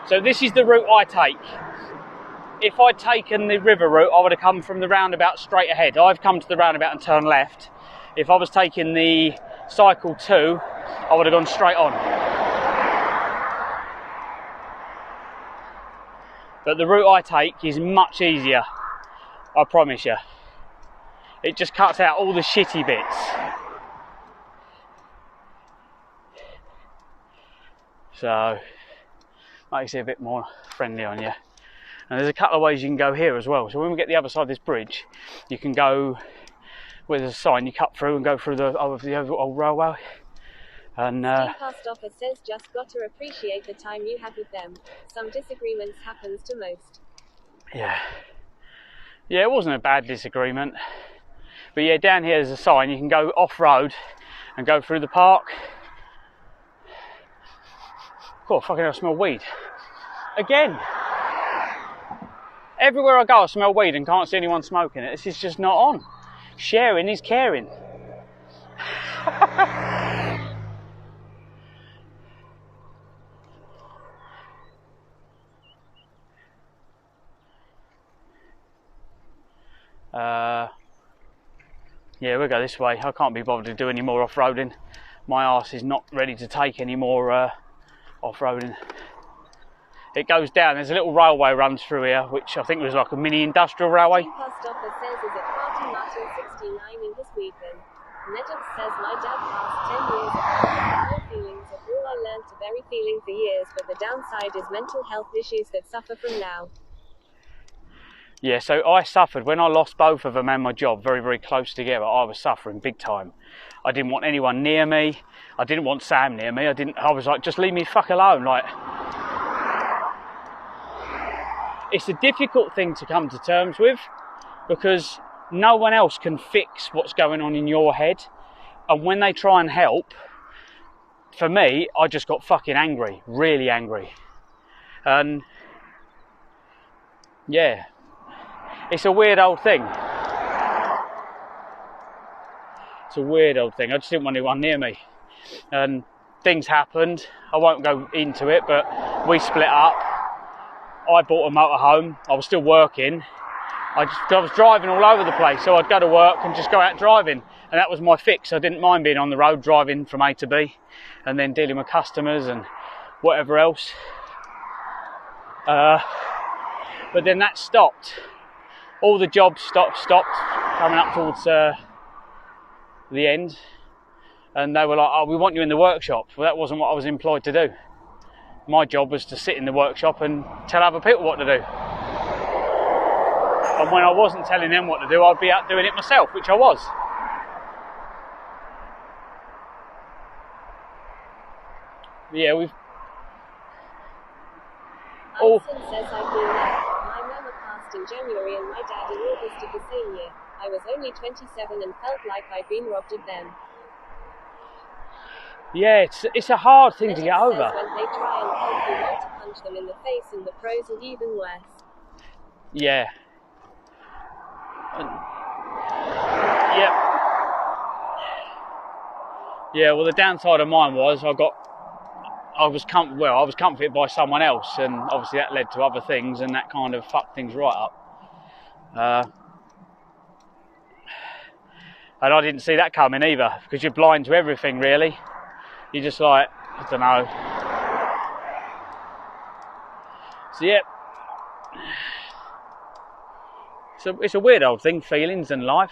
So this is the route I take. If I'd taken the river route, I would have come from the roundabout straight ahead. I've come to the roundabout and turned left. If I was taking the cycle 2, I would have gone straight on. But the route I take is much easier, I promise you. It just cuts out all the shitty bits. So, makes it a bit more friendly on you. And there's a couple of ways you can go here as well. So when we get the other side of this bridge, you can go where there's a sign, you cut through and go through the old railway. And Steam Pastoffer says just got to appreciate the time you have with them. Some disagreements happens to most. Yeah, it wasn't a bad disagreement. But yeah, down here there's a sign, you can go off-road and go through the park. Oh, fucking hell, I smell weed. Again. Everywhere I go I smell weed and can't see anyone smoking it. This is just not on. Sharing is caring. Yeah, we'll go this way. I can't be bothered to do any more off-roading. My arse is not ready to take any more off-roading. It goes down. There's a little railway runs through here, which I think was like a mini industrial railway. Post office says is at Party Martin 69 in his weekend. Netop says my dad passed 10 years ago. No feelings of all I learned to bury feeling for years, but the downside is mental health issues that suffer from now. Yeah, so I suffered when I lost both of them and my job very, very close together. I was suffering big time. I didn't want anyone near me. I didn't want Sam near me. I was like, just leave me fuck alone. Like, it's a difficult thing to come to terms with because no one else can fix what's going on in your head. And when they try and help, for me, I just got fucking angry, really angry. And yeah, it's a weird old thing. It's a weird old thing. I just didn't want anyone near me. And things happened. I won't go into it, but we split up. I bought a motorhome. I was still working. I was driving all over the place, so I'd go to work and just go out driving. And that was my fix. I didn't mind being on the road, driving from A to B, and then dealing with customers and whatever else. But then that stopped. All the jobs stopped coming up towards the end, and they were like, oh, we want you in the workshop. Well, that wasn't what I was employed to do. My job was to sit in the workshop and tell other people what to do. And when I wasn't telling them what to do, I'd be out doing it myself, which I was. Yeah, we've all... Alison says I've been there. My mama passed in January and my dad in August of the same year. I was only 27 and felt like I'd been robbed of them. Yeah, it's a hard thing to get over. When they try and help you, want to punch them in the face, and the pros are even worse. Yeah. Yep. Yeah, well the downside of mine was I was comforted by someone else, and obviously that led to other things, and that kind of fucked things right up. And I didn't see that coming either, because you're blind to everything really. You're just like, I don't know. So yeah. So it's a weird old thing, feelings and life.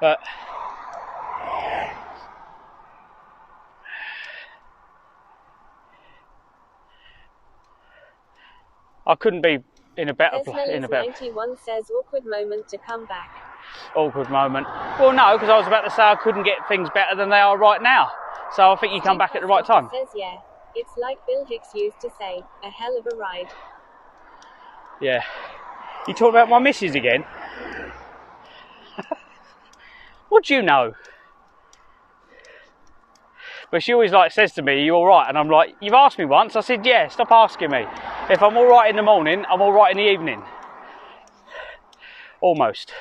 But I couldn't be in a better place. 91 says awkward moment to come back. Awkward moment. Well, no, because I was about to say I couldn't get things better than they are right now. So I think you come back at the right time. Says yeah. It's like Bill Hicks used to say, a hell of a ride. Yeah. You talk about my missus again? What do you know? But she always says to me, are you alright? And I'm like, you've asked me once. I said, yeah, stop asking me. If I'm alright in the morning, I'm alright in the evening. Almost.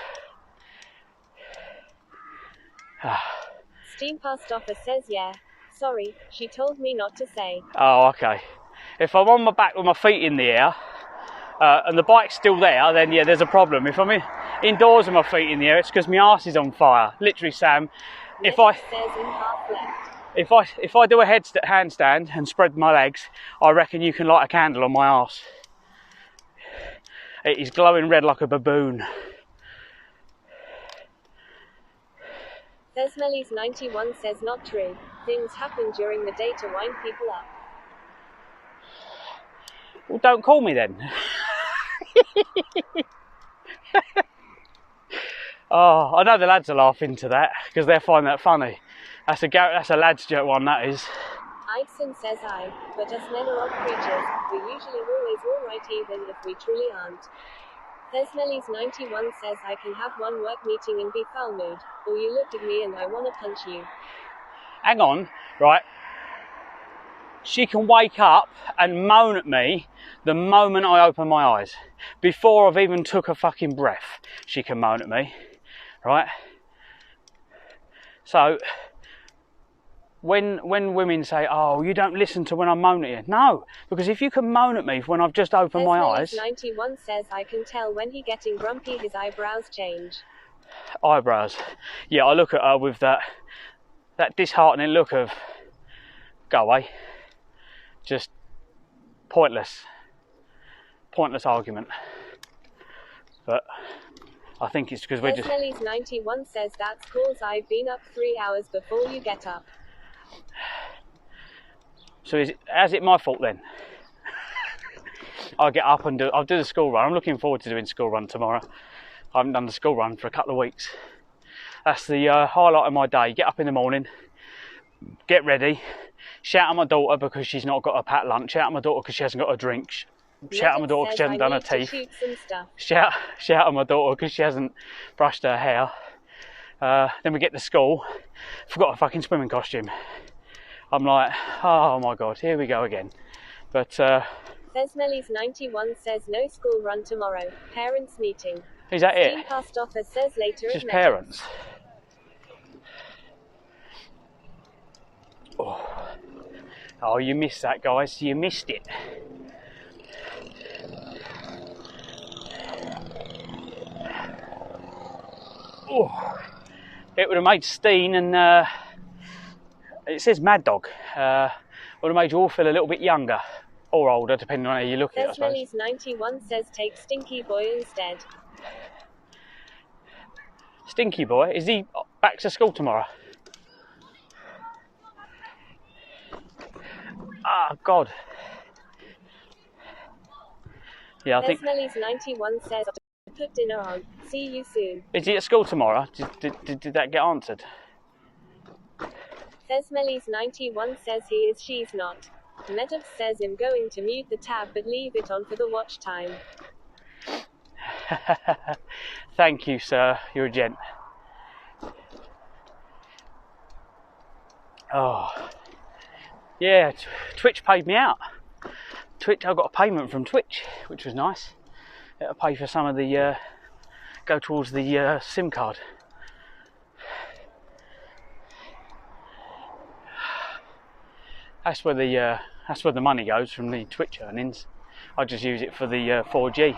Steam Past Offer says yeah. Sorry, she told me not to say. Oh, okay. If I'm on my back with my feet in the air, and the bike's still there, then yeah, there's a problem. If I'm indoors with my feet in the air, it's because my arse is on fire. Literally, Sam, if I do a handstand and spread my legs, I reckon you can light a candle on my arse. It is glowing red like a baboon. Thesmelis 91 says not true. Things happen during the day to wind people up. Well, don't call me then. Oh, I know the lads are laughing to that because they find that funny. That's a lad's joke one, that is. Ibsen says I, but us men are odd creatures. We're usually always alright even if we truly aren't. Thesmelis 91 says I can have one work meeting and be foul mood, or you look at me and I want to punch you. Hang on, right. She can wake up and moan at me the moment I open my eyes. Before I've even took a fucking breath, she can moan at me, right? So, when women say, "Oh, you don't listen to when I moan at you," no, because if you can moan at me when I've just opened my eyes. 91 says, I can tell when he getting grumpy, his eyebrows change. Eyebrows, yeah, I look at her with that disheartening look of, go away, just pointless argument. But I think it's because we're just. Smelly's 91 says, that's cause I've been up 3 hours before you get up. So is it my fault then? I'll get up and I'll do the school run. I'm looking forward to doing school run tomorrow. I haven't done the school run for a couple of weeks. That's the highlight of my day. Get up in the morning, get ready, shout at my daughter because she's not got a packed lunch, shout at my daughter because she hasn't got a drink, shout at my daughter because she hasn't done her teeth, shout at my daughter because she hasn't brushed her hair. Then we get to school, forgot a fucking swimming costume. I'm like, oh my god, here we go again. But Smelly's 91 says no school run tomorrow. Parents meeting. Is that it? Steam passed off as says later. It's just parents. Oh, you missed that, guys. You missed it. Oh, it would have made Steen and it says Mad Dog. Would have made you all feel a little bit younger or older, depending on how you look at it, I suppose. Smelly's 91 says take Stinky Boy instead. Stinky Boy, is he back to school tomorrow? Ah, God. Yeah, I think. Smelly's 91 says put dinner on. See you soon. Is he at school tomorrow? Did that get answered? Smelly's 91 says he is, she's not. Meadows says I'm going to mute the tab but leave it on for the watch time. Thank you, sir. You're a gent. Oh, yeah. Twitch paid me out. I got a payment from Twitch, which was nice. It'll pay for some of the go towards the SIM card. That's where the money goes from the Twitch earnings. I just use it for the 4G.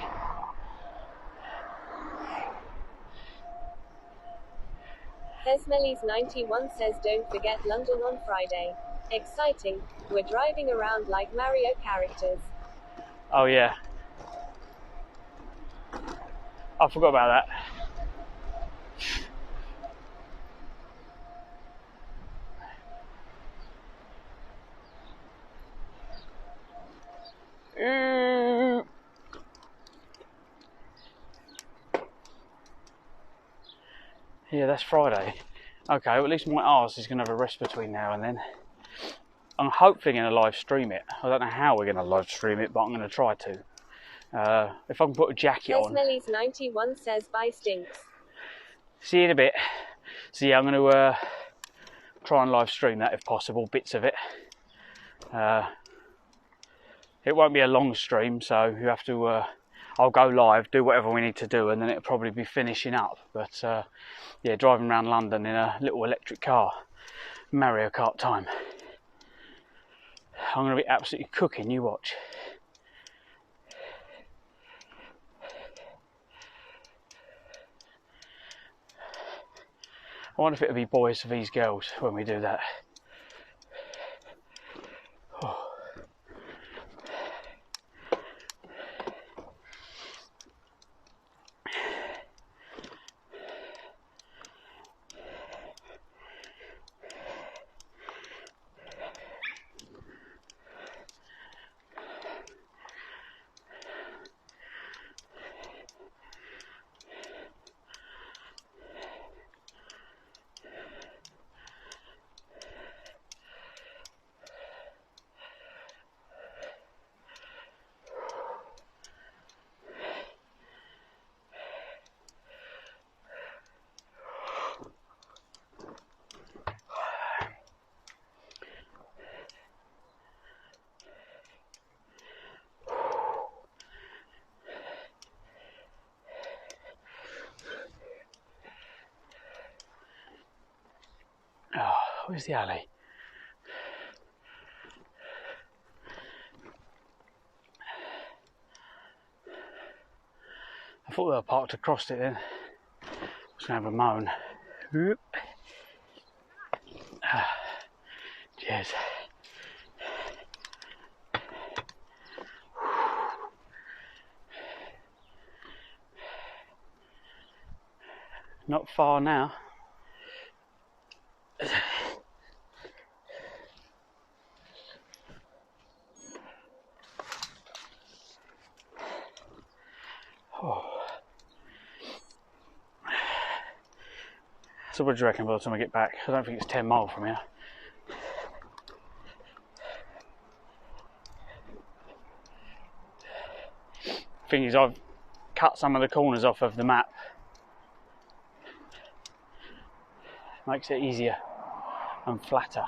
Smelly's 91 says don't forget London on Friday. Exciting. We're driving around like Mario characters. Oh yeah. I forgot about that. Yeah, that's Friday. Okay, well, at least my arse is going to have a rest between now and then. I'm hopefully going to live stream it. I don't know how we're going to live stream it, but I'm going to try to. If I can put a jacket on. Smelly's 91 says bye stinks. See you in a bit. So yeah, I'm going to try and live stream that if possible, bits of it. It won't be a long stream, so you have to. I'll go live, do whatever we need to do, and then it'll probably be finishing up. But yeah, driving around London in a little electric car, Mario Kart time. I'm going to be absolutely cooking, you watch. I wonder if it'll be boys vs girls when we do that. Oh. Where's the alley? I thought they were parked across it then. I was going to have a moan. Whoop. Cheers. Not far now. Oh. So what do you reckon by the time I get back? I don't think it's 10 miles from here. Thing is, I've cut some of the corners off of the map. Makes it easier and flatter.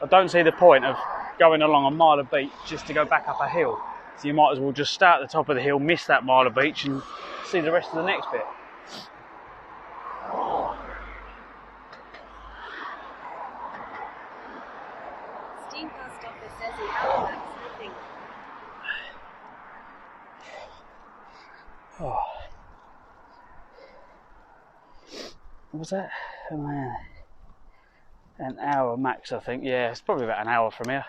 I don't see the point of going along a mile of beach just to go back up a hill. So you might as well just start at the top of the hill, miss that mile of beach and see the rest of the next bit. Steam Post Office says in Halifax, I think. Oh. What was that? Oh, man. An hour max, I think. Yeah, it's probably about an hour from here.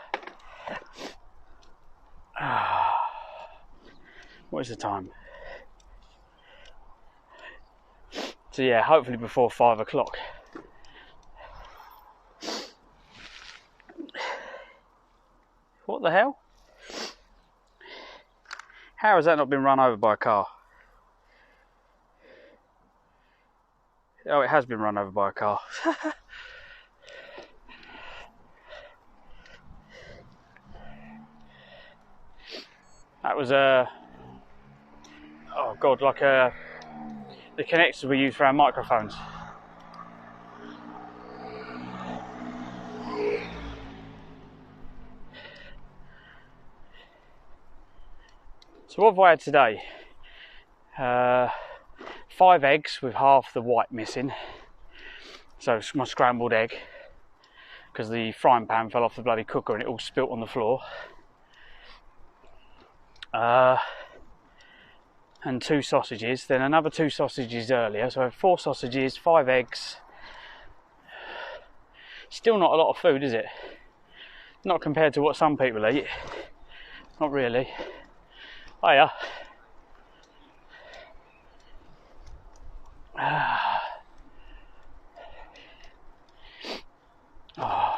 What is the time? So yeah, hopefully before 5 o'clock. What the hell? How has that not been run over by a car? Oh, it has been run over by a car. That was oh god, like the connectors we use for our microphones. So what have I had today? 5 eggs with half the white missing. So it's my scrambled egg, because the frying pan fell off the bloody cooker and it all spilt on the floor. And 2 sausages, then another 2 sausages earlier, so I have 4 sausages, 5 eggs. Still not a lot of food, is it? Not compared to what some people eat. Not really. Oh yeah. Oh.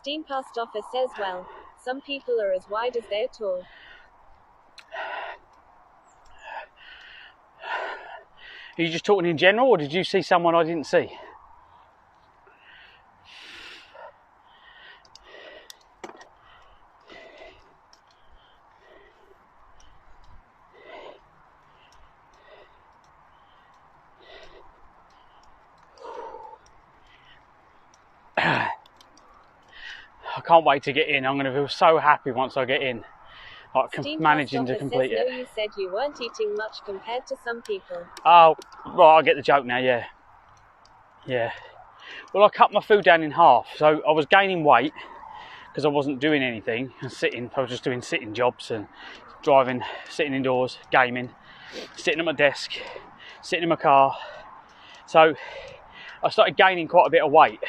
Steam Post Office says, well, some people are as wide as they're tall. Are you just talking in general, or did you see someone I didn't see? I can't wait to get in. I'm going to feel so happy once I get in. Like managing to complete it. No, you said you weren't eating much compared to some people. Oh, right, I get the joke now, yeah. Yeah. Well, I cut my food down in half, so I was gaining weight because I wasn't doing anything and sitting. I was just doing sitting jobs and driving, sitting indoors, gaming, sitting at my desk, sitting in my car. So I started gaining quite a bit of weight.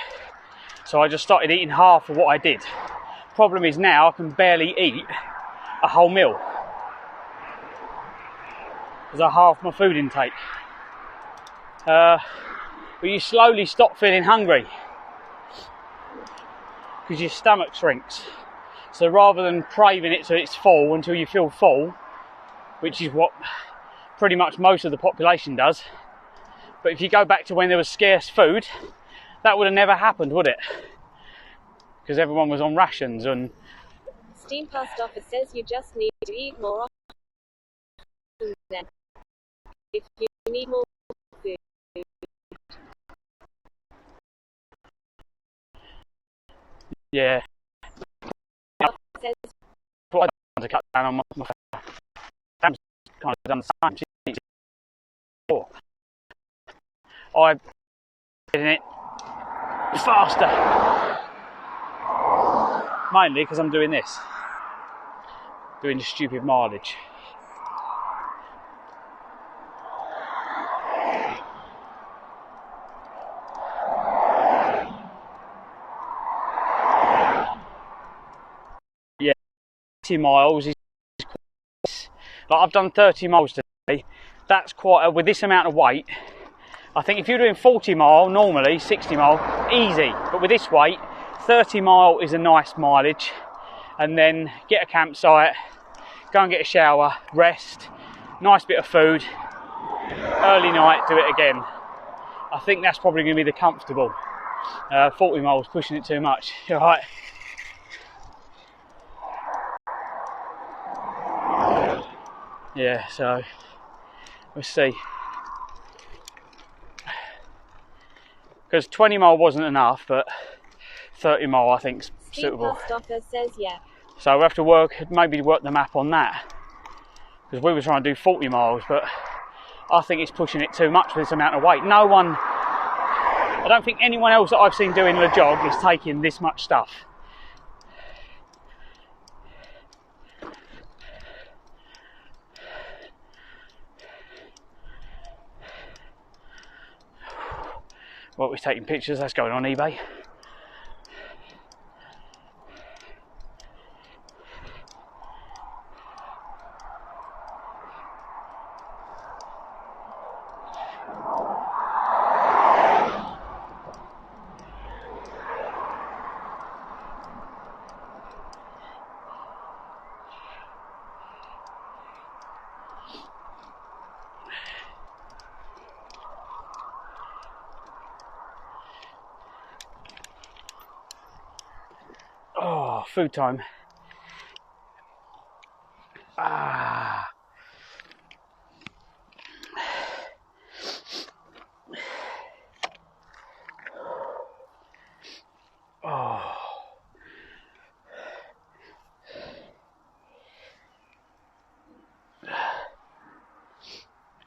So I just started eating half of what I did. Problem is now I can barely eat a whole meal because I halved my food intake. But you slowly stop feeling hungry because your stomach shrinks. So rather than craving it till it's full until you feel full, which is what pretty much most of the population does, but if you go back to when there was scarce food, that would have never happened, would it? Because everyone was on rations. And Steam Post Office says you just need to eat more often then. If you You need more food. Yeah. Says What I done to cut down on my Sam's kind of done the same. She eats it more. I'm getting it faster. Mainly because I'm doing this. Doing the stupid mileage. Yeah, 30 miles is like I've done 30 miles today. That's quite with this amount of weight. I think if you're doing 40 mile normally, 60 mile, easy. But with this weight, 30 mile is a nice mileage. And then get a campsite, go and get a shower, rest, nice bit of food, early night, do it again. I think that's probably going to be the comfortable. 40 miles, pushing it too much. All right. Yeah, so we'll see. Because 20 mile wasn't enough, but 30 mile I think's suitable. says yeah. So we'll have to maybe work the map on that. Because we were trying to do 40 miles, but I think it's pushing it too much with this amount of weight. I don't think anyone else that I've seen doing the jog is taking this much stuff. Well, we're taking pictures, that's going on eBay. Oh, food time. Ah. Oh.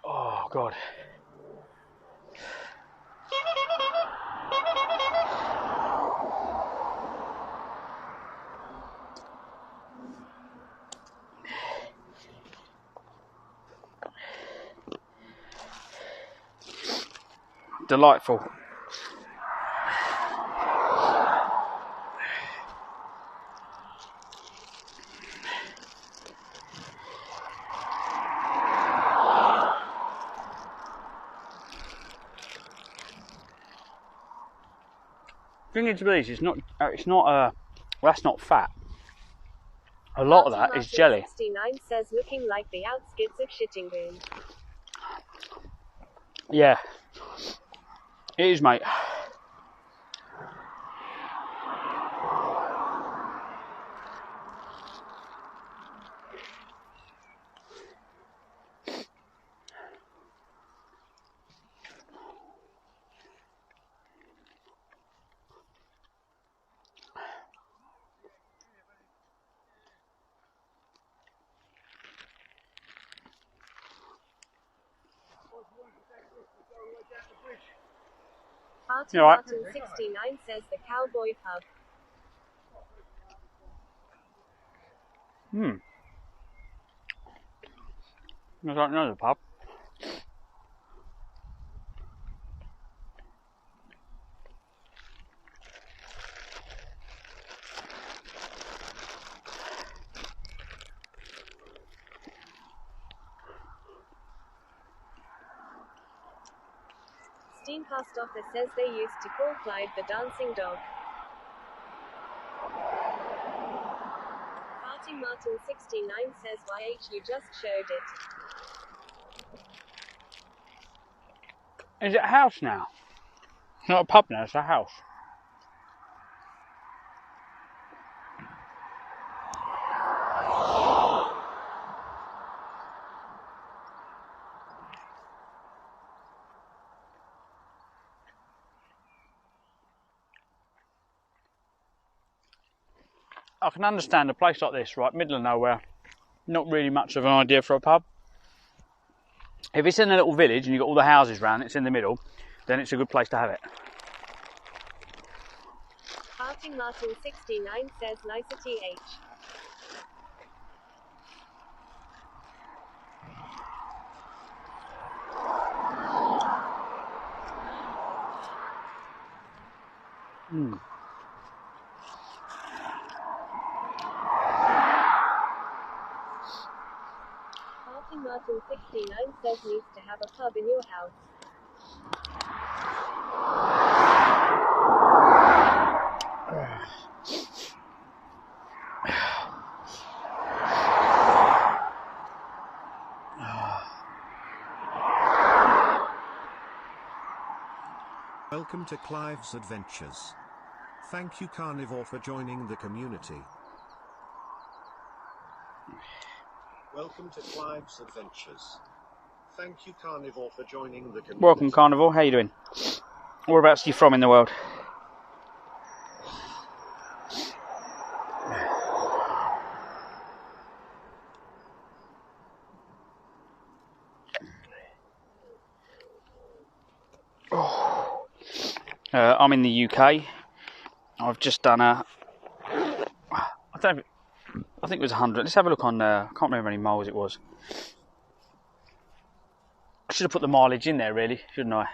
Oh, God. Delightful. Thing is, it's not. Well, that's not fat. A lot of that is jelly. 69 says looking like the outskirts of Shittingoon. Yeah, it is, mate. Artie You all right? Martin 69 says the cowboy pub. I don't know the pub. Steenkastoffer says they used to call Clyde the dancing dog. Artie Martin 69 says YH you just showed it. Is it a house now? It's not a pub now, it's a house. I can understand a place like this, right, middle of nowhere, not really much of an idea for a pub. If it's in a little village and you've got all the houses round, it's in the middle, then it's a good place to have it. Parting Martin 69 says nicety H. Parting Martin 69 says needs to have a pub in your house. Welcome to Clive's Adventures. Thank you, Carnivore, for joining the community. Welcome to Clive's Adventures. Thank you, Carnivore, for joining the community. Welcome, Carnivore. How you doing? Whereabouts are you from in the world? I'm in the UK. I've just done I think it was 100. Let's have a look on I can't remember how many miles it was. I should have put the mileage in there, really, shouldn't I?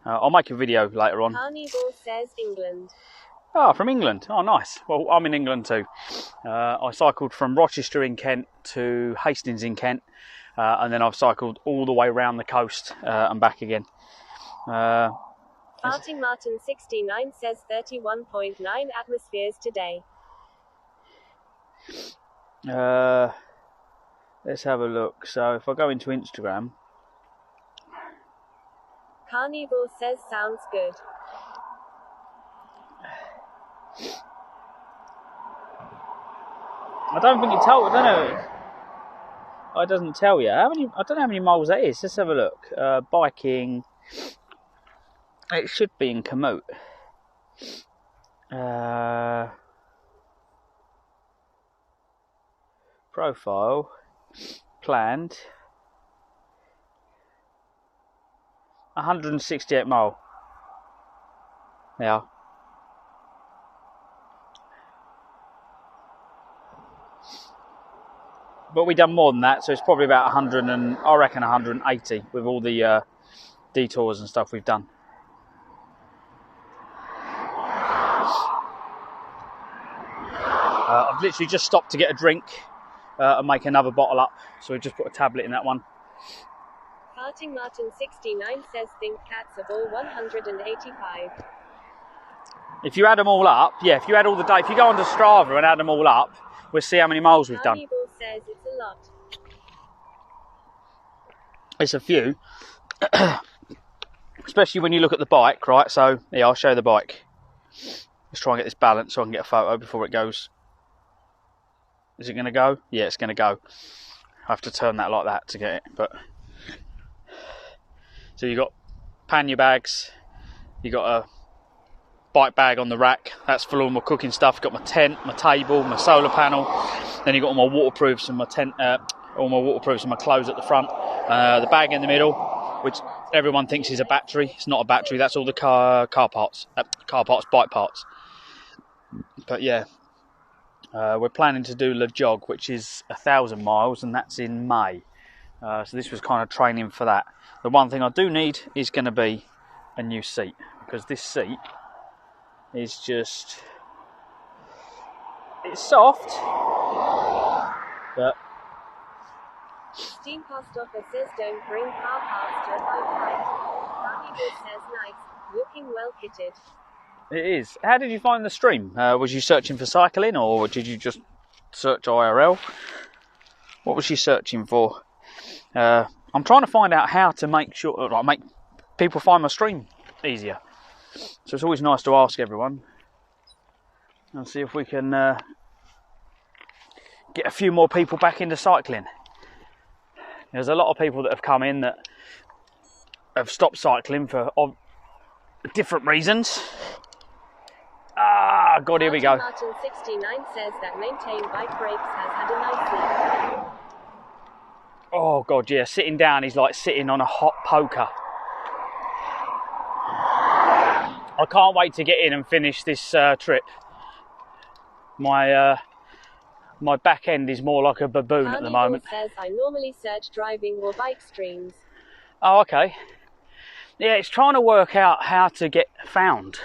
I'll make a video later on. Carnivore says England. Oh, from England. Oh, nice. Well, I'm in England too. I cycled from Rochester in Kent to Hastings in Kent, and then I've cycled all the way around the coast and back again. Farting Martin 69 says 31.9 atmospheres today. Let's have a look. So if I go into Instagram, Carnivore says sounds good. I don't think it tells. I don't know. It doesn't tell you how many. I don't know how many miles that is. Let's have a look. Biking. It should be in Komoot. Profile. Planned. 168 mile. Yeah. But we done more than that, so it's probably about 100 and I reckon 180 with all the detours and stuff we've done. I've literally just stopped to get a drink and make another bottle up, so we just put a tablet in that one. Farting Martin 69 says think cats of all 185. If you add them all up, yeah, if you add all the if you go onto Strava and add them all up, we'll see how many miles we've done. Carnivore says it's a lot. It's a few. Especially when you look at the bike, right? So, yeah, I'll show you the bike. Let's try and get this balanced so I can get a photo before it goes. Is it going to go? Yeah, it's going to go. I have to turn that like that to get it. But so you've got pannier bags. You've got a bike bag on the rack. That's full of all my cooking stuff. Got my tent, my table, my solar panel. Then you've got all my waterproofs and my tent, all my waterproofs and my clothes at the front. The bag in the middle, which everyone thinks is a battery. It's not a battery. That's all the car parts, bike parts. But yeah, we're planning to do the jog, which is 1,000 miles, and that's in May. So this was kind of training for that. The one thing I do need is going to be a new seat, because this seat is just, it's soft, but Steam Post Office says don't bring car parts to a bike ride. Carnivore says nice, looking well kitted. it is. How did you find the stream? Was you searching for cycling, or did you just search IRL? What was you searching for? I'm trying to find out how to make sure, like, make people find my stream easier. So it's always nice to ask everyone and see if we can get a few more people back into cycling. There's a lot of people that have come in that have stopped cycling for different reasons. Ah, God, here we go. Martin 69 says that maintain bike brakes has had a nice sleep. Oh, God, yeah. Sitting down is like sitting on a hot poker. I can't wait to get in and finish this trip. My back end is more like a baboon at the moment. Says I normally search driving or bike streams. Oh, okay. Yeah, it's trying to work out how to get found.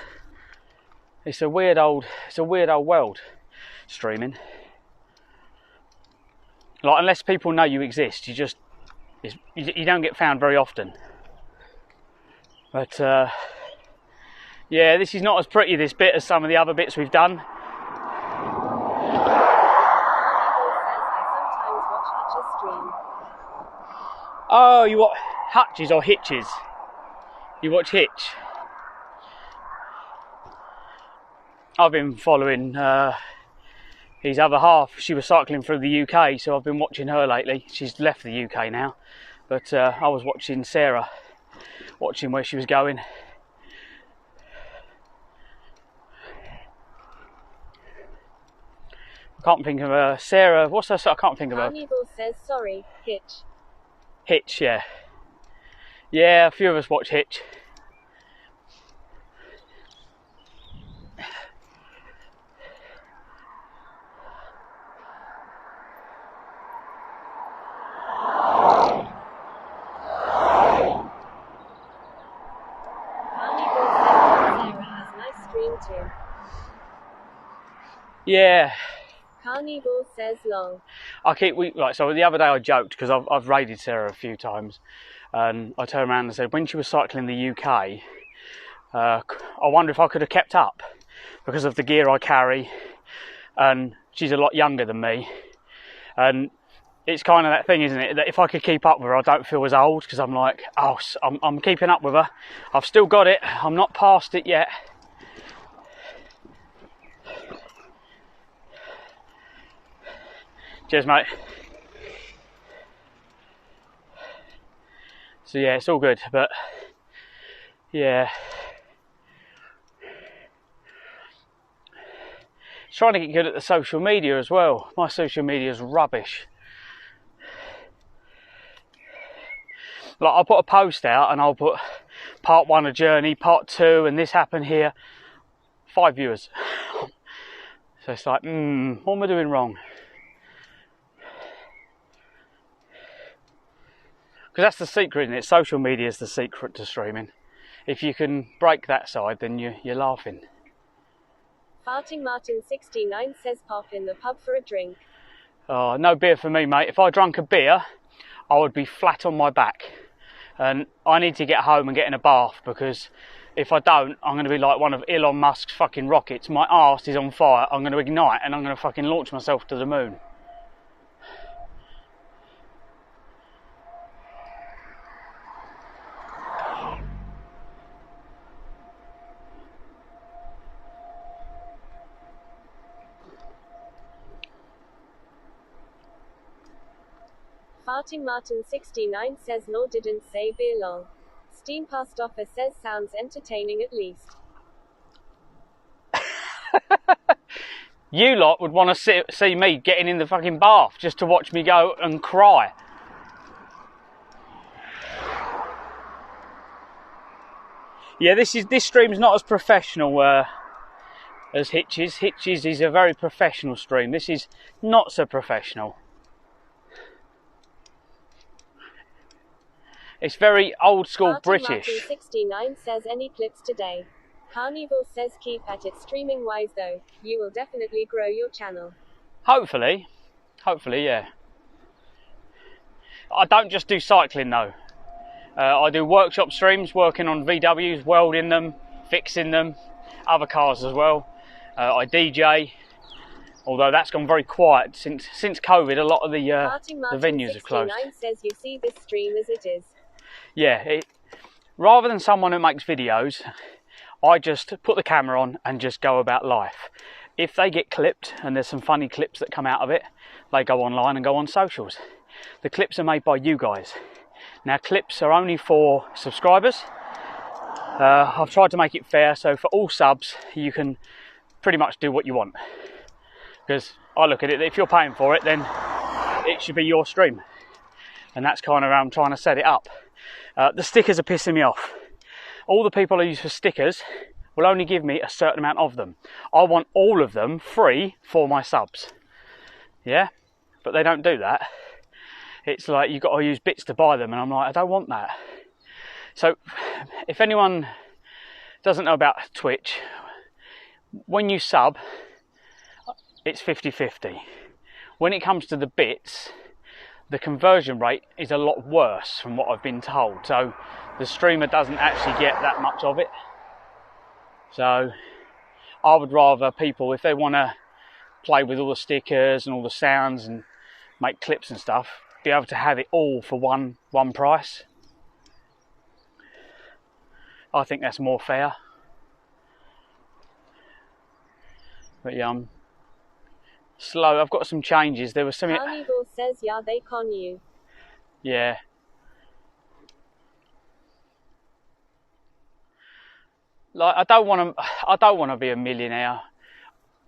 It's a weird old world, streaming. Like, unless people know you exist, you don't get found very often. But yeah, this is not as pretty, this bit, as some of the other bits we've done. Oh, you watch Hutches or Hitches? You watch Hitch? I've been following his other half. She was cycling through the UK, so I've been watching her lately. She's left the UK now, but I was watching Sarah, watching where she was going. I can't think of her. Sarah, what's her? I can't think of her. Carnival says sorry, Hitch. Hitch, yeah. Yeah, a few of us watch Hitch. Yeah. Carnival says long. So the other day I joked because I've raided Sarah a few times, and I turned around and said when she was cycling the UK, I wonder if I could have kept up because of the gear I carry, and she's a lot younger than me, and it's kind of that thing, isn't it, that if I could keep up with her, I don't feel as old because I'm like, oh, I'm keeping up with her. I've still got it. I'm not past it yet. Cheers, mate. So yeah, it's all good, but yeah, trying to get good at the social media as well. My social media is rubbish. Like, I'll put a post out and I'll put part 1 of journey, part 2, and this happened here. 5 viewers. So it's like, what am I doing wrong? Because that's the secret, isn't it? Social media is the secret to streaming. If you can break that side, then you're laughing. Farting Martin 69 says pop in the pub for a drink. Oh, no beer for me, mate. If I drank a beer, I would be flat on my back. And I need to get home and get in a bath, because if I don't, I'm going to be like one of Elon Musk's fucking rockets. My arse is on fire. I'm going to ignite and I'm going to fucking launch myself to the moon. Farting Martin 69 says no, didn't say beer long. Steam past offer says sounds entertaining at least. You lot would want to see me getting in the fucking bath just to watch me go and cry. Yeah, this stream's not as professional as Hitch's. Hitch's is a very professional stream. This is not so professional. It's very old school Martin British. Martin 69 says any clips today. Carnival says keep at it streaming wise though. You will definitely grow your channel. Hopefully, yeah. I don't just do cycling though. I do workshop streams, working on VWs, welding them, fixing them, other cars as well. I DJ, although that's gone very quiet since COVID. A lot of the venues have closed. Martin 69 says you see this stream as it is. Yeah, rather than someone who makes videos, I just put the camera on and just go about life. If they get clipped, and there's some funny clips that come out of it, they go online and go on socials. The clips are made by you guys. Now, clips are only for subscribers. I've tried to make it fair, so for all subs you can pretty much do what you want. Because I look at it, if you're paying for it, then it should be your stream. And that's kind of how I'm trying to set it up. The stickers are pissing me off. All the people I use for stickers will only give me a certain amount of them. I want all of them free for my subs. Yeah? But they don't do that. It's like you've got to use bits to buy them, and I'm like, I don't want that. So if anyone doesn't know about Twitch, when you sub, it's 50-50. When it comes to the bits, the conversion rate is a lot worse from what I've been told. So the streamer doesn't actually get that much of it. So I would rather people, if they want to play with all the stickers and all the sounds and make clips and stuff, be able to have it all for one price. I think that's more fair. But yeah, I'm slow. I've got some changes. There was something. Carnivore says, yeah, they con you. Yeah. Like I don't want to be a millionaire.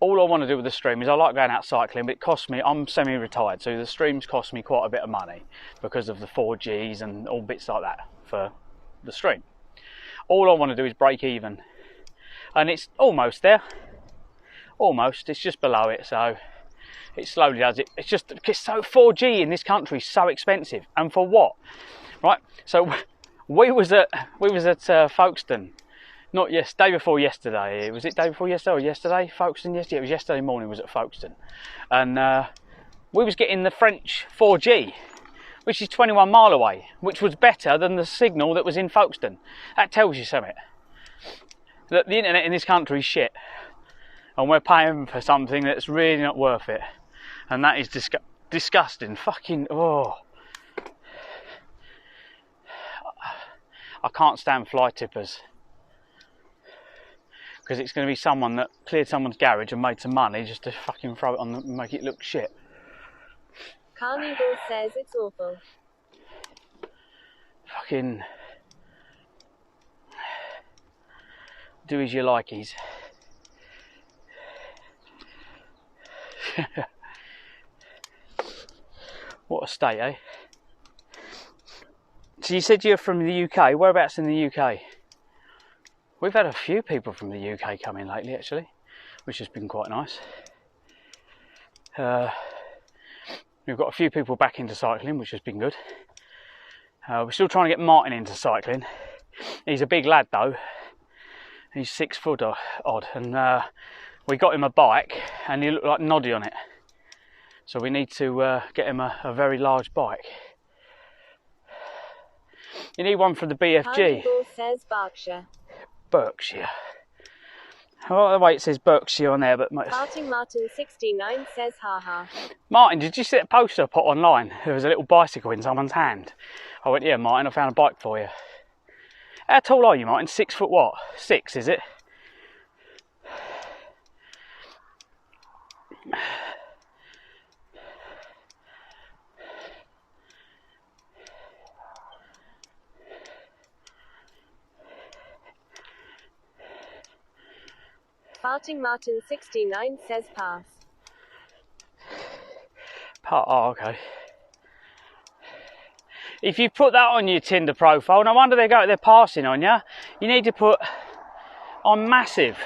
All I want to do with the stream is I like going out cycling, but it costs me. I'm semi-retired, so the streams cost me quite a bit of money because of the 4Gs and all bits like that for the stream. All I want to do is break even, and it's almost there. Almost. It's just below it, so it slowly does it. It's just because 4G in this country is so expensive, and for what? Right. So we was at Folkestone. Not day before yesterday. Was it day before yesterday or yesterday? Folkestone yesterday. It was yesterday morning. Was at Folkestone, and we was getting the French 4G, which is 21 mile away, which was better than the signal that was in Folkestone. That tells you something. That the internet in this country is shit, and we're paying for something that's really not worth it, and that is disgusting. Fucking I can't stand fly tippers. Because it's going to be someone that cleared someone's garage and made some money just to fucking throw it on and make it look shit. Carnivore says it's awful. Fucking do as you likeys. What a state, eh? So you said you're from the UK. Whereabouts in the UK? We've had a few people from the UK come in lately, actually, which has been quite nice. We've got a few people back into cycling, which has been good. We're still trying to get Martin into cycling. He's a big lad, though. He's 6 foot odd, and we got him a bike, and he looked like Noddy on it. So we need to get him a very large bike. You need one for the BFG. Carnivore says Berkshire. Berkshire. Well, the way it says Berkshire on there, but Farting Martin 69 says haha. Martin, did you see that poster I put online? There was a little bicycle in someone's hand. I went, yeah, Martin, I found a bike for you. How tall are you, Martin? 6 foot what? 6, is it? Farting Martin 69 says pass. Oh, okay. If you put that on your Tinder profile, no wonder they're passing on you. You need to put on massive.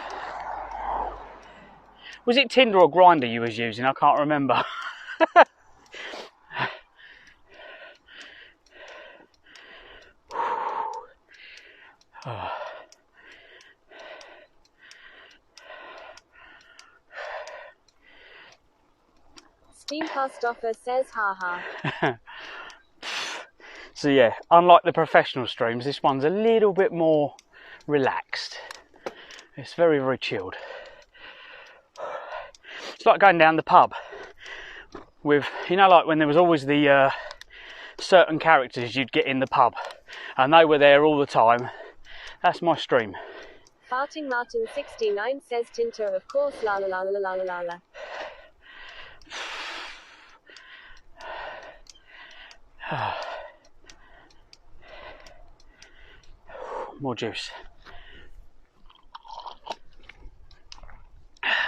Was it Tinder or Grindr you was using? I can't remember. Steam Past Offer says haha. So yeah, unlike the professional streams, this one's a little bit more relaxed. It's very, very chilled. It's like going down the pub with, you know, like when there was always the certain characters you'd get in the pub, and they were there all the time. That's my stream. Farting Martin 69 says Tinter, of course, la la la la la la la la. More juice.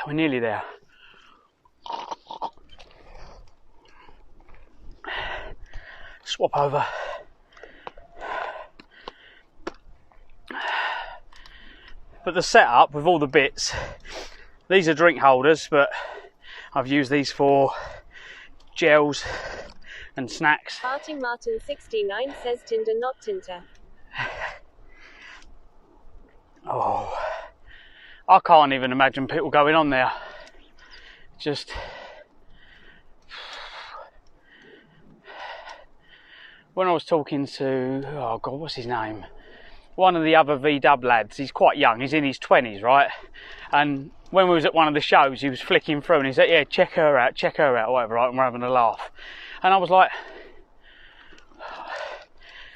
We're nearly there. Swap over. But the setup with all the bits, these are drink holders, but I've used these for gels and snacks. Farting Martin 69 says Tinder not Tinter. Oh, I can't even imagine people going on there. Just when I was talking to, oh God, what's his name? One of the other VW lads, he's quite young, he's in his 20s, right? And when we was at one of the shows, he was flicking through and he said, yeah, check her out, or whatever, right? And we're having a laugh. And I was like...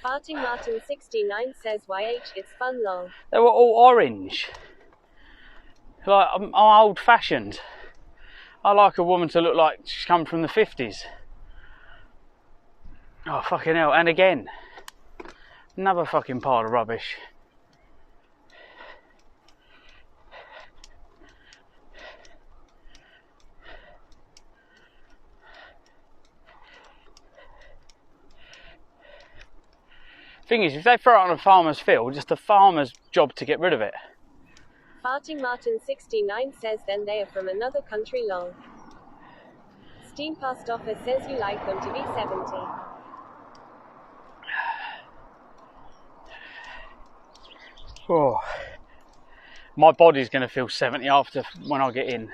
Farting Martin 69 says YH, it's fun lol. They were all orange. Like, I'm old fashioned. I like a woman to look like she's come from the 50s. Oh, fucking hell. And again, another fucking pile of rubbish. Thing is, if they throw it on a farmer's field, it's the farmer's job to get rid of it. Farting Martin 69 says then they are from another country lol. Steam Past Offer says you like them to be 70. Oh, my body's going to feel 70 after when I get in.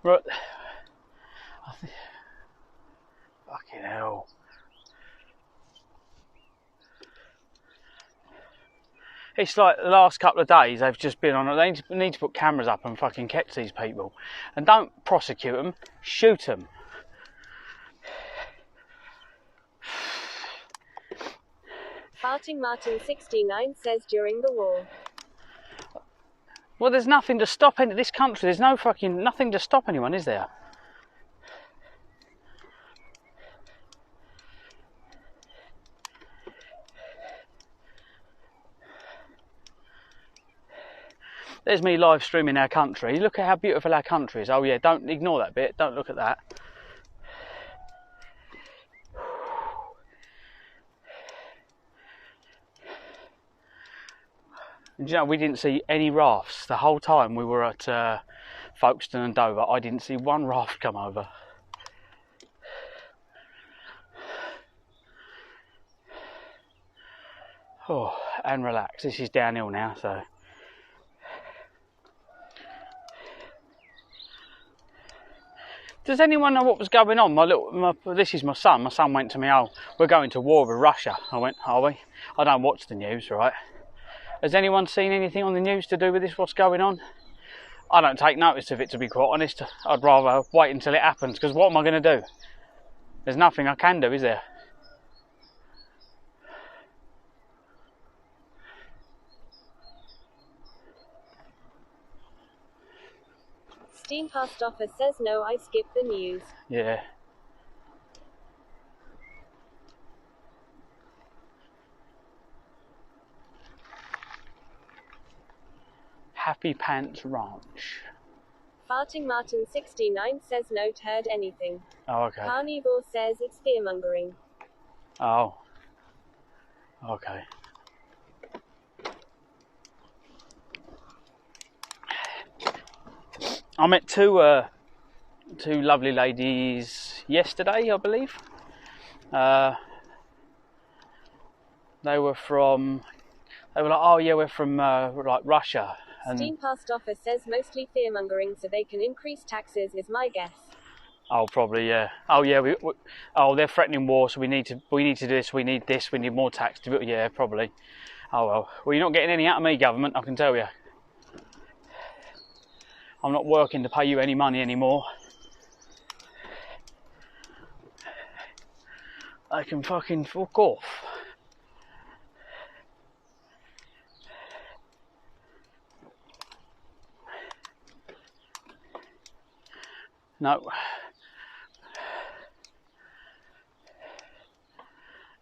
Right. Fucking hell. It's like the last couple of days they've just been on. They need to put cameras up and fucking catch these people. And don't prosecute them, shoot them. Farting Martin 69 says during the war. Well, there's nothing to stop in this country. There's no fucking nothing to stop anyone, is there? There's me live streaming our country. Look at how beautiful our country is. Oh yeah, don't ignore that bit. Don't look at that. And you know, we didn't see any rafts the whole time we were at Folkestone and Dover. I didn't see one raft come over. Oh, and relax. This is downhill now, so. Does anyone know what was going on? This is my son. My son went to me, oh, we're going to war with Russia. I went, are we? I don't watch the news, right? Has anyone seen anything on the news to do with this, what's going on? I don't take notice of it, to be quite honest. I'd rather wait until it happens, because what am I going to do? There's nothing I can do, is there? Steam Past Offer says no, I skipped the news. Yeah. Happy Pants Ranch. Farting Martin 69 says no, heard anything. Oh, okay. Carnivore says it's fearmongering. Oh. Okay. I met two lovely ladies yesterday, I believe. They were like, oh yeah, we're from like Russia. And Steam Past Offer says mostly fearmongering so they can increase taxes is my guess. Oh, probably, yeah. Oh yeah, oh, they're threatening war, so we need to do this, we need more tax. Yeah, probably. Oh well. Well, you're not getting any out of me, government, I can tell you. I'm not working to pay you any money anymore. I can fucking fuck off. No.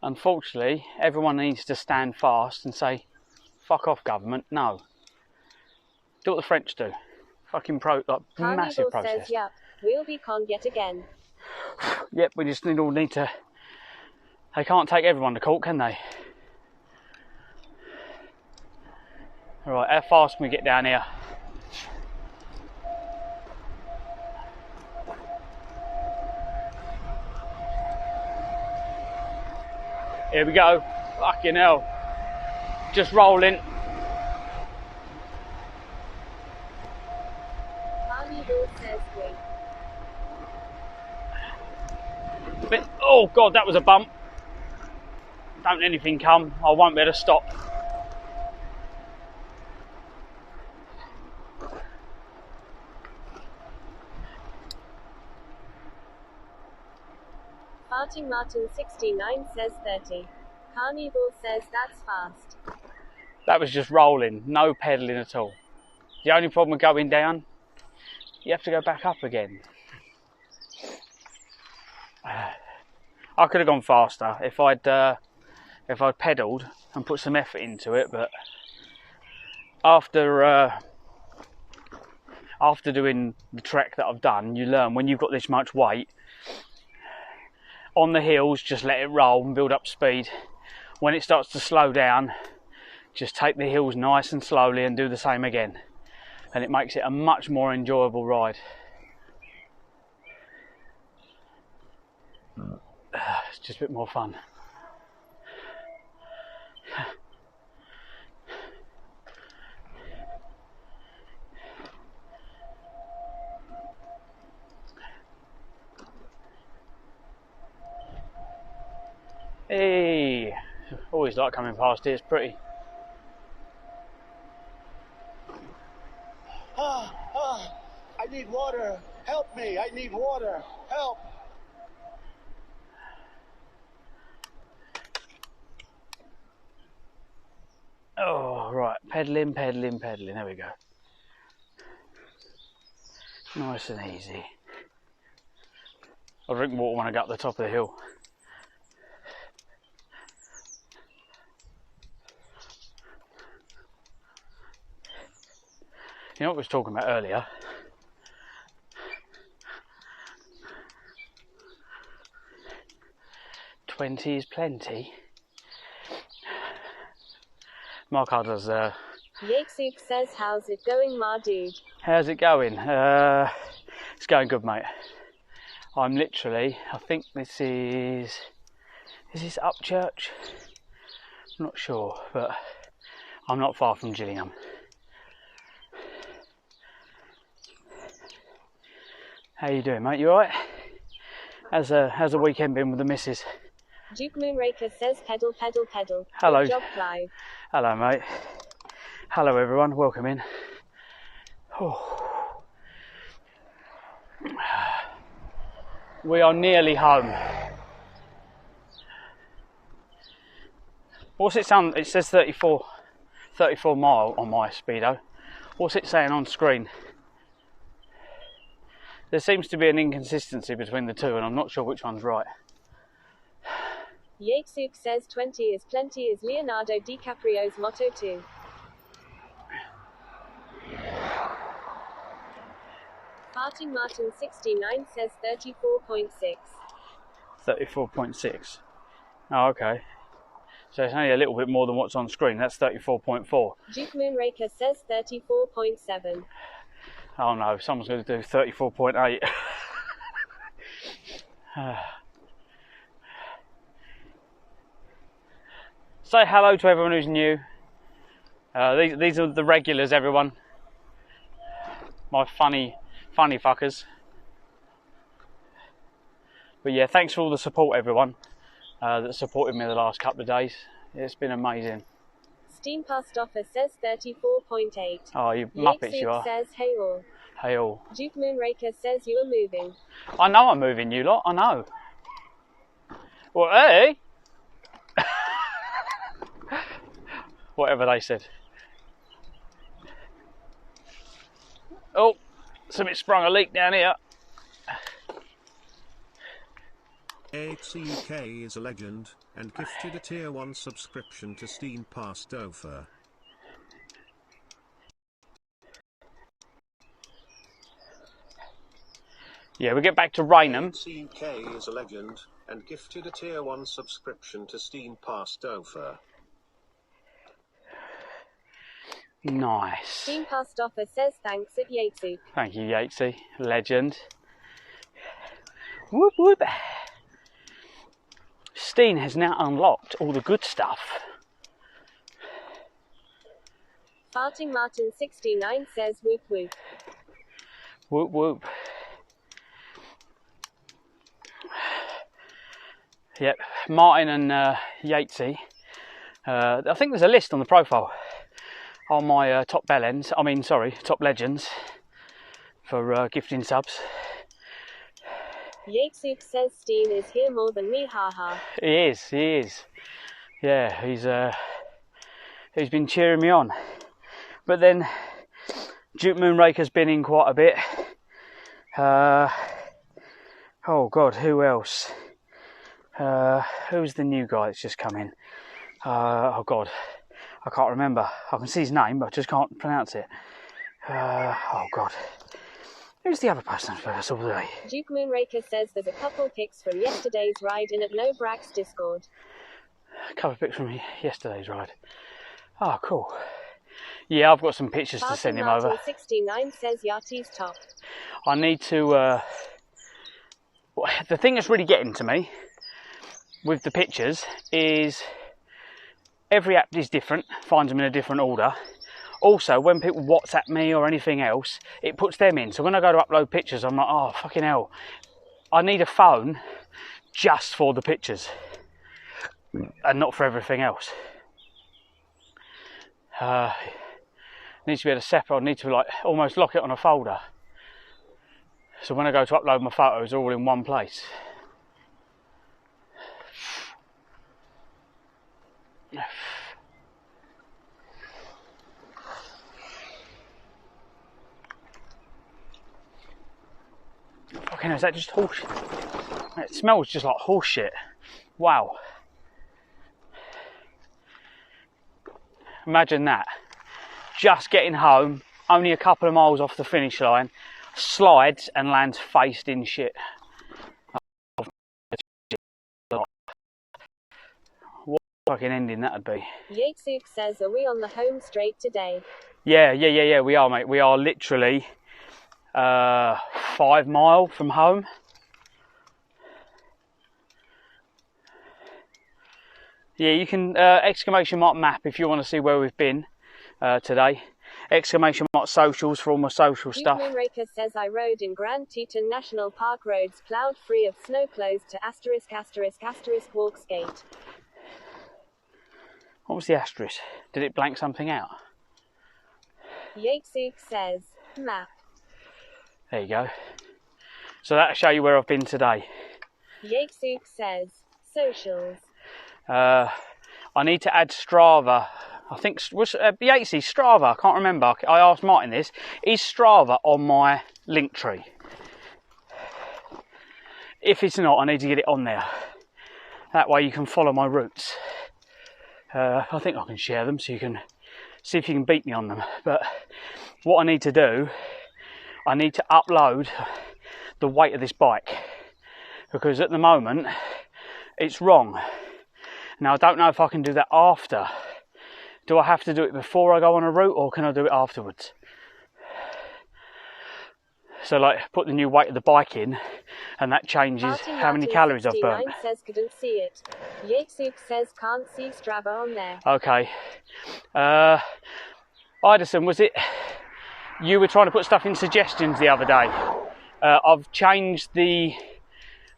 unfortunately, everyone needs to stand fast and say, fuck off government, no. Do what the French do. Fucking massive Carnival says, protest. yep, we'll be con yet again. Yep, we just all need to... They can't take everyone to court, can they? Alright, how fast can we get down here? Here we go. Fucking hell. Just rolling. Carnival says wait. Oh god, that was a bump. Don't let anything come. I won't be able to stop. Farting Martin 69 says 30. Carnival says that's fast. That was just rolling, no pedalling at all. The only problem with going down, you have to go back up again. I could have gone faster if I'd pedalled and put some effort into it, but after doing the trek that I've done, you learn when you've got this much weight on the hills, just let it roll and build up speed. When it starts to slow down, just take the hills nice and slowly and do the same again, and it makes it a much more enjoyable ride. It's just a bit more fun. Hey, always like coming past here, it's pretty. I need water. Help me. I need water. Help. Oh, right, pedalling, pedalling, pedalling, there we go. Nice and easy. I'll drink water when I get up the top of the hill. You know what we was talking about earlier? "20 is plenty." Mark does. Yakesuk says, how's it going, ma dude? How's it going? It's going good, mate. I'm literally, I think this is this Upchurch? I'm not sure, but I'm not far from Gillingham. How you doing, mate? You alright? How's the weekend been with the missus? Duke Moonraker says pedal, pedal, pedal. Hello. Good job, Clive. Hello, mate. Hello, everyone. Welcome in. Oh. We are nearly home. What's it sound? It says 34 mile on my speedo. What's it saying on screen? There seems to be an inconsistency between the two, and I'm not sure which one's right. Yakesuk says 20 is plenty is Leonardo DiCaprio's motto too. Farting Martin 69 says 34.6. 34.6. Oh, okay. So it's only a little bit more than what's on screen. That's 34.4. Duke Moonraker says 34.7. Oh no, someone's going to do 34.8. Say hello to everyone who's new. These are the regulars, everyone. My funny fuckers. But yeah, thanks for all the support, everyone, that supported me the last couple of days. It's been amazing. Steam Past Offer says 34.8. Oh, you muppets, you are. says hey all. Hey all. Duke Moonraker says you are moving. I know I'm moving, you lot. I know. Well, hey. Whatever they said. Oh, something sprung a leak down here. HCK is a legend, and gifted a tier 1 subscription to Steen Pastover. Yeah, we get back to Raynham. HCK is a legend, and gifted a tier 1 subscription to Steen Pastover. Nice. Team passed offer says thanks at Yatesy. Thank you, Yatesy. Legend. Whoop whoop. Steen has now unlocked all the good stuff. Farting Martin 69 says whoop whoop. Whoop whoop. Yep, Martin and Yatesy. I think there's a list on the profile on my top legends for gifting subs. Yatesuk says Steen is here more than me, haha. He is. Yeah, he's been cheering me on. But then Duke Moonraker's been in quite a bit. Oh God, who else? Who's the new guy that's just come in? Oh God, I can't remember. I can see his name, but I just can't pronounce it. Oh God. Who's the other person first of the day? Duke Moonraker says there's a couple pics from yesterday's ride in at No Brax Discord. A couple of pics from yesterday's ride. Oh, cool. Yeah, I've got some pictures to send him over. 69 says Yati's top. I need to... the thing that's really getting to me with the pictures is every app is different, finds them in a different order. Also, when people WhatsApp me or anything else, it puts them in. So when I go to upload pictures, I'm like, oh, fucking hell. I need a phone just for the pictures and not for everything else. Needs to be at a separate, I need to like almost lock it on a folder. So when I go to upload my photos, they're all in one place. Fucking hell, is that just horse? It smells just like horse shit. Wow. Imagine that. Just getting home, only a couple of miles off the finish line, slides and lands faced in shit. What fucking ending that'd be. Yatesuk says, are we on the home straight today? Yeah, we are, mate. We are literally 5 miles from home. Yeah, you can exclamation mark map if you want to see where we've been today. Exclamation mark socials for all my social stuff. Moonraker says I rode in Grand Teton National Park roads plowed free of snow closed to **** walk skate. What was the asterisk? Did it blank something out? Yatesuk says map. There you go. So that'll show you where I've been today. Yatesuk says socials. I need to add Strava. I think was Yatesy Strava. I can't remember. I asked Martin this. Is Strava on my link tree? If it's not, I need to get it on there. That way you can follow my routes. I think I can share them so you can see if you can beat me on them. But what I need to do, I need to upload the weight of this bike, because at the moment it's wrong. Now I don't know if I can do that after. Do I have to do it before I go on a route, or can I do it afterwards? So like put the new weight of the bike in, and that changes how many calories I've burnt. Says couldn't see it. Yatesuk says can't see Strava on there. Okay. Idison, was it you were trying to put stuff in suggestions the other day? I've changed the...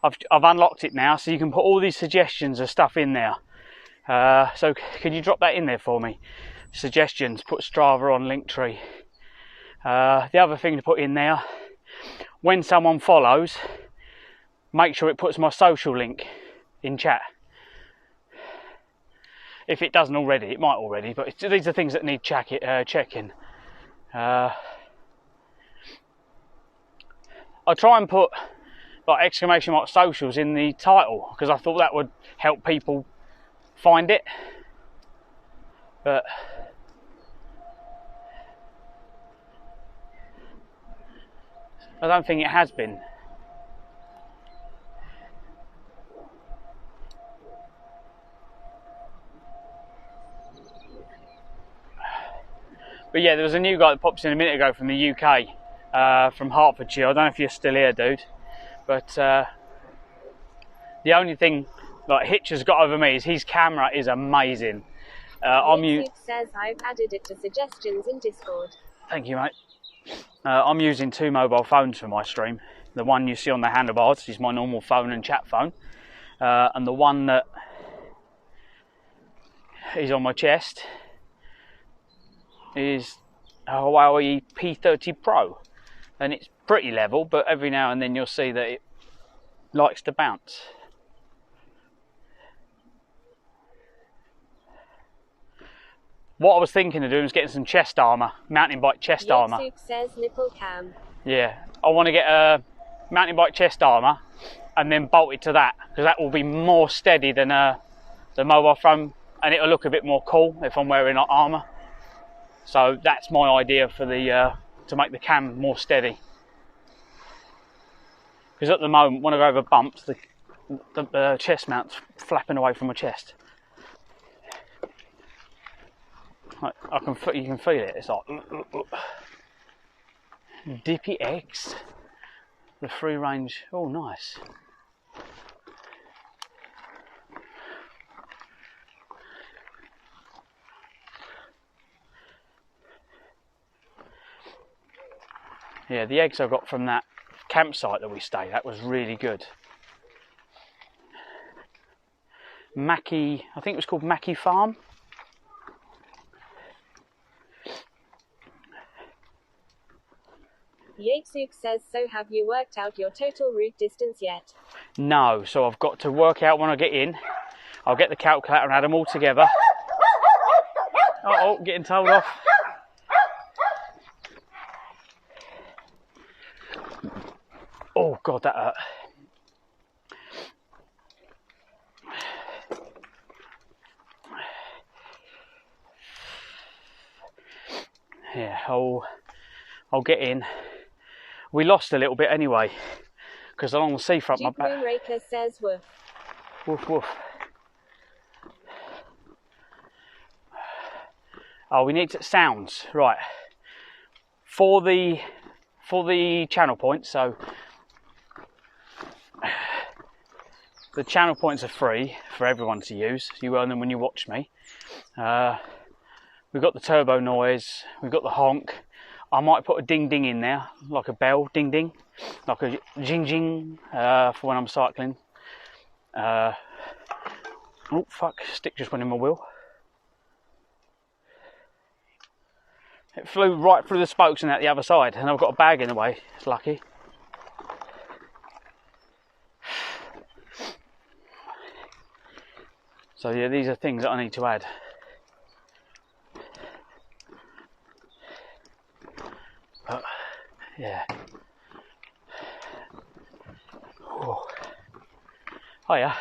I've unlocked it now, so you can put all these suggestions of stuff in there. So can you drop that in there for me? Suggestions, put Strava on Linktree. The other thing to put in there, when someone follows, make sure it puts my social link in chat. If it doesn't already, it might already, but these are things that need checking. I try and put like exclamation mark socials in the title, because I thought that would help people find it, but I don't think it has been. But yeah, there was a new guy that pops in a minute ago from the UK, from Hertfordshire. I don't know if you're still here, dude, but the only thing like Hitch has got over me is his camera is amazing. Says I've added it to suggestions in Discord. Thank you, mate. I'm using 2 mobile phones for my stream. The one you see on the handlebars is my normal phone and chat phone, and the one that is on my chest is a Huawei P30 Pro, and it's pretty level, but every now and then you'll see that it likes to bounce. What I was thinking of doing was getting some chest armour, mountain bike chest armour. Says nipple cam. Yeah, I want to get a mountain bike chest armour and then bolt it to that, because that will be more steady than the mobile phone, and it'll look a bit more cool if I'm wearing armour. So that's my idea for the to make the cam more steady. Because at the moment, when I go over bumps, the chest mount's flapping away from my chest. You can feel it. It's like DPX, the free range. Oh, nice. Yeah, the eggs I got from that campsite that we stayed at was really good. Mackie, I think it was called Mackie Farm. Yatesuk says, so have you worked out your total route distance yet? No, so I've got to work out when I get in. I'll get the calculator and add them all together. Oh, getting told off. Oh God, that hurt. Yeah, I'll get in. We lost a little bit anyway, because along the seafront my back. Raker says woof. Woof woof. Oh, we need sounds, right? For the channel points, so the channel points are free for everyone to use. You earn them when you watch me. We've got the turbo noise, we've got the honk. I might put a ding ding in there, like a bell, ding ding, like a jing jing for when I'm cycling. Oh fuck, stick just went in my wheel. It flew right through the spokes and out the other side, and I've got a bag in the way. It's lucky. So yeah, these are things that I need to add. But yeah. Oh, hiya.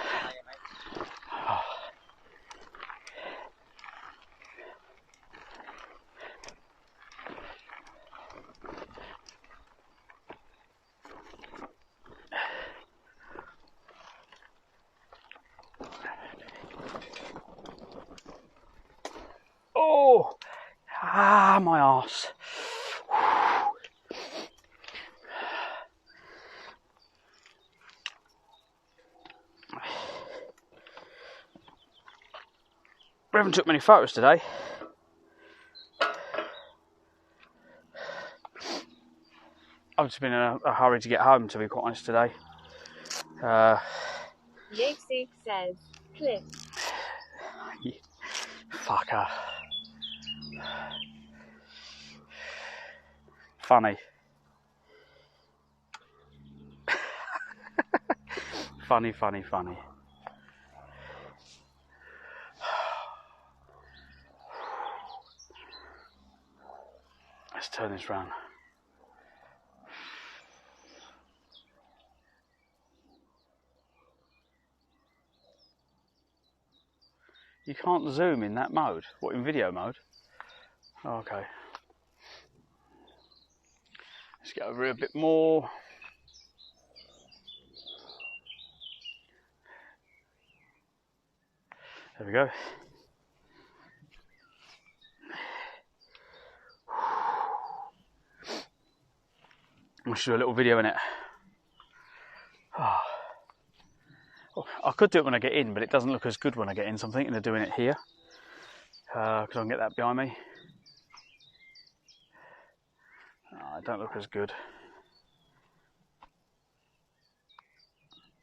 Oh, my arse. We haven't took many photos today. I've just been in a hurry to get home, to be quite honest, today. Yatesuk says, clip. Fucker. Funny. Funny, funny, funny. Let's turn this round. You can't zoom in that mode. What, in video mode? Oh, okay. Let's get over here a bit more. There we go. I should do a little video in it. Oh. I could do it when I get in, but it doesn't look as good when I get in, so I'm thinking of doing it here. Because I can get that behind me. Oh, it don't look as good.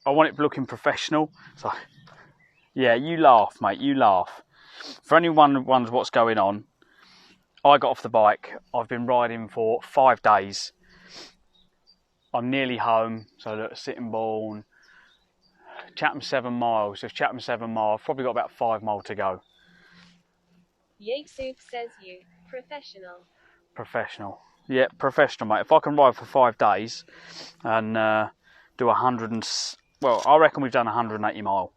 I want it looking professional. So, yeah, you laugh, mate, you laugh. For anyone who wonders what's going on, I got off the bike. I've been riding for 5 days. I'm nearly home. So look, Sittingbourne, Chatham 7 miles. If Chatham 7 miles, I've probably got about 5 miles to go. Yeksuk says you, professional. Professional. Yeah, professional, mate. If I can ride for 5 days and do 100 and... Well, I reckon we've done 180 mile.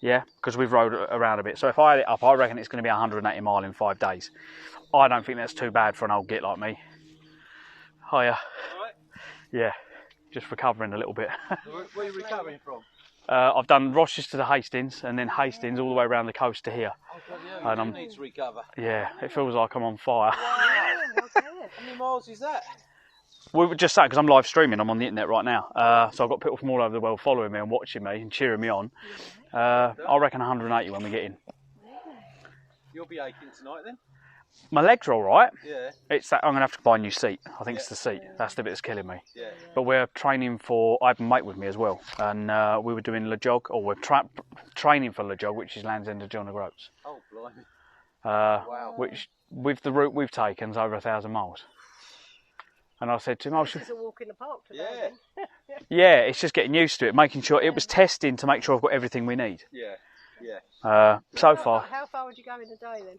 Yeah, because we've rode around a bit. So if I add it up, I reckon it's going to be 180 mile in 5 days. I don't think that's too bad for an old git like me. Hiya. Alright. Yeah, just recovering a little bit. Where are you recovering from? I've done Rochester to Hastings, and then Hastings all the way around the coast to here. Oh, bloody hell, And you need to recover. Yeah, it feels like I'm on fire. Wow. How many miles is that? We were just saying, because I'm live streaming, I'm on the internet right now. So I've got people from all over the world following me and watching me and cheering me on. I reckon 180 when we get in. You'll be aching tonight then? My legs are all right. Yeah. It's that I'm going to have to buy a new seat. I think it's the seat. That's the bit that's killing me. Yeah. But we're training for, I have a mate with me as well. And we were doing Le Jog, or we're training for Le Jog, which is Land's End to John O'Groats. Oh, blimey. Wow. Which, with the route we've taken, is over 1,000 miles. And I said to him, This is a walk in the park today. Yeah. Yeah, it's just getting used to it, making sure, it was testing to make sure I've got everything we need. Yeah. Yeah. So far, How far would you go in a day then?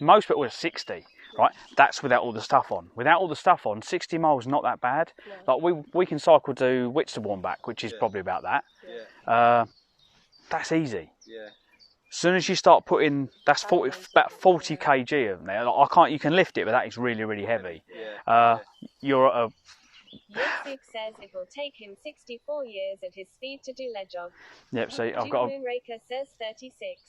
most people are 60, right? That's without all the stuff on. Without all the stuff on, 60 miles is not that bad. No. Like we can cycle to Whitstable back, which is probably about that. Yeah. That's easy. Yeah. As soon as you start putting, that's about 40 kg in there. Like you can lift it, but that is really, really heavy. Yeah. You're at a... Yeksuk says it will take him 64 years at his speed to do Ledjog. Yep, see, I've got a... Moonraker says 36.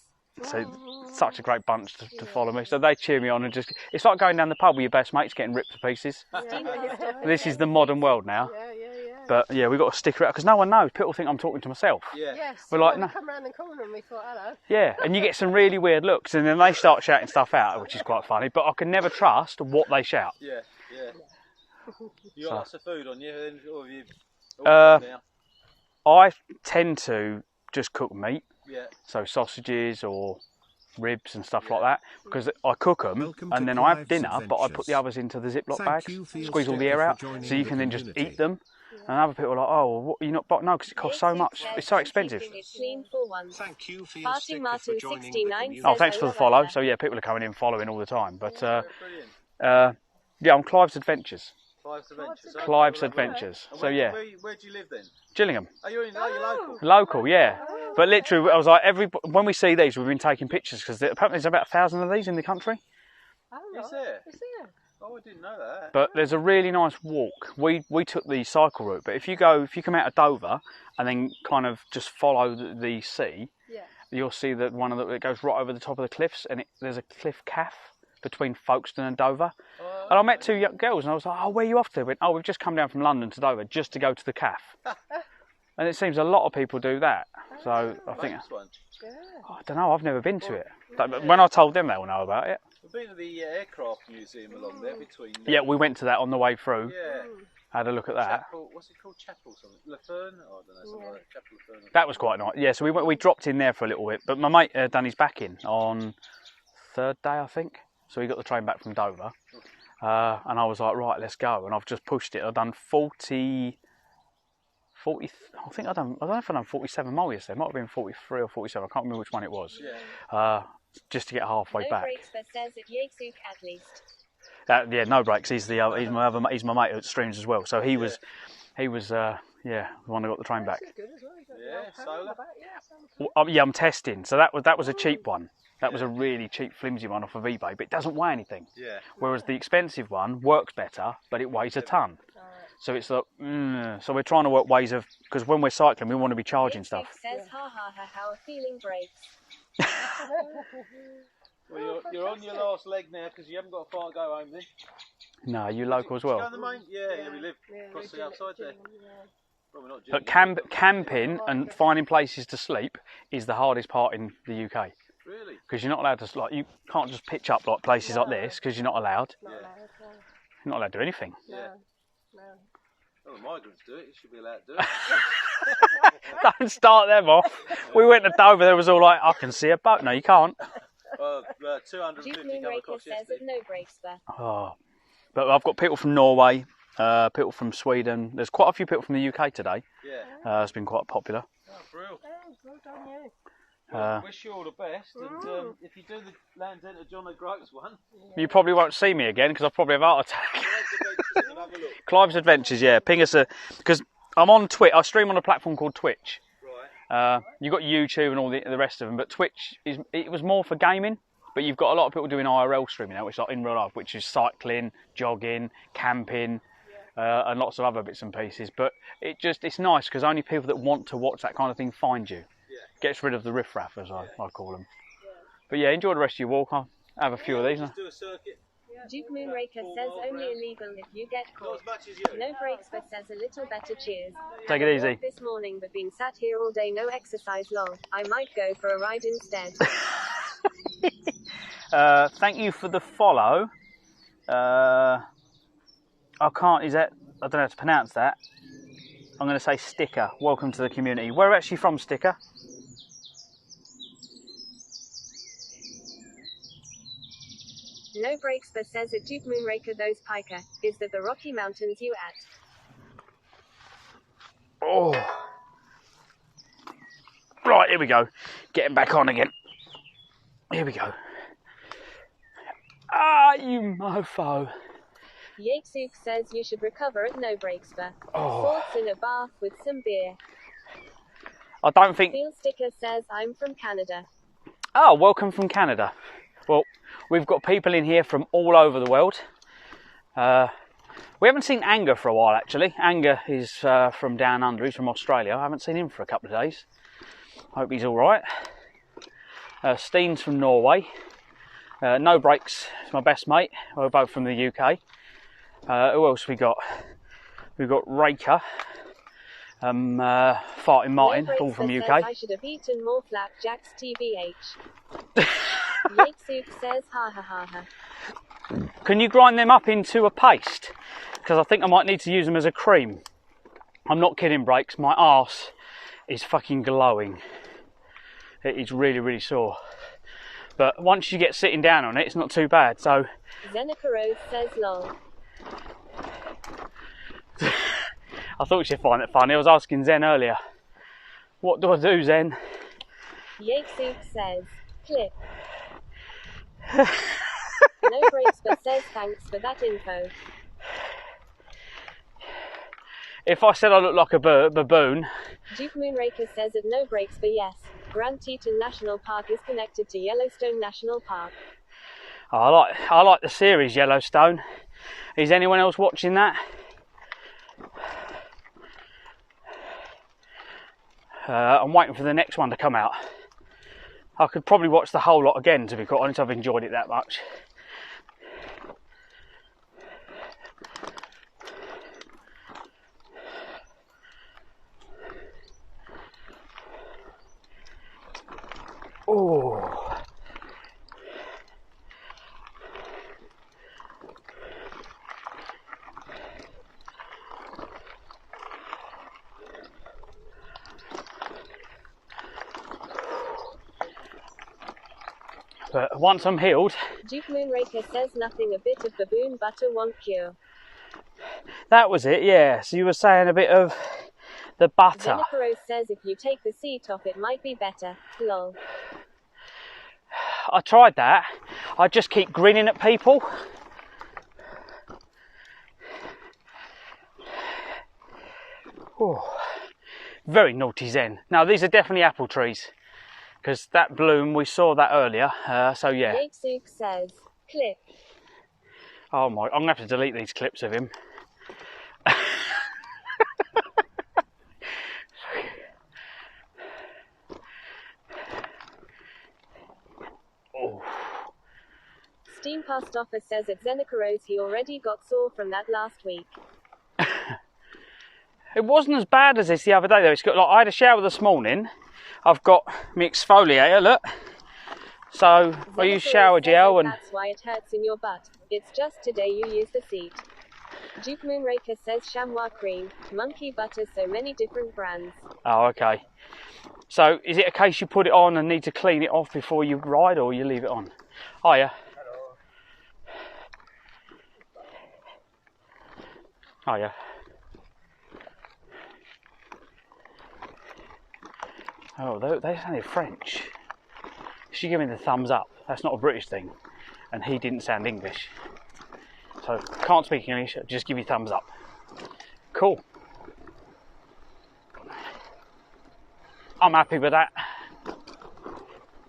So such a great bunch to follow me. So they cheer me on and just... It's like going down the pub with your best mates getting ripped to pieces. This is the modern world now. Yeah. But yeah, we've got to stick around because no one knows. People think I'm talking to myself. Yeah. Yes. We're like, we no. come round the corner and we thought, hello. Yeah, and you get some really weird looks and then they start shouting stuff out, which is quite funny. But I can never trust what they shout. Yeah. You got lots of food on you, or have you... now? I tend to just cook meat. Yeah. So sausages or ribs and stuff like that, because I cook them and then I have dinner, but I put the others into the Ziploc bags, squeeze all the air out, so you can then just eat them. And other people are like, oh, well, what, you're not, but no, because it costs so much. It's so expensive. Thank you for your sticker for joining the community. Oh, thanks for the follow. So yeah, people are coming in following all the time. But yeah, on Clive's Adventures. Clive's Adventures. So yeah. Where do you live then? Gillingham. Are you local? Local, yeah. But literally, I was like, when we see these, we've been taking pictures because apparently there's about 1,000 of these in the country. Is there? Oh, I didn't know that. But there's a really nice walk. We took the cycle route, but if you come out of Dover and then kind of just follow the sea, you'll see that it goes right over the top of the cliffs, and there's a cliff cafe between Folkestone and Dover. And I met 2 young girls, and I was like, oh, where are you off to? They went, oh, we've just come down from London to Dover just to go to the cafe. And it seems a lot of people do that. So I think, I don't know, I've never been to it. But when I told them, they'll know about it. We've been to the aircraft museum along there between... Yeah, we went to that on the way through. Yeah. Had a look at that. Chapel, what's it called? Chapel something? Laferne? Oh, I don't know, something like that. Chapel Laferne. That was quite nice. Yeah, so we dropped in there for a little bit. But my mate done his back in on 3rd day, I think. So he got the train back from Dover. And I was like, right, let's go. And I've just pushed it. I've done 40, I think I don't know if I've done 47 miles yesterday. It might have been 43 or 47. I can't remember which one it was. Yeah. Just to get halfway back. Breaks that says at Yeksuk at least. Yeah, no breaks. He's my mate who streams as well. So he was He was, yeah, the one that got the train back. Good as well. Yeah, solar. Yeah, I'm testing. So that was a cheap one. That was a really cheap, flimsy one off of eBay, but it doesn't weigh anything. Yeah. Whereas the expensive one works better, but it weighs a ton. So it's like, so we're trying to work ways of, because when we're cycling, we want to be charging stuff. Says, ha ha ha, how feeling breaks. Well, you're on your last leg now because you haven't got far to go home then. No, you local as well. Go on the main? Yeah, we live across the outside there. Well, we're not But gymming, camping and finding places to sleep is the hardest part in the UK. Really? Because you're not allowed to, like, you can't just pitch up like places like this because you're not allowed. Not allowed, no. You're not allowed to do anything. No. No. Well, the migrants do it. You should be allowed to do it. Don't start them off. We went to Dover, there was all like, I can see a boat. No, you can't. 250 Duke come Moonraker across says yesterday. at no breaks there. Oh. But I've got people from Norway, people from Sweden. There's quite a few people from the UK today. Yeah. It's been quite popular. Oh, brilliant. Well done, you. Well, wish you all the best. And if you do the Land's End of John O'Groats one, You probably won't see me again because I'll probably have a heart attack. Clive's Adventures, yeah. Ping us because I'm on Twitch. I stream on a platform called Twitch. Right. You've got YouTube and all the rest of them, but Twitch it was more for gaming. But you've got a lot of people doing IRL streaming now, which is like in real life, which is cycling, jogging, camping, and lots of other bits and pieces. But it's nice because only people that want to watch that kind of thing find you. Gets rid of the riffraff, as I call them. But yeah, enjoy the rest of your walk. I'll have a few of these. Just do a circuit. Duke Moonraker says only illegal if you get Not caught. as much as you. No breaks but says a little better cheers. Take it easy. This morning but been sat here all day, no exercise long. I might go for a ride instead. Thank you for the follow. I don't know how to pronounce that. I'm going to say Sticker. Welcome to the community. Where are you actually from, Sticker? No breaks but says at Duke Moonraker those piker. Is that the Rocky Mountains you at? Oh. Right, here we go. Getting back on again. Here we go. Ah, you mofo. Yakesuk says you should recover at no breaks but. Oh. Thoughts in a bath with some beer. I don't think... Feel Sticker says I'm from Canada. Oh, welcome from Canada. Well, we've got people in here from all over the world. We haven't seen Anger for a while, actually. Anger is from down under. He's from Australia. I haven't seen him for a couple of days. Hope he's all right. Steen's from Norway. No Breaks is my best mate. We're both from the UK. Who else we got? We've got Raker. Farting Martin, No all from Breaks UK. says I should have eaten more flapjacks TBH. Yakesuk says ha ha ha ha. Can you grind them up into a paste? Because I think I might need to use them as a cream. I'm not kidding, Breaks. My arse is fucking glowing. It is really, really sore. But once you get sitting down on it, it's not too bad. So Zeneca says lol. I thought she'd find it funny. I was asking Zen earlier, what do I do, Zen? Yakesuk says clip. No breaks but says thanks for that info. If I said I look like a baboon, Duke Moonraker says at no breaks but yes. Grand Teton National Park is connected to Yellowstone National Park. I like the series Yellowstone. Is anyone else watching that? I'm waiting for the next one to come out. I could probably watch the whole lot again, to be quite honest. I've enjoyed it that much. Oh. But once I'm healed, Duke Moonraker says nothing, a bit of baboon butter won't cure. that was it, yeah. So you were saying a bit of the butter. Zeneca says if you take the seat off it might be better. Lol. I tried that. I just keep grinning at people. Oh, very naughty Zen. Now these are definitely apple trees, because that bloom, we saw that earlier, so yeah. Yakesuk says, clip. Oh my, I'm going to have to delete these clips of him. Oh. Steam Past Office says at Zenikaros he already got sore from that last week. It wasn't as bad as this the other day though. It's got, like, I had a shower this morning. I've got my exfoliator, look. So I use shower gel and... That's why it hurts in your butt. It's just today you use the seat. Duke Moonraker says chamois cream, monkey butter, so many different brands. Oh, okay. So is it a case you put it on and need to clean it off before you ride, or you leave it on? Oh yeah. Oh yeah. Oh, they sounded French. She gave me the thumbs up. That's not a British thing. And he didn't sound English. So, can't speak English, just give you thumbs up. Cool. I'm happy with that.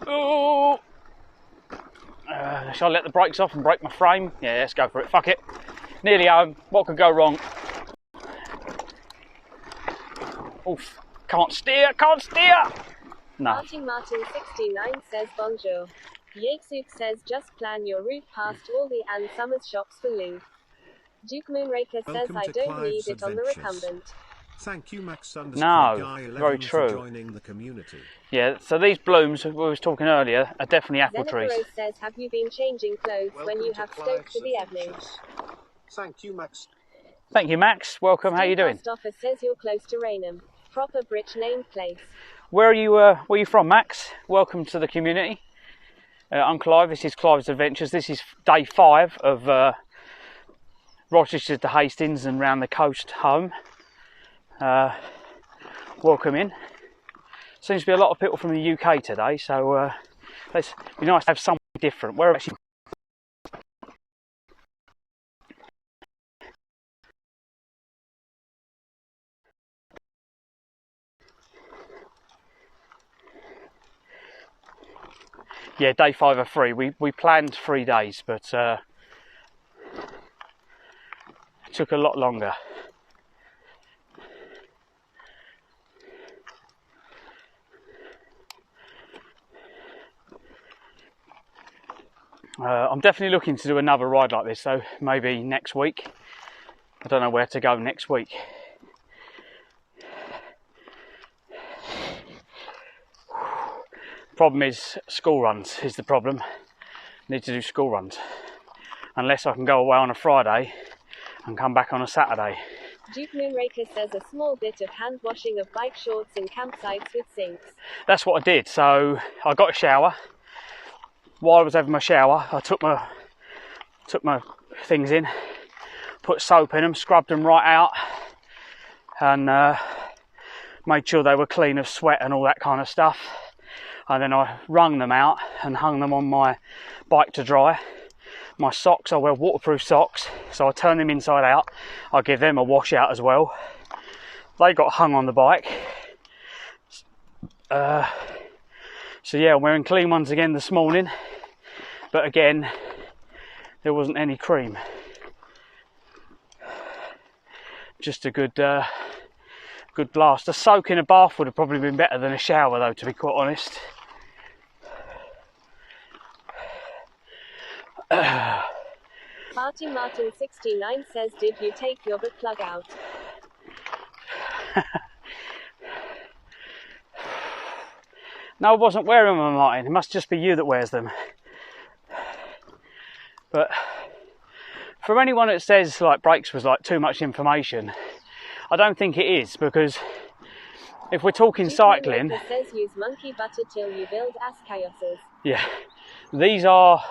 Oh! Shall I let the brakes off and break my frame? Yeah, let's go for it. Fuck it. Nearly home. What could go wrong? Oof. Can't steer, can't steer! No. Martin69 says bonjour. Yakesuk says just plan your route past all the Ann Summers shops for lube. Duke Moonraker says I don't need it on the recumbent. Thank you, Max No, very true. for joining the community. Yeah, so these blooms we was talking earlier are definitely apple trees. Zenikaros says have you been changing clothes when you have stoked for the evening? Thank you, Max. Thank you, Max. Welcome. How you doing? Office says you're close to Raynham. Proper Brit name place. Where are you from, Max? Welcome to the community. I'm Clive. This is Clive's Adventures. This is day 5 of Rochester to Hastings and round the coast home. Welcome in. Seems to be a lot of people from the UK today, so it's be nice to have something different. Where actually? Yeah, day 5 of 3. We planned 3 days, but it took a lot longer. I'm definitely looking to do another ride like this, so maybe next week. I don't know where to go next week. Problem is, school runs is the problem. Need to do school runs. Unless I can go away on a Friday and come back on a Saturday. Duke Moonraker says a small bit of hand washing of bike shorts in campsites with sinks. That's what I did. So I got a shower. While I was having my shower, I took my things in, put soap in them, scrubbed them right out, and made sure they were clean of sweat and all that kind of stuff. And then I wrung them out and hung them on my bike to dry. My socks, I wear waterproof socks, so I turn them inside out. I give them a wash out as well. They got hung on the bike. So yeah, I'm wearing clean ones again this morning, but again, there wasn't any cream. Just a good blast. A soak in a bath would have probably been better than a shower though, to be quite honest. Martin69 says, did you take your butt plug out? No, I wasn't wearing them, Martin. It must just be you that wears them. But for anyone that says like brakes was like too much information, I don't think it is, because if we're talking cycling, it says use monkey butter till you build ass chaoses. Yeah, these are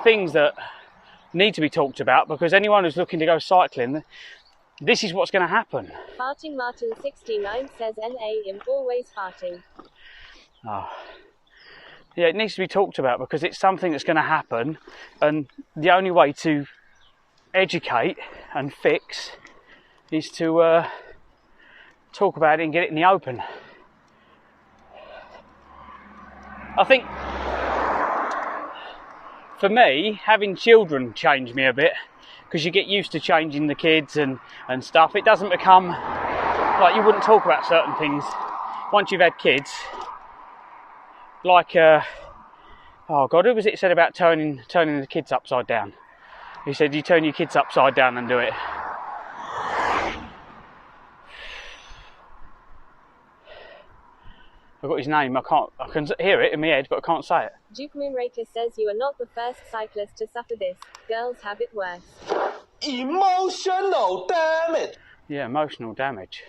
things that need to be talked about, because anyone who's looking to go cycling, this is what's going to happen. Farting Martin69 says NA always farting. Oh. Yeah, it needs to be talked about because it's something that's going to happen, and the only way to educate and fix is to talk about it and get it in the open. I think for me, having children changed me a bit, because you get used to changing the kids and stuff. It doesn't become like you wouldn't talk about certain things once you've had kids. Like, oh God, who was it said about turning the kids upside down? He said, you turn your kids upside down and do it. I've got his name, I can hear it in my head, but I can't say it. Duke Moonraker says you are not the first cyclist to suffer this. Girls have it worse. Emotional damage. Yeah, emotional damage.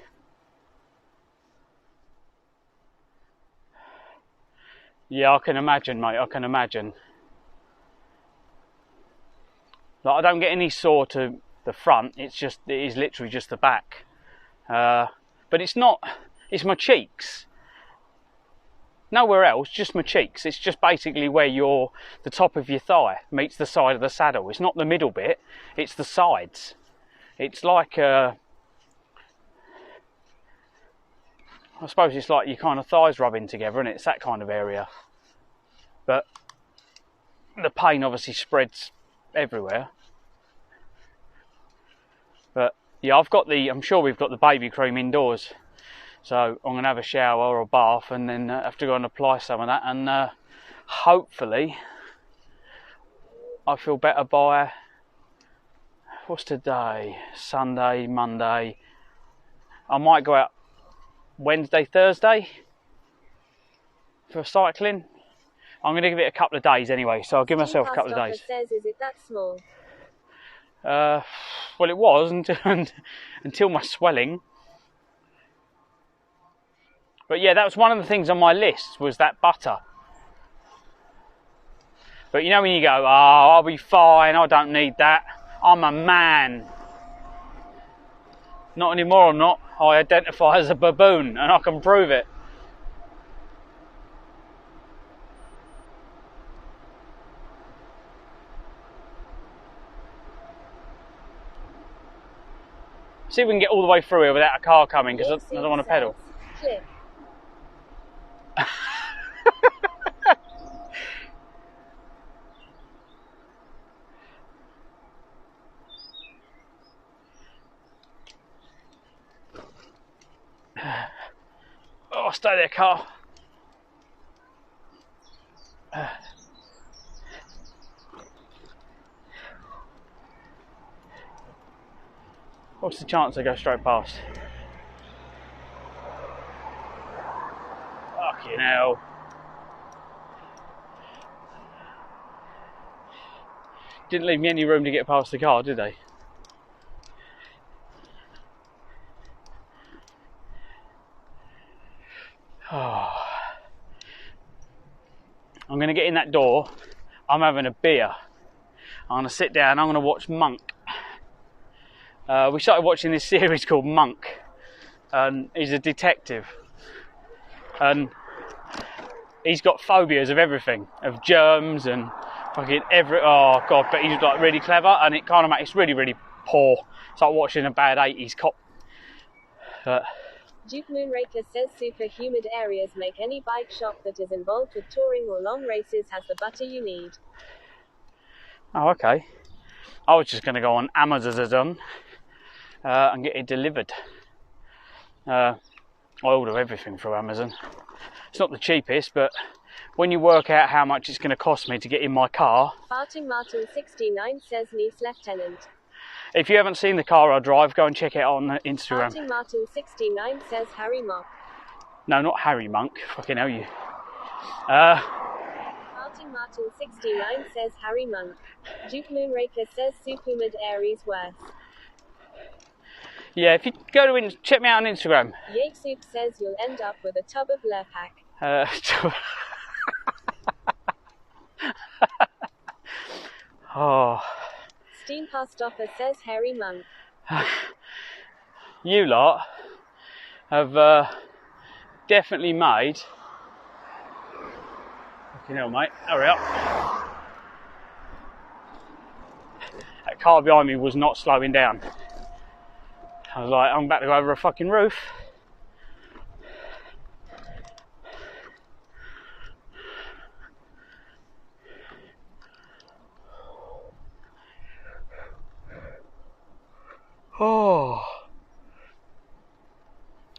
Yeah, I can imagine, mate, I can imagine. Like, I don't get any sore to the front, it is literally just the back. But it's my cheeks. Nowhere else, just my cheeks. It's just basically where the top of your thigh meets the side of the saddle. It's not the middle bit, it's the sides. It's like, I suppose it's like your kind of thighs rubbing together, and it's that kind of area. But the pain obviously spreads everywhere. But yeah, I'm sure we've got the baby cream indoors. So I'm going to have a shower or a bath and then have to go and apply some of that, and hopefully I feel better by, what's today? Sunday, Monday. I might go out Wednesday, Thursday for cycling. I'm going to give it a couple of days anyway, so I'll give myself a couple of days. Says, is it that small? Well, it was until my swelling. But yeah, that was one of the things on my list, was that butter. But you know when you go, oh, I'll be fine, I don't need that, I'm a man. Not anymore, I'm not. I identify as a baboon, and I can prove it. See if we can get all the way through here without a car coming, because I don't want to pedal. Click. Oh, stay there, car. What's the chance I go straight past? Fucking hell. Didn't leave me any room to get past the car, did they? Oh. I'm going to get in that door. I'm having a beer. I'm going to sit down. I'm going to watch Monk. We started watching this series called Monk, and he's a detective, and he's got phobias of everything, of germs and fucking oh God, but he's like really clever, and it kind of makes it's really, really poor. It's like watching a bad 80s cop. Duke Moonraker says super humid areas make any bike shop that is involved with touring or long races has the butter you need. Oh, okay. I was just going to go on Amazon and get it delivered. I order everything through Amazon. It's not the cheapest, but when you work out how much it's going to cost me to get in my car... Farting Martin 69 says niece lieutenant. If you haven't seen the car I drive, go and check it out on Instagram. Farting Martin 69 says Harry Monk. No, not Harry Monk. Fucking hell, you. Farting Martin 69 says Harry Monk. Duke Moonraker says Supumid Aries worse. Yeah, if you go to check me out on Instagram. Yake Soup says you'll end up with a tub of Lurpak. Oh. Steam Pastoffer says Harry Monk. You lot have definitely made... Fucking hell, mate. Hurry up. That car behind me was not slowing down. I was like, I'm about to go over a fucking roof. Oh,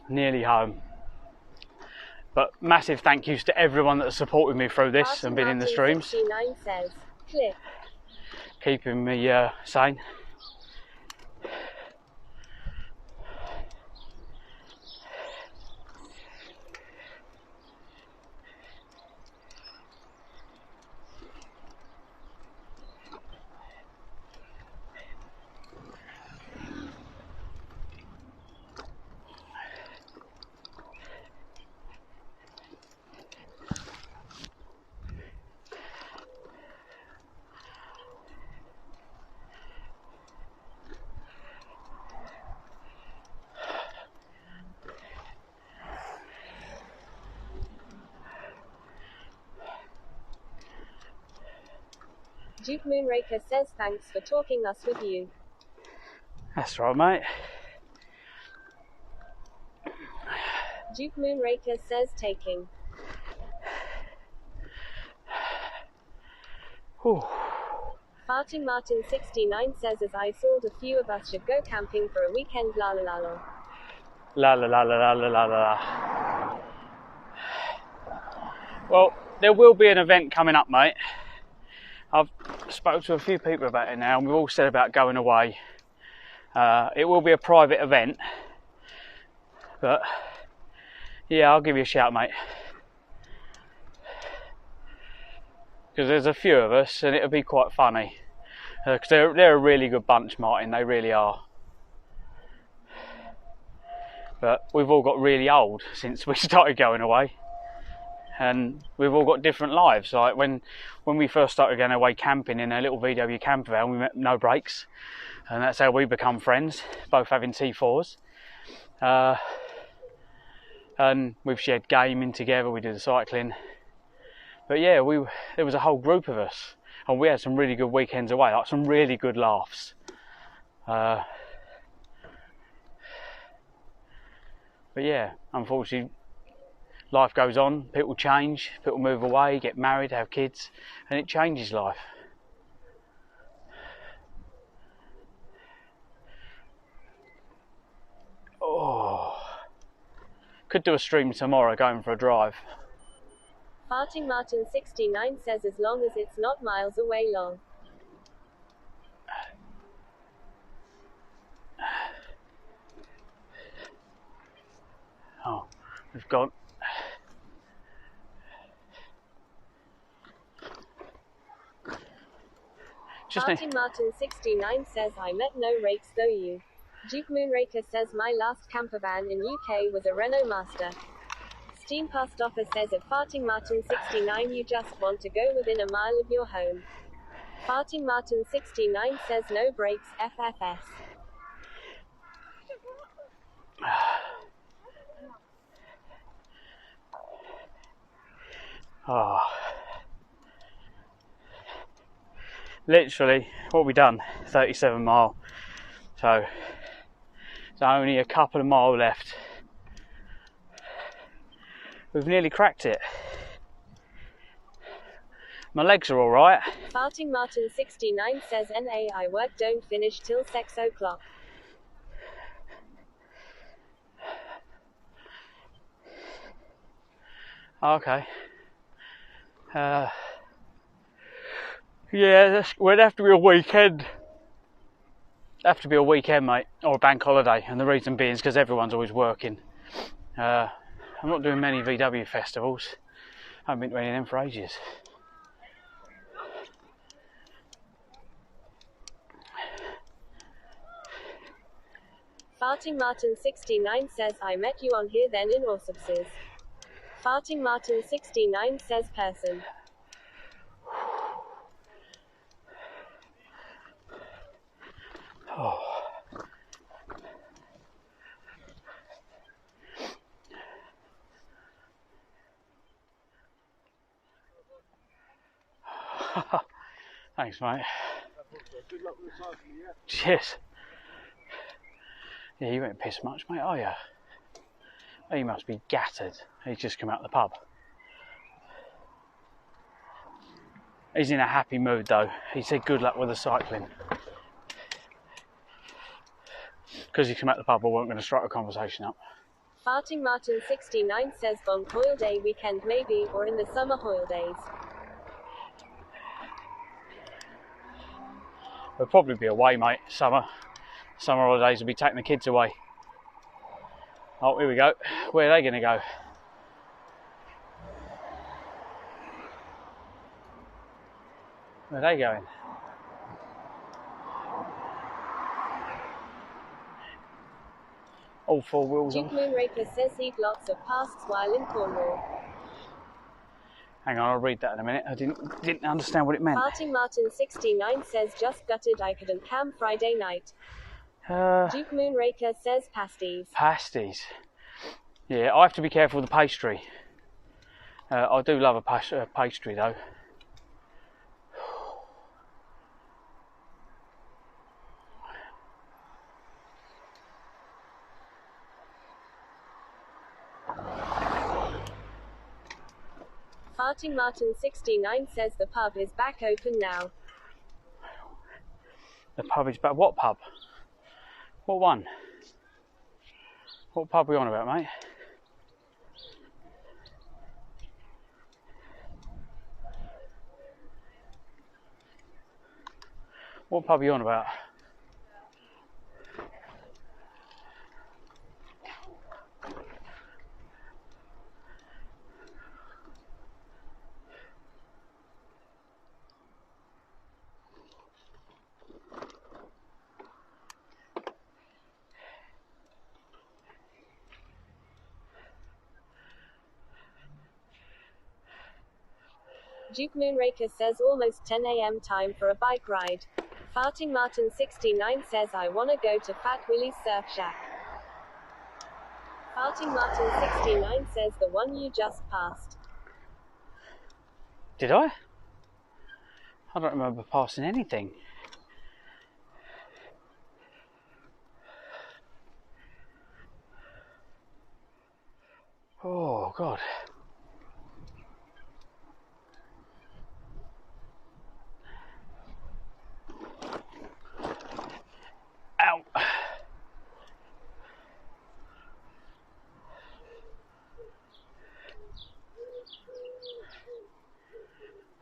nearly home. But massive thank yous to everyone that has supported me through this and been in the streams. 69 says, click. Keeping me sane. Duke Moonraker says thanks for talking us with you. That's right, mate. Duke Moonraker says taking. Whew. Farting Martin 69 says as I thought a few of us should go camping for a weekend la la la la. La la la la la la la la. Well, there will be an event coming up, mate. I've spoken to a few people about it now and we've all said about going away. It will be a private event. But yeah, I'll give you a shout, mate. Because there's a few of us and it'll be quite funny. Because they're a really good bunch, Martin, they really are. But we've all got really old since we started going away. And we've all got different lives. Like when we first started going away camping in a little VW camper van, we met No Brakes. And that's how we become friends, both having T4s. And we've shared gaming together, we did the cycling. But yeah, there was a whole group of us. And we had some really good weekends away, like some really good laughs. But yeah, unfortunately, life goes on, people change, people move away, get married, have kids, and it changes life. Oh, could do a stream tomorrow going for a drive. Farting Martin 69 says as long as it's not miles away long. Oh, we've got... Farting Martin 69 says I met no rakes though you. Duke Moonraker says my last camper van in UK was a Renault Master. Steam Past Offer says at Farting Martin 69 you just want to go within a mile of your home. Farting Martin 69 says no brakes FFS. Oh. Literally, what we done? 37 mile. So, there's only a couple of miles left. We've nearly cracked it. My legs are alright. Farting Martin 69 says NA I work don't finish till 6 o'clock. Okay. Yeah, would have to be a weekend. Have to be a weekend, mate, or a bank holiday, and the reason being is because everyone's always working. I'm not doing many VW festivals. I haven't been to any of them for ages. Farting Martin 69 says I met you on here then in auspices. Farting Martin 69 says person. Oh. Thanks, mate. Good luck with the cycling, yeah? Cheers. Yeah, you ain't pissed much, mate, are you? He must be gutted. He's just come out the pub. He's in a happy mood though. He said good luck with the cycling. Because he came out the pub, I wasn't going to strike a conversation up. Farting Martin 69 says bonk Hoyle Day weekend maybe, or in the summer Hoyle days. We'll probably be away, mate. Summer holidays will be taking the kids away. Oh, here we go. Where are they going to go? Where are they going? All four wheels Duke on. Moonraker says he'd lots of pasts while in Cornwall. Hang on, I'll read that in a minute. I didn't understand what it meant. Farting Martin 69 says just gutted I couldn't camp Friday night. Duke Moonraker says pasties. Pasties. Yeah, I have to be careful with the pastry. I do love a pastry though. Farting Martin 69 says the pub is back open now. The pub is back. What pub? What one? What pub are we on about, mate? What pub are you on about? Duke Moonraker says almost 10 a.m. time for a bike ride. Farting Martin 69 says I wanna go to Fat Willie's Surf Shack. Farting Martin 69 says the one you just passed. Did I? I don't remember passing anything. Oh, God. Ow.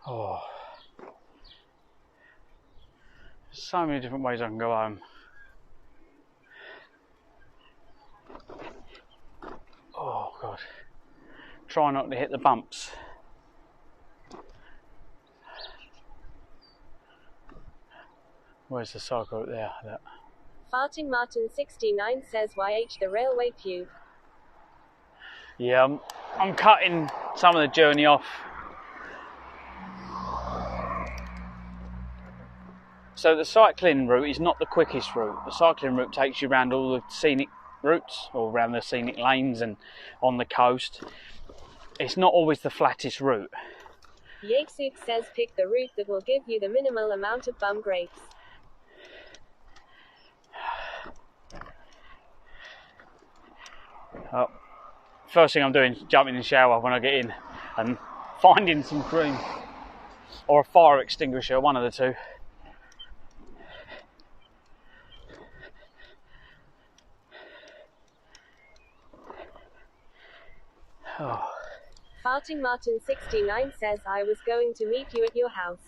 Oh. There's so many different ways I can go home. Oh, God. Try not to hit the bumps. Where's the cycle route there? That. Farting Martin 69 says YH the railway pube. Yeah, I'm cutting some of the journey off. So the cycling route is not the quickest route. The cycling route takes you around all the scenic routes, or around the scenic lanes and on the coast. It's not always the flattest route. Yakesuk says pick the route that will give you the minimal amount of bum breaks. Oh, first thing I'm doing is jumping in the shower when I get in and finding some cream or a fire extinguisher, one of the two. Oh. Farting Martin 69 says I was going to meet you at your house.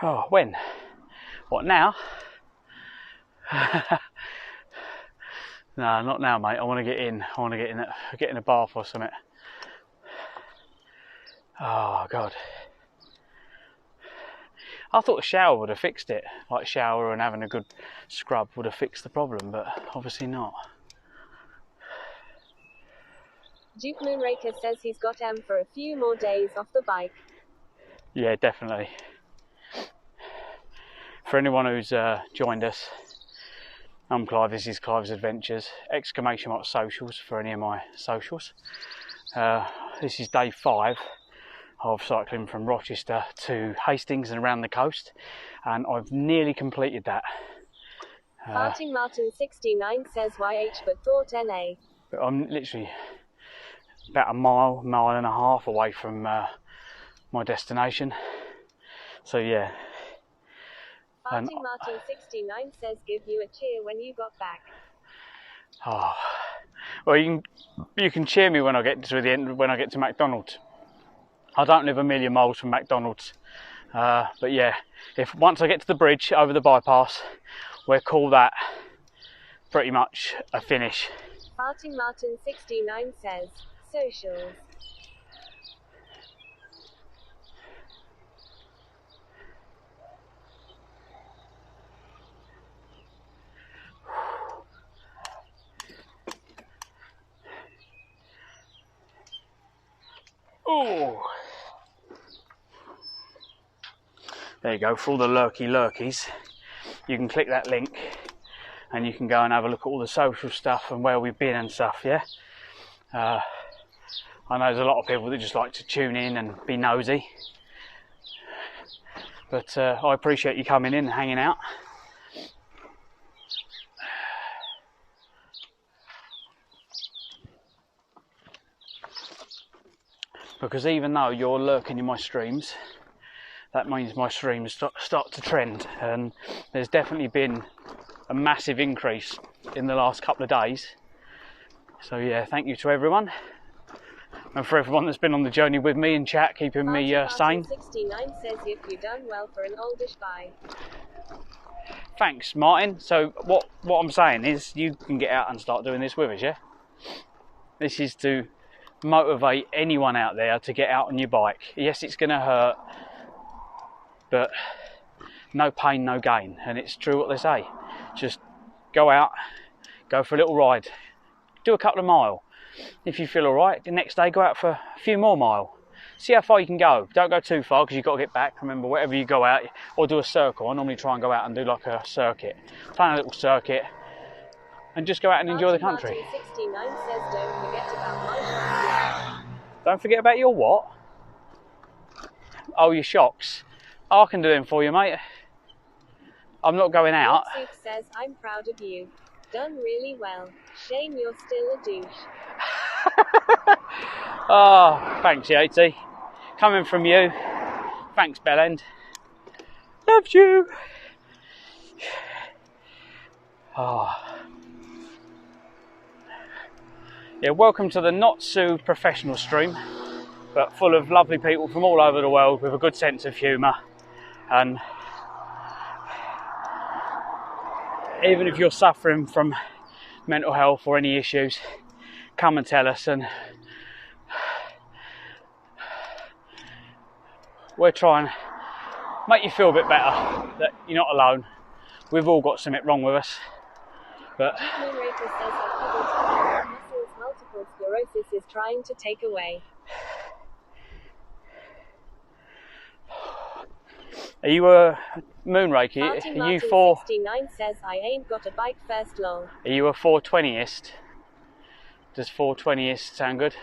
Oh, when? What, now? No, not now, mate. I want to get in. I want to get in a bath or something. Oh, God. I thought a shower would have fixed it. Like shower and having a good scrub would have fixed the problem, but obviously not. Duke Moonraker says he's got for a few more days off the bike. Yeah, definitely. For anyone who's joined us, I'm Clive, this is Clive's Adventures, exclamation mark socials for any of my socials. This is day 5. of cycling from Rochester to Hastings and around the coast, and I've nearly completed that. Farting Martin 69 says YH but thought LA. But I'm literally about a mile and a half away from my destination. So yeah. Farting Martin 69 says give you a cheer when you got back. Oh, well, you can cheer me when I get to the end, when I get to McDonald's. I don't live a million miles from McDonald's, but yeah, if once I get to the bridge over the bypass, we'll call that pretty much a finish. Farting Martin 69 says socials. Oh, there you go. For all the lurkies, you can click that link and you can go and have a look at all the social stuff and where we've been and stuff. Yeah, I know there's a lot of people that just like to tune in and be nosy, but I appreciate you coming in and hanging out. Because even though you're lurking in my streams, that means my streams start to trend, and there's definitely been a massive increase in the last couple of days. So yeah, thank you to everyone, and for everyone that's been on the journey with me in chat, keeping me sane. 69 says if you've done well for an oldish buy. Thanks, Martin. So what I'm saying is you can get out and start doing this with us, yeah? This is to motivate anyone out there to get out on your bike. Yes, it's going to hurt, but no pain, no gain. And it's true what they say. Just go out, go for a little ride, do a couple of miles. If you feel alright, the next day go out for a few more miles. See how far you can go. Don't go too far because you've got to get back. Remember, wherever you go out, or do a circle. I normally try and go out and do like a circuit. Plan a little circuit and just go out and enjoy the country. 69 says don't forget about my shocks. Don't forget about your what? Oh, your shocks. Oh, I can do them for you, mate. I'm not going out. Soup says I'm proud of you. Done really well. Shame you're still a douche. Oh, thanks, Yatesy. Coming from you. Thanks, Bellend. Loves you. Oh. Yeah, welcome to the not so professional stream, but full of lovely people from all over the world with a good sense of humour. And even if you're suffering from mental health or any issues, come and tell us, and we're trying to make you feel a bit better that you're not alone. We've all got something wrong with us, but multiple sclerosis is trying to take away. Are you a Moonraker? Are you for? 69 says I ain't got a bike first lol. Are you a 420ist? Does 420ist sound good?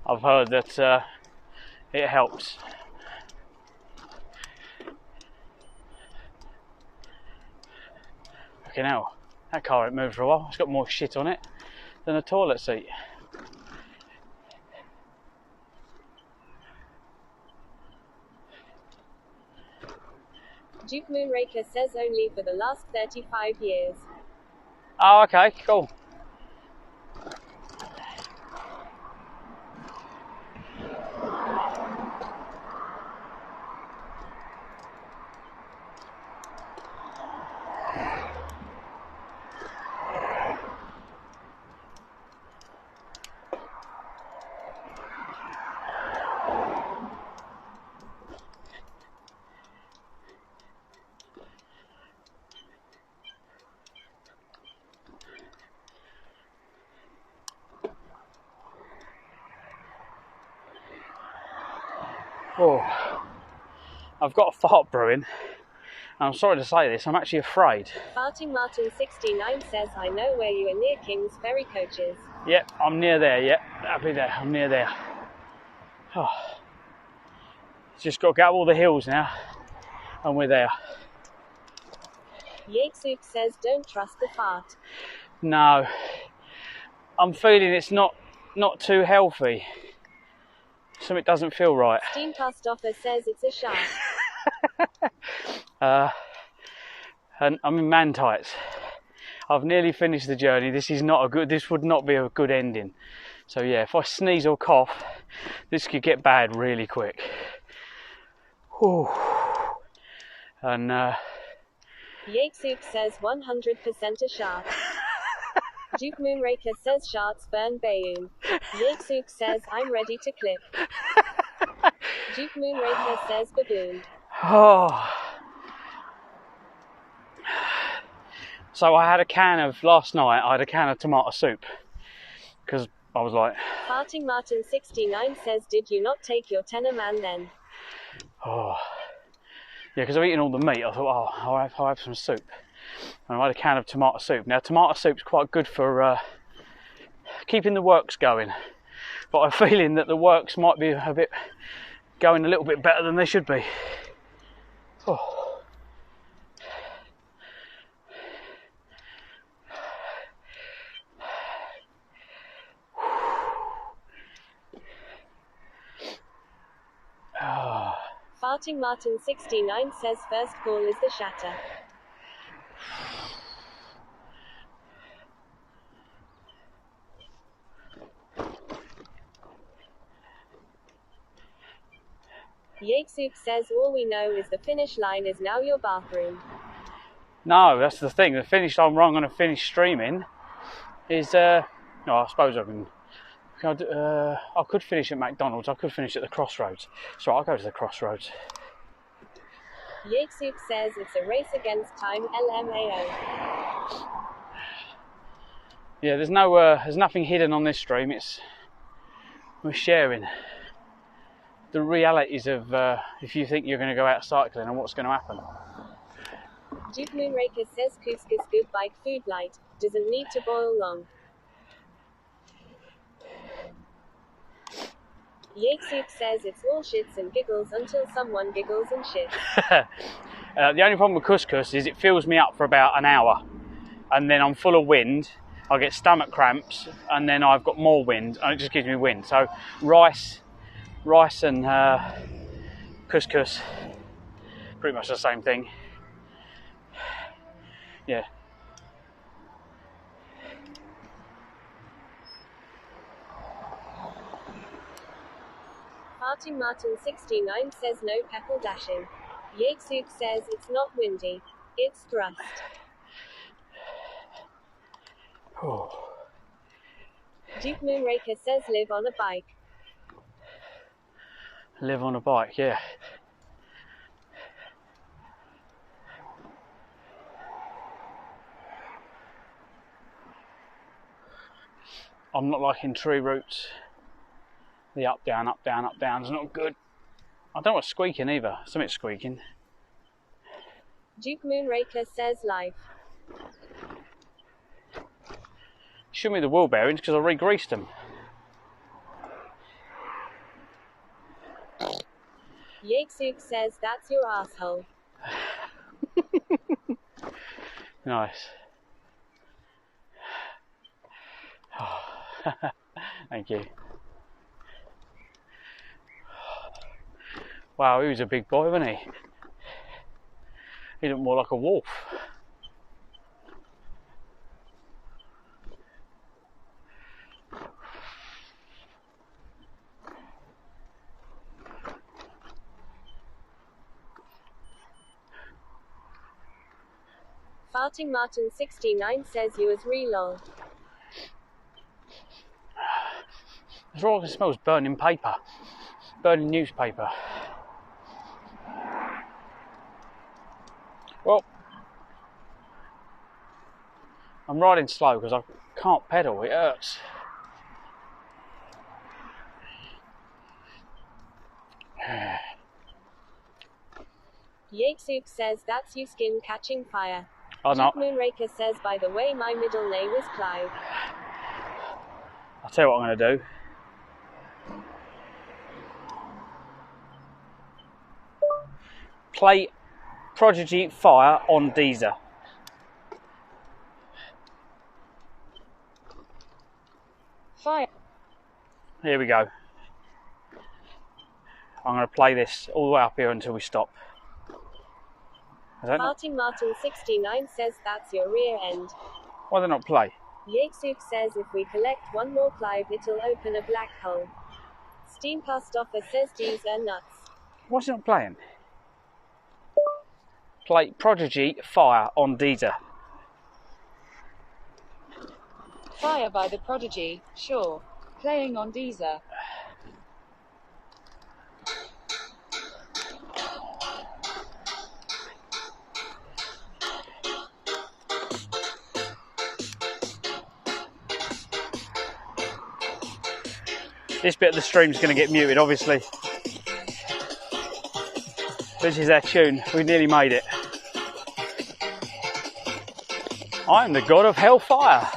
I've heard that it helps. Fucking hell, that car ain't moved for a while. It's got more shit on it than a toilet seat. Duke Moonraker says only for the last 35 years. Oh, okay, cool. Oh, I've got a fart brewing. I'm sorry to say this, I'm actually afraid. Farting Martin 69 says, I know where you are near King's Ferry coaches. Yep, I'm near there, yep. That'll be there, I'm near there. Oh. Just got to get up all the hills now, and we're there. Yatesuk says, don't trust the fart. No, I'm feeling it's not too healthy. Something doesn't feel right. Steamcastoffer says it's a shark. And I'm in man tights. I've nearly finished the journey. This would not be a good ending. So yeah, if I sneeze or cough, this could get bad really quick. Whew. And Yatesuk says 100% a shark. Duke Moonraker says sharks burn Bayoon. Yatesuk says I'm ready to clip. Duke Moonraker says baboon. oh. So I had a can of last night. I had a can of tomato soup because I was like, Farting Martin 69 says, did you not take your tenner man then? oh, yeah, because I've eaten all the meat. I thought, oh, I'll have some soup. And I had a can of tomato soup. Now, tomato soup's quite good for keeping the works going. But I'm feeling that the works might be going a little bit better than they should be. Oh. Farting Martin 69 says first call is the shatter. Yatesuk says all we know is the finish line is now your bathroom. No, that's the thing. The finish line where I'm going to finish streaming is, I suppose I can. I could finish at McDonald's. I could finish at the Crossroads. So I'll go to the Crossroads. Yatesuk says it's a race against time. LMAO. Yeah, there's nothing hidden on this stream. We're sharing the realities of if you think you're going to go out cycling and what's going to happen. Duke Moonraker says couscous good bike food light, doesn't need to boil long. Yatesuk says it's all shits and giggles until someone giggles and shits. The only problem with couscous is it fills me up for about an hour, and then I'm full of wind. I get stomach cramps, and then I've got more wind, and it just gives me wind. So rice and couscous, pretty much the same thing. Yeah. Farting Martin 69 says no peppel dashing. Yatesuk says it's not windy, it's thrust. Duke Moonraker says live on a bike. Live on a bike, yeah. I'm not liking tree roots. The up, down, up, down, up, down is not good. I don't want squeaking either. Something's squeaking. Duke Moonraker says life. Show me the wheel bearings because I re-greased them. Yatesuk says that's your asshole. Nice. Thank you. Wow, he was a big boy, wasn't he? He looked more like a wolf. Farting Martin 69 says you as re-lol. That's all I can smell is burning paper. Burning newspaper. Well, I'm riding slow because I can't pedal, it hurts. Yatesuk says that's you skin catching fire. Oh no. Moonraker says, by the way, my middle name is Clive. I'll tell you what I'm going to do. Play Prodigy Fire on Deezer. Fire. Here we go. I'm going to play this all the way up here until we stop. Martin Martin 69 says that's your rear end. Why do they not play? Yatesuk says if we collect one more Clive it'll open a black hole. Steamcast Offer says these are nuts. Why's it not playing? Play Prodigy Fire on Deezer. Fire by the Prodigy, sure. Playing on Deezer. This bit of the stream's going to get muted, obviously. This is our tune. We nearly made it. I am the god of hellfire.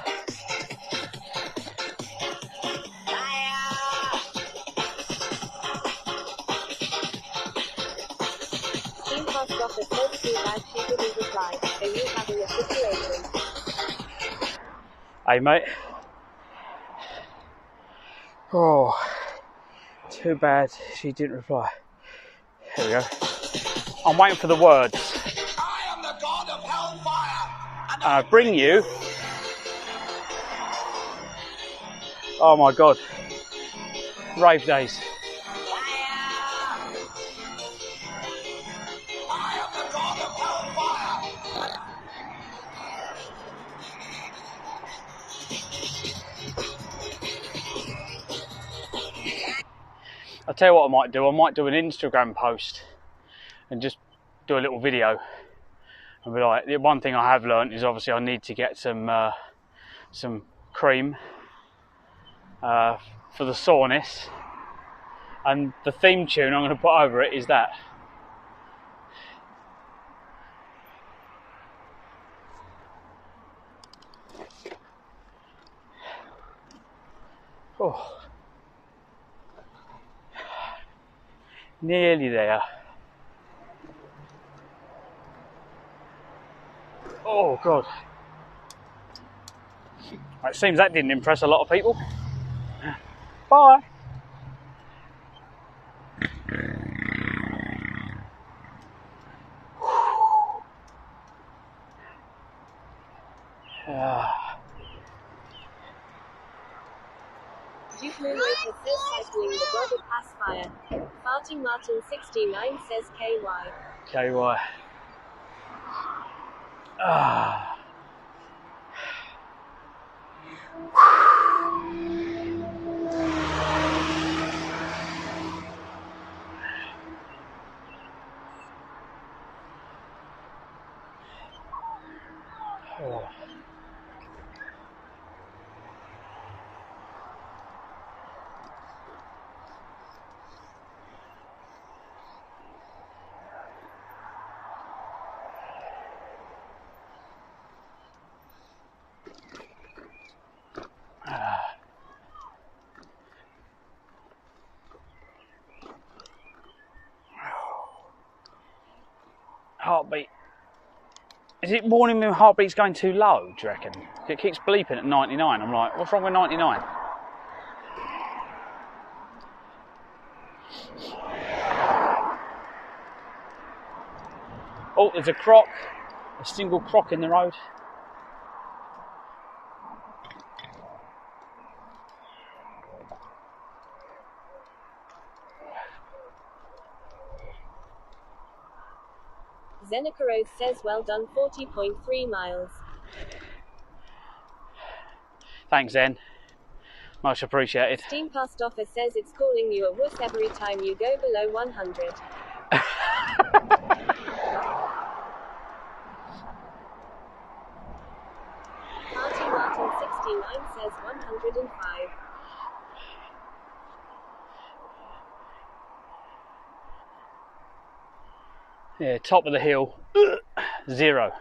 Steamcast Offer says too bad she didn't reply. Are you having a situation? Hey mate. Oh, too bad she didn't reply. Here we go. I'm waiting for the words. I am the god of hellfire. And I bring you. Oh my god. Rave days. I am the god of hellfire. I'll tell you what I might do. I might do an Instagram post and just do a little video. And be like, the one thing I have learnt is obviously I need to get some cream for the soreness. And the theme tune I'm going to put over it is that. Oh. Nearly there. Oh god. It seems that didn't impress a lot of people. Bye. Moonraker says cycling the god of Aspire. Farting Martin 69 says KY. KY. Ah. Oh. Heartbeat. Is it warning me heartbeat's going too low, do you reckon? It keeps bleeping at 99. I'm like, what's wrong with 99? Oh, there's a croc. A single croc in the road. Zenikaros says well done 40.3 miles. Thanks, Zen. Much appreciated. Steamcast Offer says it's calling you a wuss every time you go below 100. Martin 69 says 105. Yeah, top of the hill, 0.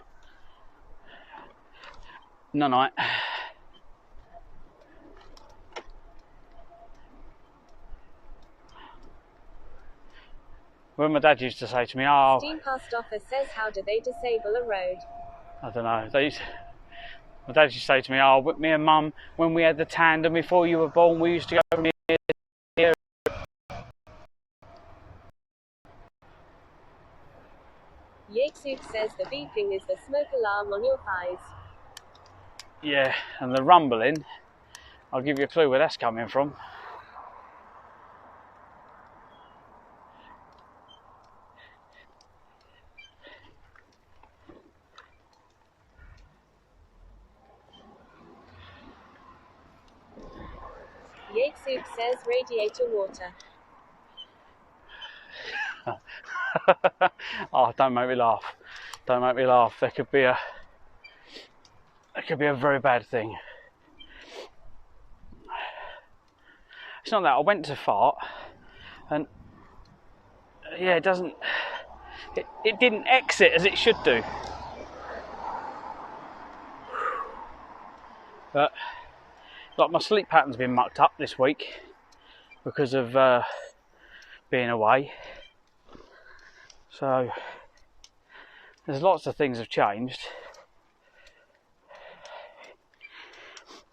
No night. When my dad used to say to me, "Oh, Steam Past Offer says, how do they disable a road? I don't know." My dad used to say to me, "Oh, with me and Mum, when we had the tandem before you were born, we used to go from here to here." Yakesuk says the beeping is the smoke alarm on your thighs. Yeah, and the rumbling, I'll give you a clue where that's coming from. Yakesuk says radiator water. Oh, don't make me laugh. Don't make me laugh. There could be a very bad thing. It's not that I went to fart, and yeah, it didn't exit as it should do. But like my sleep pattern's been mucked up this week because of being away. So there's lots of things have changed.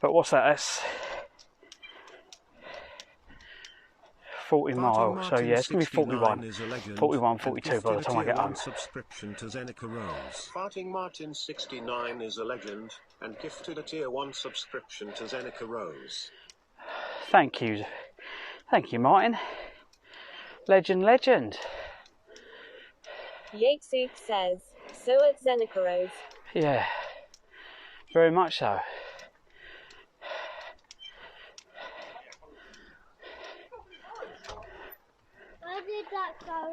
But what's that? That's 40 miles. So yeah, it's going to be 41, 42 by the time I get home. Subscription to Zeneca Rose. Farting Martin 69 is a legend and gifted a tier 1 subscription to Zeneca Rose. Thank you, Martin. Legend. Yakesuk says, so at Zeneca Rose. Yeah, very much so. Where did that go?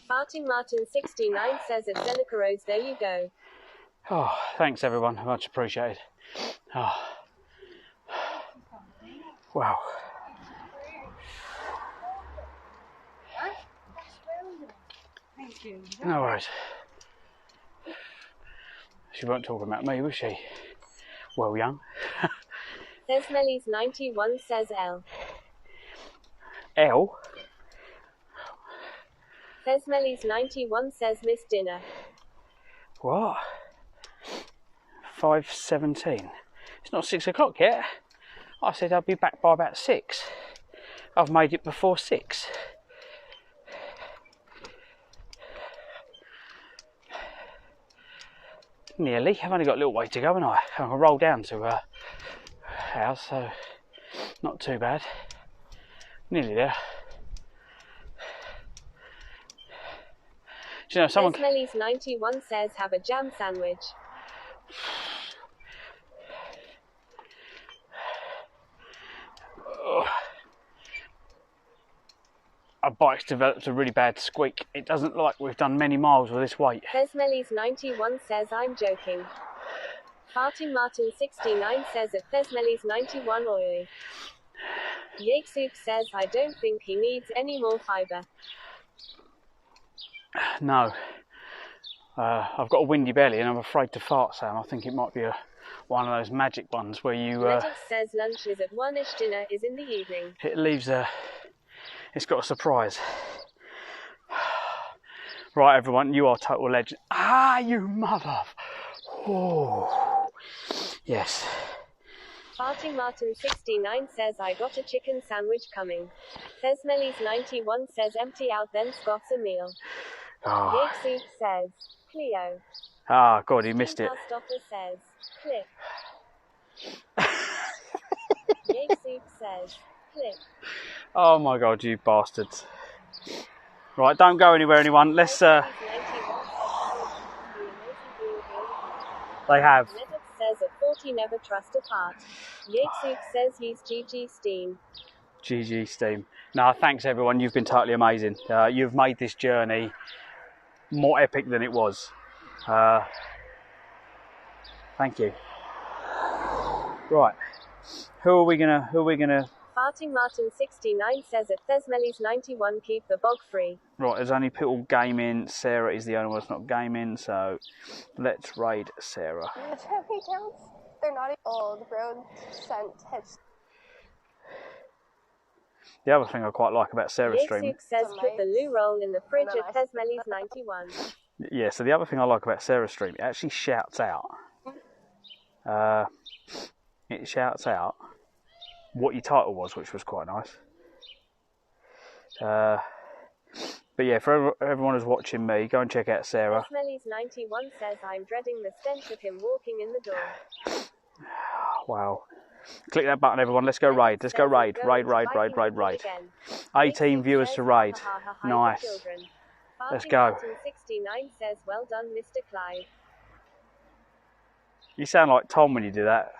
Farting Martin 69 says at Zeneca Rose, there you go. Oh, thanks everyone, much appreciated. Oh. Wow. No worries. She won't talk about me, will she? Well, young. Thesmelis 91 says L. L? Thesmelis 91 says miss dinner. What? 5:17. It's not 6 o'clock yet. I said I'd be back by about 6. I've made it before 6. Nearly. I've only got a little way to go, and I can roll down to her house, so not too bad. Nearly there. Do you know, someone... Thesmelis 91 says have a jam sandwich. Our bike's developed a really bad squeak. It doesn't look like we've done many miles with this weight. Thesmelis 91 says I'm joking. Farting Martin 69 says at Thesmelis 91 oily. Yakesuk says I don't think he needs any more fibre. No. I've got a windy belly and I'm afraid to fart, Sam. I think it might be one of those magic ones where you... Legend says lunch is at 1ish, dinner is in the evening. It leaves it's got a surprise. Right, everyone, you are total legend. Ah, you mother... Oh. Yes. Farting Martin 69 says I got a chicken sandwich coming. Thesmelis 91 says empty out then got a meal. Oh. Yakesuk says, Cleo. Ah, God, he missed it. Stopper says, click. Yakesuk says, click. Oh my God, you bastards. Right, don't go anywhere, anyone. Let's, They have. Levitt says at 40 never trust a part. Yakesuk says he's GG Steam. GG Steam. No, thanks everyone, you've been totally amazing. You've made this journey more epic than it was. Thank you. Right, who are we gonna? Farting Martin 69 says at Thesmelis 91 keep the bog free. Right, there's only people gaming. Sarah is the only one that's not gaming, so let's raid Sarah. The trophy counts, they're not old. Road sent hits. The other thing I quite like about Sarah's stream. Yesuk says put the loo roll in the fridge at Thesmelis 91. Yeah, so the other thing I like about Sarah's stream, it actually shouts out. It shouts out what your title was, which was quite nice. But yeah, for everyone who's watching me, go and check out Sarah. Thesmelis 91 says I'm dreading the stench of him walking in the door. Wow. Click that button, everyone. Let's go raid. Let's go raid. Raid. 18 viewers to raid. Nice. Let's go. 69 says well done, Mr. Clive. You sound like Tom when you do that.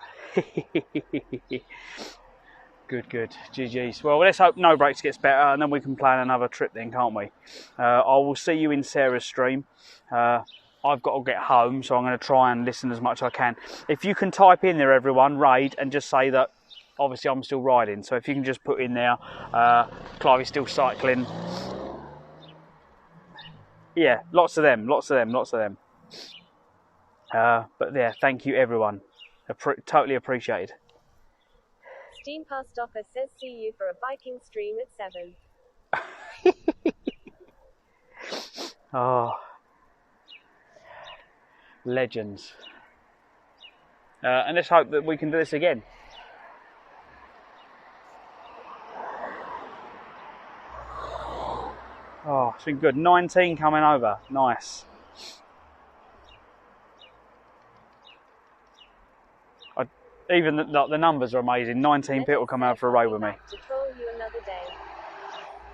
Good. GG's. Well, let's hope No Breaks gets better, and then we can plan another trip then, can't we? I will see you in Sarah's stream. I've got to get home, so I'm going to try and listen as much as I can. If you can type in there, everyone, raid, and just say that, obviously, I'm still riding. So if you can just put in there, Clive is still cycling. Yeah, lots of them. But yeah, thank you, everyone. Totally appreciated. Steam Past Offer says see you for a biking stream at 7. Oh. Legends. And let's hope that we can do this again. Oh, it's been good. 19 coming over. Nice. Even the numbers are amazing. 19 people come out for a raid with me. To troll you another day.